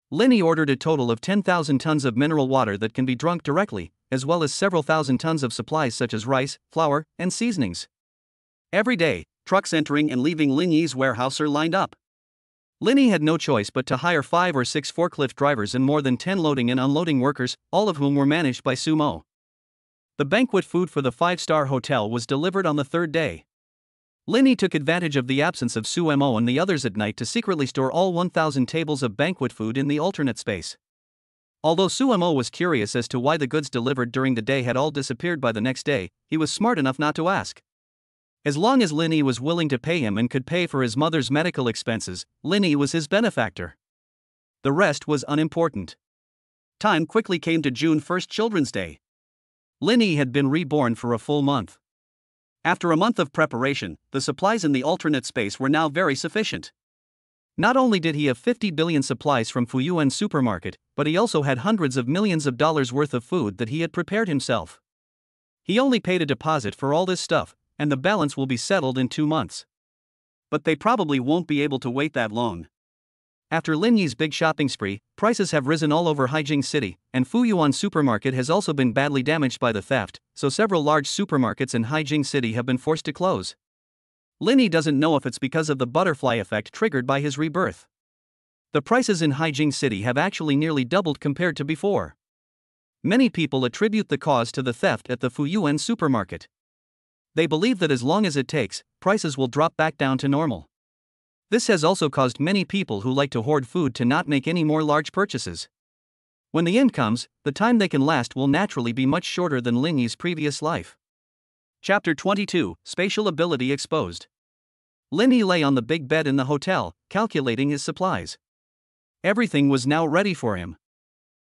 Lin Yi ordered a total of 10,000 tons of mineral water that can be drunk directly, as well as several thousand tons of supplies such as rice, flour, and seasonings. Every day, trucks entering and leaving Lin Yi's warehouse are lined up. Lin Yi had no choice but to hire 5 or 6 forklift drivers and more than 10 loading and unloading workers, all of whom were managed by Su Mo. The banquet food for the 5-star hotel was delivered on the third day. Lin Yi took advantage of the absence of Su Mo and the others at night to secretly store all 1,000 tables of banquet food in the alternate space. Although Su Mo was curious as to why the goods delivered during the day had all disappeared by the next day, he was smart enough not to ask. As long as Lin Yi was willing to pay him and could pay for his mother's medical expenses, Lin Yi was his benefactor. The rest was unimportant. Time quickly came to June 1st, Children's Day. Lin Yi had been reborn for a full month. After a month of preparation, the supplies in the alternate space were now very sufficient. Not only did he have 50 billion supplies from Fuyuan supermarket, but he also had hundreds of millions of dollars worth of food that he had prepared himself. He only paid a deposit for all this stuff, and the balance will be settled in 2 months. But they probably won't be able to wait that long. After Lin Yi's big shopping spree, prices have risen all over Haijing City, and Fuyuan supermarket has also been badly damaged by the theft, so several large supermarkets in Haijing City have been forced to close. Lin Yi doesn't know if it's because of the butterfly effect triggered by his rebirth. The prices in Haijing City have actually nearly doubled compared to before. Many people attribute the cause to the theft at the Fuyuan supermarket. They believe that as long as it takes, prices will drop back down to normal. This has also caused many people who like to hoard food to not make any more large purchases. When the end comes, the time they can last will naturally be much shorter than Lin Yi's previous life. Chapter 22, Spatial Ability Exposed. Lin Yi lay on the big bed in the hotel, calculating his supplies. Everything was now ready for him.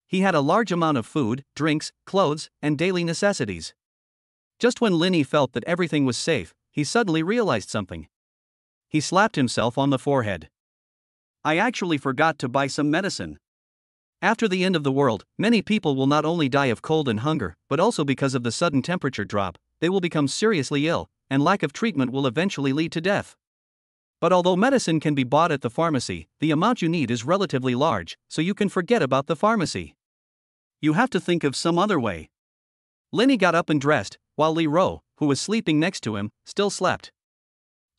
He had a large amount of food, drinks, clothes, and daily necessities. Just when Lin Yi felt that everything was safe, he suddenly realized something. He slapped himself on the forehead. I actually forgot to buy some medicine. After the end of the world, many people will not only die of cold and hunger, but also because of the sudden temperature drop, they will become seriously ill, and lack of treatment will eventually lead to death. But although medicine can be bought at the pharmacy, the amount you need is relatively large, so you can forget about the pharmacy. You have to think of some other way. Lin Yi got up and dressed, while Li Ro, who was sleeping next to him, still slept.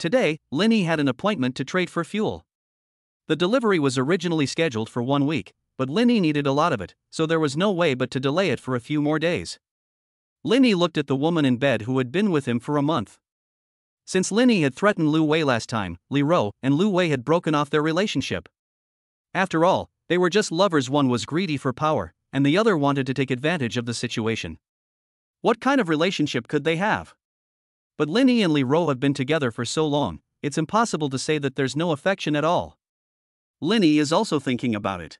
Today, Lin Yi had an appointment to trade for fuel. The delivery was originally scheduled for 1 week, but Lin Yi needed a lot of it, so there was no way but to delay it for a few more days. Lin Yi looked at the woman in bed who had been with him for a month. Since Lin Yi had threatened Lu Wei last time, Li Ro and Lu Wei had broken off their relationship. After all, they were just lovers. One was greedy for power, and the other wanted to take advantage of the situation. What kind of relationship could they have? But Lin Yi and Li Ro have been together for so long, it's impossible to say that there's no affection at all. Lin Yi is also thinking about it.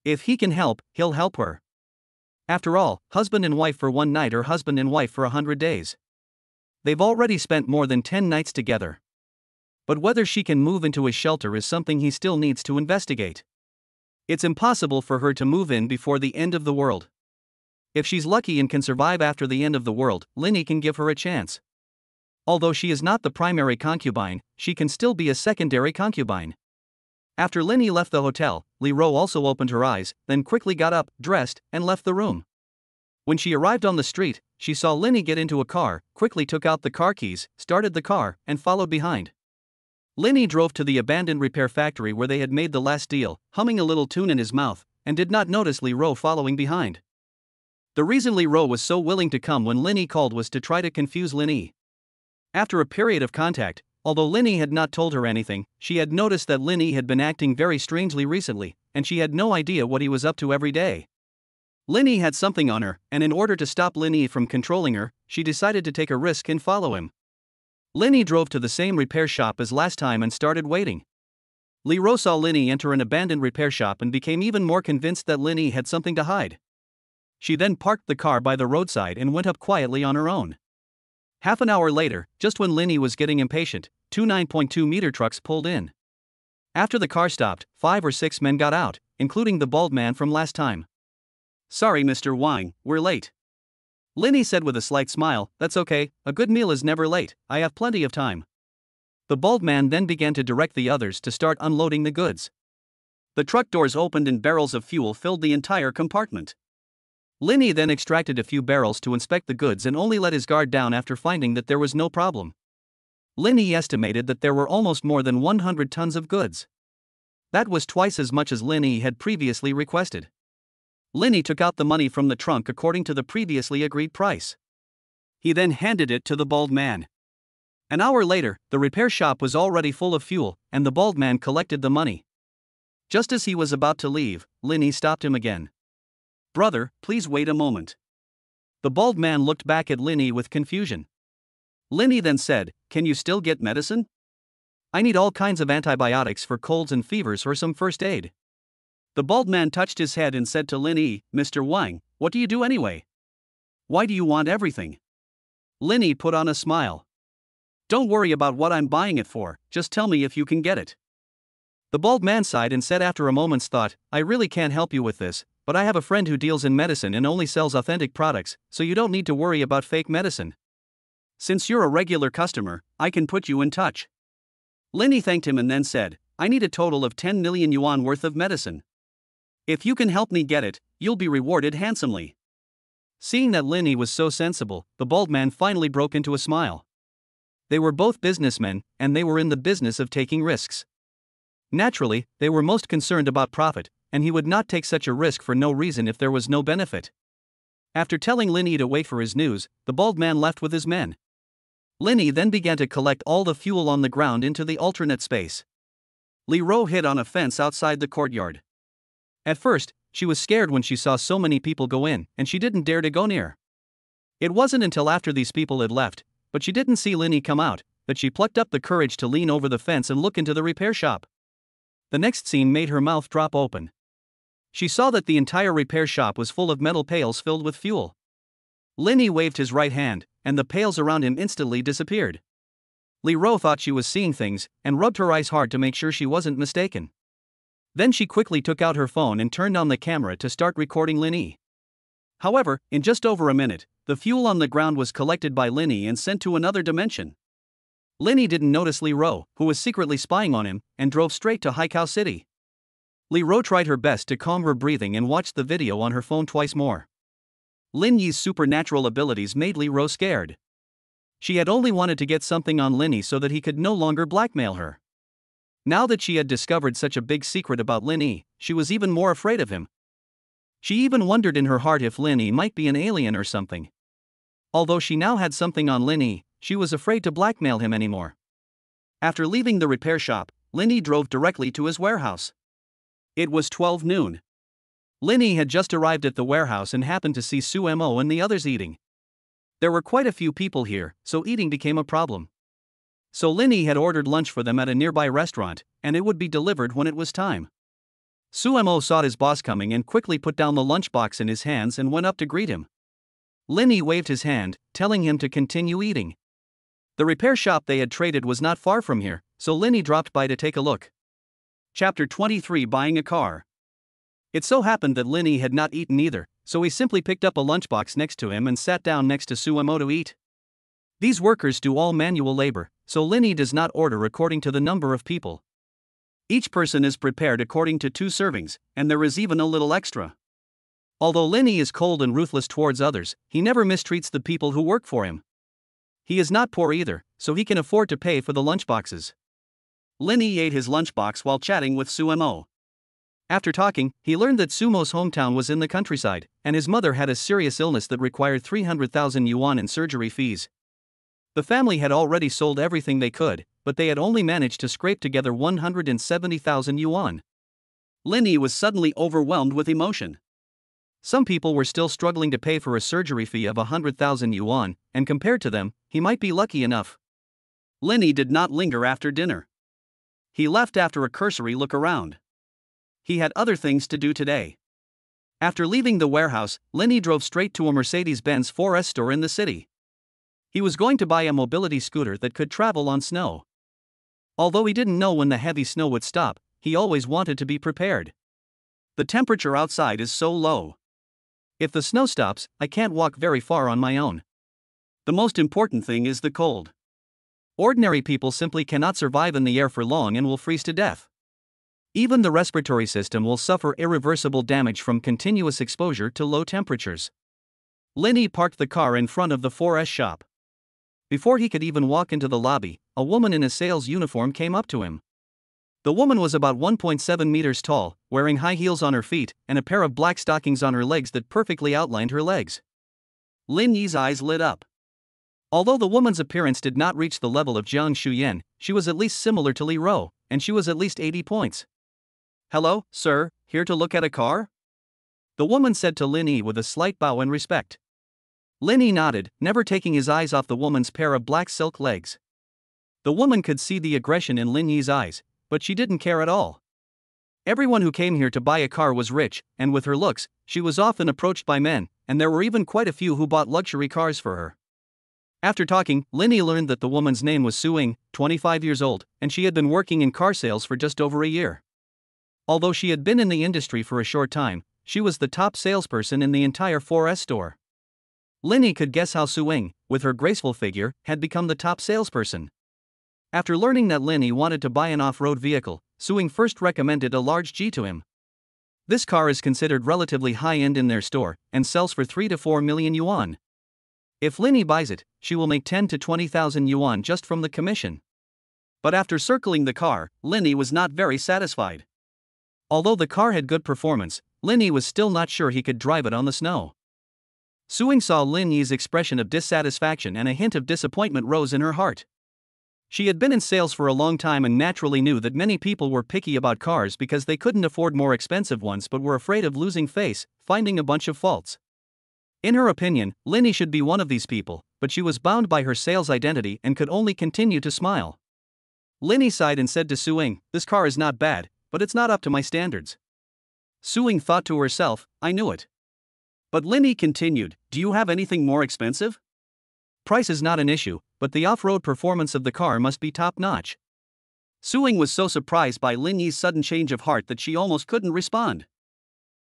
If he can help, he'll help her. After all, husband and wife for 1 night or husband and wife for 100 days. They've already spent more than 10 nights together. But whether she can move into his shelter is something he still needs to investigate. It's impossible for her to move in before the end of the world. If she's lucky and can survive after the end of the world, Lin Yi can give her a chance. Although she is not the primary concubine, she can still be a secondary concubine. After Lin Yi left the hotel, Li Ro also opened her eyes, then quickly got up, dressed, and left the room. When she arrived on the street, she saw Linny get into a car, quickly took out the car keys, started the car, and followed behind. Linny drove to the abandoned repair factory where they had made the last deal, humming a little tune in his mouth, and did not notice Lee Ro following behind. The reason Lee Ro was so willing to come when Linny called was to try to confuse Linny. After a period of contact, although Linny had not told her anything, she had noticed that Linny had been acting very strangely recently, and she had no idea what he was up to every day. Linny had something on her, and in order to stop Linny from controlling her, she decided to take a risk and follow him. Linny drove to the same repair shop as last time and started waiting. Lee Ro saw Linny enter an abandoned repair shop and became even more convinced that Linny had something to hide. She then parked the car by the roadside and went up quietly on her own. Half an hour later, just when Linny was getting impatient, two 9.2-meter trucks pulled in. After the car stopped, 5 or 6 men got out, including the bald man from last time. "Sorry, Mr. Wang, we're late." Linny said with a slight smile, "That's okay, a good meal is never late, I have plenty of time." The bald man then began to direct the others to start unloading the goods. The truck doors opened and barrels of fuel filled the entire compartment. Linny then extracted a few barrels to inspect the goods and only let his guard down after finding that there was no problem. Linny estimated that there were almost more than 100 tons of goods. That was twice as much as Linny had previously requested. Linny took out the money from the trunk according to the previously agreed price. He then handed it to the bald man. An hour later, the repair shop was already full of fuel, and the bald man collected the money. Just as he was about to leave, Linny stopped him again. "Brother, please wait a moment." The bald man looked back at Linny with confusion. Linny then said, "Can you still get medicine? I need all kinds of antibiotics for colds and fevers or some first aid." The bald man touched his head and said to Linny, "Mr. Wang, what do you do anyway? Why do you want everything?" Linny put on a smile. "Don't worry about what I'm buying it for, just tell me if you can get it." The bald man sighed and said after a moment's thought, "I really can't help you with this, but I have a friend who deals in medicine and only sells authentic products, so you don't need to worry about fake medicine. Since you're a regular customer, I can put you in touch." Linny thanked him and then said, "I need a total of 10 million yuan worth of medicine. If you can help me get it, you'll be rewarded handsomely." Seeing that Linny was so sensible, the bald man finally broke into a smile. They were both businessmen, and they were in the business of taking risks. Naturally, they were most concerned about profit, and he would not take such a risk for no reason if there was no benefit. After telling Linny to wait for his news, the bald man left with his men. Linny then began to collect all the fuel on the ground into the alternate space. Lee Ro hid on a fence outside the courtyard. At first, she was scared when she saw so many people go in, and she didn't dare to go near. It wasn't until after these people had left, but she didn't see Linny come out, that she plucked up the courage to lean over the fence and look into the repair shop. The next scene made her mouth drop open. She saw that the entire repair shop was full of metal pails filled with fuel. Linny waved his right hand, and the pails around him instantly disappeared. Lee Ro thought she was seeing things, and rubbed her eyes hard to make sure she wasn't mistaken. Then she quickly took out her phone and turned on the camera to start recording Linny. However, in just over a minute, the fuel on the ground was collected by Linny and sent to another dimension. Linny didn't notice Lee Ro, who was secretly spying on him, and drove straight to Haikou City. Lee Ro tried her best to calm her breathing and watched the video on her phone twice more. Lin Yi's supernatural abilities made Lee Ro scared. She had only wanted to get something on Linny so that he could no longer blackmail her. Now that she had discovered such a big secret about Linny, she was even more afraid of him. She even wondered in her heart if Linny might be an alien or something. Although she now had something on Linny, she was afraid to blackmail him anymore. After leaving the repair shop, Linny drove directly to his warehouse. It was 12 noon. Linny had just arrived at the warehouse and happened to see Su Mo and the others eating. There were quite a few people here, so eating became a problem. So Linny had ordered lunch for them at a nearby restaurant, and it would be delivered when it was time. Su Mo saw his boss coming and quickly put down the lunchbox in his hands and went up to greet him. Linny waved his hand, telling him to continue eating. The repair shop they had traded was not far from here, so Linny dropped by to take a look. Chapter 23: Buying a Car. It so happened that Linny had not eaten either, so he simply picked up a lunchbox next to him and sat down next to Su Mo to eat. These workers do all manual labor, so Linny does not order according to the number of people. Each person is prepared according to 2 servings, and there is even a little extra. Although Linny is cold and ruthless towards others, he never mistreats the people who work for him. He is not poor either, so he can afford to pay for the lunchboxes. Linny ate his lunchbox while chatting with Sumo. After talking, he learned that Sumo's hometown was in the countryside, and his mother had a serious illness that required 300,000 yuan in surgery fees. The family had already sold everything they could, but they had only managed to scrape together 170,000 yuan. Linny was suddenly overwhelmed with emotion. Some people were still struggling to pay for a surgery fee of 100,000 yuan, and compared to them, he might be lucky enough. Linny did not linger after dinner. He left after a cursory look around. He had other things to do today. After leaving the warehouse, Linny drove straight to a Mercedes-Benz 4S store in the city. He was going to buy a mobility scooter that could travel on snow. Although he didn't know when the heavy snow would stop, he always wanted to be prepared. The temperature outside is so low. If the snow stops, I can't walk very far on my own. The most important thing is the cold. Ordinary people simply cannot survive in the air for long and will freeze to death. Even the respiratory system will suffer irreversible damage from continuous exposure to low temperatures. Linny parked the car in front of the 4S shop. Before he could even walk into the lobby, a woman in a sales uniform came up to him. The woman was about 1.7 meters tall, wearing high heels on her feet and a pair of black stockings on her legs that perfectly outlined her legs. Linny's eyes lit up. Although the woman's appearance did not reach the level of Jiang Shuyan, she was at least similar to Li Ro, and she was at least 80 points. "Hello, sir, here to look at a car?" the woman said to Linny with a slight bow and respect. Linny nodded, never taking his eyes off the woman's pair of black silk legs. The woman could see the aggression in Linny's eyes, but she didn't care at all. Everyone who came here to buy a car was rich, and with her looks, she was often approached by men, and there were even quite a few who bought luxury cars for her. After talking, Linny learned that the woman's name was Suing, 25 years old, and she had been working in car sales for just over a year. Although she had been in the industry for a short time, she was the top salesperson in the entire 4S store. Linny could guess how Suing, with her graceful figure, had become the top salesperson. After learning that Linny wanted to buy an off-road vehicle, Suing first recommended a large G to him. This car is considered relatively high-end in their store, and sells for 3 to 4 million yuan. If Linny buys it, she will make 10 to 20,000 yuan just from the commission. But after circling the car, Linny was not very satisfied. Although the car had good performance, Linny was still not sure he could drive it on the snow. Suing saw Linny's expression of dissatisfaction and a hint of disappointment rose in her heart. She had been in sales for a long time and naturally knew that many people were picky about cars because they couldn't afford more expensive ones but were afraid of losing face, finding a bunch of faults. In her opinion, Linny should be one of these people, but she was bound by her sales identity and could only continue to smile. Linny sighed and said to Suing, "This car is not bad, but it's not up to my standards." Suing thought to herself, "I knew it." But Linny continued, "Do you have anything more expensive?" Price is not an issue, but the off-road performance of the car must be top-notch. Suing was so surprised by Linny's sudden change of heart that she almost couldn't respond.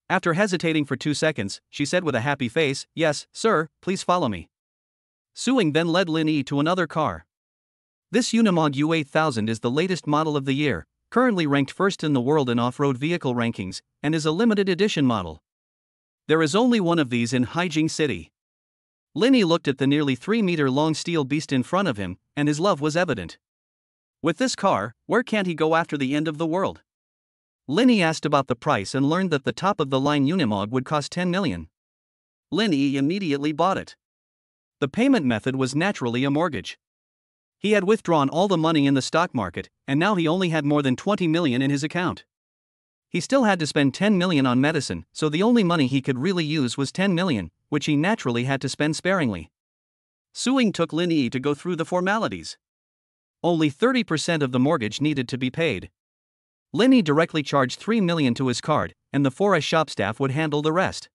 After hesitating for 2 seconds, she said with a happy face, "Yes, sir, please follow me." Suing then led Linny to another car. This Unimog U8000 is the latest model of the year, currently ranked first in the world in off-road vehicle rankings, and is a limited edition model. There is only one of these in Haijing City. Linny looked at the nearly 3-meter-long steel beast in front of him, and his love was evident. With this car, where can't he go after the end of the world? Linny asked about the price and learned that the top-of-the-line Unimog would cost 10 million. Linny immediately bought it. The payment method was naturally a mortgage. He had withdrawn all the money in the stock market, and now he only had more than 20 million in his account. He still had to spend 10 million on medicine, so the only money he could really use was 10 million, which he naturally had to spend sparingly. Suing took Linny to go through the formalities. Only 30% of the mortgage needed to be paid. Linny directly charged 3 million to his card, and the 4S shop staff would handle the rest.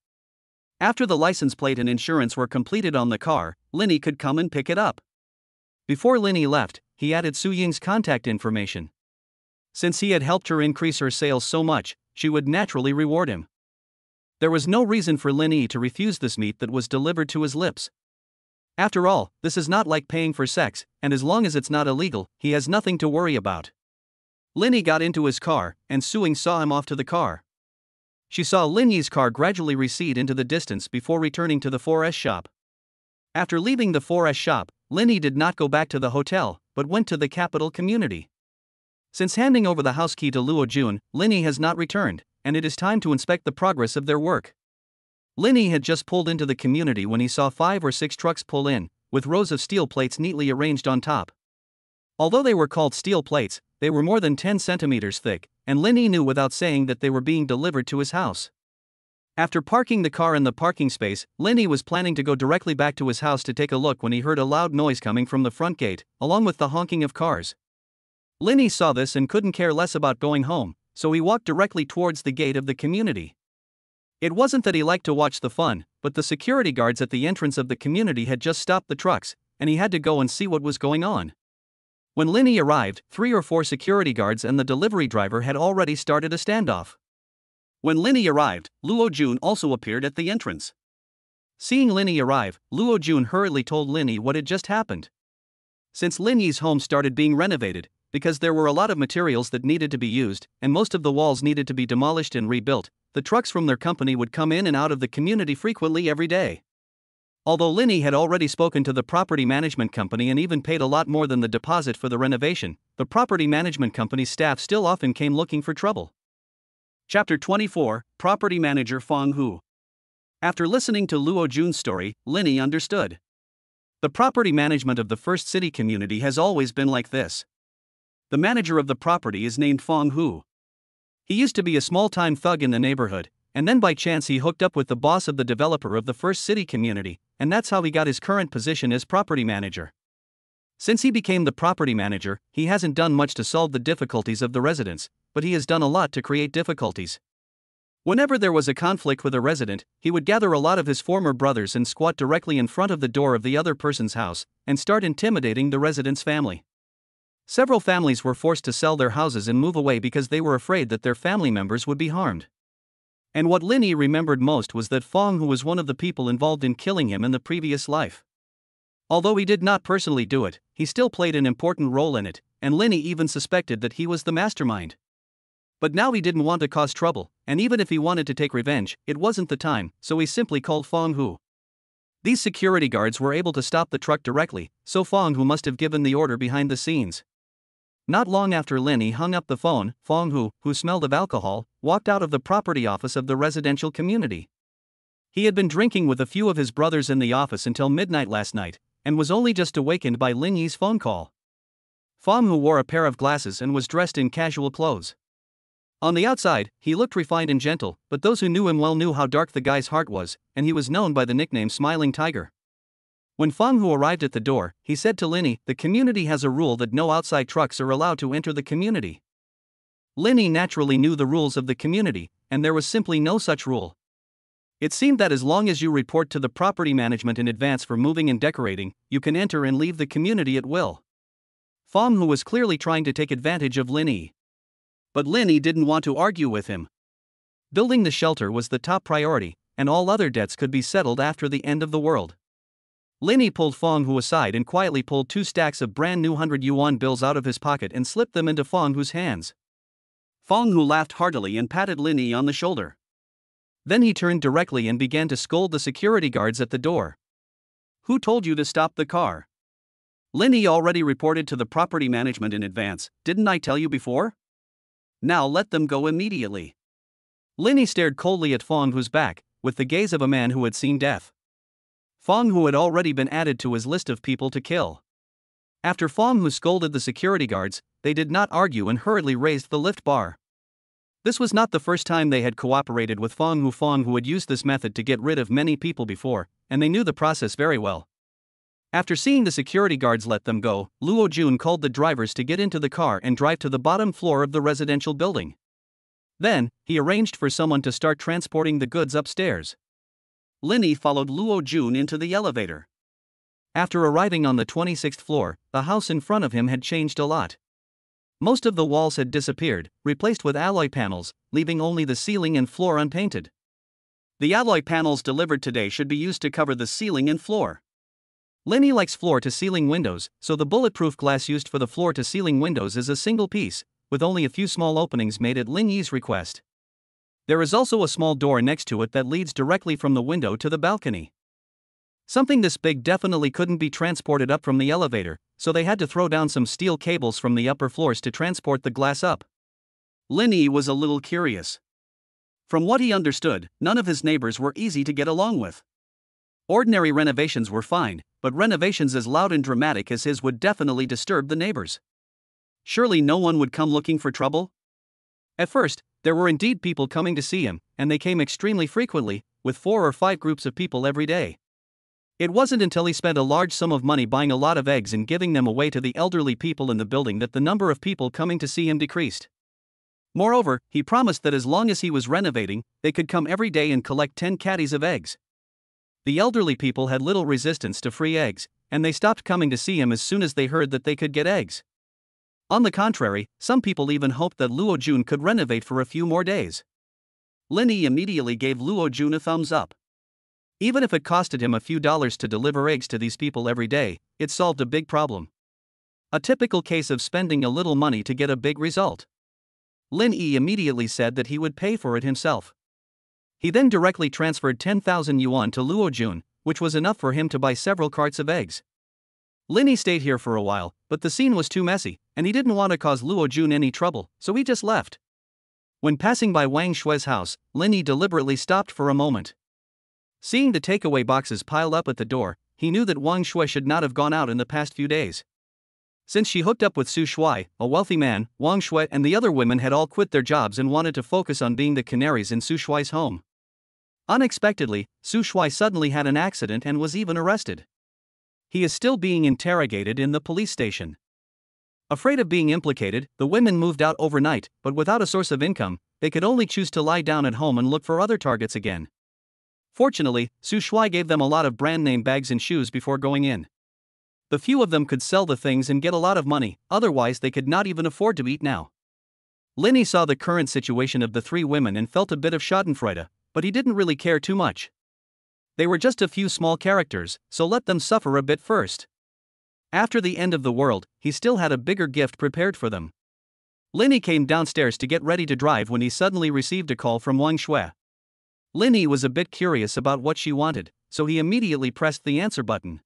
After the license plate and insurance were completed on the car, Linny could come and pick it up. Before Linny left, he added Suying's contact information. Since he had helped her increase her sales so much, she would naturally reward him. There was no reason for Linny to refuse this meat that was delivered to his lips. After all, this is not like paying for sex, and as long as it's not illegal, he has nothing to worry about. Linny got into his car, and Suing saw him off to the car. She saw Lin Yi's car gradually recede into the distance before returning to the 4S shop. After leaving the 4S shop, Lin Yi did not go back to the hotel, but went to the capital community. Since handing over the house key to Luo Jun, Lin Yi has not returned, and it is time to inspect the progress of their work. Lin Yi had just pulled into the community when he saw 5 or 6 trucks pull in, with rows of steel plates neatly arranged on top. Although they were called steel plates, they were more than 10 centimeters thick, and Lin Yi knew without saying that they were being delivered to his house. After parking the car in the parking space, Lin Yi was planning to go directly back to his house to take a look when he heard a loud noise coming from the front gate, along with the honking of cars. Lin Yi saw this and couldn't care less about going home, so he walked directly towards the gate of the community. It wasn't that he liked to watch the fun, but the security guards at the entrance of the community had just stopped the trucks, and he had to go and see what was going on. When Lin Yi arrived, 3 or 4 security guards and the delivery driver had already started a standoff. When Lin Yi arrived, Luo Jun also appeared at the entrance. Seeing Lin Yi arrive, Luo Jun hurriedly told Lin Yi what had just happened. Since Lin Yi's home started being renovated, because there were a lot of materials that needed to be used, and most of the walls needed to be demolished and rebuilt, the trucks from their company would come in and out of the community frequently every day. Although Lin Yi had already spoken to the property management company and even paid a lot more than the deposit for the renovation, the property management company's staff still often came looking for trouble. Chapter 24, Property Manager Fang Hu. After listening to Luo Jun's story, Lin Yi understood. The property management of the First City community has always been like this. The manager of the property is named Fang Hu. He used to be a small-time thug in the neighborhood, and then by chance he hooked up with the boss of the developer of the First City community, and that's how he got his current position as property manager. Since he became the property manager, he hasn't done much to solve the difficulties of the residents, but he has done a lot to create difficulties. Whenever there was a conflict with a resident, he would gather a lot of his former brothers and squat directly in front of the door of the other person's house, and start intimidating the resident's family. Several families were forced to sell their houses and move away because they were afraid that their family members would be harmed. And what Lin Yi remembered most was that Fang Hu was one of the people involved in killing him in the previous life. Although he did not personally do it, he still played an important role in it, and Lin Yi even suspected that he was the mastermind. But now he didn't want to cause trouble, and even if he wanted to take revenge, it wasn't the time, so he simply called Fang Hu. These security guards were able to stop the truck directly, so Fang Hu must have given the order behind the scenes. Not long after Lin Yi hung up the phone, Fang Hu, who smelled of alcohol, walked out of the property office of the residential community. He had been drinking with a few of his brothers in the office until midnight last night, and was only just awakened by Lin Yi's phone call. Fang Hu wore a pair of glasses and was dressed in casual clothes. On the outside, he looked refined and gentle, but those who knew him well knew how dark the guy's heart was, and he was known by the nickname Smiling Tiger. When Fang Hu arrived at the door, he said to Lin Yi, "The community has a rule that no outside trucks are allowed to enter the community." Lin Yi naturally knew the rules of the community, and there was simply no such rule. It seemed that as long as you report to the property management in advance for moving and decorating, you can enter and leave the community at will. Fang Hu was clearly trying to take advantage of Lin Yi. But Lin Yi didn't want to argue with him. Building the shelter was the top priority, and all other debts could be settled after the end of the world. Lin Yi pulled Fang Hu aside and quietly pulled 2 stacks of brand new 100 yuan bills out of his pocket and slipped them into Fang Hu's hands. Fang Hu laughed heartily and patted Lin Yi on the shoulder. Then he turned directly and began to scold the security guards at the door. "Who told you to stop the car? Lin Yi already reported to the property management in advance, didn't I tell you before? Now let them go immediately." Lin Yi stared coldly at Fang Hu's back, with the gaze of a man who had seen death. Fang Hu had already been added to his list of people to kill. After Fang Hu scolded the security guards, they did not argue and hurriedly raised the lift bar. This was not the first time they had cooperated with Fang Hu. Fang Hu had used this method to get rid of many people before, and they knew the process very well. After seeing the security guards let them go, Luo Jun called the drivers to get into the car and drive to the bottom floor of the residential building. Then, he arranged for someone to start transporting the goods upstairs. Lin Yi followed Luo Jun into the elevator. After arriving on the 26th floor, the house in front of him had changed a lot. Most of the walls had disappeared, replaced with alloy panels, leaving only the ceiling and floor unpainted. The alloy panels delivered today should be used to cover the ceiling and floor. Lin Yi likes floor-to-ceiling windows, so the bulletproof glass used for the floor-to-ceiling windows is a single piece, with only a few small openings made at Lin Yi's request. There is also a small door next to it that leads directly from the window to the balcony. Something this big definitely couldn't be transported up from the elevator, so they had to throw down some steel cables from the upper floors to transport the glass up. Linny was a little curious. From what he understood, none of his neighbors were easy to get along with. Ordinary renovations were fine, but renovations as loud and dramatic as his would definitely disturb the neighbors. Surely no one would come looking for trouble? At first, there were indeed people coming to see him, and they came extremely frequently, with 4 or 5 groups of people every day. It wasn't until he spent a large sum of money buying a lot of eggs and giving them away to the elderly people in the building that the number of people coming to see him decreased. Moreover, he promised that as long as he was renovating, they could come every day and collect 10 caddies of eggs. The elderly people had little resistance to free eggs, and they stopped coming to see him as soon as they heard that they could get eggs. On the contrary, some people even hoped that Luo Jun could renovate for a few more days. Linny immediately gave Luo Jun a thumbs up. Even if it costed him a few dollars to deliver eggs to these people every day, it solved a big problem. A typical case of spending a little money to get a big result. Lin Yi immediately said that he would pay for it himself. He then directly transferred 10,000 yuan to Luo Jun, which was enough for him to buy several carts of eggs. Lin Yi stayed here for a while, but the scene was too messy, and he didn't want to cause Luo Jun any trouble, so he just left. When passing by Wang Shue's house, Lin Yi deliberately stopped for a moment. Seeing the takeaway boxes piled up at the door, he knew that Wang Shue should not have gone out in the past few days. Since she hooked up with Su Shuai, a wealthy man, Wang Shue and the other women had all quit their jobs and wanted to focus on being the canaries in Su Shuai's home. Unexpectedly, Su Shuai suddenly had an accident and was even arrested. He is still being interrogated in the police station. Afraid of being implicated, the women moved out overnight, but without a source of income, they could only choose to lie down at home and look for other targets again. Fortunately, Su Shuai gave them a lot of brand name bags and shoes before going in. The few of them could sell the things and get a lot of money, otherwise they could not even afford to eat now. Linny saw the current situation of the 3 women and felt a bit of schadenfreude, but he didn't really care too much. They were just a few small characters, so let them suffer a bit first. After the end of the world, he still had a bigger gift prepared for them. Linny came downstairs to get ready to drive when he suddenly received a call from Wang Shue. Linny was a bit curious about what she wanted, so he immediately pressed the answer button.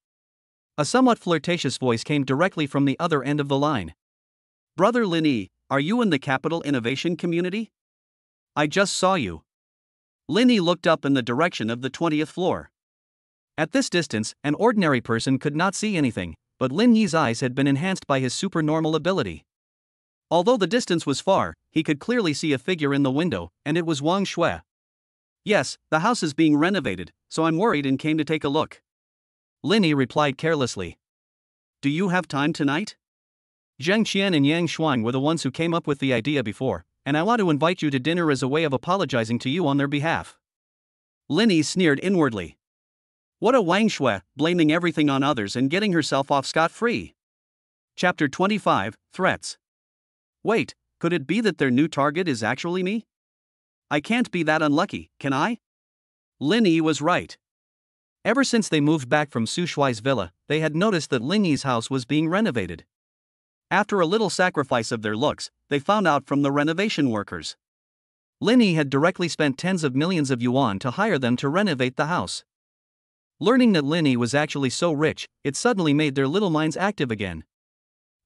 A somewhat flirtatious voice came directly from the other end of the line. "Brother Linny, are you in the Capital Innovation Community? I just saw you." Linny looked up in the direction of the 20th floor. At this distance, an ordinary person could not see anything, but Lin Yi's eyes had been enhanced by his supernormal ability. Although the distance was far, he could clearly see a figure in the window, and it was Wang Shue. "Yes, the house is being renovated, so I'm worried and came to take a look." Linny replied carelessly. "Do you have time tonight? Zheng Qian and Yang Shuang were the ones who came up with the idea before, and I want to invite you to dinner as a way of apologizing to you on their behalf." Linny sneered inwardly. What a Wang Shue, blaming everything on others and getting herself off scot-free. Chapter 25, Threats. Wait, could it be that their new target is actually me? I can't be that unlucky, can I? Linny was right. Ever since they moved back from Su Shuai's villa, they had noticed that Linny's house was being renovated. After a little sacrifice of their looks, they found out from the renovation workers. Linny had directly spent tens of millions of yuan to hire them to renovate the house. Learning that Linny was actually so rich, it suddenly made their little minds active again.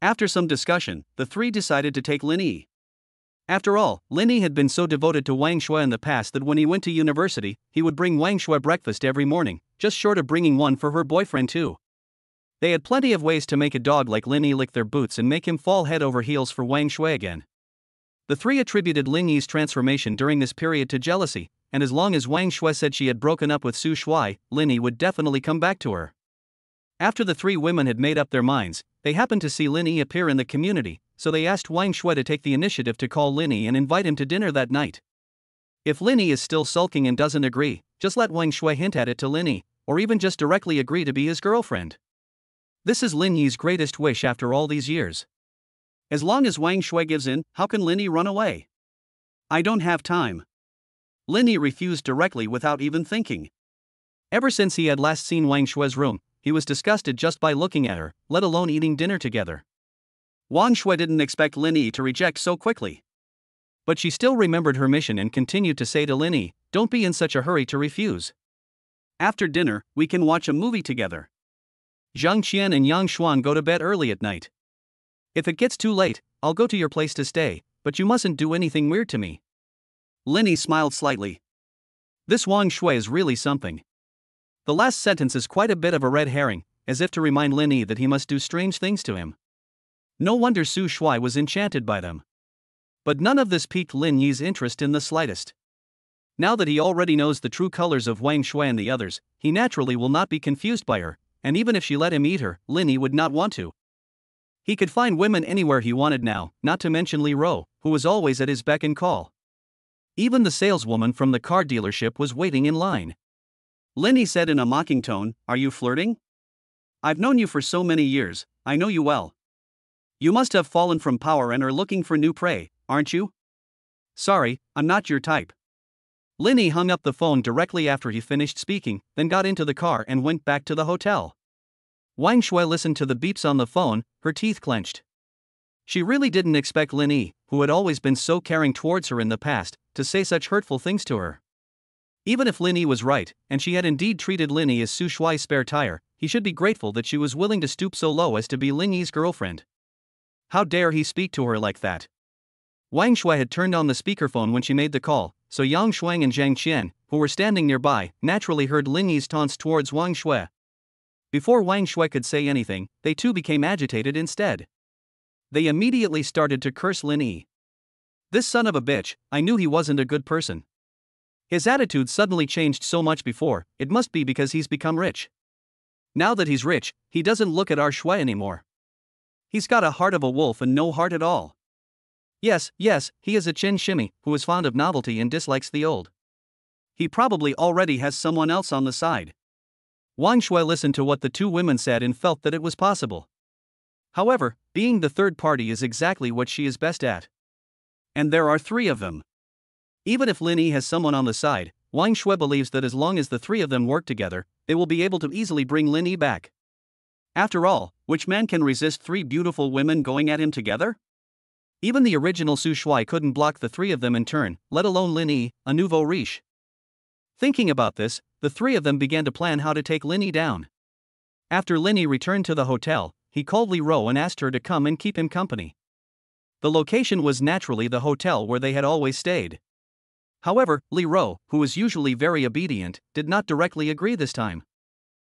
After some discussion, the 3 decided to take Linny. After all, Linny had been so devoted to Wang Shue in the past that when he went to university, he would bring Wang Shue breakfast every morning, just short of bringing one for her boyfriend too. They had plenty of ways to make a dog like Linny lick their boots and make him fall head over heels for Wang Shue again. The 3 attributed Linny's transformation during this period to jealousy, and as long as Wang Shue said she had broken up with Su Shuai, Linny would definitely come back to her. After the 3 women had made up their minds, they happened to see Linny appear in the community, so they asked Wang Shue to take the initiative to call Linny and invite him to dinner that night. If Linny is still sulking and doesn't agree, just let Wang Shue hint at it to Linny, or even just directly agree to be his girlfriend. This is Lin Yi's greatest wish after all these years. As long as Wang Shue gives in, how can Linny run away? I don't have time. Linny refused directly without even thinking. Ever since he had last seen Wang Shue's room, he was disgusted just by looking at her, let alone eating dinner together. Wang Shue didn't expect Linny to reject so quickly. But she still remembered her mission and continued to say to Lin Yi, "Don't be in such a hurry to refuse. After dinner, we can watch a movie together. Zhang Qian and Yang Xuan go to bed early at night. If it gets too late, I'll go to your place to stay, but you mustn't do anything weird to me." Lin Yi smiled slightly. This Wang Shui is really something. The last sentence is quite a bit of a red herring, as if to remind Lin Yi that he must do strange things to him. No wonder Su Shui was enchanted by them. But none of this piqued Lin Yi's interest in the slightest. Now that he already knows the true colors of Wang Shui and the others, he naturally will not be confused by her, and even if she let him eat her, Lin Yi would not want to. He could find women anywhere he wanted now, not to mention Li Ro, who was always at his beck and call. Even the saleswoman from the car dealership was waiting in line. Lin Yi said in a mocking tone, "Are you flirting? I've known you for so many years, I know you well. You must have fallen from power and are looking for new prey, aren't you? Sorry, I'm not your type." Lin Yi hung up the phone directly after he finished speaking, then got into the car and went back to the hotel. Wang Shui listened to the beeps on the phone, her teeth clenched. She really didn't expect Lin Yi, who had always been so caring towards her in the past, to say such hurtful things to her. Even if Lin Yi was right, and she had indeed treated Lin Yi as Su Shui's spare tire, he should be grateful that she was willing to stoop so low as to be Lin Yi's girlfriend. How dare he speak to her like that? Wang Shui had turned on the speakerphone when she made the call, so Yang Xuang and Zhang Qian, who were standing nearby, naturally heard Lin Yi's taunts towards Wang Shui. Before Wang Shui could say anything, they too became agitated instead. They immediately started to curse Lin Yi. "This son of a bitch, I knew he wasn't a good person. His attitude suddenly changed so much before, it must be because he's become rich. Now that he's rich, he doesn't look at our Shui anymore. He's got a heart of a wolf and no heart at all. Yes, he is a Chen Shimmy, who is fond of novelty and dislikes the old. He probably already has someone else on the side." Wang Shui listened to what the two women said and felt that it was possible. However, being the third party is exactly what she is best at. And there are three of them. Even if Lin Yi has someone on the side, Wang Shui believes that as long as the three of them work together, they will be able to easily bring Lin Yi back. After all, which man can resist three beautiful women going at him together? Even the original Su Shui couldn't block the three of them in turn, let alone Lin Yi, a nouveau riche. Thinking about this, the three of them began to plan how to take Lin Yi down. After Lin Yi returned to the hotel, he called Li Ro and asked her to come and keep him company. The location was naturally the hotel where they had always stayed. However, Li Ro, who was usually very obedient, did not directly agree this time.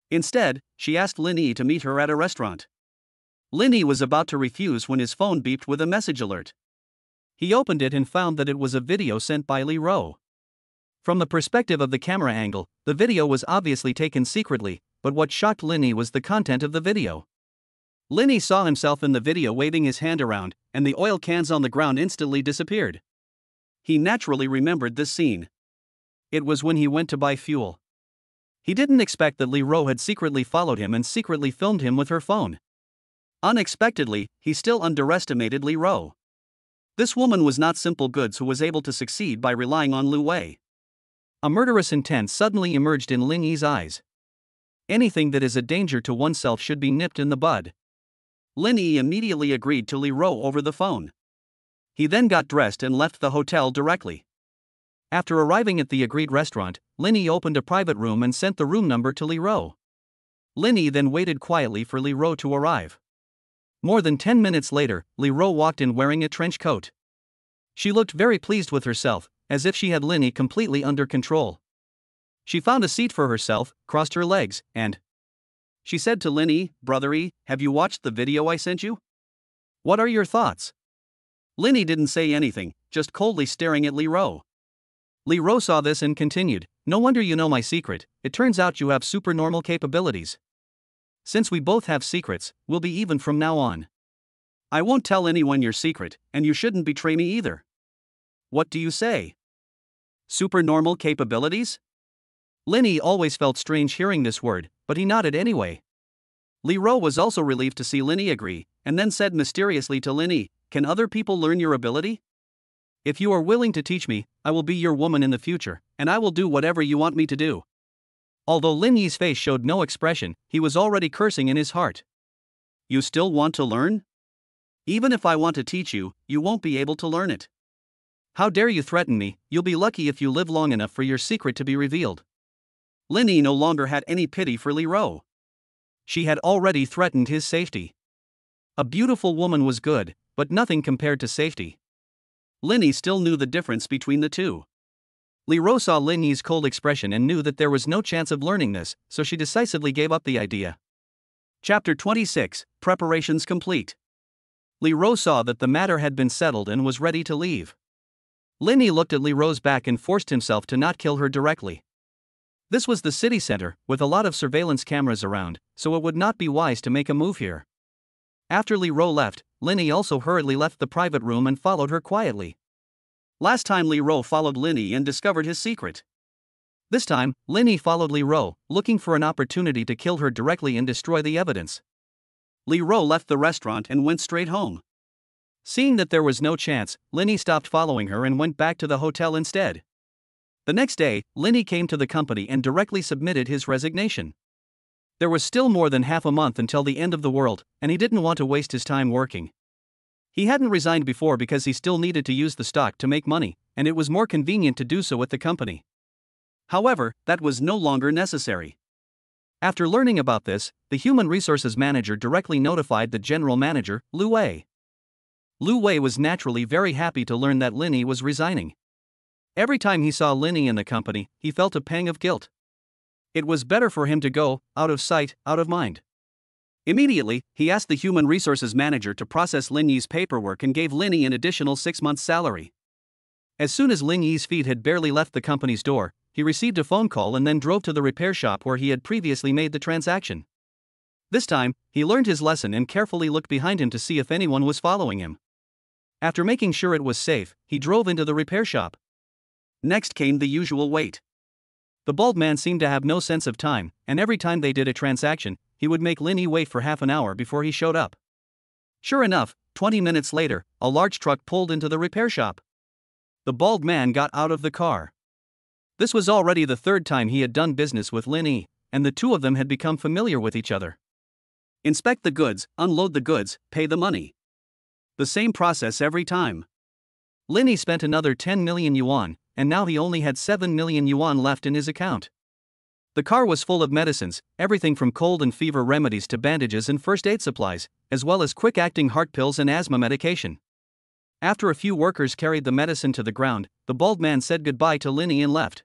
Instead, she asked Lin Yi to meet her at a restaurant. Lin Yi was about to refuse when his phone beeped with a message alert. He opened it and found that it was a video sent by Li Ro. From the perspective of the camera angle, the video was obviously taken secretly, but what shocked Lin Yi was the content of the video. Lin Yi saw himself in the video waving his hand around, and the oil cans on the ground instantly disappeared. He naturally remembered this scene. It was when he went to buy fuel. He didn't expect that Li Ro had secretly followed him and secretly filmed him with her phone. Unexpectedly, he still underestimated Li Ro. This woman was not simple goods who was able to succeed by relying on Lu Wei. A murderous intent suddenly emerged in Lin Yi's eyes. Anything that is a danger to oneself should be nipped in the bud. Lin Yi immediately agreed to Li Ro over the phone. He then got dressed and left the hotel directly. After arriving at the agreed restaurant, Lin Yi opened a private room and sent the room number to Li Ro. Lin Yi then waited quietly for Li Ro to arrive. More than 10 minutes later, Li Ro walked in wearing a trench coat. She looked very pleased with herself, as if she had Lin Yi completely under control. She found a seat for herself, crossed her legs, and she said to Lin Yi, "Brother Yi, have you watched the video I sent you? What are your thoughts?" Lin Yi didn't say anything, just coldly staring at Li Ro. Li Ro saw this and continued, "No wonder you know my secret, it turns out you have supernormal capabilities. Since we both have secrets, we'll be even from now on. I won't tell anyone your secret, and you shouldn't betray me either. What do you say? Supernormal capabilities?" Lin Yi always felt strange hearing this word, but he nodded anyway. Li Ro was also relieved to see Lin Yi agree, and then said mysteriously to Lin Yi, "Can other people learn your ability? If you are willing to teach me, I will be your woman in the future, and I will do whatever you want me to do." Although Lin Yi's face showed no expression, he was already cursing in his heart. "You still want to learn? Even if I want to teach you, you won't be able to learn it. How dare you threaten me? You'll be lucky if you live long enough for your secret to be revealed. Linny no longer had any pity for Li Ro. She had already threatened his safety. A beautiful woman was good, but nothing compared to safety. Linny still knew the difference between the two. Li Ro saw Linny's cold expression and knew that there was no chance of learning this, so she decisively gave up the idea. Chapter 26, Preparations complete. Li Ro saw that the matter had been settled and was ready to leave. Linny looked at Li Ro's back and forced himself to not kill her directly. This was the city center, with a lot of surveillance cameras around, so it would not be wise to make a move here. After Li Ro left, Linny also hurriedly left the private room and followed her quietly. Last time Li Ro followed Linny and discovered his secret. This time, Linny followed Li Ro, looking for an opportunity to kill her directly and destroy the evidence. Li Ro left the restaurant and went straight home. Seeing that there was no chance, Linny stopped following her and went back to the hotel instead. The next day, Linny came to the company and directly submitted his resignation. There was still more than half a month until the end of the world, and he didn't want to waste his time working. He hadn't resigned before because he still needed to use the stock to make money, and it was more convenient to do so with the company. However, that was no longer necessary. After learning about this, the human resources manager directly notified the general manager, Lu Wei. Lu Wei was naturally very happy to learn that Linny was resigning. Every time he saw Linny in the company, he felt a pang of guilt. It was better for him to go, out of sight, out of mind. Immediately, he asked the human resources manager to process Linny's paperwork and gave Linny an additional 6 months' salary. As soon as Linny's feet had barely left the company's door, he received a phone call and then drove to the repair shop where he had previously made the transaction. This time, he learned his lesson and carefully looked behind him to see if anyone was following him. After making sure it was safe, he drove into the repair shop. Next came the usual wait. The bald man seemed to have no sense of time, and every time they did a transaction, he would make Linny wait for half an hour before he showed up. Sure enough, 20 minutes later, a large truck pulled into the repair shop. The bald man got out of the car. This was already the third time he had done business with Linny, and the two of them had become familiar with each other. Inspect the goods, unload the goods, pay the money. The same process every time. Linny spent another 10 million yuan, and now he only had 7 million yuan left in his account. The car was full of medicines, everything from cold and fever remedies to bandages and first aid supplies, as well as quick-acting heart pills and asthma medication. After a few workers carried the medicine to the ground, the bald man said goodbye to Linny and left.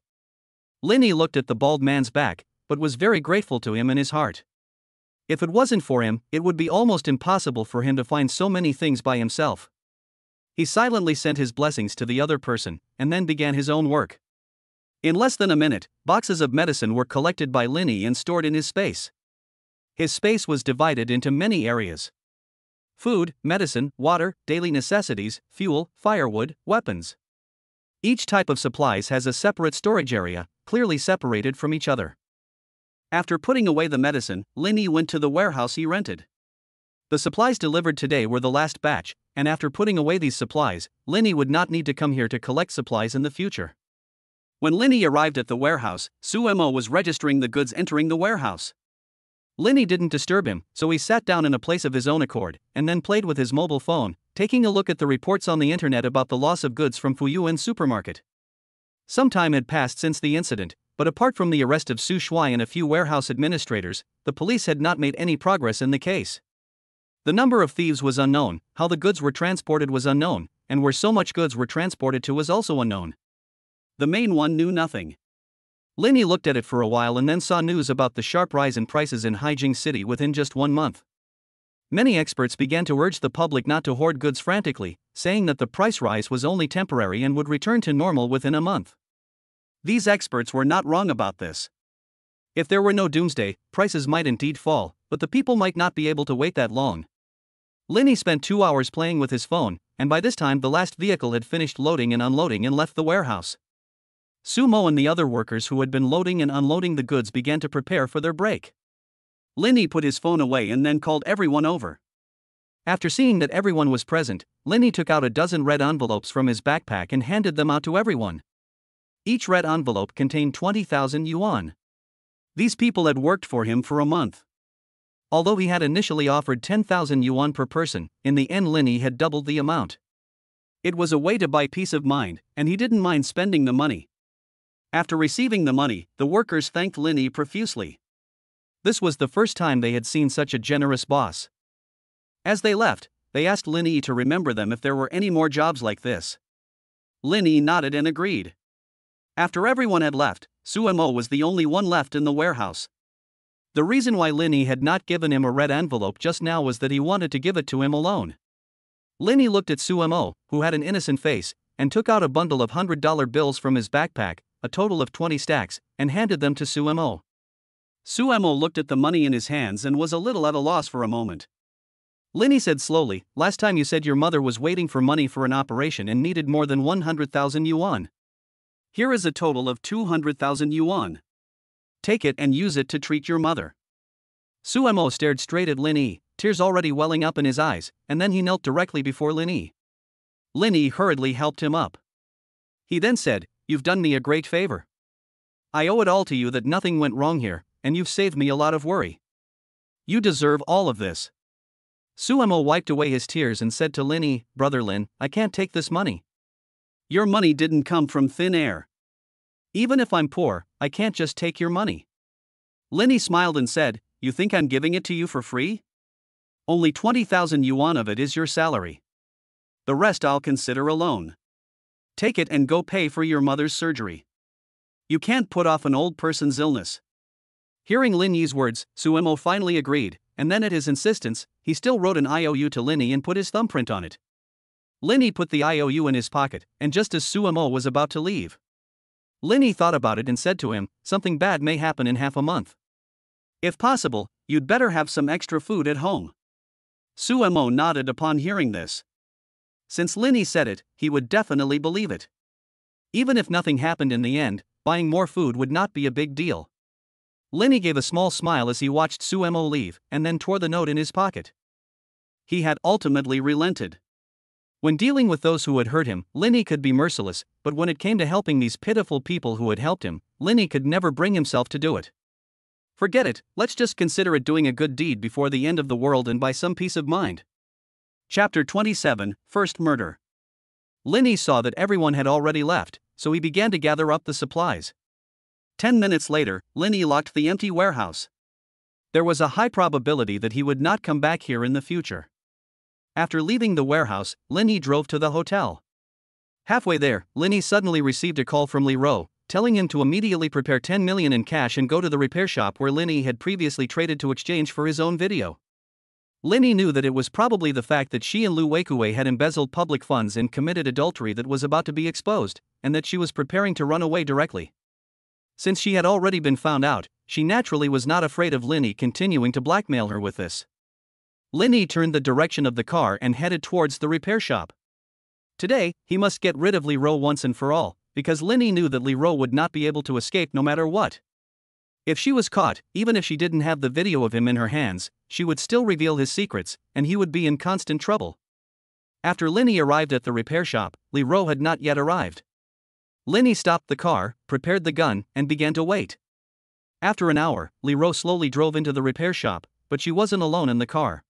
Linny looked at the bald man's back, but was very grateful to him in his heart. If it wasn't for him, it would be almost impossible for him to find so many things by himself. He silently sent his blessings to the other person, and then began his own work. In less than a minute, boxes of medicine were collected by Linny and stored in his space. His space was divided into many areas: food, medicine, water, daily necessities, fuel, firewood, weapons. Each type of supplies has a separate storage area, clearly separated from each other. After putting away the medicine, Linny went to the warehouse he rented. The supplies delivered today were the last batch, and after putting away these supplies, Linny would not need to come here to collect supplies in the future. When Linny arrived at the warehouse, Suemo was registering the goods entering the warehouse. Linny didn't disturb him, so he sat down in a place of his own accord, and then played with his mobile phone, taking a look at the reports on the internet about the loss of goods from Fuyuan supermarket. Some time had passed since the incident, but apart from the arrest of Su Shuai and a few warehouse administrators, the police had not made any progress in the case. The number of thieves was unknown, how the goods were transported was unknown, and where so much goods were transported to was also unknown. The main one knew nothing. Linny looked at it for a while and then saw news about the sharp rise in prices in Haijing City within just 1 month. Many experts began to urge the public not to hoard goods frantically, saying that the price rise was only temporary and would return to normal within a month. These experts were not wrong about this. If there were no doomsday, prices might indeed fall, but the people might not be able to wait that long. Linny spent 2 hours playing with his phone, and by this time the last vehicle had finished loading and unloading and left the warehouse. Sumo and the other workers who had been loading and unloading the goods began to prepare for their break. Linny put his phone away and then called everyone over. After seeing that everyone was present, Linny took out a dozen red envelopes from his backpack and handed them out to everyone. Each red envelope contained 20,000 yuan. These people had worked for him for a month. Although he had initially offered 10,000 yuan per person, in the end Linny had doubled the amount. It was a way to buy peace of mind, and he didn't mind spending the money. After receiving the money, the workers thanked Linny profusely. This was the first time they had seen such a generous boss. As they left, they asked Linny to remember them if there were any more jobs like this. Linny nodded and agreed. After everyone had left, Suemo was the only one left in the warehouse. The reason why Linny had not given him a red envelope just now was that he wanted to give it to him alone. Linny looked at Suemo, who had an innocent face, and took out a bundle of $100 bills from his backpack, a total of 20 stacks, and handed them to Suemo. Suemo looked at the money in his hands and was a little at a loss for a moment. Linny said slowly, "Last time you said your mother was waiting for money for an operation and needed more than 100,000 yuan. Here is a total of 200,000 yuan. Take it and use it to treat your mother." Suemo stared straight at Linny, tears already welling up in his eyes, and then he knelt directly before Linny. Linny hurriedly helped him up. He then said, "You've done me a great favor. I owe it all to you that nothing went wrong here, and you've saved me a lot of worry. You deserve all of this." Suemo wiped away his tears and said to Linny, "Brother Lin, I can't take this money. Your money didn't come from thin air. Even if I'm poor, I can't just take your money." Linny smiled and said, "You think I'm giving it to you for free? Only 20,000 yuan of it is your salary. The rest I'll consider a loan. Take it and go pay for your mother's surgery. You can't put off an old person's illness." Hearing Linny's words, Suemo finally agreed, and then at his insistence, he still wrote an IOU to Linny and put his thumbprint on it. Linny put the IOU in his pocket, and just as Suemo was about to leave, Linny thought about it and said to him, "Something bad may happen in half a month. If possible, you'd better have some extra food at home." Suemo nodded upon hearing this. Since Linny said it, he would definitely believe it. Even if nothing happened in the end, buying more food would not be a big deal. Linny gave a small smile as he watched Suemo leave, and then tore the note in his pocket. He had ultimately relented. When dealing with those who had hurt him, Linny could be merciless, but when it came to helping these pitiful people who had helped him, Linny could never bring himself to do it. Forget it, let's just consider it doing a good deed before the end of the world and buy some peace of mind. Chapter 27, First Murder. Linny saw that everyone had already left, so he began to gather up the supplies. 10 minutes later, Linny locked the empty warehouse. There was a high probability that he would not come back here in the future. After leaving the warehouse, Linny drove to the hotel. Halfway there, Linny suddenly received a call from Li Ro, telling him to immediately prepare 10 million in cash and go to the repair shop where Linny had previously traded to exchange for his own video. Linny knew that it was probably the fact that she and Lu Weikue had embezzled public funds and committed adultery that was about to be exposed, and that she was preparing to run away directly. Since she had already been found out, she naturally was not afraid of Linny continuing to blackmail her with this. Linny turned the direction of the car and headed towards the repair shop. Today, he must get rid of Li Ro once and for all, because Linny knew that Li Ro would not be able to escape no matter what. If she was caught, even if she didn't have the video of him in her hands, she would still reveal his secrets, and he would be in constant trouble. After Linny arrived at the repair shop, Li Ro had not yet arrived. Linny stopped the car, prepared the gun, and began to wait. After an hour, Li Ro slowly drove into the repair shop, but she wasn't alone in the car.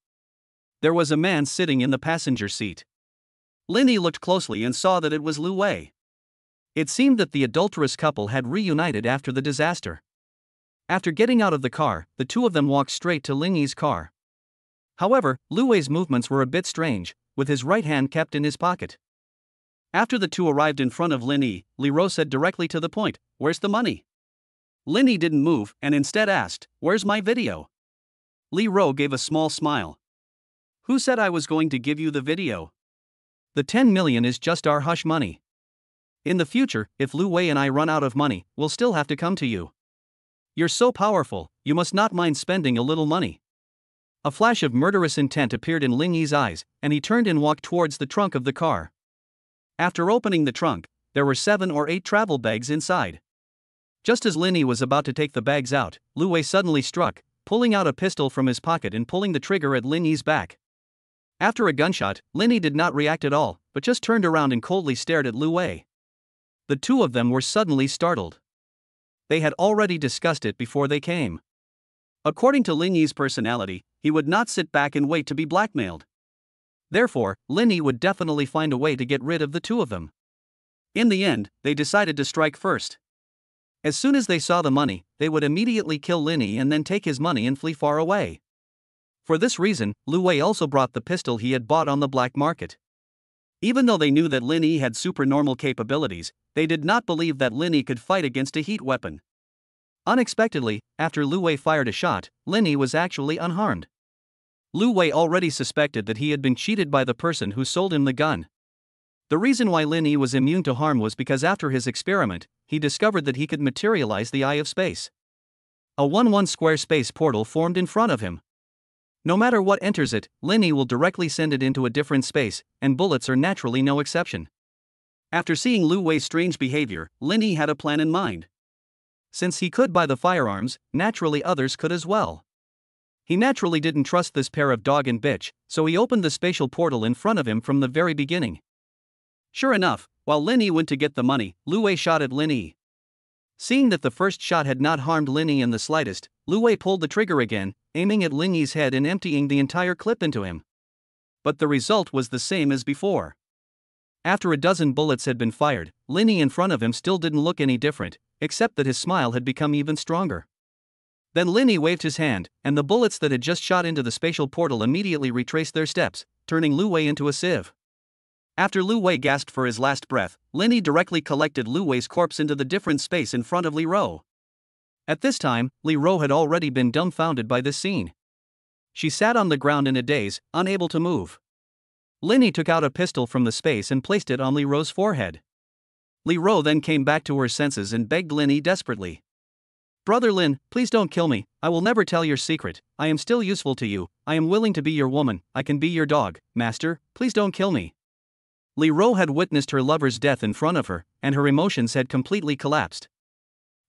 There was a man sitting in the passenger seat. Linny looked closely and saw that it was Lu Wei. It seemed that the adulterous couple had reunited after the disaster. After getting out of the car, the two of them walked straight to Linny's car. However, Lu Wei's movements were a bit strange, with his right hand kept in his pocket. After the two arrived in front of Linny, Li Ro said directly to the point, "Where's the money?" Linny didn't move and instead asked, "Where's my video?" Li Ro gave a small smile. "Who said I was going to give you the video? The 10 million is just our hush money. In the future, if Lu Wei and I run out of money, we'll still have to come to you. You're so powerful, you must not mind spending a little money." A flash of murderous intent appeared in Linny's eyes, and he turned and walked towards the trunk of the car. After opening the trunk, there were 7 or 8 travel bags inside. Just as Linny was about to take the bags out, Lu Wei suddenly struck, pulling out a pistol from his pocket and pulling the trigger at Linny's back. After a gunshot, Linny did not react at all, but just turned around and coldly stared at Lu Wei. The two of them were suddenly startled. They had already discussed it before they came. According to Linny's personality, he would not sit back and wait to be blackmailed. Therefore, Linny would definitely find a way to get rid of the two of them. In the end, they decided to strike first. As soon as they saw the money, they would immediately kill Linny and then take his money and flee far away. For this reason, Lu Wei also brought the pistol he had bought on the black market. Even though they knew that Linny had supernormal capabilities, they did not believe that Linny could fight against a heat weapon. Unexpectedly, after Lu Wei fired a shot, Linny was actually unharmed. Lu Wei already suspected that he had been cheated by the person who sold him the gun. The reason why Linny was immune to harm was because after his experiment, he discovered that he could materialize the Eye of Space. A 1-1 square space portal formed in front of him. No matter what enters it, Linny will directly send it into a different space, and bullets are naturally no exception. After seeing Lu Wei's strange behavior, Linny had a plan in mind. Since he could buy the firearms, naturally others could as well. He naturally didn't trust this pair of dog and bitch, so he opened the spatial portal in front of him from the very beginning. Sure enough, while Linny went to get the money, Lu Wei shot at Linny. Seeing that the first shot had not harmed Linny in the slightest, Lu Wei pulled the trigger again, aiming at Linny's head and emptying the entire clip into him. But the result was the same as before. After a dozen bullets had been fired, Linny in front of him still didn't look any different, except that his smile had become even stronger. Then Linny waved his hand, and the bullets that had just shot into the spatial portal immediately retraced their steps, turning Lu Wei into a sieve. After Lu Wei gasped for his last breath, Linny directly collected Lu Wei's corpse into the different space in front of Li Ro. At this time, Li Ro had already been dumbfounded by this scene. She sat on the ground in a daze, unable to move. Linny took out a pistol from the space and placed it on Li Ro's forehead. Li Ro then came back to her senses and begged Linny desperately. "Brother Lin, please don't kill me, I will never tell your secret, I am still useful to you, I am willing to be your woman, I can be your dog, master, please don't kill me." Li Ro had witnessed her lover's death in front of her, and her emotions had completely collapsed.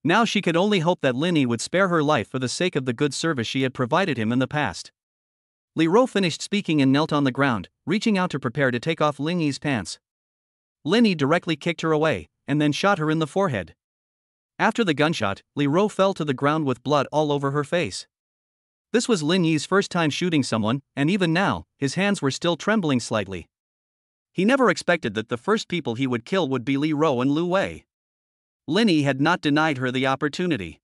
Now she could only hope that Linny would spare her life for the sake of the good service she had provided him in the past. Li Ro finished speaking and knelt on the ground, reaching out to prepare to take off Linny's pants. Linny directly kicked her away, and then shot her in the forehead. After the gunshot, Li Ro fell to the ground with blood all over her face. This was Lin Yi's first time shooting someone, and even now, his hands were still trembling slightly. He never expected that the first people he would kill would be Li Ro and Lu Wei. Linny had not denied her the opportunity.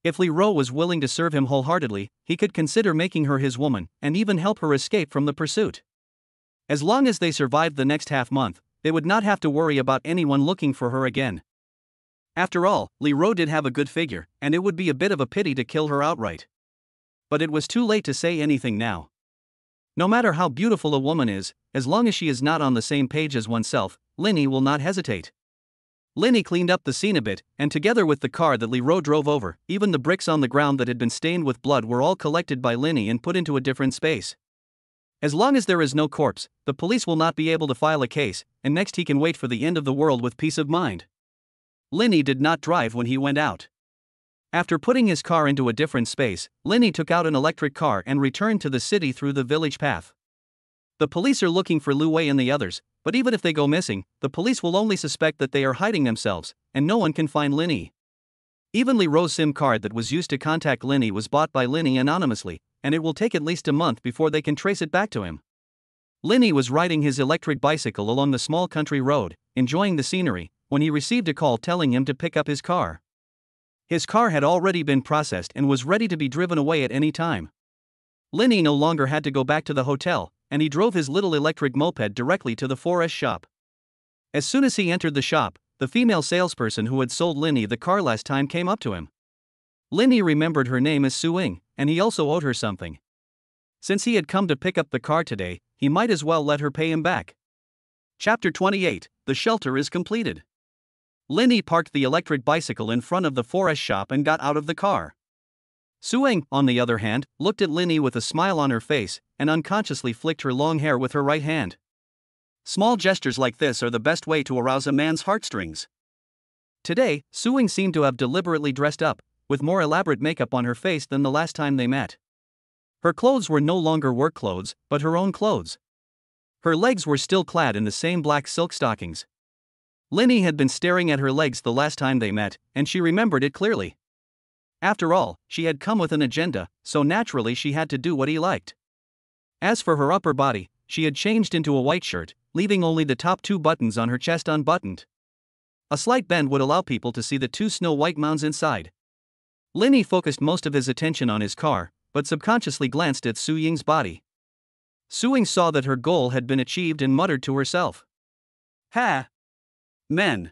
If Li Ro was willing to serve him wholeheartedly, he could consider making her his woman, and even help her escape from the pursuit. As long as they survived the next half-month, they would not have to worry about anyone looking for her again. After all, Li Ro did have a good figure, and it would be a bit of a pity to kill her outright. But it was too late to say anything now. No matter how beautiful a woman is, as long as she is not on the same page as oneself, Linny will not hesitate. Linny cleaned up the scene a bit, and together with the car that Li Ro drove over, even the bricks on the ground that had been stained with blood were all collected by Linny and put into a different space. As long as there is no corpse, the police will not be able to file a case, and next he can wait for the end of the world with peace of mind. Linny did not drive when he went out. After putting his car into a different space, Linny took out an electric car and returned to the city through the village path. The police are looking for Lu Wei and the others, but even if they go missing, the police will only suspect that they are hiding themselves, and no one can find Linny. Even Li Ro's SIM card that was used to contact Linny was bought by Linny anonymously, and it will take at least a month before they can trace it back to him. Linny was riding his electric bicycle along the small country road, enjoying the scenery, when he received a call telling him to pick up his car. His car had already been processed and was ready to be driven away at any time. Linny no longer had to go back to the hotel, and he drove his little electric moped directly to the 4S shop. As soon as he entered the shop, the female salesperson who had sold Linny the car last time came up to him. Linny remembered her name as Su Ying, and he also owed her something. Since he had come to pick up the car today, he might as well let her pay him back. Chapter 28, The Shelter is completed. Linny parked the electric bicycle in front of the 4S shop and got out of the car. Su Ying, on the other hand, looked at Linny with a smile on her face, and unconsciously flicked her long hair with her right hand. Small gestures like this are the best way to arouse a man's heartstrings. Today, Su Ying seemed to have deliberately dressed up, with more elaborate makeup on her face than the last time they met. Her clothes were no longer work clothes, but her own clothes. Her legs were still clad in the same black silk stockings. Linny had been staring at her legs the last time they met, and she remembered it clearly. After all, she had come with an agenda, so naturally she had to do what he liked. As for her upper body, she had changed into a white shirt, leaving only the top two buttons on her chest unbuttoned. A slight bend would allow people to see the two snow-white mounds inside. Linny focused most of his attention on his car, but subconsciously glanced at Su Ying's body. Su Ying saw that her goal had been achieved and muttered to herself. Ha! Men.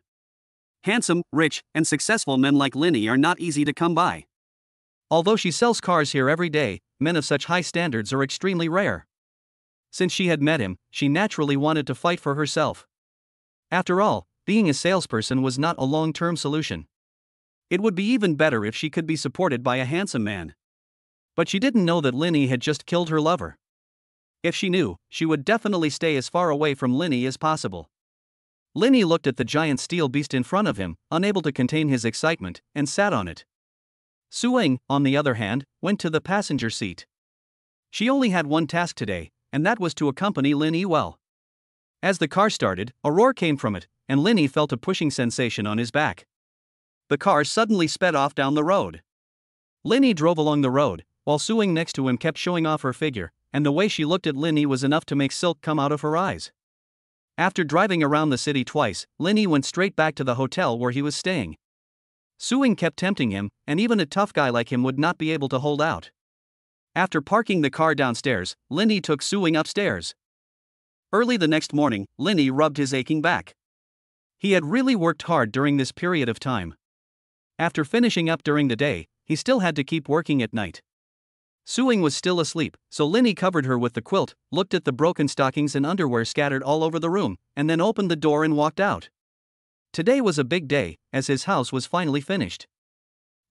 Handsome, rich, and successful men like Linny are not easy to come by. Although she sells cars here every day, men of such high standards are extremely rare. Since she had met him, she naturally wanted to fight for herself. After all, being a salesperson was not a long-term solution. It would be even better if she could be supported by a handsome man. But she didn't know that Linny had just killed her lover. If she knew, she would definitely stay as far away from Linny as possible. Linny looked at the giant steel beast in front of him, unable to contain his excitement, and sat on it. Su Ying, on the other hand, went to the passenger seat. She only had one task today, and that was to accompany Linny well. As the car started, a roar came from it, and Linny felt a pushing sensation on his back. The car suddenly sped off down the road. Linny drove along the road, while Su Ying next to him kept showing off her figure, and the way she looked at Linny was enough to make silk come out of her eyes. After driving around the city twice, Linny went straight back to the hotel where he was staying. Su Ying kept tempting him, and even a tough guy like him would not be able to hold out. After parking the car downstairs, Linny took Su Ying upstairs. Early the next morning, Linny rubbed his aching back. He had really worked hard during this period of time. After finishing up during the day, he still had to keep working at night. Su Ying was still asleep, so Linny covered her with the quilt, looked at the broken stockings and underwear scattered all over the room, and then opened the door and walked out. Today was a big day, as his house was finally finished.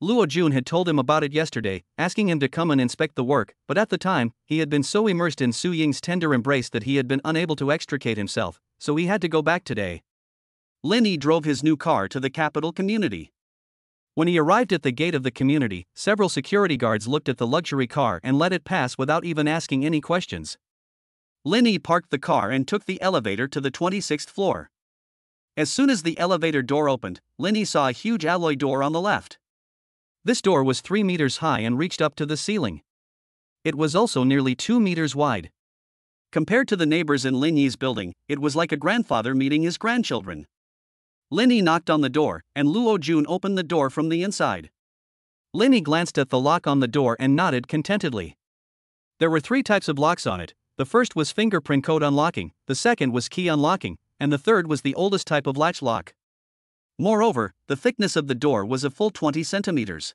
Luo Jun had told him about it yesterday, asking him to come and inspect the work, but at the time, he had been so immersed in Su Ying's tender embrace that he had been unable to extricate himself, so he had to go back today. Linny drove his new car to the capital community. When he arrived at the gate of the community, several security guards looked at the luxury car and let it pass without even asking any questions. Linny parked the car and took the elevator to the 26th floor. As soon as the elevator door opened, Linny saw a huge alloy door on the left. This door was 3 meters high and reached up to the ceiling. It was also nearly 2 meters wide. Compared to the neighbors in Linny's building, it was like a grandfather meeting his grandchildren. Linny knocked on the door, and Luo Jun opened the door from the inside. Linny glanced at the lock on the door and nodded contentedly. There were 3 types of locks on it. The first was fingerprint code unlocking, the second was key unlocking, and the third was the oldest type of latch lock. Moreover, the thickness of the door was a full 20 centimeters.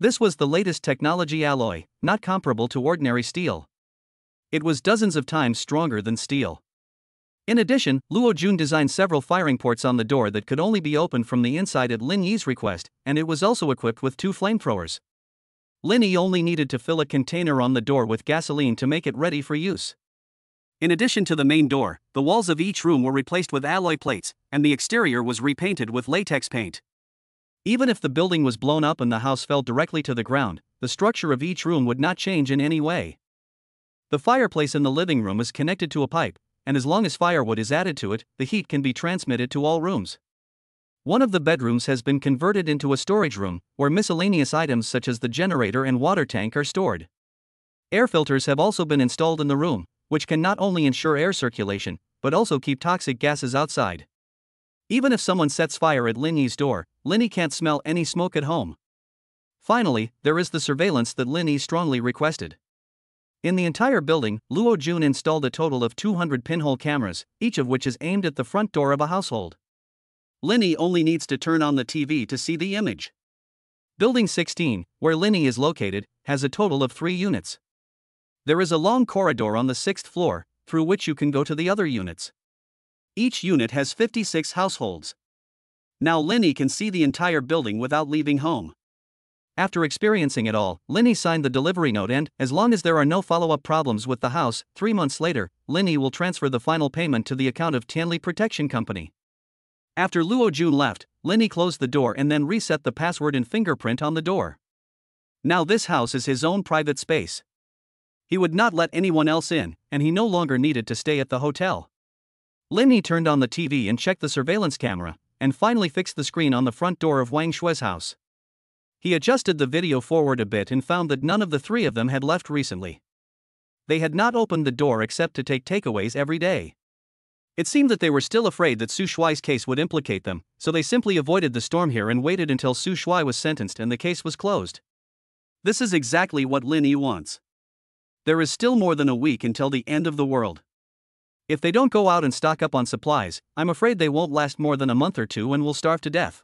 This was the latest technology alloy, not comparable to ordinary steel. It was dozens of times stronger than steel. In addition, Luo Jun designed several firing ports on the door that could only be opened from the inside at Lin Yi's request, and it was also equipped with 2 flamethrowers. Lin Yi only needed to fill a container on the door with gasoline to make it ready for use. In addition to the main door, the walls of each room were replaced with alloy plates, and the exterior was repainted with latex paint. Even if the building was blown up and the house fell directly to the ground, the structure of each room would not change in any way. The fireplace in the living room is connected to a pipe, and as long as firewood is added to it, the heat can be transmitted to all rooms. One of the bedrooms has been converted into a storage room, where miscellaneous items such as the generator and water tank are stored. Air filters have also been installed in the room, which can not only ensure air circulation, but also keep toxic gases outside. Even if someone sets fire at Lin Yi's door, Lin Yi can't smell any smoke at home. Finally, there is the surveillance that Lin Yi strongly requested. In the entire building, Luo Jun installed a total of 200 pinhole cameras, each of which is aimed at the front door of a household. Lin Yi only needs to turn on the TV to see the image. Building 16, where Lin Yi is located, has a total of 3 units. There is a long corridor on the 6th floor, through which you can go to the other units. Each unit has 56 households. Now Lin Yi can see the entire building without leaving home. After experiencing it all, Lin Yi signed the delivery note and, as long as there are no follow-up problems with the house, 3 months later, Lin Yi will transfer the final payment to the account of Tianli Protection Company. After Luo Jun left, Lin Yi closed the door and then reset the password and fingerprint on the door. Now this house is his own private space. He would not let anyone else in, and he no longer needed to stay at the hotel. Lin Yi turned on the TV and checked the surveillance camera, and finally fixed the screen on the front door of Wang Shue's house. He adjusted the video forward a bit and found that none of the 3 of them had left recently. They had not opened the door except to take takeaways every day. It seemed that they were still afraid that Su Shuai's case would implicate them, so they simply avoided the storm here and waited until Su Shuai was sentenced and the case was closed. This is exactly what Lin Yi wants. There is still more than a week until the end of the world. If they don't go out and stock up on supplies, I'm afraid they won't last more than a month or two and will starve to death.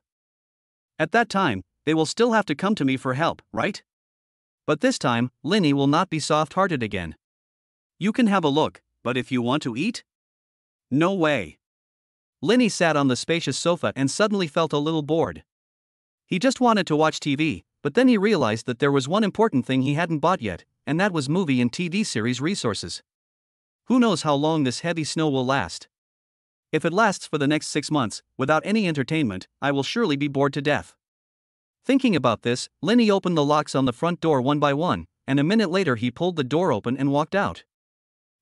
At that time, they will still have to come to me for help, right? But this time, Lin Yi will not be soft-hearted again. You can have a look, but if you want to eat? No way. Lin Yi sat on the spacious sofa and suddenly felt a little bored. He just wanted to watch TV, but then he realized that there was one important thing he hadn't bought yet, and that was movie and TV series resources. Who knows how long this heavy snow will last? If it lasts for the next 6 months, without any entertainment, I will surely be bored to death. Thinking about this, Lin Yi opened the locks on the front door one by one, and a minute later he pulled the door open and walked out.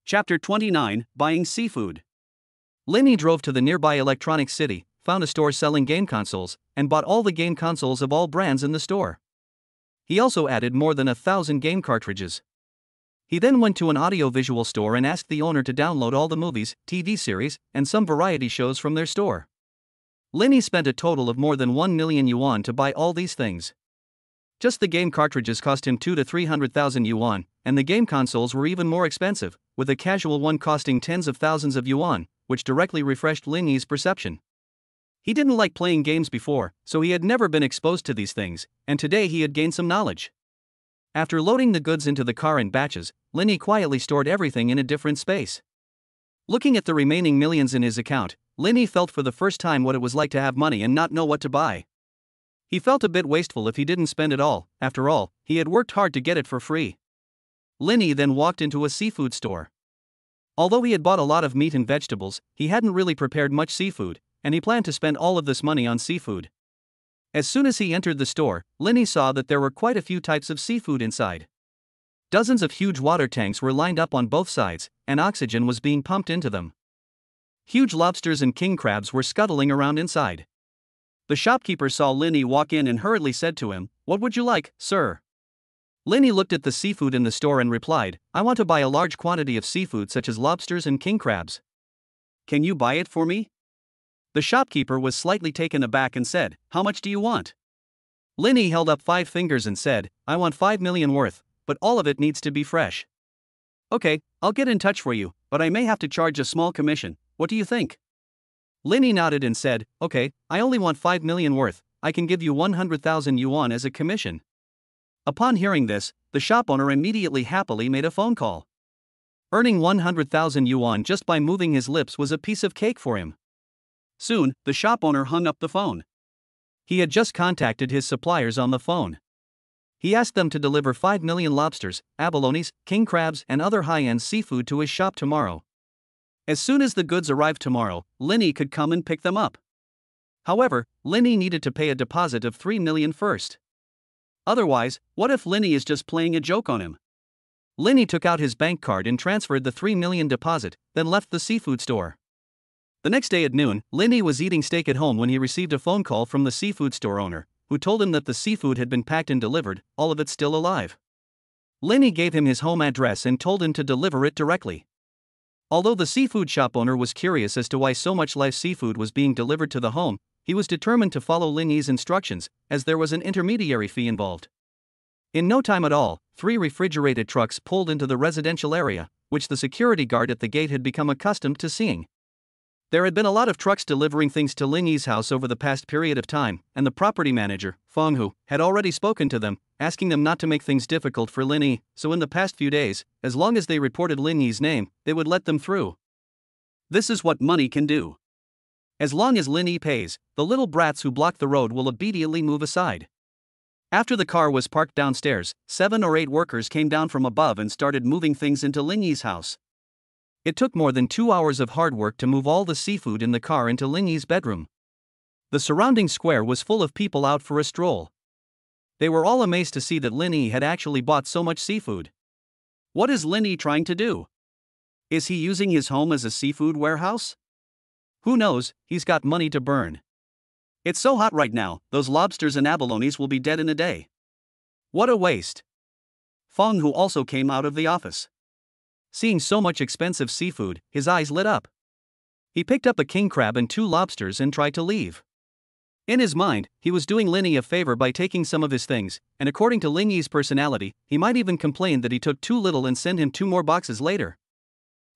Chapter 29, Buying Seafood. Lin Yi drove to the nearby Electronics City, found a store selling game consoles, and bought all the game consoles of all brands in the store. He also added more than 1,000 game cartridges. He then went to an audio-visual store and asked the owner to download all the movies, TV series, and some variety shows from their store. Lin Yi spent a total of more than 1 million yuan to buy all these things. Just the game cartridges cost him 200,000 to 300,000 yuan, and the game consoles were even more expensive, with a casual one costing tens of thousands of yuan, which directly refreshed Lin Yi's perception. He didn't like playing games before, so he had never been exposed to these things, and today he had gained some knowledge. After loading the goods into the car in batches, Lin Yi quietly stored everything in a different space. Looking at the remaining millions in his account, Lin Yi felt for the first time what it was like to have money and not know what to buy. He felt a bit wasteful if he didn't spend it all. After all, he had worked hard to get it for free. Lin Yi then walked into a seafood store. Although he had bought a lot of meat and vegetables, he hadn't really prepared much seafood, and he planned to spend all of this money on seafood. As soon as he entered the store, Lin Yi saw that there were quite a few types of seafood inside. Dozens of huge water tanks were lined up on both sides, and oxygen was being pumped into them. Huge lobsters and king crabs were scuttling around inside. The shopkeeper saw Lin Yi walk in and hurriedly said to him, "What would you like, sir?" Lin Yi looked at the seafood in the store and replied, "I want to buy a large quantity of seafood such as lobsters and king crabs." "Can you buy it for me?" The shopkeeper was slightly taken aback and said, "How much do you want?" Lin Yi held up 5 fingers and said, "I want 5 million worth, but all of it needs to be fresh." "Okay, I'll get in touch for you, but I may have to charge a small commission. What do you think?" Lin Yi nodded and said, "Okay, I only want 5 million worth, I can give you 100,000 yuan as a commission." Upon hearing this, the shop owner immediately happily made a phone call. Earning 100,000 yuan just by moving his lips was a piece of cake for him. Soon, the shop owner hung up the phone. He had just contacted his suppliers on the phone. He asked them to deliver 5 million lobsters, abalones, king crabs, and other high-end seafood to his shop tomorrow. As soon as the goods arrived tomorrow, Lin Yi could come and pick them up. However, Lin Yi needed to pay a deposit of 3 million first. Otherwise, what if Lin Yi is just playing a joke on him? Lin Yi took out his bank card and transferred the 3 million deposit, then left the seafood store. The next day at noon, Lin Yi was eating steak at home when he received a phone call from the seafood store owner, who told him that the seafood had been packed and delivered, all of it still alive. Lin Yi gave him his home address and told him to deliver it directly. Although the seafood shop owner was curious as to why so much live seafood was being delivered to the home, he was determined to follow Lin Yi's instructions, as there was an intermediary fee involved. In no time at all, 3 refrigerated trucks pulled into the residential area, which the security guard at the gate had become accustomed to seeing. There had been a lot of trucks delivering things to Lin Yi's house over the past period of time, and the property manager, Feng Hu, had already spoken to them, asking them not to make things difficult for Lin Yi, so in the past few days, as long as they reported Lin Yi's name, they would let them through. This is what money can do. As long as Lin Yi pays, the little brats who block the road will obediently move aside. After the car was parked downstairs, 7 or 8 workers came down from above and started moving things into Lin Yi's house. It took more than 2 hours of hard work to move all the seafood in the car into Lin Yi's bedroom. The surrounding square was full of people out for a stroll. They were all amazed to see that Lin Yi had actually bought so much seafood. What is Lin Yi trying to do? Is he using his home as a seafood warehouse? Who knows, he's got money to burn. It's so hot right now, those lobsters and abalones will be dead in a day. What a waste. Feng Hu also came out of the office. Seeing so much expensive seafood, his eyes lit up. He picked up a king crab and 2 lobsters and tried to leave. In his mind, he was doing Linny a favor by taking some of his things, and according to Lingy's personality, he might even complain that he took too little and send him 2 more boxes later.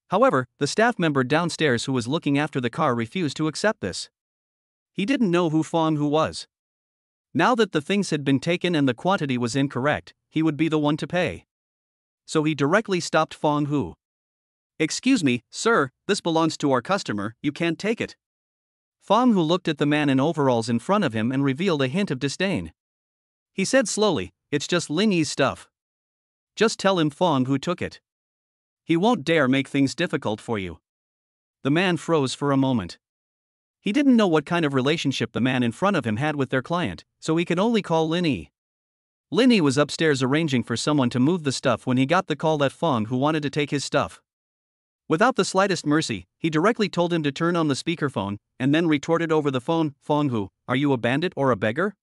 However, the staff member downstairs who was looking after the car refused to accept this. He didn't know who Fong Hu was. Now that the things had been taken and the quantity was incorrect, he would be the one to pay. So he directly stopped Fong Hu. "Excuse me, sir, this belongs to our customer, you can't take it." Fong Hu looked at the man in overalls in front of him and revealed a hint of disdain. He said slowly, "It's just Lingy's stuff. Just tell him Fong Hu took it. He won't dare make things difficult for you." The man froze for a moment. He didn't know what kind of relationship the man in front of him had with their client, so he could only call Linny. Linny was upstairs arranging for someone to move the stuff when he got the call that Fong Hu wanted to take his stuff. Without the slightest mercy, he directly told him to turn on the speakerphone, and then retorted over the phone, "Fong Hu, are you a bandit or a beggar?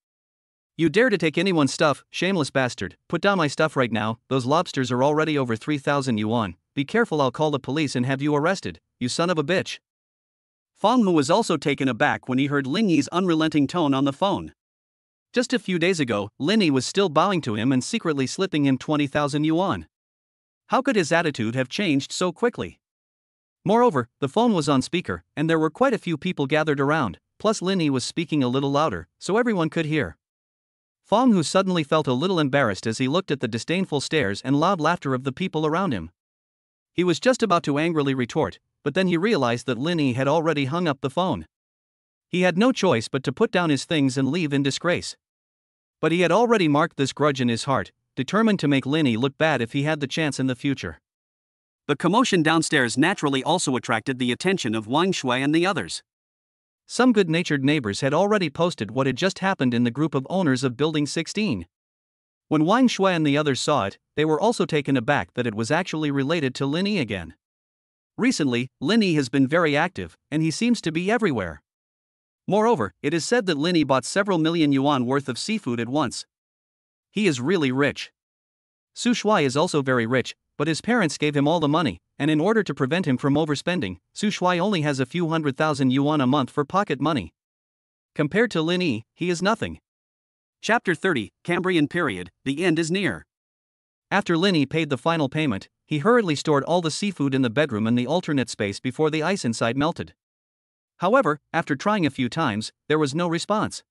You dare to take anyone's stuff, shameless bastard, put down my stuff right now, those lobsters are already over 3,000 yuan, be careful I'll call the police and have you arrested, you son of a bitch." Fong Hu was also taken aback when he heard Lingy's unrelenting tone on the phone. Just a few days ago, Linny was still bowing to him and secretly slipping him 20,000 yuan. How could his attitude have changed so quickly? Moreover, the phone was on speaker, and there were quite a few people gathered around, plus Linny was speaking a little louder, so everyone could hear. Fong Hu suddenly felt a little embarrassed as he looked at the disdainful stares and loud laughter of the people around him. He was just about to angrily retort, but then he realized that Linny had already hung up the phone. He had no choice but to put down his things and leave in disgrace. But he had already marked this grudge in his heart, determined to make Linny look bad if he had the chance in the future. The commotion downstairs naturally also attracted the attention of Wang Shui and the others. Some good-natured neighbors had already posted what had just happened in the group of owners of Building 16. When Wang Shui and the others saw it, they were also taken aback that it was actually related to Linny again. Recently, Linny has been very active, and he seems to be everywhere. Moreover, it is said that Linny bought several million yuan worth of seafood at once. He is really rich. Su Shui is also very rich, but his parents gave him all the money, and in order to prevent him from overspending, Su Shui only has a few 100,000 yuan a month for pocket money. Compared to Linny, he is nothing. Chapter 30, Cambrian Period, the end is near. After Linny paid the final payment, he hurriedly stored all the seafood in the bedroom in the alternate space before the ice inside melted. However, after trying a few times, there was no response.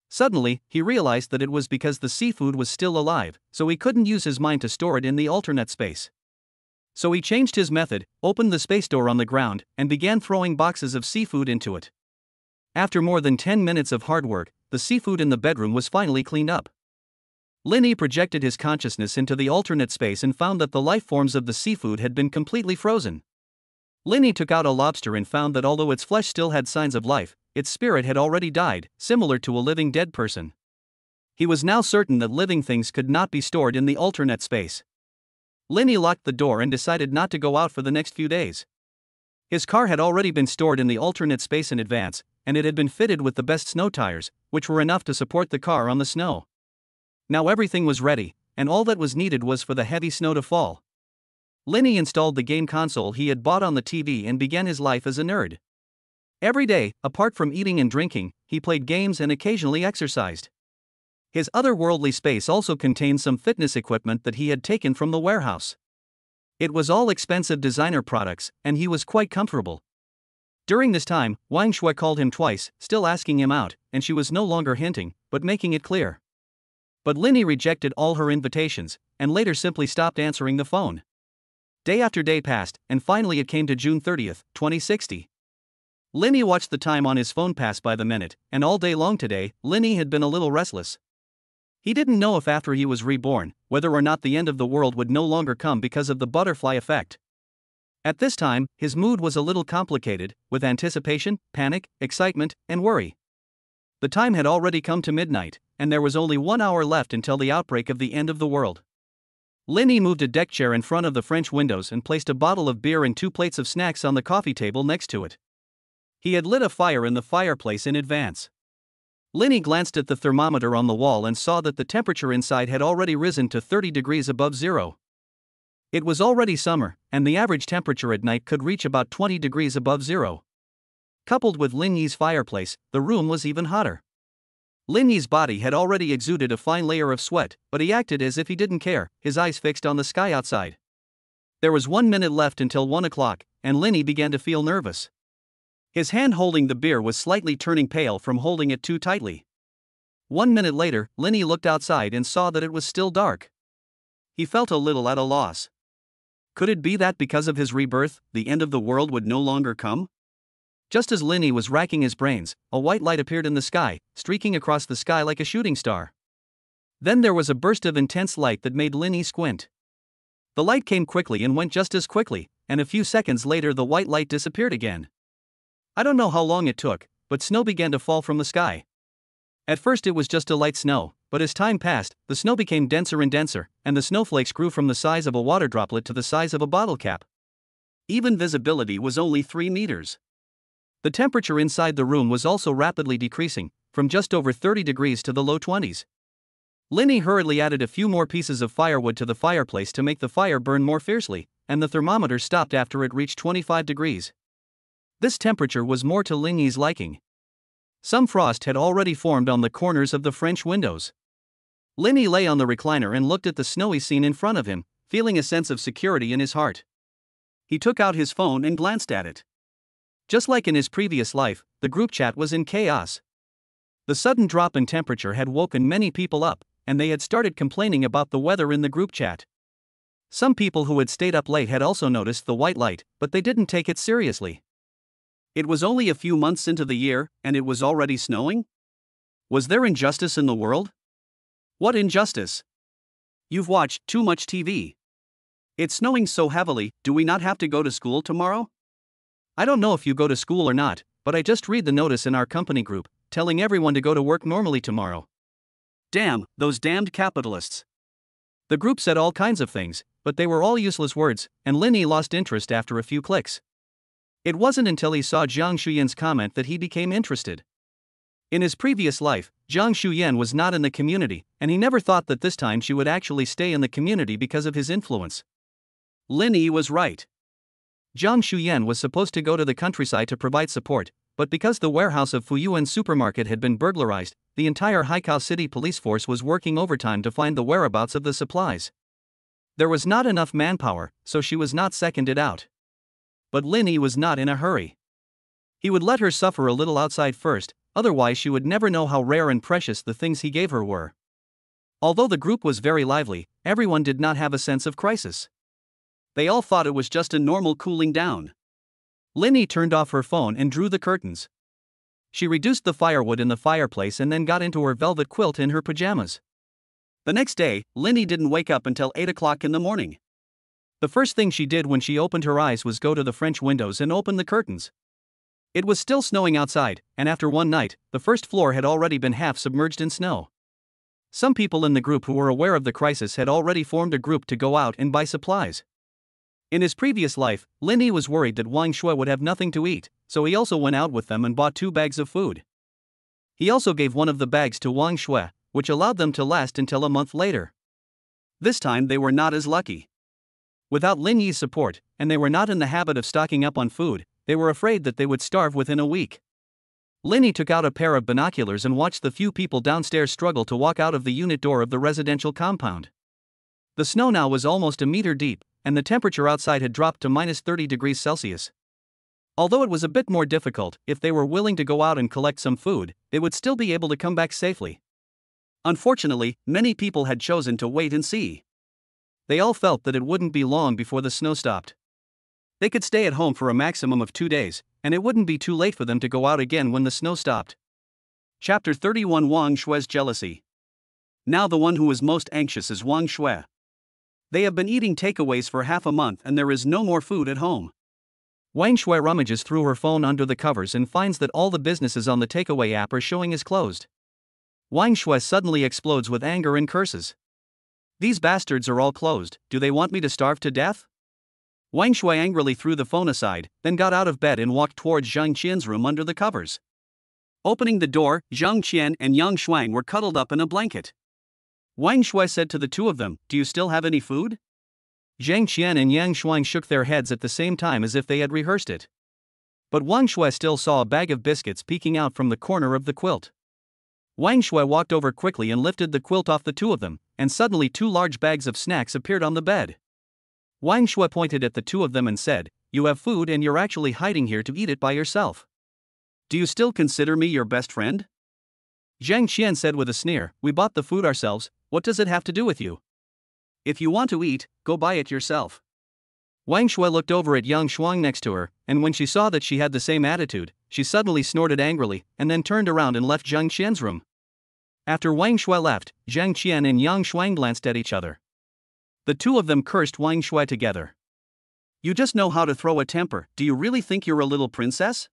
Suddenly, he realized that it was because the seafood was still alive, so he couldn't use his mind to store it in the alternate space. So he changed his method, opened the space door on the ground, and began throwing boxes of seafood into it. After more than 10 minutes of hard work, the seafood in the bedroom was finally cleaned up. Linny projected his consciousness into the alternate space and found that the life forms of the seafood had been completely frozen. Linny took out a lobster and found that although its flesh still had signs of life, its spirit had already died, similar to a living dead person. He was now certain that living things could not be stored in the alternate space. Linny locked the door and decided not to go out for the next few days. His car had already been stored in the alternate space in advance, and it had been fitted with the best snow tires, which were enough to support the car on the snow. Now everything was ready, and all that was needed was for the heavy snow to fall. Linny installed the game console he had bought on the TV and began his life as a nerd. Every day, apart from eating and drinking, he played games and occasionally exercised. His otherworldly space also contained some fitness equipment that he had taken from the warehouse. It was all expensive designer products, and he was quite comfortable. During this time, Wang Shui called him twice, still asking him out, and she was no longer hinting, but making it clear. But Linny rejected all her invitations, and later simply stopped answering the phone. Day after day passed, and finally it came to June 30th, 2060. Linny watched the time on his phone pass by the minute, and all day long today, Linny had been a little restless. He didn't know if after he was reborn, whether or not the end of the world would no longer come because of the butterfly effect. At this time, his mood was a little complicated, with anticipation, panic, excitement, and worry. The time had already come to midnight, and there was only 1 hour left until the outbreak of the end of the world. Linny moved a deck chair in front of the French windows and placed a bottle of beer and 2 plates of snacks on the coffee table next to it. He had lit a fire in the fireplace in advance. Linny glanced at the thermometer on the wall and saw that the temperature inside had already risen to 30 degrees above zero. It was already summer, and the average temperature at night could reach about 20 degrees above zero. Coupled with Lin Yi's fireplace, the room was even hotter. Lin Yi's body had already exuded a fine layer of sweat, but he acted as if he didn't care, his eyes fixed on the sky outside. There was 1 minute left until 1 o'clock, and Lin Yi began to feel nervous. His hand holding the beer was slightly turning pale from holding it too tightly. 1 minute later, Lin Yi looked outside and saw that it was still dark. He felt a little at a loss. Could it be that because of his rebirth, the end of the world would no longer come? Just as Lin Yi was racking his brains, a white light appeared in the sky, streaking across the sky like a shooting star. Then there was a burst of intense light that made Lin Yi squint. The light came quickly and went just as quickly, and a few seconds later the white light disappeared again. I don't know how long it took, but snow began to fall from the sky. At first it was just a light snow, but as time passed, the snow became denser and denser, and the snowflakes grew from the size of a water droplet to the size of a bottle cap. Even visibility was only 3 meters. The temperature inside the room was also rapidly decreasing, from just over 30 degrees to the low 20s. Lin Yi hurriedly added a few more pieces of firewood to the fireplace to make the fire burn more fiercely, and the thermometer stopped after it reached 25 degrees. This temperature was more to Lin Yi's liking. Some frost had already formed on the corners of the French windows. Lin Yi lay on the recliner and looked at the snowy scene in front of him, feeling a sense of security in his heart. He took out his phone and glanced at it. Just like in his previous life, the group chat was in chaos. The sudden drop in temperature had woken many people up, and they had started complaining about the weather in the group chat. Some people who had stayed up late had also noticed the white light, but they didn't take it seriously. It was only a few months into the year, and it was already snowing? Was there injustice in the world? What injustice? You've watched too much TV. It's snowing so heavily, do we not have to go to school tomorrow? I don't know if you go to school or not, but I just read the notice in our company group, telling everyone to go to work normally tomorrow. Damn, those damned capitalists. The group said all kinds of things, but they were all useless words, and Lin Yi lost interest after a few clicks. It wasn't until he saw Jiang Shuyan's comment that he became interested. In his previous life, Jiang Shuyan was not in the community, and he never thought that this time she would actually stay in the community because of his influence. Lin Yi was right. Jiang Shuyan was supposed to go to the countryside to provide support, but because the warehouse of Fuyuan supermarket had been burglarized, the entire Haikao City police force was working overtime to find the whereabouts of the supplies. There was not enough manpower, so she was not seconded out. But Lin Yi was not in a hurry. He would let her suffer a little outside first, otherwise she would never know how rare and precious the things he gave her were. Although the group was very lively, everyone did not have a sense of crisis. They all thought it was just a normal cooling down. Lin Yi turned off her phone and drew the curtains. She reduced the firewood in the fireplace and then got into her velvet quilt in her pajamas. The next day, Lin Yi didn't wake up until 8 o'clock in the morning. The first thing she did when she opened her eyes was go to the French windows and open the curtains. It was still snowing outside, and after one night, the first floor had already been half submerged in snow. Some people in the group who were aware of the crisis had already formed a group to go out and buy supplies. In his previous life, Lin Yi was worried that Wang Shui would have nothing to eat, so he also went out with them and bought 2 bags of food. He also gave one of the bags to Wang Shui, which allowed them to last until a month later. This time they were not as lucky. Without Lin Yi's support, and they were not in the habit of stocking up on food, they were afraid that they would starve within a week. Lin Yi took out a pair of binoculars and watched the few people downstairs struggle to walk out of the unit door of the residential compound. The snow now was almost a meter deep, and the temperature outside had dropped to minus 30 degrees Celsius. Although it was a bit more difficult, if they were willing to go out and collect some food, they would still be able to come back safely. Unfortunately, many people had chosen to wait and see. They all felt that it wouldn't be long before the snow stopped. They could stay at home for a maximum of 2 days, and it wouldn't be too late for them to go out again when the snow stopped. Chapter 31: Wang Shui's Jealousy. Now the one who is most anxious is Wang Shui. They have been eating takeaways for half a month and there is no more food at home. Wang Shui rummages through her phone under the covers and finds that all the businesses on the takeaway app are showing as closed. Wang Shui suddenly explodes with anger and curses. These bastards are all closed, do they want me to starve to death? Wang Shui angrily threw the phone aside, then got out of bed and walked towards Zhang Qian's room under the covers. Opening the door, Zhang Qian and Yang Shuang were cuddled up in a blanket. Wang Shui said to the two of them, "Do you still have any food?" Zhang Qian and Yang Shuang shook their heads at the same time as if they had rehearsed it. But Wang Shui still saw a bag of biscuits peeking out from the corner of the quilt. Wang Shui walked over quickly and lifted the quilt off the two of them, and suddenly 2 large bags of snacks appeared on the bed. Wang Shui pointed at the two of them and said, "You have food and you're actually hiding here to eat it by yourself. Do you still consider me your best friend?" Zhang Qian said with a sneer, "We bought the food ourselves, what does it have to do with you? If you want to eat, go buy it yourself." Wang Shui looked over at Yang Shuang next to her, and when she saw that she had the same attitude, she suddenly snorted angrily, and then turned around and left Zhang Qian's room. After Wang Shui left, Zhang Qian and Yang Shuang glanced at each other. The two of them cursed Wang Shui together. "You just know how to throw a temper, do you really think you're a little princess?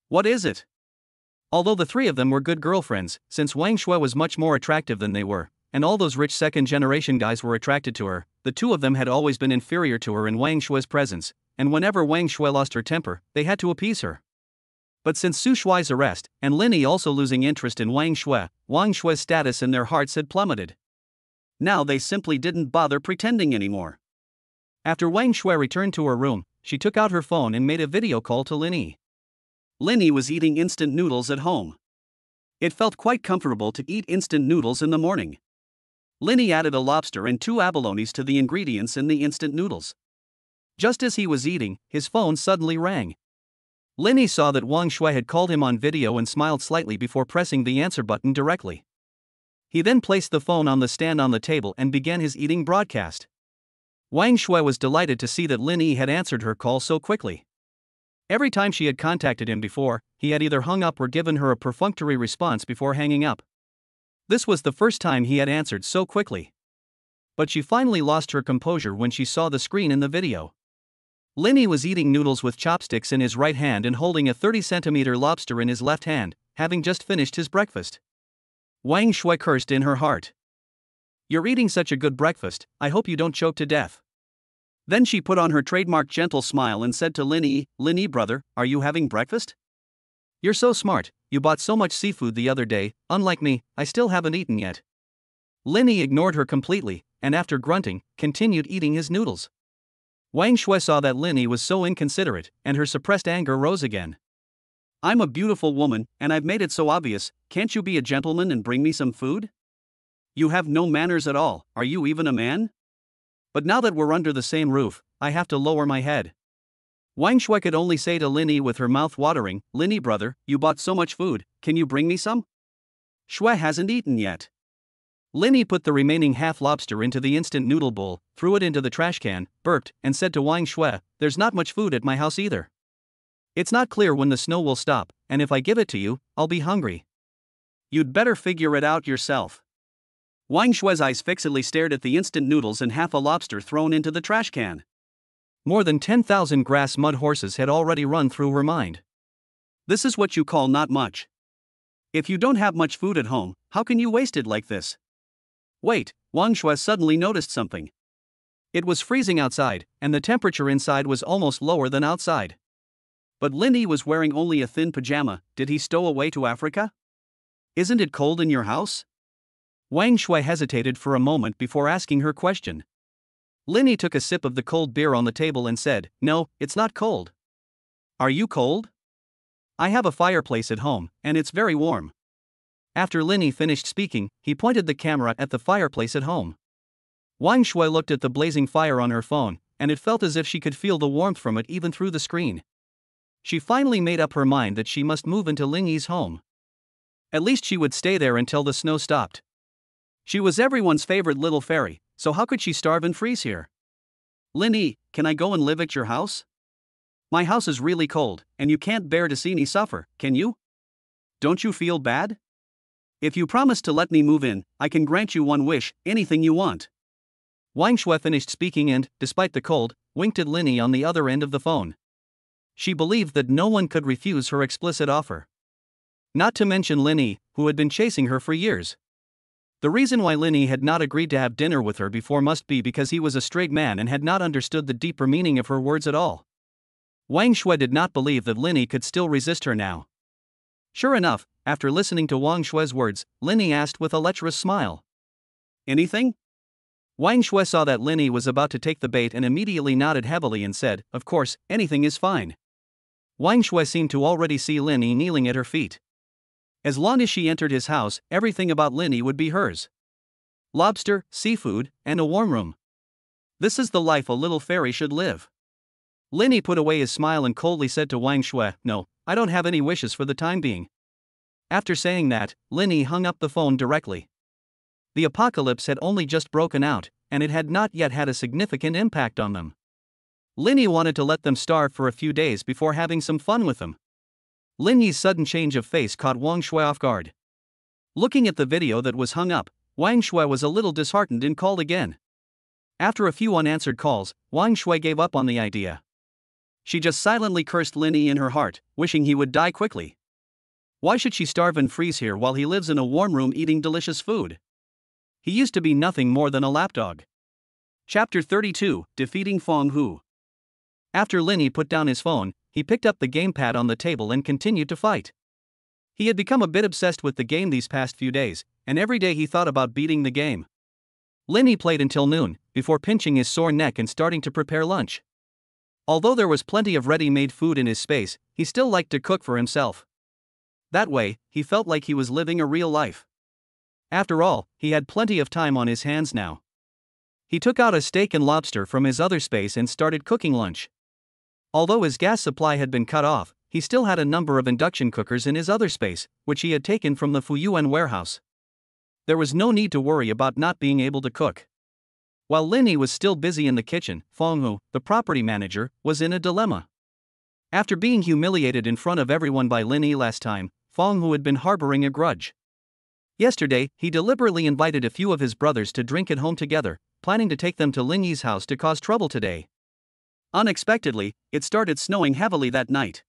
What is it?" Although the three of them were good girlfriends, since Wang Shui was much more attractive than they were, and all those rich second-generation guys were attracted to her, the two of them had always been inferior to her in Wang Shui's presence, and whenever Wang Shui lost her temper, they had to appease her. But since Su Shuai's arrest, and Lin Yi also losing interest in Wang Shui's status in their hearts had plummeted. Now they simply didn't bother pretending anymore. After Wang Shui returned to her room, she took out her phone and made a video call to Lin Yi. Lin Yi was eating instant noodles at home. It felt quite comfortable to eat instant noodles in the morning. Lin Yi added a lobster and 2 abalones to the ingredients in the instant noodles. Just as he was eating, his phone suddenly rang. Lin Yi saw that Wang Shui had called him on video and smiled slightly before pressing the answer button directly. He then placed the phone on the stand on the table and began his eating broadcast. Wang Shui was delighted to see that Lin Yi had answered her call so quickly. Every time she had contacted him before, he had either hung up or given her a perfunctory response before hanging up. This was the first time he had answered so quickly. But she finally lost her composure when she saw the screen in the video. Lin Yi was eating noodles with chopsticks in his right hand and holding a 30-centimeter lobster in his left hand, having just finished his breakfast. Wang Shui cursed in her heart. "You're eating such a good breakfast, I hope you don't choke to death." Then she put on her trademark gentle smile and said to Lin Yi, "Brother, are you having breakfast? You're so smart, you bought so much seafood the other day, unlike me, I still haven't eaten yet." Lin Yi ignored her completely, and after grunting, continued eating his noodles. Wang Shui saw that Lin Yi was so inconsiderate, and her suppressed anger rose again. "I'm a beautiful woman, and I've made it so obvious, can't you be a gentleman and bring me some food? You have no manners at all, are you even a man? But now that we're under the same roof, I have to lower my head." Wang Shui could only say to Lin Yi with her mouth watering, "Lin Yi brother, you bought so much food, can you bring me some? Shui hasn't eaten yet." Lin Yi put the remaining half lobster into the instant noodle bowl, threw it into the trash can, burped, and said to Wang Shui, "There's not much food at my house either. It's not clear when the snow will stop, and if I give it to you, I'll be hungry. You'd better figure it out yourself." Wang Shui's eyes fixedly stared at the instant noodles and half a lobster thrown into the trash can. More than 10,000 grass mud horses had already run through her mind. This is what you call not much. If you don't have much food at home, how can you waste it like this? Wait, Wang Shui suddenly noticed something. It was freezing outside, and the temperature inside was almost lower than outside. But Lin Yi was wearing only a thin pajama. Did he stow away to Africa? Isn't it cold in your house? Wang Shui hesitated for a moment before asking her question. Lin Yi took a sip of the cold beer on the table and said, "No, it's not cold." "Are you cold?" "I have a fireplace at home, and it's very warm." After Lin Yi finished speaking, he pointed the camera at the fireplace at home. Wang Shui looked at the blazing fire on her phone, and it felt as if she could feel the warmth from it even through the screen. She finally made up her mind that she must move into Lin Yi's home. At least she would stay there until the snow stopped. She was everyone's favorite little fairy, so how could she starve and freeze here? "Lin Yi, can I go and live at your house? My house is really cold, and you can't bear to see me suffer, can you? Don't you feel bad? If you promise to let me move in, I can grant you one wish, anything you want." Wang Shui finished speaking and, despite the cold, winked at Lin Yi on the other end of the phone. She believed that no one could refuse her explicit offer. Not to mention Lin Yi, who had been chasing her for years. The reason why Lin Yi had not agreed to have dinner with her before must be because he was a straight man and had not understood the deeper meaning of her words at all. Wang Shui did not believe that Lin Yi could still resist her now. Sure enough, after listening to Wang Shui's words, Lin Yi asked with a lecherous smile, "Anything?" Wang Shui saw that Lin Yi was about to take the bait and immediately nodded heavily and said, "Of course, anything is fine." Wang Shui seemed to already see Lin Yi kneeling at her feet. As long as she entered his house, everything about Lin Yi would be hers. Lobster, seafood, and a warm room. This is the life a little fairy should live. Lin Yi put away his smile and coldly said to Wang Shui, "No, I don't have any wishes for the time being." After saying that, Lin Yi hung up the phone directly. The apocalypse had only just broken out, and it had not yet had a significant impact on them. Lin Yi wanted to let them starve for a few days before having some fun with them. Lin Yi's sudden change of face caught Wang Shui off guard. Looking at the video that was hung up, Wang Shui was a little disheartened and called again. After a few unanswered calls, Wang Shui gave up on the idea. She just silently cursed Lin Yi in her heart, wishing he would die quickly. Why should she starve and freeze here while he lives in a warm room eating delicious food? He used to be nothing more than a lapdog. Chapter 32, Defeating Feng Hu. After Lin Yi put down his phone, he picked up the gamepad on the table and continued to fight. He had become a bit obsessed with the game these past few days, and every day he thought about beating the game. Lin Yi played until noon, before pinching his sore neck and starting to prepare lunch. Although there was plenty of ready-made food in his space, he still liked to cook for himself. That way, he felt like he was living a real life. After all, he had plenty of time on his hands now. He took out a steak and lobster from his other space and started cooking lunch. Although his gas supply had been cut off, he still had a number of induction cookers in his other space, which he had taken from the Fuyuan warehouse. There was no need to worry about not being able to cook. While Lin Yi was still busy in the kitchen, Feng Hu, the property manager, was in a dilemma. After being humiliated in front of everyone by Lin Yi last time, Feng Hu had been harboring a grudge. Yesterday, he deliberately invited a few of his brothers to drink at home together, planning to take them to Lin Yi's house to cause trouble today. Unexpectedly, it started snowing heavily that night.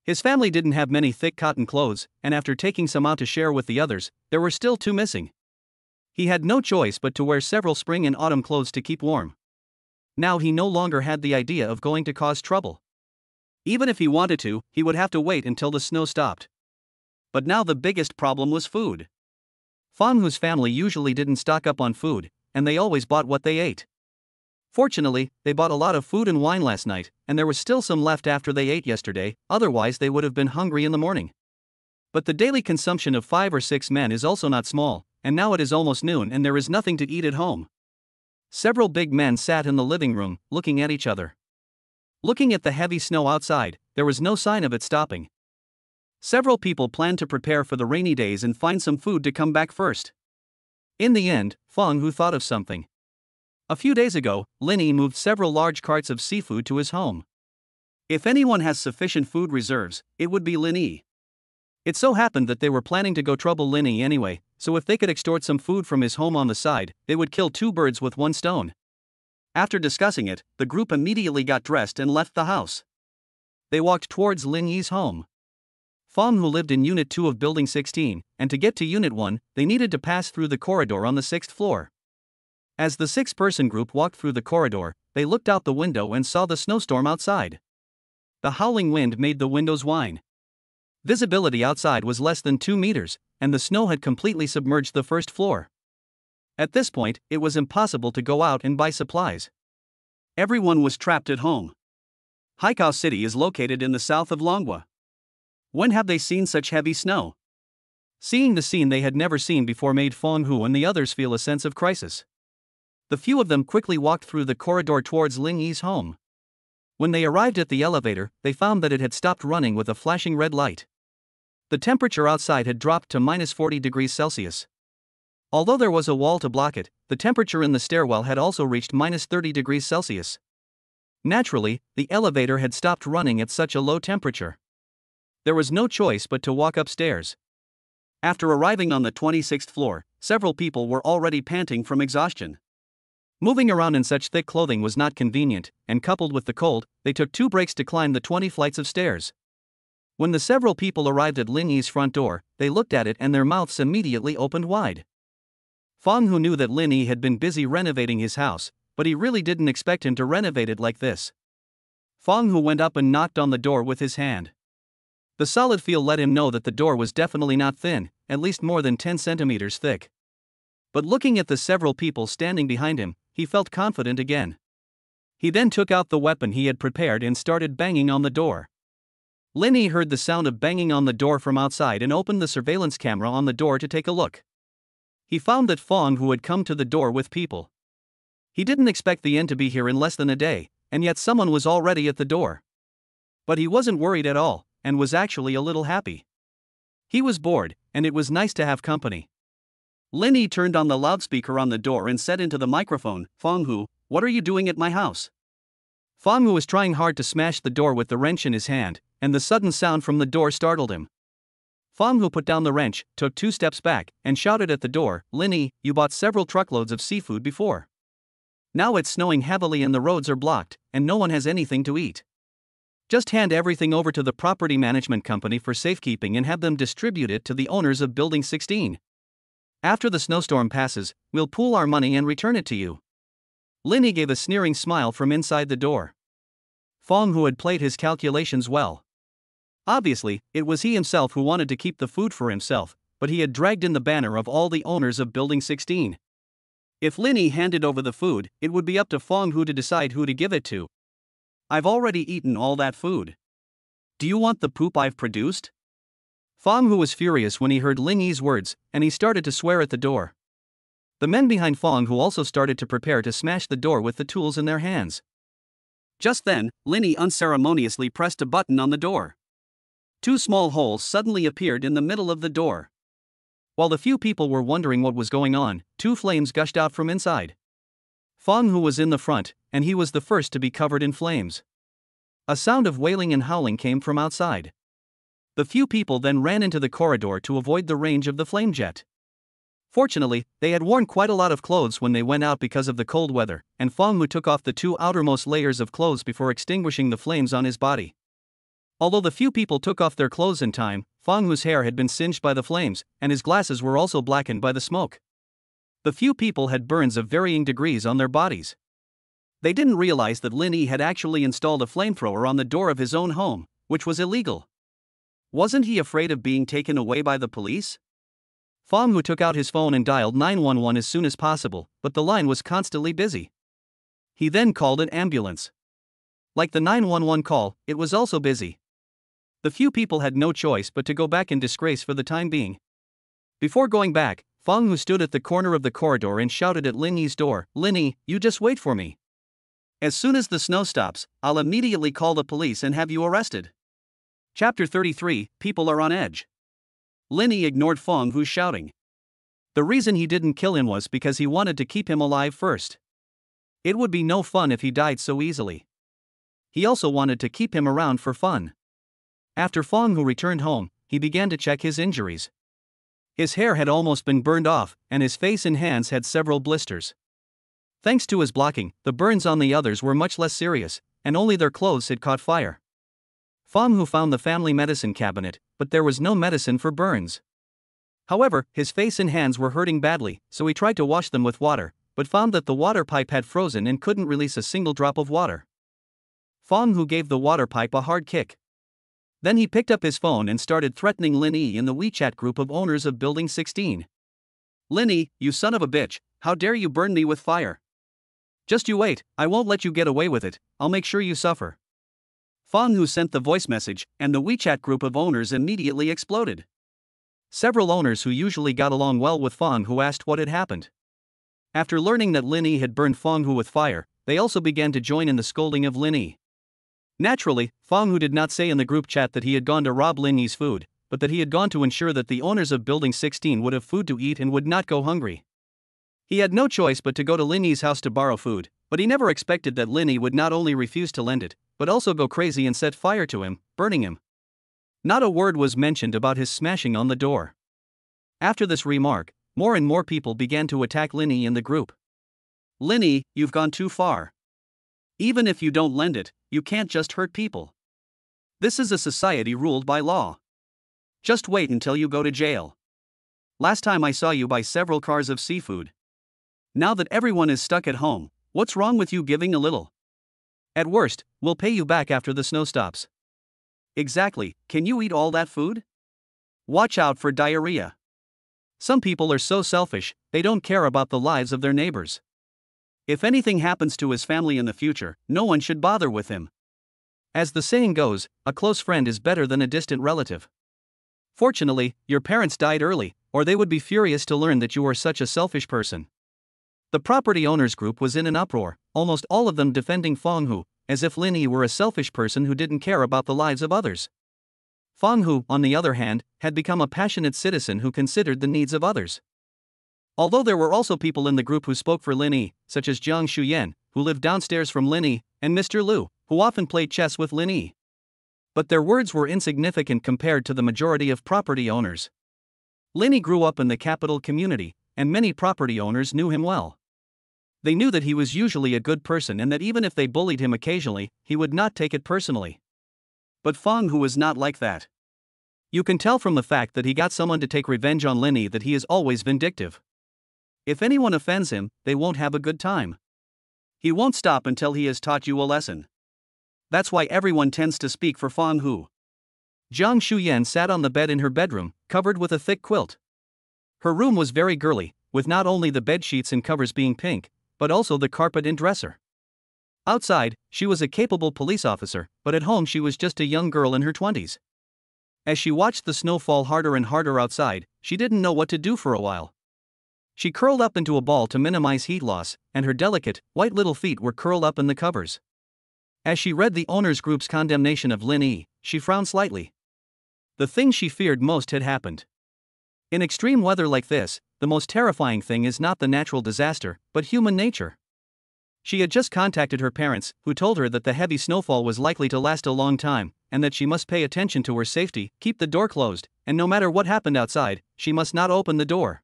His family didn't have many thick cotton clothes, and after taking some out to share with the others, there were still 2 missing. He had no choice but to wear several spring and autumn clothes to keep warm. Now he no longer had the idea of going to cause trouble. Even if he wanted to, he would have to wait until the snow stopped. But now the biggest problem was food. Feng Hu's family usually didn't stock up on food, and they always bought what they ate. Fortunately, they bought a lot of food and wine last night, and there was still some left after they ate yesterday, otherwise they would have been hungry in the morning. But the daily consumption of 5 or 6 men is also not small, and now it is almost noon and there is nothing to eat at home. Several big men sat in the living room, looking at each other. Looking at the heavy snow outside, there was no sign of it stopping. Several people planned to prepare for the rainy days and find some food to come back first. In the end, Feng Hu thought of something. A few days ago, Lin Yi moved several large carts of seafood to his home. If anyone has sufficient food reserves, it would be Lin Yi. It so happened that they were planning to go trouble Lin Yi anyway, so if they could extort some food from his home on the side, they would kill 2 birds with 1 stone. After discussing it, the group immediately got dressed and left the house. They walked towards Lin Yi's home. Feng Hu lived in Unit 2 of Building 16, and to get to Unit 1, they needed to pass through the corridor on the 6th floor. As the 6-person group walked through the corridor, they looked out the window and saw the snowstorm outside. The howling wind made the windows whine. Visibility outside was less than 2 meters, and the snow had completely submerged the 1st floor. At this point, it was impossible to go out and buy supplies. Everyone was trapped at home. Haikao City is located in the south of Longhua. When have they seen such heavy snow? Seeing the scene they had never seen before made Feng Hu and the others feel a sense of crisis. The few of them quickly walked through the corridor towards Lin Yi's home. When they arrived at the elevator, they found that it had stopped running with a flashing red light. The temperature outside had dropped to -40 degrees Celsius. Although there was a wall to block it, the temperature in the stairwell had also reached -30 degrees Celsius. Naturally, the elevator had stopped running at such a low temperature. There was no choice but to walk upstairs. After arriving on the 26th floor, several people were already panting from exhaustion. Moving around in such thick clothing was not convenient, and coupled with the cold, they took 2 breaks to climb the 20 flights of stairs. When the several people arrived at Lin Yi's front door, they looked at it and their mouths immediately opened wide. Feng Hu knew that Lin Yi had been busy renovating his house, but he really didn't expect him to renovate it like this. Feng Hu went up and knocked on the door with his hand. The solid feel let him know that the door was definitely not thin, at least more than 10 centimeters thick. But looking at the several people standing behind him, he felt confident again. He then took out the weapon he had prepared and started banging on the door. Linny heard the sound of banging on the door from outside and opened the surveillance camera on the door to take a look. He found that Fong Hu had come to the door with people. He didn't expect the end to be here in less than a day, and yet someone was already at the door. But he wasn't worried at all, and was actually a little happy. He was bored, and it was nice to have company. Linny turned on the loudspeaker on the door and said into the microphone, "Fong Hu, what are you doing at my house?" Fong Hu was trying hard to smash the door with the wrench in his hand, and the sudden sound from the door startled him. Fong Hu put down the wrench, took 2 steps back, and shouted at the door, "Linny, you bought several truckloads of seafood before. Now it's snowing heavily and the roads are blocked, and no one has anything to eat. Just hand everything over to the property management company for safekeeping and have them distribute it to the owners of Building 16. After the snowstorm passes, we'll pool our money and return it to you." Linny gave a sneering smile from inside the door. Fong Hu had played his calculations well. Obviously, it was he himself who wanted to keep the food for himself, but he had dragged in the banner of all the owners of Building 16. If Linny handed over the food, it would be up to Fong Hu to decide who to give it to. "I've already eaten all that food. Do you want the poop I've produced?" Fong Hu was furious when he heard Linny's words, and he started to swear at the door. The men behind Fong Hu also started to prepare to smash the door with the tools in their hands. Just then, Linny unceremoniously pressed a button on the door. 2 small holes suddenly appeared in the middle of the door. While the few people were wondering what was going on, 2 flames gushed out from inside. Fong Hu was in the front, and he was the first to be covered in flames. A sound of wailing and howling came from outside. The few people then ran into the corridor to avoid the range of the flame jet. Fortunately, they had worn quite a lot of clothes when they went out because of the cold weather, and Fong Hu took off the 2 outermost layers of clothes before extinguishing the flames on his body. Although the few people took off their clothes in time, Fong Hu's hair had been singed by the flames, and his glasses were also blackened by the smoke. The few people had burns of varying degrees on their bodies. They didn't realize that Linny had actually installed a flamethrower on the door of his own home, which was illegal. Wasn't he afraid of being taken away by the police? Fong Hu took out his phone and dialed 911 as soon as possible, but the line was constantly busy. He then called an ambulance. Like the 911 call, it was also busy. The few people had no choice but to go back in disgrace for the time being. Before going back, Fong Hu stood at the corner of the corridor and shouted at Linny's door, "Linny, you just wait for me. As soon as the snow stops, I'll immediately call the police and have you arrested." Chapter 33, People are on edge. Linny ignored Fong Hu's shouting. The reason he didn't kill him was because he wanted to keep him alive first. It would be no fun if he died so easily. He also wanted to keep him around for fun. After Fong Hu returned home, he began to check his injuries. His hair had almost been burned off, and his face and hands had several blisters. Thanks to his blocking, the burns on the others were much less serious, and only their clothes had caught fire. Fong Hu found the family medicine cabinet, but there was no medicine for burns. However, his face and hands were hurting badly, so he tried to wash them with water, but found that the water pipe had frozen and couldn't release a single drop of water. Fong Hu gave the water pipe a hard kick. Then he picked up his phone and started threatening Linny in the WeChat group of owners of Building 16. "Linny, you son of a bitch, how dare you burn me with fire? Just you wait, I won't let you get away with it, I'll make sure you suffer." Fong Hu sent the voice message, and the WeChat group of owners immediately exploded. Several owners who usually got along well with Fong Hu asked what had happened. After learning that Linny had burned Fong Hu with fire, they also began to join in the scolding of Linny. Naturally, Fong Hu did not say in the group chat that he had gone to rob Linny's food, but that he had gone to ensure that the owners of Building 16 would have food to eat and would not go hungry. He had no choice but to go to Linny's house to borrow food, but he never expected that Linny would not only refuse to lend it, but also go crazy and set fire to him, burning him. Not a word was mentioned about his smashing on the door. After this remark, more and more people began to attack Linny in the group. "Linny, you've gone too far. Even if you don't lend it, you can't just hurt people. This is a society ruled by law. Just wait until you go to jail. Last time I saw you buy several cars of seafood. Now that everyone is stuck at home, what's wrong with you giving a little? At worst, we'll pay you back after the snow stops." Exactly, can you eat all that food? Watch out for diarrhea. Some people are so selfish, they don't care about the lives of their neighbors. If anything happens to his family in the future, no one should bother with him. As the saying goes, a close friend is better than a distant relative. Fortunately, your parents died early, or they would be furious to learn that you are such a selfish person. The property owners group was in an uproar, almost all of them defending Fong Hu, as if Lin Yi were a selfish person who didn't care about the lives of others. Fong Hu, on the other hand, had become a passionate citizen who considered the needs of others. Although there were also people in the group who spoke for Lin Yi, such as Jiang Shuyan, who lived downstairs from Lin Yi, and Mr. Liu, who often played chess with Lin Yi. But their words were insignificant compared to the majority of property owners. Lin Yi grew up in the capital community, and many property owners knew him well. They knew that he was usually a good person and that even if they bullied him occasionally, he would not take it personally. But Fong Hu was not like that. You can tell from the fact that he got someone to take revenge on Lin Yi that he is always vindictive. If anyone offends him, they won't have a good time. He won't stop until he has taught you a lesson. That's why everyone tends to speak for Fong Hu. Jiang Shuyan sat on the bed in her bedroom, covered with a thick quilt. Her room was very girly, with not only the bed sheets and covers being pink, but also the carpet and dresser. Outside, she was a capable police officer, but at home she was just a young girl in her 20s. As she watched the snow fall harder and harder outside, she didn't know what to do for a while. She curled up into a ball to minimize heat loss, and her delicate, white little feet were curled up in the covers. As she read the owners' group's condemnation of Lin Yi, she frowned slightly. The thing she feared most had happened. In extreme weather like this, the most terrifying thing is not the natural disaster, but human nature. She had just contacted her parents, who told her that the heavy snowfall was likely to last a long time, and that she must pay attention to her safety, keep the door closed, and no matter what happened outside, she must not open the door.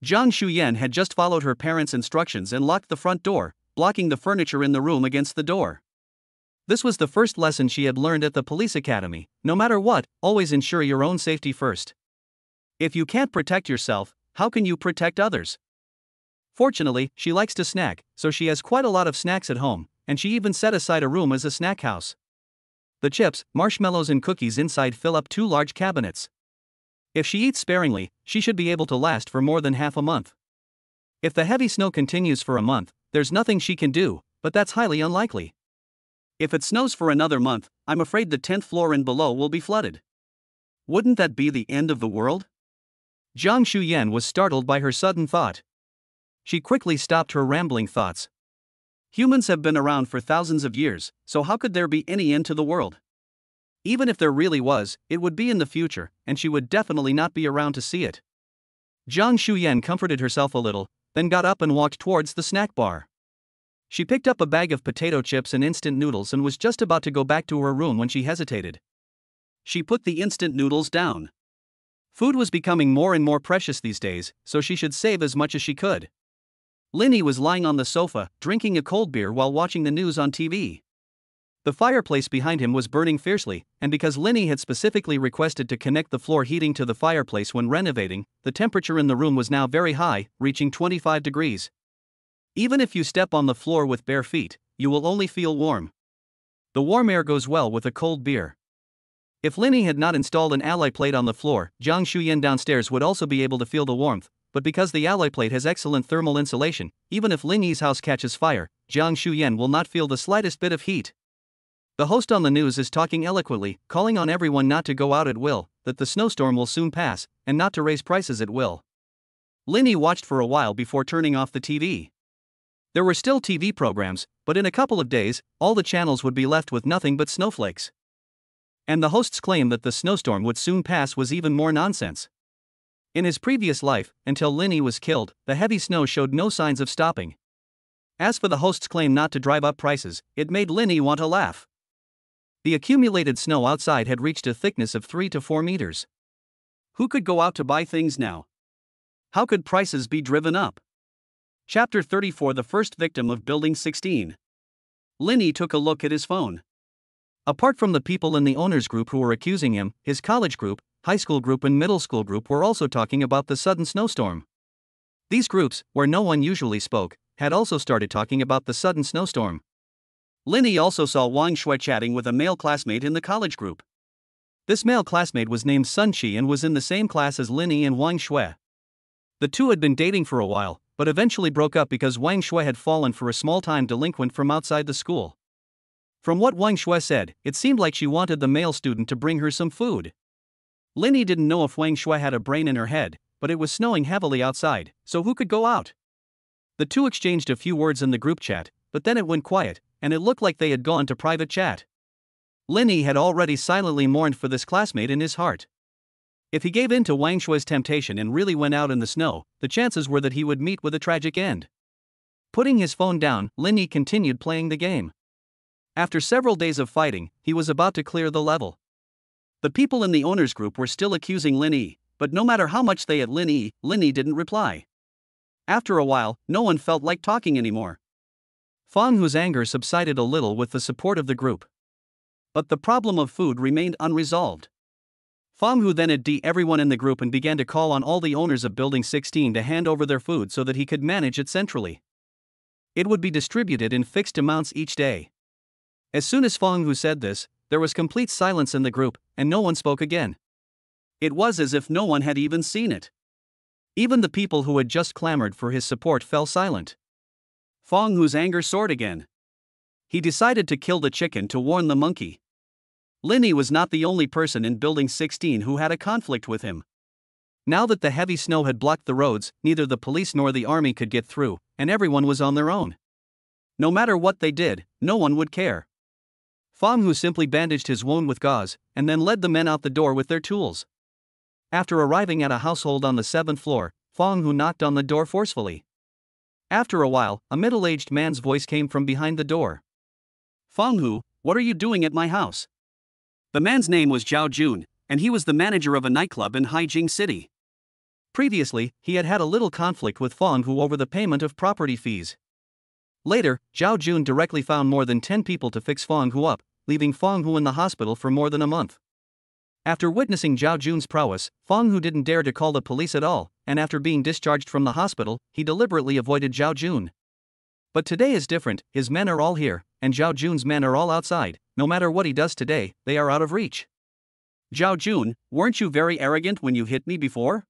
Jiang Shuyan had just followed her parents' instructions and locked the front door, blocking the furniture in the room against the door. This was the first lesson she had learned at the police academy: no matter what, always ensure your own safety first. If you can't protect yourself, how can you protect others? Fortunately, she likes to snack, so she has quite a lot of snacks at home, and she even set aside a room as a snack house. The chips, marshmallows and cookies inside fill up 2 large cabinets. If she eats sparingly, she should be able to last for more than half a month. If the heavy snow continues for a month, there's nothing she can do, but that's highly unlikely. If it snows for another month, I'm afraid the 10th floor and below will be flooded. Wouldn't that be the end of the world? Jiang Shuyan was startled by her sudden thought. She quickly stopped her rambling thoughts. Humans have been around for thousands of years, so how could there be any end to the world? Even if there really was, it would be in the future, and she would definitely not be around to see it. Jiang Shuyan comforted herself a little, then got up and walked towards the snack bar. She picked up a bag of potato chips and instant noodles and was just about to go back to her room when she hesitated. She put the instant noodles down. Food was becoming more and more precious these days, so she should save as much as she could. Lin Yi was lying on the sofa, drinking a cold beer while watching the news on TV. The fireplace behind him was burning fiercely, and because Lin Yi had specifically requested to connect the floor heating to the fireplace when renovating, the temperature in the room was now very high, reaching 25 degrees. Even if you step on the floor with bare feet, you will only feel warm. The warm air goes well with a cold beer. If Lin Yi had not installed an alloy plate on the floor, Jiang Shuyan downstairs would also be able to feel the warmth, but because the alloy plate has excellent thermal insulation, even if Lin Yi's house catches fire, Jiang Shuyan will not feel the slightest bit of heat. The host on the news is talking eloquently, calling on everyone not to go out at will, that the snowstorm will soon pass, and not to raise prices at will. Lin Yi watched for a while before turning off the TV. There were still TV programs, but in a couple of days, all the channels would be left with nothing but snowflakes. And the host's claim that the snowstorm would soon pass was even more nonsense. In his previous life, until Lin Yi was killed, the heavy snow showed no signs of stopping. As for the host's claim not to drive up prices, it made Lin Yi want to laugh. The accumulated snow outside had reached a thickness of 3 to 4 meters. Who could go out to buy things now? How could prices be driven up? Chapter 34: The first victim of Building 16. Lin Yi took a look at his phone. Apart from the people in the owners group who were accusing him, his college group, high school group and middle school group were also talking about the sudden snowstorm. These groups, where no one usually spoke, had also started talking about the sudden snowstorm. Lin Yi also saw Wang Shui chatting with a male classmate in the college group. This male classmate was named Sun Qi and was in the same class as Lin Yi and Wang Shui. The two had been dating for a while, but eventually broke up because Wang Shui had fallen for a small-time delinquent from outside the school. From what Wang Shui said, it seemed like she wanted the male student to bring her some food. Linny didn't know if Wang Shui had a brain in her head, but it was snowing heavily outside, so who could go out? The two exchanged a few words in the group chat, but then it went quiet, and it looked like they had gone to private chat. Linny had already silently mourned for this classmate in his heart. If he gave in to Wang Shui's temptation and really went out in the snow, the chances were that he would meet with a tragic end. Putting his phone down, Linny continued playing the game. After several days of fighting, he was about to clear the level. The people in the owners group were still accusing Linny, but no matter how much they at Linny didn't reply. After a while, no one felt like talking anymore. Fang Hu's anger subsided a little with the support of the group. But the problem of food remained unresolved. Fang Hu then had everyone in the group and began to call on all the owners of Building 16 to hand over their food so that he could manage it centrally. It would be distributed in fixed amounts each day. As soon as Fang Hu said this, there was complete silence in the group, and no one spoke again. It was as if no one had even seen it. Even the people who had just clamored for his support fell silent. Fang Hu's anger soared again. He decided to kill the chicken to warn the monkey. Linny was not the only person in Building 16 who had a conflict with him. Now that the heavy snow had blocked the roads, neither the police nor the army could get through, and everyone was on their own. No matter what they did, no one would care. Fang Hu simply bandaged his wound with gauze, and then led the men out the door with their tools. After arriving at a household on the 7th floor, Fang Hu knocked on the door forcefully. After a while, a middle-aged man's voice came from behind the door. "Fang Hu, what are you doing at my house?" The man's name was Zhao Jun, and he was the manager of a nightclub in Haijing City. Previously, he had had a little conflict with Fang Hu over the payment of property fees. Later, Zhao Jun directly found more than 10 people to fix Fang Hu up, leaving Fang Hu in the hospital for more than a month. After witnessing Zhao Jun's prowess, Fang Hu didn't dare to call the police at all, and after being discharged from the hospital, he deliberately avoided Zhao Jun. But today is different, his men are all here, and Zhao Jun's men are all outside. No matter what he does today, they are out of reach. "Zhao Jun, weren't you very arrogant when you hit me before?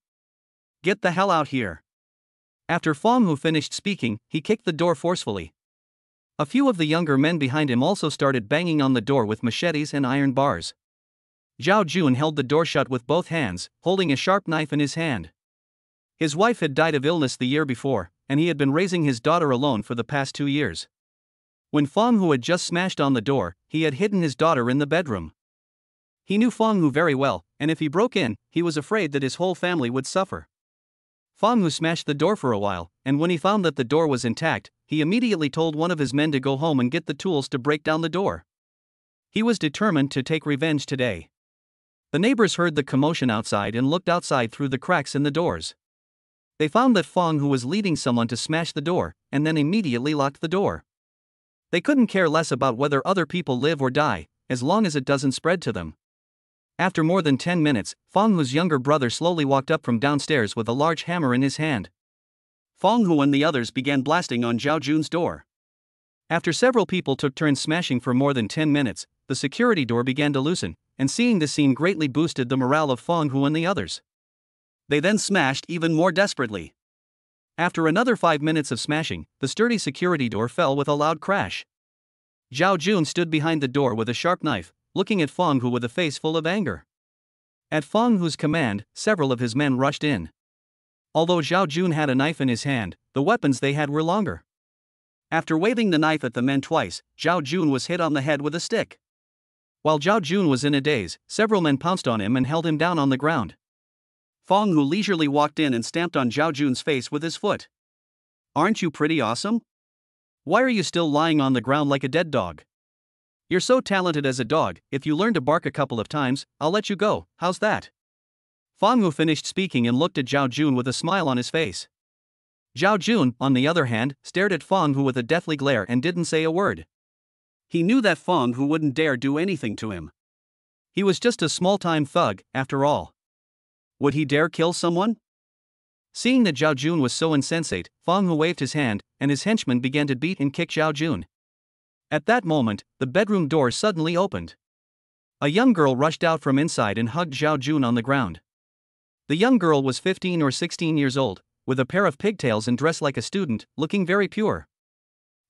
Get the hell out here." After Fang Hu finished speaking, he kicked the door forcefully. A few of the younger men behind him also started banging on the door with machetes and iron bars. Zhao Jun held the door shut with both hands, holding a sharp knife in his hand. His wife had died of illness the year before, and he had been raising his daughter alone for the past 2 years. When Fang Hu had just smashed on the door, he had hidden his daughter in the bedroom. He knew Fang Hu very well, and if he broke in, he was afraid that his whole family would suffer. Fang Hu smashed the door for a while, and when he found that the door was intact, he immediately told one of his men to go home and get the tools to break down the door. He was determined to take revenge today. The neighbors heard the commotion outside and looked outside through the cracks in the doors. They found that Fang Hu was leading someone to smash the door, and then immediately locked the door. They couldn't care less about whether other people live or die, as long as it doesn't spread to them. After more than 10 minutes, Fang Hu's younger brother slowly walked up from downstairs with a large hammer in his hand. Fang Hu and the others began blasting on Zhao Jun's door. After several people took turns smashing for more than 10 minutes, the security door began to loosen, and seeing this scene greatly boosted the morale of Fang Hu and the others. They then smashed even more desperately. After another 5 minutes of smashing, the sturdy security door fell with a loud crash. Zhao Jun stood behind the door with a sharp knife, looking at Fang Hu with a face full of anger. At Fang Hu's command, several of his men rushed in. Although Zhao Jun had a knife in his hand, the weapons they had were longer. After waving the knife at the men twice, Zhao Jun was hit on the head with a stick. While Zhao Jun was in a daze, several men pounced on him and held him down on the ground. Fang Hu leisurely walked in and stamped on Zhao Jun's face with his foot. "Aren't you pretty awesome? Why are you still lying on the ground like a dead dog? You're so talented as a dog, if you learn to bark a couple of times, I'll let you go, how's that?" Fang Hu finished speaking and looked at Zhao Jun with a smile on his face. Zhao Jun, on the other hand, stared at Fang Hu with a deathly glare and didn't say a word. He knew that Fang Hu wouldn't dare do anything to him. He was just a small-time thug, after all. Would he dare kill someone? Seeing that Zhao Jun was so insensate, Fang Hu waved his hand, and his henchmen began to beat and kick Zhao Jun. At that moment, the bedroom door suddenly opened. A young girl rushed out from inside and hugged Zhao Jun on the ground. The young girl was 15 or 16 years old, with a pair of pigtails and dressed like a student, looking very pure.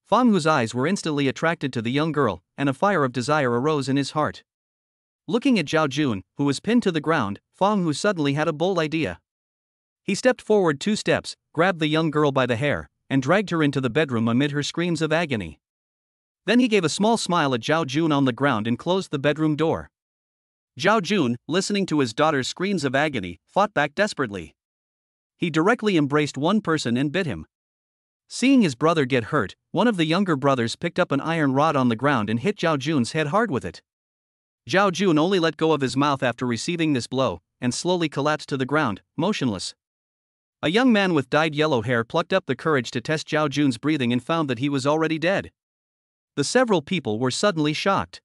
Fang Hu's eyes were instantly attracted to the young girl, and a fire of desire arose in his heart. Looking at Zhao Jun, who was pinned to the ground, Fang Hu suddenly had a bold idea. He stepped forward 2 steps, grabbed the young girl by the hair, and dragged her into the bedroom amid her screams of agony. Then he gave a small smile at Zhao Jun on the ground and closed the bedroom door. Zhao Jun, listening to his daughter's screams of agony, fought back desperately. He directly embraced one person and bit him. Seeing his brother get hurt, one of the younger brothers picked up an iron rod on the ground and hit Zhao Jun's head hard with it. Zhao Jun only let go of his mouth after receiving this blow, and slowly collapsed to the ground, motionless. A young man with dyed yellow hair plucked up the courage to test Zhao Jun's breathing and found that he was already dead. The several people were suddenly shocked.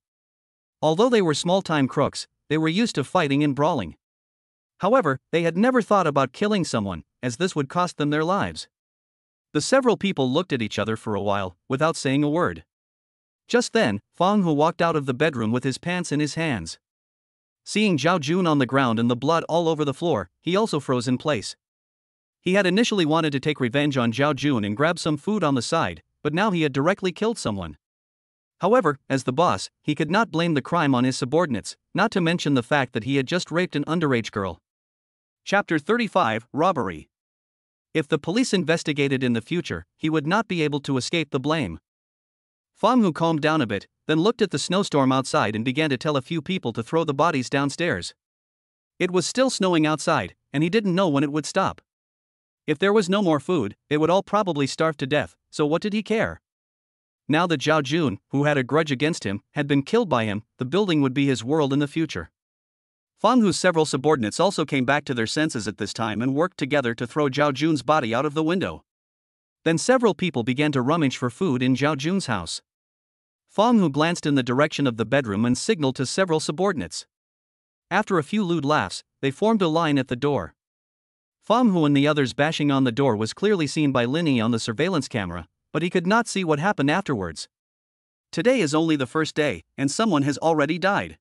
Although they were small-time crooks, they were used to fighting and brawling. However, they had never thought about killing someone, as this would cost them their lives. The several people looked at each other for a while, without saying a word. Just then, Fang Hu walked out of the bedroom with his pants in his hands. Seeing Zhao Jun on the ground and the blood all over the floor, he also froze in place. He had initially wanted to take revenge on Zhao Jun and grab some food on the side, but now he had directly killed someone. However, as the boss, he could not blame the crime on his subordinates, not to mention the fact that he had just raped an underage girl. Chapter 35, Robbery. If the police investigated in the future, he would not be able to escape the blame. Fang Hu calmed down a bit, then looked at the snowstorm outside and began to tell a few people to throw the bodies downstairs. It was still snowing outside, and he didn't know when it would stop. If there was no more food, they would all probably starve to death, so what did he care? Now that Zhao Jun, who had a grudge against him, had been killed by him, the building would be his world in the future. Fang Hu's several subordinates also came back to their senses at this time and worked together to throw Zhao Jun's body out of the window. Then several people began to rummage for food in Zhao Jun's house. Fang Hu glanced in the direction of the bedroom and signaled to several subordinates. After a few lewd laughs, they formed a line at the door. Fang Hu and the others bashing on the door was clearly seen by Lin Yi on the surveillance camera, but he could not see what happened afterwards. Today is only the first day, and someone has already died.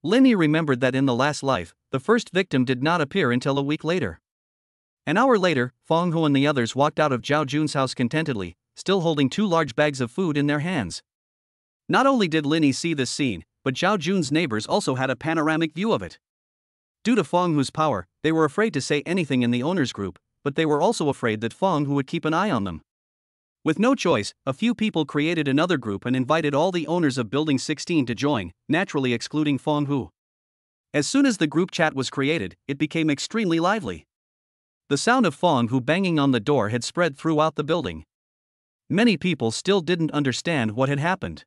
Lin Yi remembered that in the last life, the first victim did not appear until a week later. An hour later, Fang Hu and the others walked out of Zhao Jun's house contentedly, still holding 2 large bags of food in their hands. Not only did Lin Yi see this scene, but Zhao Jun's neighbors also had a panoramic view of it. Due to Fang Hu's power, they were afraid to say anything in the owners' group, but they were also afraid that Fang Hu would keep an eye on them. With no choice, a few people created another group and invited all the owners of Building 16 to join, naturally excluding Fang Hu. As soon as the group chat was created, it became extremely lively. The sound of Fang Hu banging on the door had spread throughout the building. Many people still didn't understand what had happened.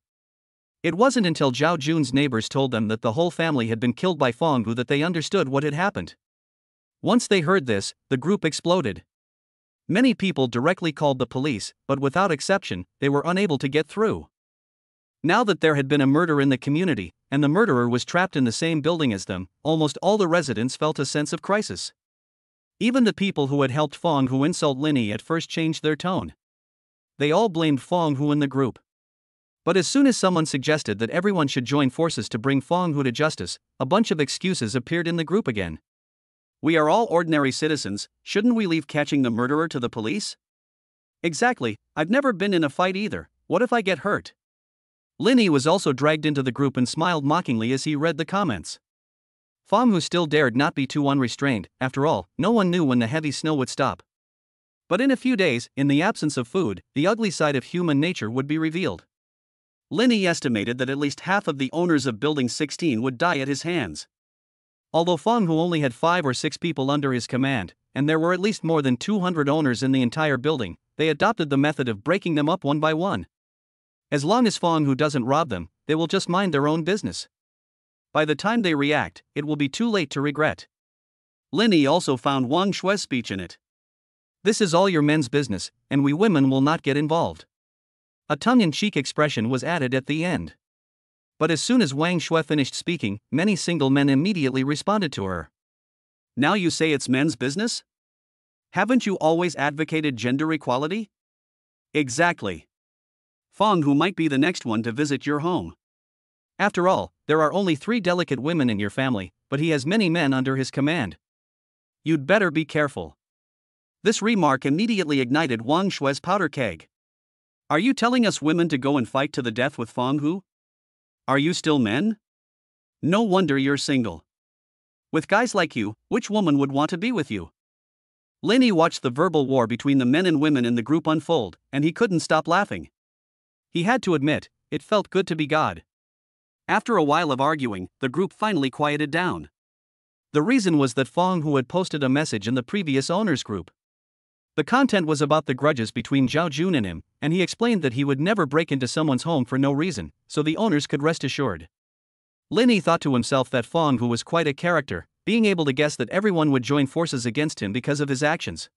It wasn't until Zhao Jun's neighbors told them that the whole family had been killed by Fang Hu that they understood what had happened. Once they heard this, the group exploded. Many people directly called the police, but without exception, they were unable to get through. Now that there had been a murder in the community, and the murderer was trapped in the same building as them, almost all the residents felt a sense of crisis. Even the people who had helped Fang Hu insult Lin Yi at first changed their tone. They all blamed Fang Hu and the group. But as soon as someone suggested that everyone should join forces to bring Fang Hu to justice, a bunch of excuses appeared in the group again. We are all ordinary citizens, shouldn't we leave catching the murderer to the police? Exactly, I've never been in a fight either, what if I get hurt? Lin Yi was also dragged into the group and smiled mockingly as he read the comments. Fang Hu still dared not be too unrestrained, after all, no one knew when the heavy snow would stop. But in a few days, in the absence of food, the ugly side of human nature would be revealed. Lin Yi estimated that at least half of the owners of Building 16 would die at his hands. Although Fang Hu only had 5 or 6 people under his command, and there were at least more than 200 owners in the entire building, they adopted the method of breaking them up one by one. As long as Fang Hu doesn't rob them, they will just mind their own business. By the time they react, it will be too late to regret. Lin Yi also found Wang Shue's speech in it. This is all your men's business, and we women will not get involved. A tongue-in-cheek expression was added at the end. But as soon as Wang Shui finished speaking, many single men immediately responded to her. Now you say it's men's business? Haven't you always advocated gender equality? Exactly. Fang Hu might be the next one to visit your home. After all, there are only 3 delicate women in your family, but he has many men under his command. You'd better be careful. This remark immediately ignited Wang Shui's powder keg. Are you telling us women to go and fight to the death with Fang Hu? Are you still men? No wonder you're single. With guys like you, which woman would want to be with you? Lin Yi watched the verbal war between the men and women in the group unfold, and he couldn't stop laughing. He had to admit, it felt good to be God. After a while of arguing, the group finally quieted down. The reason was that Fang Hu had posted a message in the previous owners group. The content was about the grudges between Zhao Jun and him, and he explained that he would never break into someone's home for no reason, so the owners could rest assured. Lin Yi thought to himself that Fang Hu was quite a character, being able to guess that everyone would join forces against him because of his actions.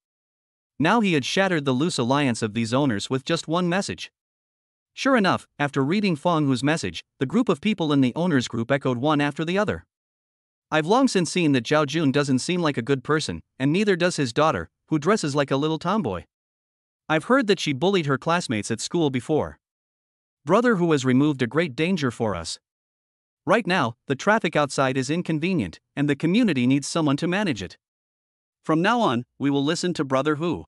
Now he had shattered the loose alliance of these owners with just one message. Sure enough, after reading Fang Hu's message, the group of people in the owners group echoed one after the other. I've long since seen that Zhao Jun doesn't seem like a good person, and neither does his daughter, who dresses like a little tomboy. I've heard that she bullied her classmates at school before. Brother Hu has removed a great danger for us. Right now, the traffic outside is inconvenient, and the community needs someone to manage it. From now on, we will listen to Brother Hu.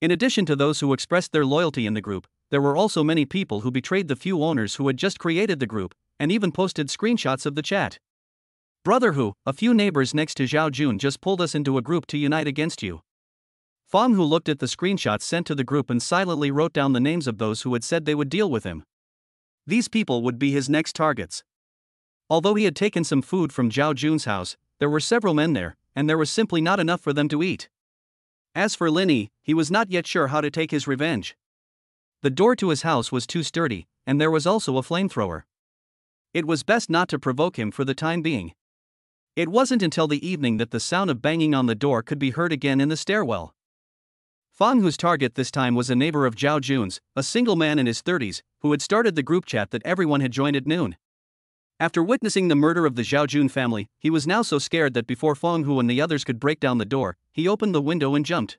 In addition to those who expressed their loyalty in the group, there were also many people who betrayed the few owners who had just created the group, and even posted screenshots of the chat. Brother Hu, a few neighbors next to Zhao Jun just pulled us into a group to unite against you. Fang Hu looked at the screenshots sent to the group and silently wrote down the names of those who had said they would deal with him. These people would be his next targets. Although he had taken some food from Zhao Jun's house, there were several men there, and there was simply not enough for them to eat. As for Lin Yi, he was not yet sure how to take his revenge. The door to his house was too sturdy, and there was also a flamethrower. It was best not to provoke him for the time being. It wasn't until the evening that the sound of banging on the door could be heard again in the stairwell. Fang Hu's target this time was a neighbor of Zhao Jun's, a single man in his 30s, who had started the group chat that everyone had joined at noon. After witnessing the murder of the Zhao Jun family, he was now so scared that before Fang Hu and the others could break down the door, he opened the window and jumped.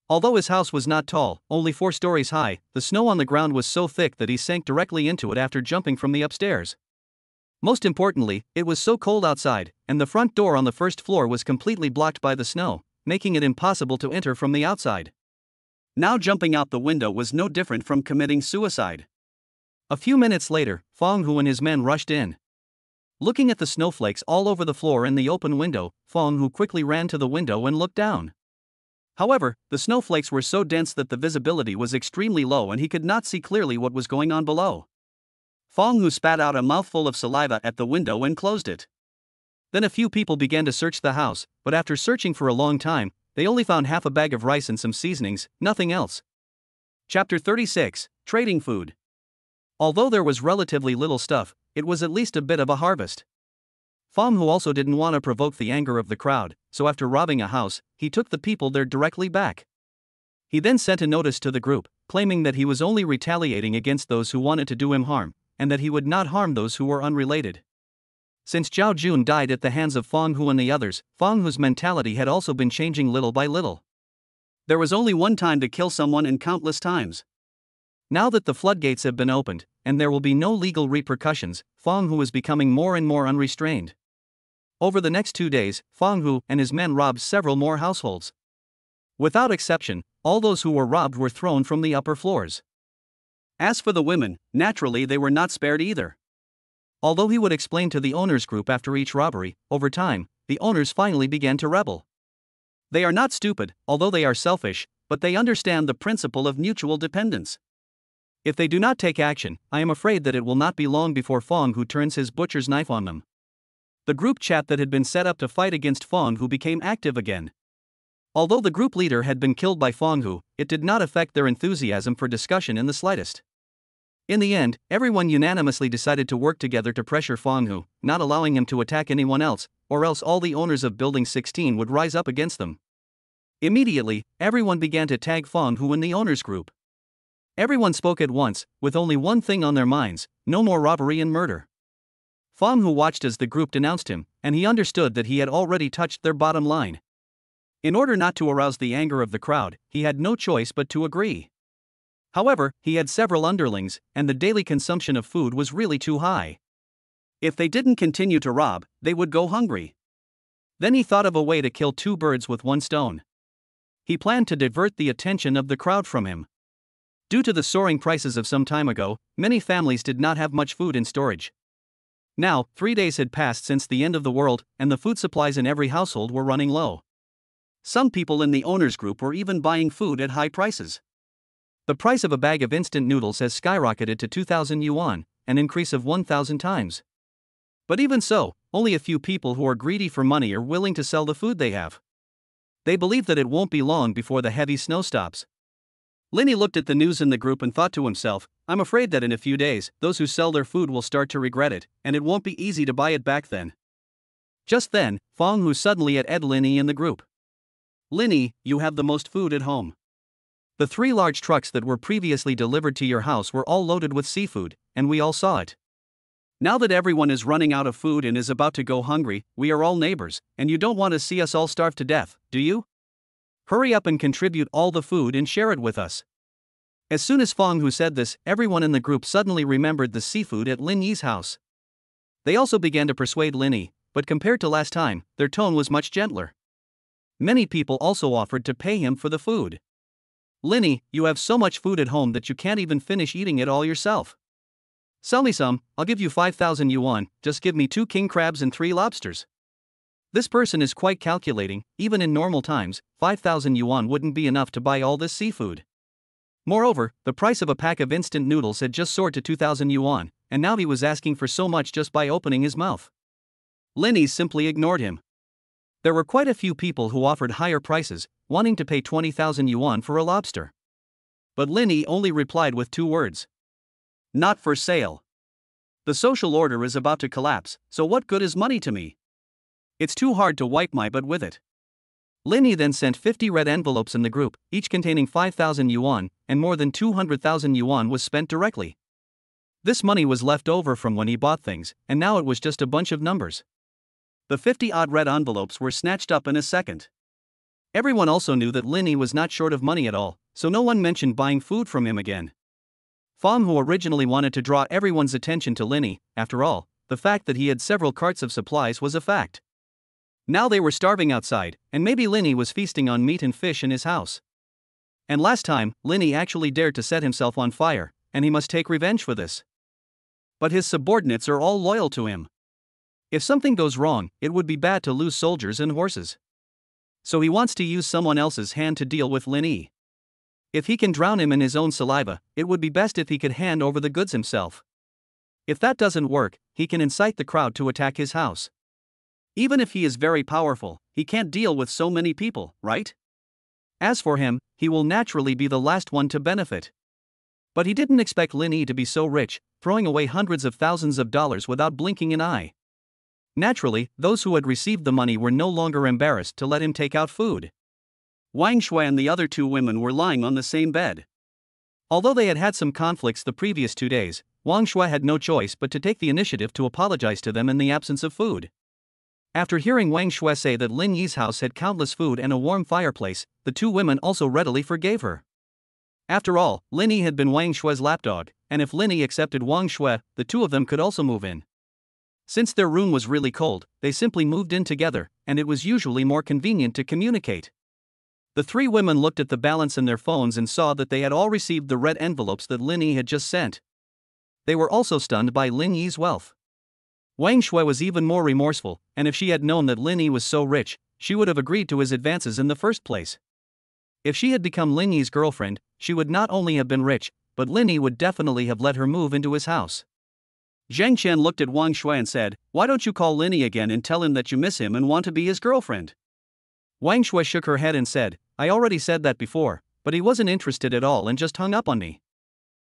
Although his house was not tall, only 4 stories high, the snow on the ground was so thick that he sank directly into it after jumping from the upstairs. Most importantly, it was so cold outside, and the front door on the first floor was completely blocked by the snow, making it impossible to enter from the outside. Now jumping out the window was no different from committing suicide. A few minutes later, Fang Hu and his men rushed in. Looking at the snowflakes all over the floor and the open window, Fang Hu quickly ran to the window and looked down. However, the snowflakes were so dense that the visibility was extremely low and he could not see clearly what was going on below. Fang Hu spat out a mouthful of saliva at the window and closed it. Then a few people began to search the house, but after searching for a long time, they only found half a bag of rice and some seasonings, nothing else. Chapter 36, Trading Food. Although there was relatively little stuff, it was at least a bit of a harvest. Fang Hu also didn't want to provoke the anger of the crowd, so after robbing a house, he took the people there directly back. He then sent a notice to the group, claiming that he was only retaliating against those who wanted to do him harm, and that he would not harm those who were unrelated. Since Zhao Jun died at the hands of Fang Hu and the others, Fang Hu's mentality had also been changing little by little. There was only one time to kill someone and countless times. Now that the floodgates have been opened, and there will be no legal repercussions, Fang Hu is becoming more and more unrestrained. Over the next 2 days, Fang Hu and his men robbed several more households. Without exception, all those who were robbed were thrown from the upper floors. As for the women, naturally they were not spared either. Although he would explain to the owners group after each robbery, over time, the owners finally began to rebel. They are not stupid, although they are selfish, but they understand the principle of mutual dependence. If they do not take action, I am afraid that it will not be long before Fang Hu turns his butcher's knife on them. The group chat that had been set up to fight against Fang Hu became active again. Although the group leader had been killed by Fang Hu, it did not affect their enthusiasm for discussion in the slightest. In the end, everyone unanimously decided to work together to pressure Fang Hu, not allowing him to attack anyone else, or else all the owners of Building 16 would rise up against them. Immediately, everyone began to tag Fang Hu in the owners group. Everyone spoke at once, with only one thing on their minds: no more robbery and murder. Fang Hu watched as the group denounced him, and he understood that he had already touched their bottom line. In order not to arouse the anger of the crowd, he had no choice but to agree. However, he had several underlings, and the daily consumption of food was really too high. If they didn't continue to rob, they would go hungry. Then he thought of a way to kill 2 birds with 1 stone. He planned to divert the attention of the crowd from him. Due to the soaring prices of some time ago, many families did not have much food in storage. Now, 3 days had passed since the end of the world, and the food supplies in every household were running low. Some people in the owners' group were even buying food at high prices. The price of a bag of instant noodles has skyrocketed to 2,000 yuan, an increase of 1,000 times. But even so, only a few people who are greedy for money are willing to sell the food they have. They believe that it won't be long before the heavy snow stops. Linny looked at the news in the group and thought to himself, I'm afraid that in a few days, those who sell their food will start to regret it, and it won't be easy to buy it back then. Just then, Fong Hu suddenly added Linny in the group. Linny, you have the most food at home. The 3 large trucks that were previously delivered to your house were all loaded with seafood, and we all saw it. Now that everyone is running out of food and is about to go hungry, we are all neighbors, and you don't want to see us all starve to death, do you? Hurry up and contribute all the food and share it with us. As soon as Fong Hu said this, everyone in the group suddenly remembered the seafood at Lin Yi's house. They also began to persuade Linny, but compared to last time, their tone was much gentler. Many people also offered to pay him for the food. Linny, you have so much food at home that you can't even finish eating it all yourself. Sell me some, I'll give you 5,000 yuan, just give me 2 king crabs and 3 lobsters. This person is quite calculating, even in normal times, 5,000 yuan wouldn't be enough to buy all this seafood. Moreover, the price of a pack of instant noodles had just soared to 2,000 yuan, and now he was asking for so much just by opening his mouth. Linny simply ignored him. There were quite a few people who offered higher prices, wanting to pay 20,000 yuan for a lobster. But Linny only replied with 2 words. Not for sale. The social order is about to collapse, so what good is money to me? It's too hard to wipe my butt with it. Linny then sent 50 red envelopes in the group, each containing 5,000 yuan, and more than 200,000 yuan was spent directly. This money was left over from when he bought things, and now it was just a bunch of numbers. The 50-odd red envelopes were snatched up in a second. Everyone also knew that Linny was not short of money at all, so no one mentioned buying food from him again. Fong Hu originally wanted to draw everyone's attention to Linny. After all, the fact that he had several carts of supplies was a fact. Now they were starving outside, and maybe Linny was feasting on meat and fish in his house. And last time, Linny actually dared to set himself on fire, and he must take revenge for this. But his subordinates are all loyal to him. If something goes wrong, it would be bad to lose soldiers and horses. So he wants to use someone else's hand to deal with Linny. If he can drown him in his own saliva, it would be best if he could hand over the goods himself. If that doesn't work, he can incite the crowd to attack his house. Even if he is very powerful, he can't deal with so many people, right? As for him, he will naturally be the last one to benefit. But he didn't expect Linny to be so rich, throwing away hundreds of thousands of dollars without blinking an eye. Naturally, those who had received the money were no longer embarrassed to let him take out food. Wang Shui and the other 2 women were lying on the same bed. Although they had had some conflicts the previous 2 days, Wang Shui had no choice but to take the initiative to apologize to them in the absence of food. After hearing Wang Shui say that Lin Yi's house had countless food and a warm fireplace, the 2 women also readily forgave her. After all, Linny had been Wang Shui's lapdog, and if Linny accepted Wang Shui, the 2 of them could also move in. Since their room was really cold, they simply moved in together, and it was usually more convenient to communicate. The 3 women looked at the balance in their phones and saw that they had all received the red envelopes that Linny had just sent. They were also stunned by Lin Yi's wealth. Wang Shui was even more remorseful, and if she had known that Linny was so rich, she would have agreed to his advances in the first place. If she had become Lin Yi's girlfriend, she would not only have been rich, but Linny would definitely have let her move into his house. Zhang Qian looked at Wang Shui and said, "Why don't you call Linny again and tell him that you miss him and want to be his girlfriend?" Wang Shui shook her head and said, "I already said that before, but he wasn't interested at all and just hung up on me."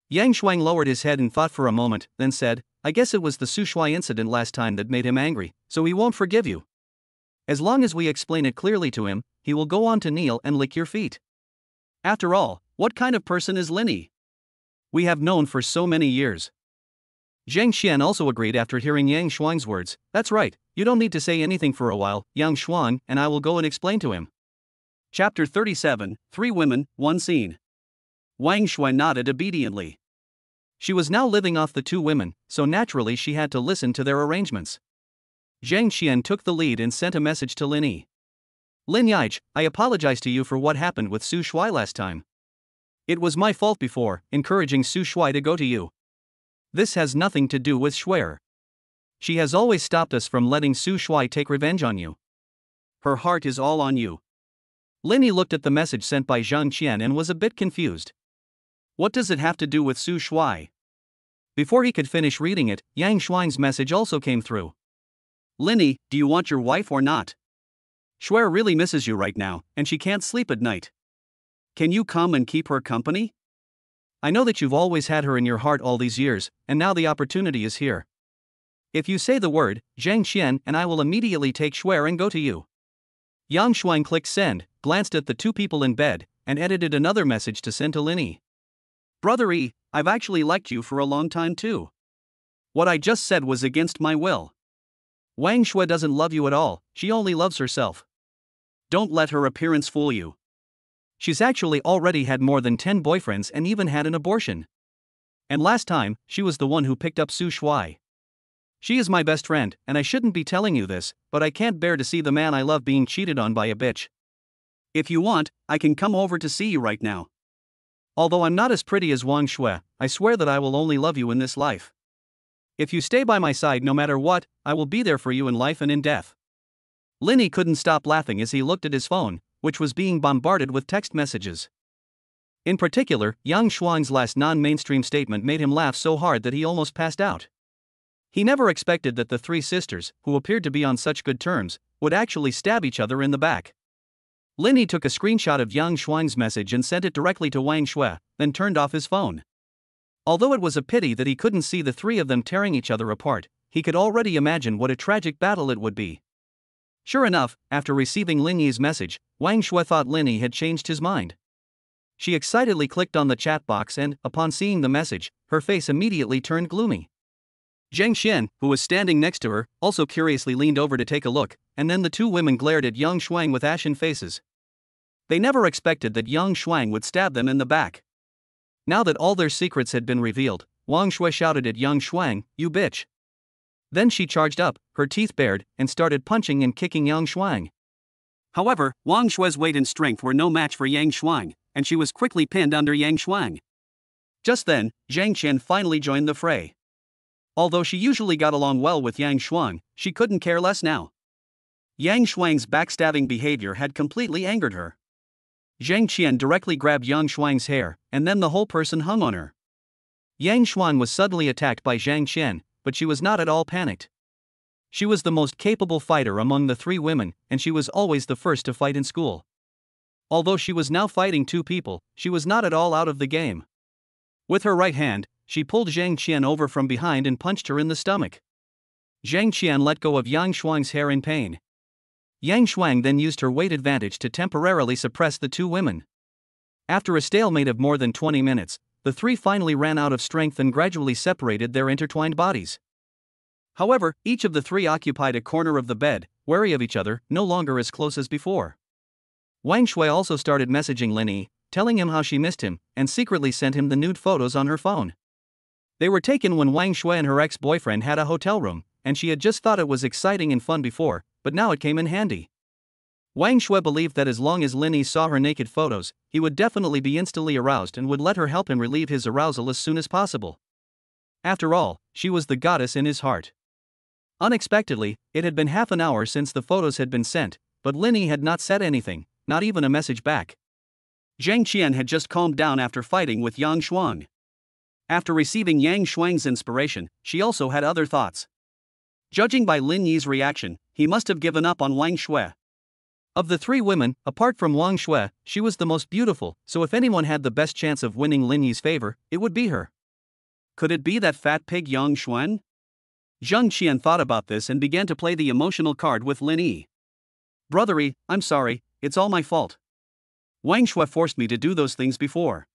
Yang Shuang lowered his head and thought for a moment, then said, "I guess it was the Su Shui incident last time that made him angry, so he won't forgive you. As long as we explain it clearly to him, he will go on to kneel and lick your feet. After all, what kind of person is Linny? We have known for so many years." Zhang Xian also agreed after hearing Yang Shuang's words. "That's right, you don't need to say anything for a while, Yang Shuang, and I will go and explain to him." Chapter 37, 3 Women, 1 Scene. Wang Shui nodded obediently. She was now living off the 2 women, so naturally she had to listen to their arrangements. Zhang Xian took the lead and sent a message to Linny. Lin Yaich, I apologize to you for what happened with Su Shuai last time. It was my fault before, encouraging Su Shuai to go to you. This has nothing to do with Shuai. She has always stopped us from letting Su Shuai take revenge on you. Her heart is all on you. Linny looked at the message sent by Zhang Qian and was a bit confused. What does it have to do with Su Shuai? Before he could finish reading it, Yang Shuang's message also came through. Linny, do you want your wife or not? Shuai really misses you right now, and she can't sleep at night. Can you come and keep her company? I know that you've always had her in your heart all these years, and now the opportunity is here. If you say the word, Zhang Qian and I will immediately take Shuai and go to you. Yang Shuang clicked send, glanced at the two people in bed, and edited another message to send to Linny. Brother E, I've actually liked you for a long time too. What I just said was against my will. Wang Shuai doesn't love you at all, she only loves herself. Don't let her appearance fool you. She's actually already had more than 10 boyfriends and even had an abortion. And last time, she was the one who picked up Su Shuai. She is my best friend, and I shouldn't be telling you this, but I can't bear to see the man I love being cheated on by a bitch. If you want, I can come over to see you right now. Although I'm not as pretty as Wang Shuai, I swear that I will only love you in this life. If you stay by my side no matter what, I will be there for you in life and in death. Linny couldn't stop laughing as he looked at his phone, which was being bombarded with text messages. In particular, Yang Shuang's last non-mainstream statement made him laugh so hard that he almost passed out. He never expected that the three sisters, who appeared to be on such good terms, would actually stab each other in the back. Linny took a screenshot of Yang Shuang's message and sent it directly to Wang Shuai, then turned off his phone. Although it was a pity that he couldn't see the three of them tearing each other apart, he could already imagine what a tragic battle it would be. Sure enough, after receiving Linny's message, Wang Shuai thought Linny had changed his mind. She excitedly clicked on the chat box and, upon seeing the message, her face immediately turned gloomy. Zhang Xian, who was standing next to her, also curiously leaned over to take a look, and then the two women glared at Yang Shuang with ashen faces. They never expected that Yang Shuang would stab them in the back. Now that all their secrets had been revealed, Wang Shuai shouted at Yang Shuang, "You bitch." Then she charged up, her teeth bared, and started punching and kicking Yang Shuang. However, Wang Shuai's weight and strength were no match for Yang Shuang, and she was quickly pinned under Yang Shuang. Just then, Zhang Qian finally joined the fray. Although she usually got along well with Yang Shuang, she couldn't care less now. Yang Shuang's backstabbing behavior had completely angered her. Zhang Qian directly grabbed Yang Shuang's hair, and then the whole person hung on her. Yang Shuang was suddenly attacked by Zhang Qian, but she was not at all panicked. She was the most capable fighter among the three women, and she was always the first to fight in school. Although she was now fighting two people, she was not at all out of the game. With her right hand, she pulled Zhang Qian over from behind and punched her in the stomach. Zhang Qian let go of Yang Shuang's hair in pain. Yang Shuang then used her weight advantage to temporarily suppress the two women. After a stalemate of more than 20 minutes, the three finally ran out of strength and gradually separated their intertwined bodies. However, each of the three occupied a corner of the bed, wary of each other, no longer as close as before. Wang Shuai also started messaging Linny, telling him how she missed him, and secretly sent him the nude photos on her phone. They were taken when Wang Shuai and her ex-boyfriend had a hotel room, and she had just thought it was exciting and fun before, but now it came in handy. Wang Shuai believed that as long as Linny saw her naked photos, he would definitely be instantly aroused and would let her help him relieve his arousal as soon as possible. After all, she was the goddess in his heart. Unexpectedly, it had been half an hour since the photos had been sent, but Linny had not said anything, not even a message back. Zhang Qian had just calmed down after fighting with Yang Shuang. After receiving Yang Shuang's inspiration, she also had other thoughts. Judging by Lin Yi's reaction, he must have given up on Wang Shuai. Of the three women, apart from Wang Shuai, she was the most beautiful, so if anyone had the best chance of winning Lin Yi's favor, it would be her. Could it be that fat pig Yang Shuang? Zhang Qian thought about this and began to play the emotional card with Lin Yi. Brother Yi, I'm sorry, it's all my fault. Wang Shuai forced me to do those things before.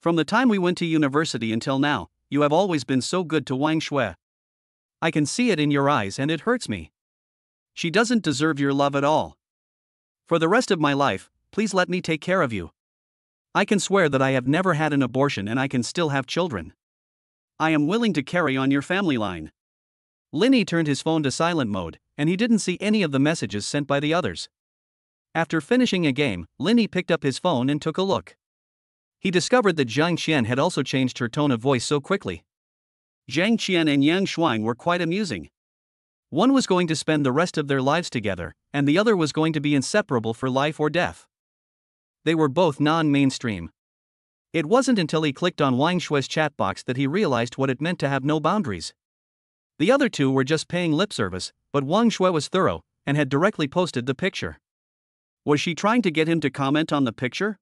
From the time we went to university until now, you have always been so good to Wang Shuai. I can see it in your eyes and it hurts me. She doesn't deserve your love at all. For the rest of my life, please let me take care of you. I can swear that I have never had an abortion and I can still have children. I am willing to carry on your family line. Linny turned his phone to silent mode, and he didn't see any of the messages sent by the others. After finishing a game, Lin Yi picked up his phone and took a look. He discovered that Jiang Qian had also changed her tone of voice so quickly. Jiang Qian and Yang Shuang were quite amusing. One was going to spend the rest of their lives together, and the other was going to be inseparable for life or death. They were both non-mainstream. It wasn't until he clicked on Wang Shue's chat box that he realized what it meant to have no boundaries. The other two were just paying lip service, but Wang Shue was thorough, and had directly posted the picture. Was she trying to get him to comment on the picture?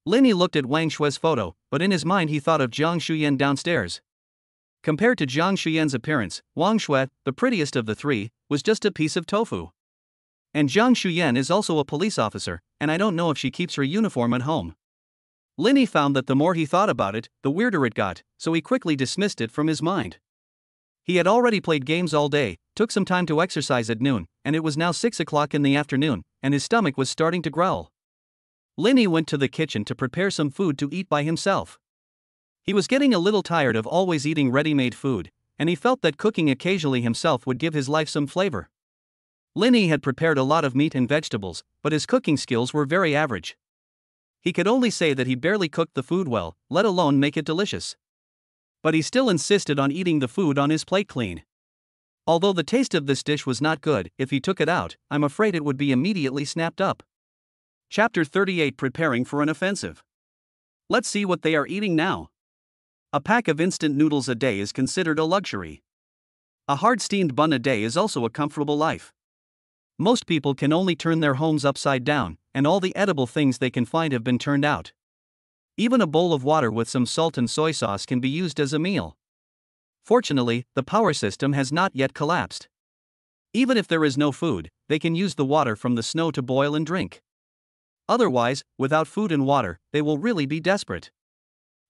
Lin Yi looked at Wang Shue's photo, but in his mind he thought of Jiang Shuyan downstairs. Compared to Jiang Shuyan's appearance, Wang Shue, the prettiest of the three, was just a piece of tofu. And Jiang Shuyan is also a police officer, and I don't know if she keeps her uniform at home. Lin Yi found that the more he thought about it, the weirder it got, so he quickly dismissed it from his mind. He had already played games all day, took some time to exercise at noon, and it was now 6 o'clock in the afternoon, and his stomach was starting to growl. Lin Yi went to the kitchen to prepare some food to eat by himself. He was getting a little tired of always eating ready-made food, and he felt that cooking occasionally himself would give his life some flavor. Lin Yi had prepared a lot of meat and vegetables, but his cooking skills were very average. He could only say that he barely cooked the food well, let alone make it delicious. But he still insisted on eating the food on his plate clean. Although the taste of this dish was not good, if he took it out, I'm afraid it would be immediately snapped up. Chapter 38: Preparing for an Offensive. Let's see what they are eating now. A pack of instant noodles a day is considered a luxury. A hard steamed bun a day is also a comfortable life. Most people can only turn their homes upside down, and all the edible things they can find have been turned out. Even a bowl of water with some salt and soy sauce can be used as a meal. Fortunately, the power system has not yet collapsed. Even if there is no food, they can use the water from the snow to boil and drink. Otherwise, without food and water, they will really be desperate.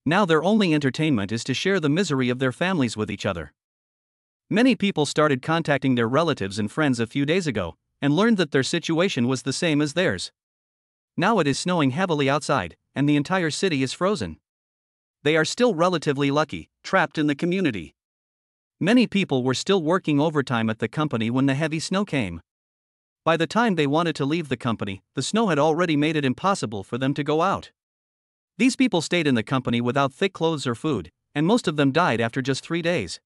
Now their only entertainment is to share the misery of their families with each other. Many people started contacting their relatives and friends a few days ago, and learned that their situation was the same as theirs. Now it is snowing heavily outside, and the entire city is frozen. They are still relatively lucky, trapped in the community. Many people were still working overtime at the company when the heavy snow came. By the time they wanted to leave the company, the snow had already made it impossible for them to go out. These people stayed in the company without thick clothes or food, and most of them died after just 3 days.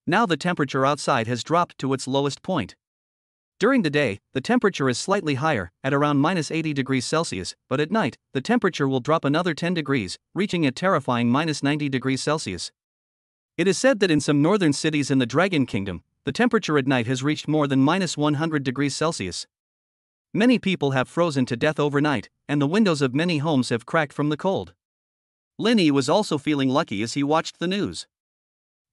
Now the temperature outside has dropped to its lowest point. During the day, the temperature is slightly higher, at around -80 degrees Celsius, but at night, the temperature will drop another 10 degrees, reaching a terrifying -90 degrees Celsius. It is said that in some northern cities in the Dragon Kingdom, the temperature at night has reached more than -100 degrees Celsius. Many people have frozen to death overnight, and the windows of many homes have cracked from the cold. Lin Yi was also feeling lucky as he watched the news.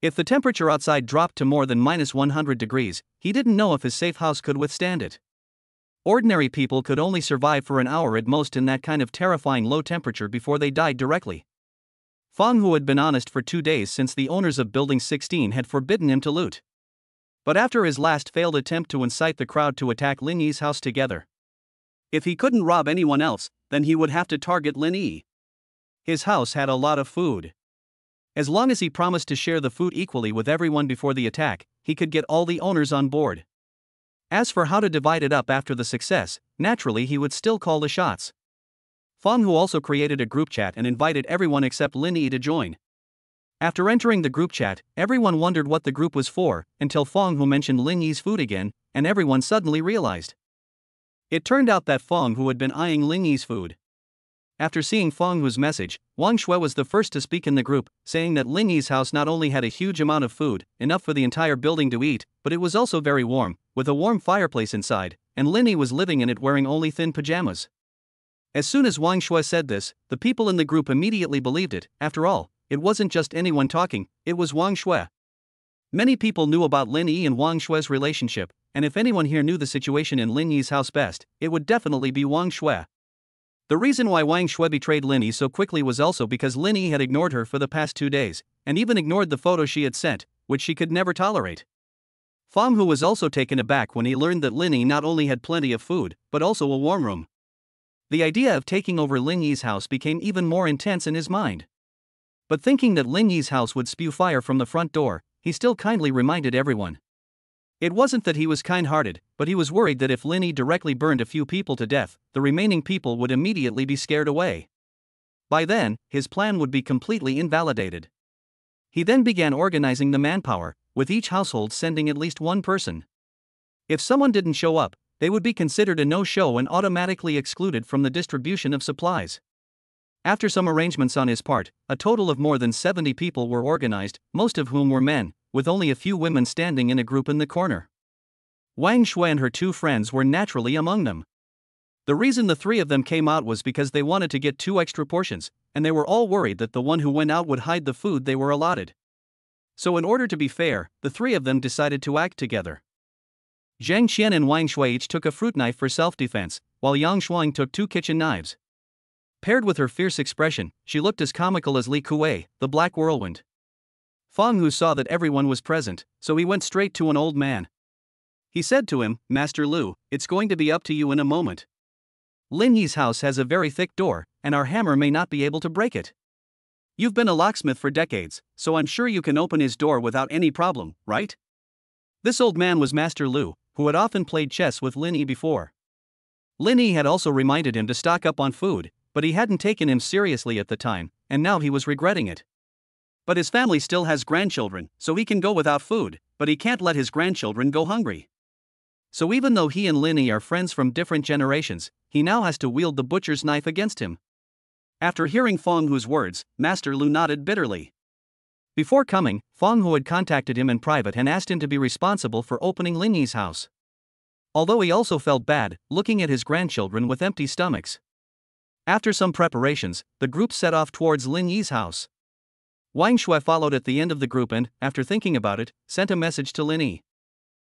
If the temperature outside dropped to more than -100 degrees, he didn't know if his safe house could withstand it. Ordinary people could only survive for an hour at most in that kind of terrifying low temperature before they died directly. Fang Hu had been honest for 2 days since the owners of Building 16 had forbidden him to loot. But after his last failed attempt to incite the crowd to attack Lin Yi's house together. If he couldn't rob anyone else, then he would have to target Lin Yi. His house had a lot of food. As long as he promised to share the food equally with everyone before the attack, he could get all the owners on board. As for how to divide it up after the success, naturally he would still call the shots. Fang Hu also created a group chat and invited everyone except Lin Yi to join. After entering the group chat, everyone wondered what the group was for, until Fang Hu mentioned Lin Yi's food again, and everyone suddenly realized. It turned out that Fang Hu had been eyeing Lin Yi's food. After seeing Fang Hu's message, Wang Shue was the first to speak in the group, saying that Lin Yi's house not only had a huge amount of food, enough for the entire building to eat, but it was also very warm, with a warm fireplace inside, and Lin Yi was living in it wearing only thin pajamas. As soon as Wang Shue said this, the people in the group immediately believed it. After all, it wasn't just anyone talking, it was Wang Shue. Many people knew about Lin Yi and Wang Shue's relationship, and if anyone here knew the situation in Lin Yi's house best, it would definitely be Wang Shue. The reason why Wang Shue betrayed Lin Yi so quickly was also because Lin Yi had ignored her for the past 2 days, and even ignored the photo she had sent, which she could never tolerate. Fang Hu was also taken aback when he learned that Lin Yi not only had plenty of food, but also a warm room. The idea of taking over Lin Yi's house became even more intense in his mind. But thinking that Lin Yi's house would spew fire from the front door, he still kindly reminded everyone. It wasn't that he was kind-hearted, but he was worried that if Lin Yi directly burned a few people to death, the remaining people would immediately be scared away. By then, his plan would be completely invalidated. He then began organizing the manpower, with each household sending at least one person. If someone didn't show up, they would be considered a no-show and automatically excluded from the distribution of supplies. After some arrangements on his part, a total of more than 70 people were organized, most of whom were men, with only a few women standing in a group in the corner. Wang Shui and her two friends were naturally among them. The reason the three of them came out was because they wanted to get 2 extra portions, and they were all worried that the one who went out would hide the food they were allotted. So in order to be fair, the three of them decided to act together. Zhang Qian and Wang Shui each took a fruit knife for self-defense, while Yang Shuang took 2 kitchen knives. Paired with her fierce expression, she looked as comical as Li Kuei, the Black Whirlwind. Fang Hu saw that everyone was present, so he went straight to an old man. He said to him, "Master Lu, it's going to be up to you in a moment. Lin Yi's house has a very thick door, and our hammer may not be able to break it. You've been a locksmith for decades, so I'm sure you can open his door without any problem, right?" This old man was Master Lu, who had often played chess with Lin Yi before. Lin Yi had also reminded him to stock up on food, but he hadn't taken him seriously at the time, and now he was regretting it. But his family still has grandchildren, so he can go without food, but he can't let his grandchildren go hungry. So even though he and Lin Yi are friends from different generations, he now has to wield the butcher's knife against him. After hearing Fang Hu's words, Master Lu nodded bitterly. Before coming, Fang Hu had contacted him in private and asked him to be responsible for opening Lin Yi's house. Although he also felt bad, looking at his grandchildren with empty stomachs. After some preparations, the group set off towards Lin Yi's house. Wang Shui followed at the end of the group and, after thinking about it, sent a message to Lin Yi.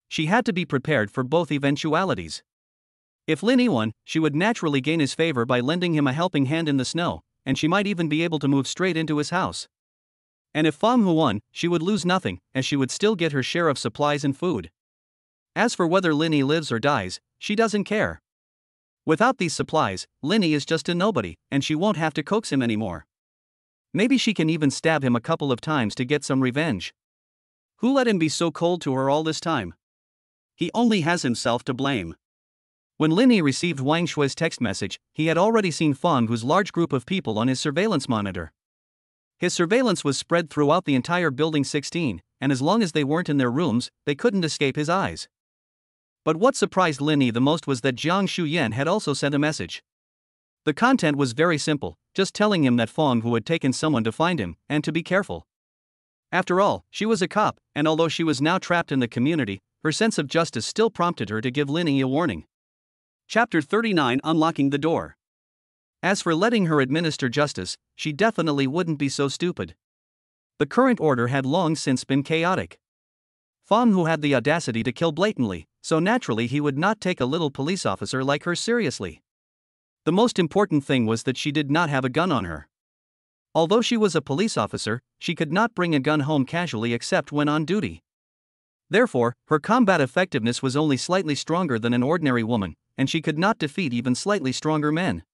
She had to be prepared for both eventualities. If Lin Yi won, she would naturally gain his favor by lending him a helping hand in the snow, and she might even be able to move straight into his house. And if Fang Hu won, she would lose nothing, as she would still get her share of supplies and food. As for whether Lin Yi lives or dies, she doesn't care. Without these supplies, Lin Yi is just a nobody, and she won't have to coax him anymore. Maybe she can even stab him a couple of times to get some revenge. Who let him be so cold to her all this time? He only has himself to blame. When Lin Yi received Wang Shui's text message, he had already seen Fang Hu's large group of people on his surveillance monitor. His surveillance was spread throughout the entire Building 16, and as long as they weren't in their rooms, they couldn't escape his eyes. But what surprised Lin Yi the most was that Jiang Shuyan had also sent a message. The content was very simple, just telling him that Fang Hu had taken someone to find him, and to be careful. After all, she was a cop, and although she was now trapped in the community, her sense of justice still prompted her to give Lin Yi a warning. Chapter 39: Unlocking the Door. As for letting her administer justice, she definitely wouldn't be so stupid. The current order had long since been chaotic. Fang Hu had the audacity to kill blatantly, so naturally he would not take a little police officer like her seriously. The most important thing was that she did not have a gun on her. Although she was a police officer, she could not bring a gun home casually except when on duty. Therefore, her combat effectiveness was only slightly stronger than an ordinary woman, and she could not defeat even slightly stronger men.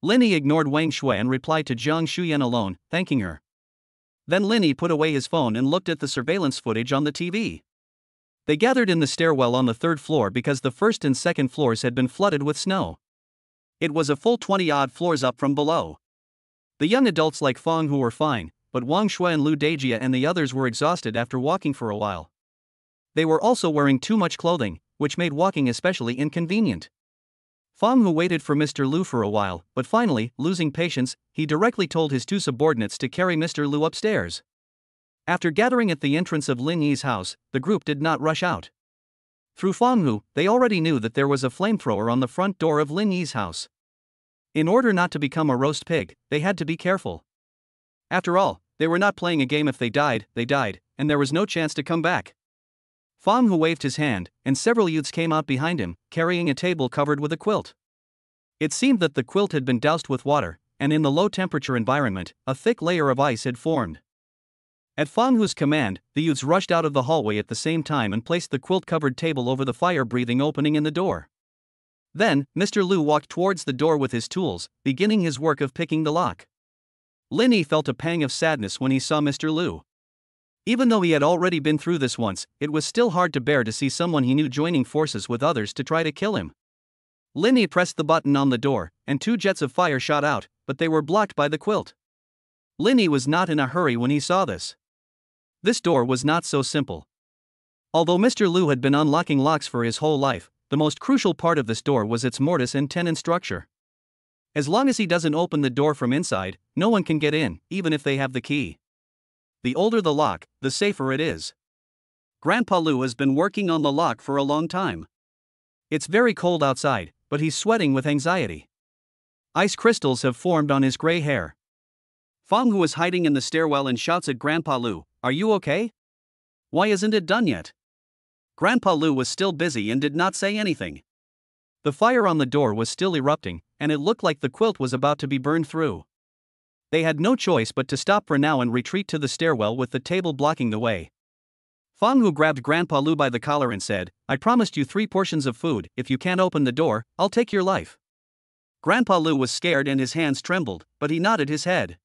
Lin Yi ignored Wang Shui and replied to Jiang Shuyan alone, thanking her. Then Lin Yi put away his phone and looked at the surveillance footage on the TV. They gathered in the stairwell on the 3rd floor because the 1st and 2nd floors had been flooded with snow. It was a full 20-odd floors up from below. The young adults like Fang Hu were fine, but Wang Shui and Lu Dejia and the others were exhausted after walking for a while. They were also wearing too much clothing, which made walking especially inconvenient. Fang Hu waited for Mr. Lu for a while, but finally, losing patience, he directly told his 2 subordinates to carry Mr. Lu upstairs. After gathering at the entrance of Lin Yi's house, the group did not rush out. Through Fang Hu, they already knew that there was a flamethrower on the front door of Lin Yi's house. In order not to become a roast pig, they had to be careful. After all, they were not playing a game. If they died, and there was no chance to come back. Fang Hu waved his hand, and several youths came out behind him, carrying a table covered with a quilt. It seemed that the quilt had been doused with water, and in the low-temperature environment, a thick layer of ice had formed. At Fang Hu's command, the youths rushed out of the hallway at the same time and placed the quilt-covered table over the fire-breathing opening in the door. Then, Mr. Lu walked towards the door with his tools, beginning his work of picking the lock. Lin Yi felt a pang of sadness when he saw Mr. Lu. Even though he had already been through this once, it was still hard to bear to see someone he knew joining forces with others to try to kill him. Lin Yi pressed the button on the door, and 2 jets of fire shot out, but they were blocked by the quilt. Lin Yi was not in a hurry when he saw this. This door was not so simple. Although Mr. Lu had been unlocking locks for his whole life, the most crucial part of this door was its mortise and tenon structure. As long as he doesn't open the door from inside, no one can get in, even if they have the key. The older the lock, the safer it is. Grandpa Lu has been working on the lock for a long time. It's very cold outside, but he's sweating with anxiety. Ice crystals have formed on his gray hair. Fang Hu is hiding in the stairwell and shouts at Grandpa Lu, "Are you okay? Why isn't it done yet?" Grandpa Lu was still busy and did not say anything. The fire on the door was still erupting, and it looked like the quilt was about to be burned through. They had no choice but to stop for now and retreat to the stairwell with the table blocking the way. Fang Hu grabbed Grandpa Lu by the collar and said, "I promised you 3 portions of food. If you can't open the door, I'll take your life." Grandpa Lu was scared and his hands trembled, but he nodded his head.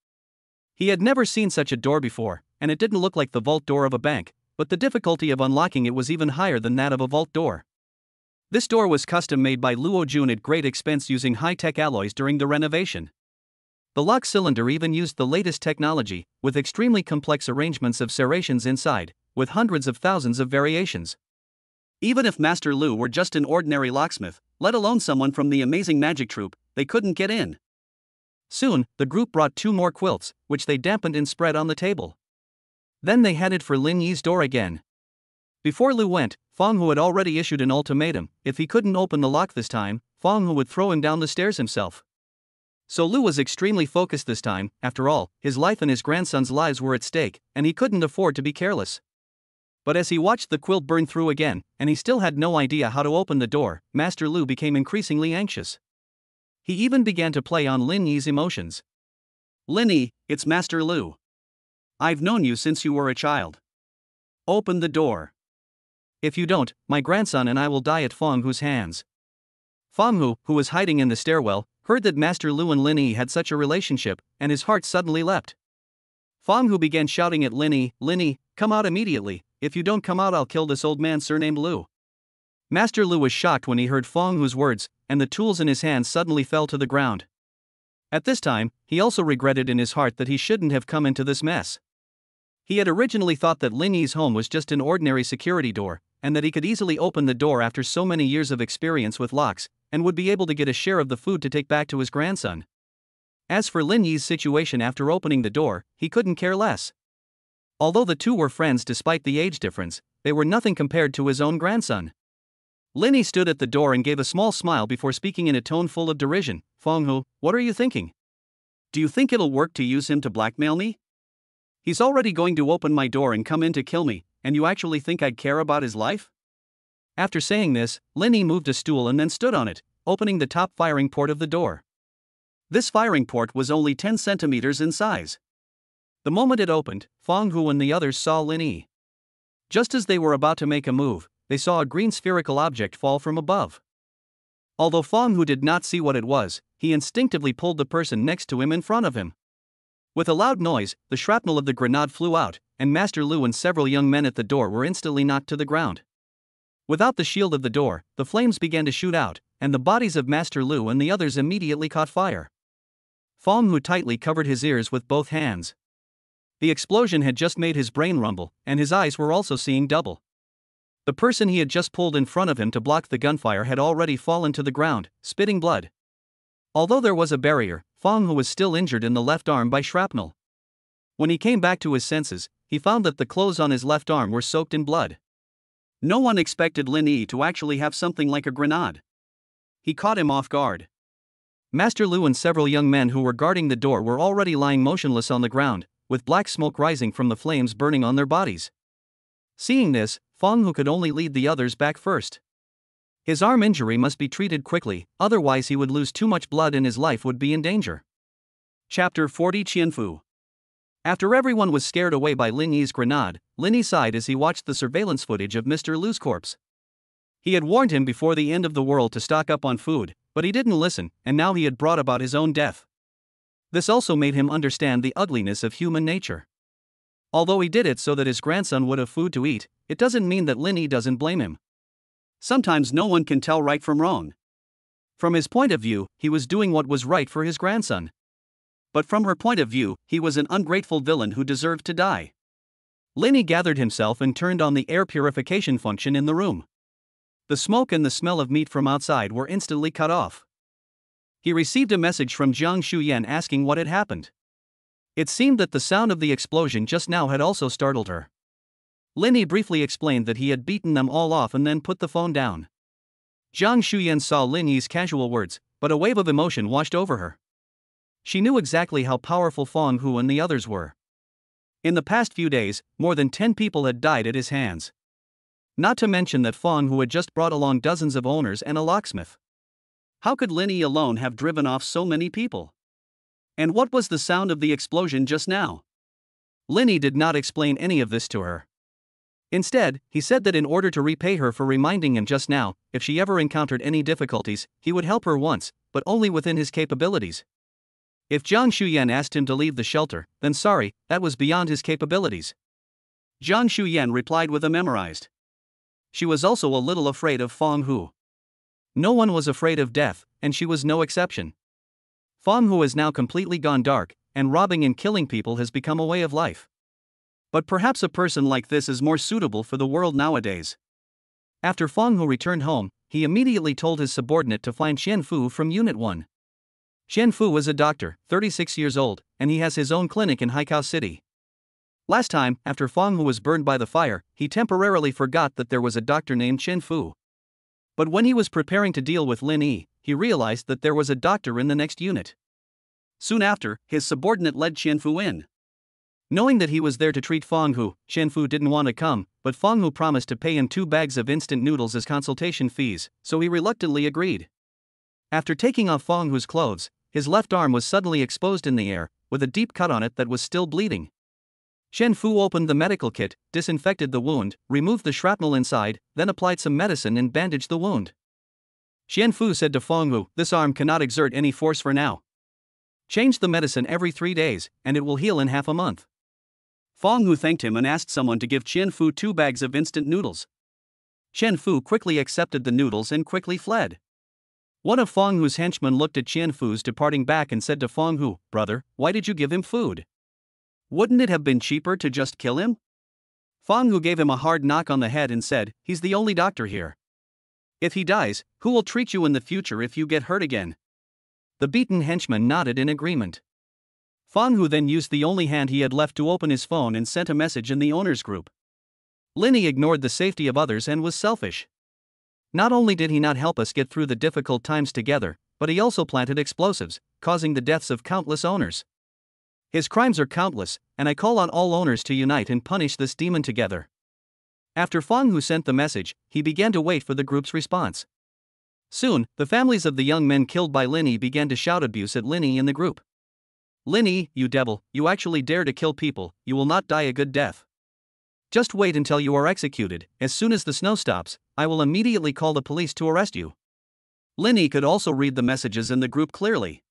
He had never seen such a door before, and it didn't look like the vault door of a bank, but the difficulty of unlocking it was even higher than that of a vault door. This door was custom made by Luo Jun at great expense using high-tech alloys during the renovation. The lock cylinder even used the latest technology, with extremely complex arrangements of serrations inside, with hundreds of thousands of variations. Even if Master Lu were just an ordinary locksmith, let alone someone from the amazing magic troupe, they couldn't get in. Soon, the group brought 2 more quilts, which they dampened and spread on the table. Then they headed for Lin Yi's door again. Before Lu went, Fang Hu had already issued an ultimatum: if he couldn't open the lock this time, Fang Hu would throw him down the stairs himself. So Lu was extremely focused this time. After all, his life and his grandson's lives were at stake, and he couldn't afford to be careless. But as he watched the quilt burn through again, and he still had no idea how to open the door, Master Lu became increasingly anxious. He even began to play on Lin Yi's emotions. "Lin Yi, it's Master Lu. I've known you since you were a child. Open the door. If you don't, my grandson and I will die at Fang Hu's hands." Fang Hu, who was hiding in the stairwell, heard that Master Lu and Lin Yi had such a relationship, and his heart suddenly leapt. Fang Hu began shouting at Lin Yi, "Lin Yi, come out immediately. If you don't come out, I'll kill this old man surnamed Lu." Master Lu was shocked when he heard Fang Hu's words, and the tools in his hands suddenly fell to the ground. At this time, he also regretted in his heart that he shouldn't have come into this mess. He had originally thought that Lin Yi's home was just an ordinary security door, and that he could easily open the door after so many years of experience with locks, and would be able to get a share of the food to take back to his grandson. As for Lin Yi's situation after opening the door, he couldn't care less. Although the two were friends despite the age difference, they were nothing compared to his own grandson. Lin Yi stood at the door and gave a small smile before speaking in a tone full of derision. "Fang Hu, what are you thinking? Do you think it'll work to use him to blackmail me? He's already going to open my door and come in to kill me, and you actually think I'd care about his life?" After saying this, Lin Yi moved a stool and then stood on it, opening the top firing port of the door. This firing port was only 10 centimeters in size. The moment it opened, Fang Hu and the others saw Lin Yi. Just as they were about to make a move, they saw a green spherical object fall from above. Although Fang Hu did not see what it was, he instinctively pulled the person next to him in front of him. With a loud noise, the shrapnel of the grenade flew out, and Master Lu and several young men at the door were instantly knocked to the ground. Without the shield of the door, the flames began to shoot out, and the bodies of Master Lu and the others immediately caught fire. Fang Hu tightly covered his ears with both hands. The explosion had just made his brain rumble, and his eyes were also seeing double. The person he had just pulled in front of him to block the gunfire had already fallen to the ground, spitting blood. Although there was a barrier, Fang Hu was still injured in the left arm by shrapnel. When he came back to his senses, he found that the clothes on his left arm were soaked in blood. No one expected Lin Yi to actually have something like a grenade. He caught him off guard. Master Lu and several young men who were guarding the door were already lying motionless on the ground, with black smoke rising from the flames burning on their bodies. Seeing this, Fang Hu could only lead the others back first. His arm injury must be treated quickly, otherwise he would lose too much blood and his life would be in danger. Chapter 40 Qianfu. After everyone was scared away by Lin Yi's grenade, Lin Yi sighed as he watched the surveillance footage of Mr. Lu's corpse. He had warned him before the end of the world to stock up on food, but he didn't listen, and now he had brought about his own death. This also made him understand the ugliness of human nature. Although he did it so that his grandson would have food to eat, it doesn't mean that Lin Yi doesn't blame him. Sometimes no one can tell right from wrong. From his point of view, he was doing what was right for his grandson. But from her point of view, he was an ungrateful villain who deserved to die. Lin Yi gathered himself and turned on the air purification function in the room. The smoke and the smell of meat from outside were instantly cut off. He received a message from Jiang Shuyan asking what had happened. It seemed that the sound of the explosion just now had also startled her. Lin Yi briefly explained that he had beaten them all off and then put the phone down. Jiang Shuyan saw Lin Yi's casual words, but a wave of emotion washed over her. She knew exactly how powerful Fang Hu and the others were. In the past few days, more than 10 people had died at his hands. Not to mention that Fang Hu had just brought along dozens of owners and a locksmith. How could Lin Yi alone have driven off so many people? And what was the sound of the explosion just now? Lin Yi did not explain any of this to her. Instead, he said that in order to repay her for reminding him just now, if she ever encountered any difficulties, he would help her once, but only within his capabilities. If Jiang Shuyan asked him to leave the shelter, then sorry, that was beyond his capabilities. Jiang Shuyan replied with a memorized. She was also a little afraid of Fang Hu. No one was afraid of death, and she was no exception. Fang Hu is now completely gone dark, and robbing and killing people has become a way of life. But perhaps a person like this is more suitable for the world nowadays. After Fang Hu returned home, he immediately told his subordinate to find Qian Fu from Unit 1. Qian Fu is a doctor, 36 years old, and he has his own clinic in Haikao City. Last time, after Fang Hu was burned by the fire, he temporarily forgot that there was a doctor named Qian Fu. But when he was preparing to deal with Lin Yi, he realized that there was a doctor in the next unit. Soon after, his subordinate led Qian Fu in. Knowing that he was there to treat Fang Hu, Qian Fu didn't want to come, but Fang Hu promised to pay him 2 bags of instant noodles as consultation fees, so he reluctantly agreed. After taking off Fang Hu's clothes, his left arm was suddenly exposed in the air, with a deep cut on it that was still bleeding. Qian Fu opened the medical kit, disinfected the wound, removed the shrapnel inside, then applied some medicine and bandaged the wound. Qian Fu said to Fang Hu, "This arm cannot exert any force for now. Change the medicine every 3 days, and it will heal in half a month." Fang Hu thanked him and asked someone to give Qian Fu 2 bags of instant noodles. Qian Fu quickly accepted the noodles and quickly fled. One of Fang Hu's henchmen looked at Qian Fu's departing back and said to Fang Hu, "Brother, why did you give him food? Wouldn't it have been cheaper to just kill him?" Fang Hu gave him a hard knock on the head and said, "He's the only doctor here. If he dies, who will treat you in the future if you get hurt again?" The beaten henchman nodded in agreement. Fang Hu then used the only hand he had left to open his phone and sent a message in the owner's group. Lin Yi ignored the safety of others and was selfish. Not only did he not help us get through the difficult times together, but he also planted explosives, causing the deaths of countless owners. His crimes are countless, and I call on all owners to unite and punish this demon together. After Fang Hu sent the message, he began to wait for the group's response. Soon, the families of the young men killed by Lin Yi began to shout abuse at Lin Yi in the group. "Lin Yi, you devil, you actually dare to kill people, you will not die a good death. Just wait until you are executed. As soon as the snow stops, I will immediately call the police to arrest you." Lin Yi could also read the messages in the group clearly.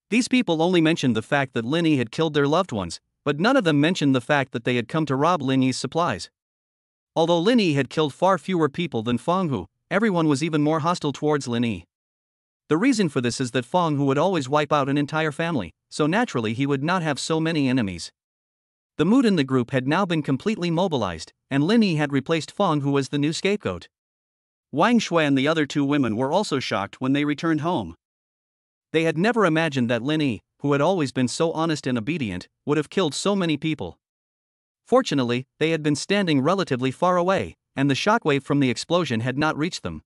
These people only mentioned the fact that Lin Yi had killed their loved ones, but none of them mentioned the fact that they had come to rob Lin Yi's supplies. Although Lin Yi had killed far fewer people than Fang Hu, everyone was even more hostile towards Lin Yi. The reason for this is that Fang Hu would always wipe out an entire family, so naturally he would not have so many enemies. The mood in the group had now been completely mobilized, and Lin Yi had replaced Fang Hu as the new scapegoat. Wang Shui and the other 2 women were also shocked when they returned home. They had never imagined that Lin Yi, who had always been so honest and obedient, would have killed so many people. Fortunately, they had been standing relatively far away, and the shockwave from the explosion had not reached them.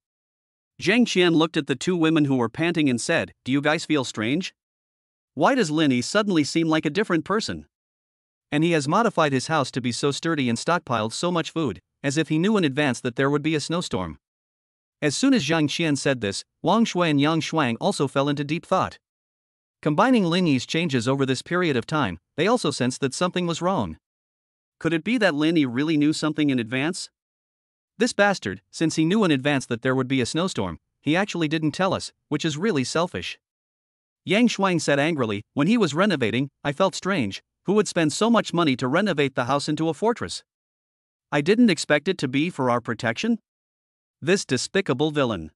Zhang Qian looked at the 2 women who were panting and said, "Do you guys feel strange? Why does Lin Yi suddenly seem like a different person? And he has modified his house to be so sturdy and stockpiled so much food, as if he knew in advance that there would be a snowstorm." As soon as Zhang Qian said this, Wang Shui and Yang Shuang also fell into deep thought. Combining Lin Yi's changes over this period of time, they also sensed that something was wrong. Could it be that Lin Yi really knew something in advance? This bastard, since he knew in advance that there would be a snowstorm, he actually didn't tell us, which is really selfish. Yang Shuang said angrily, "When he was renovating, I felt strange, Who would spend so much money to renovate the house into a fortress? I didn't expect it to be for our protection? This despicable villain.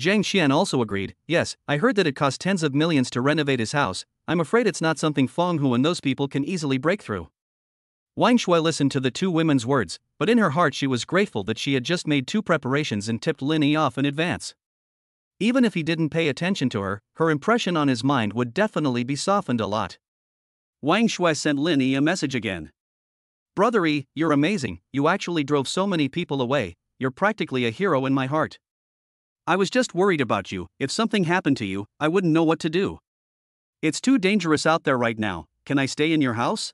Zhang Xian also agreed, yes, I heard that it cost tens of millions to renovate his house. I'm afraid it's not something Feng Hu and those people can easily break through. Wang Shui listened to the two women's words, but in her heart she was grateful that she had just made 2 preparations and tipped Lin Yi off in advance. Even if he didn't pay attention to her, her impression on his mind would definitely be softened a lot. Wang Shui sent Lin Yi a message again. Brother Yi, you're amazing, you actually drove so many people away, you're practically a hero in my heart. I was just worried about you, if something happened to you, I wouldn't know what to do. It's too dangerous out there right now, can I stay in your house?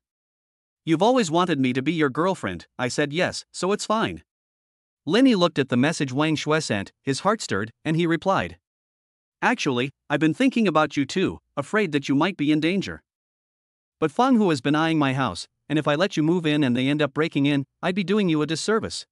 You've always wanted me to be your girlfriend, I said yes, so it's fine. Lin Yi looked at the message Wang Shui sent, his heart stirred, and he replied. Actually, I've been thinking about you too, afraid that you might be in danger. But Feng Hu has been eyeing my house, and if I let you move in and they end up breaking in, I'd be doing you a disservice.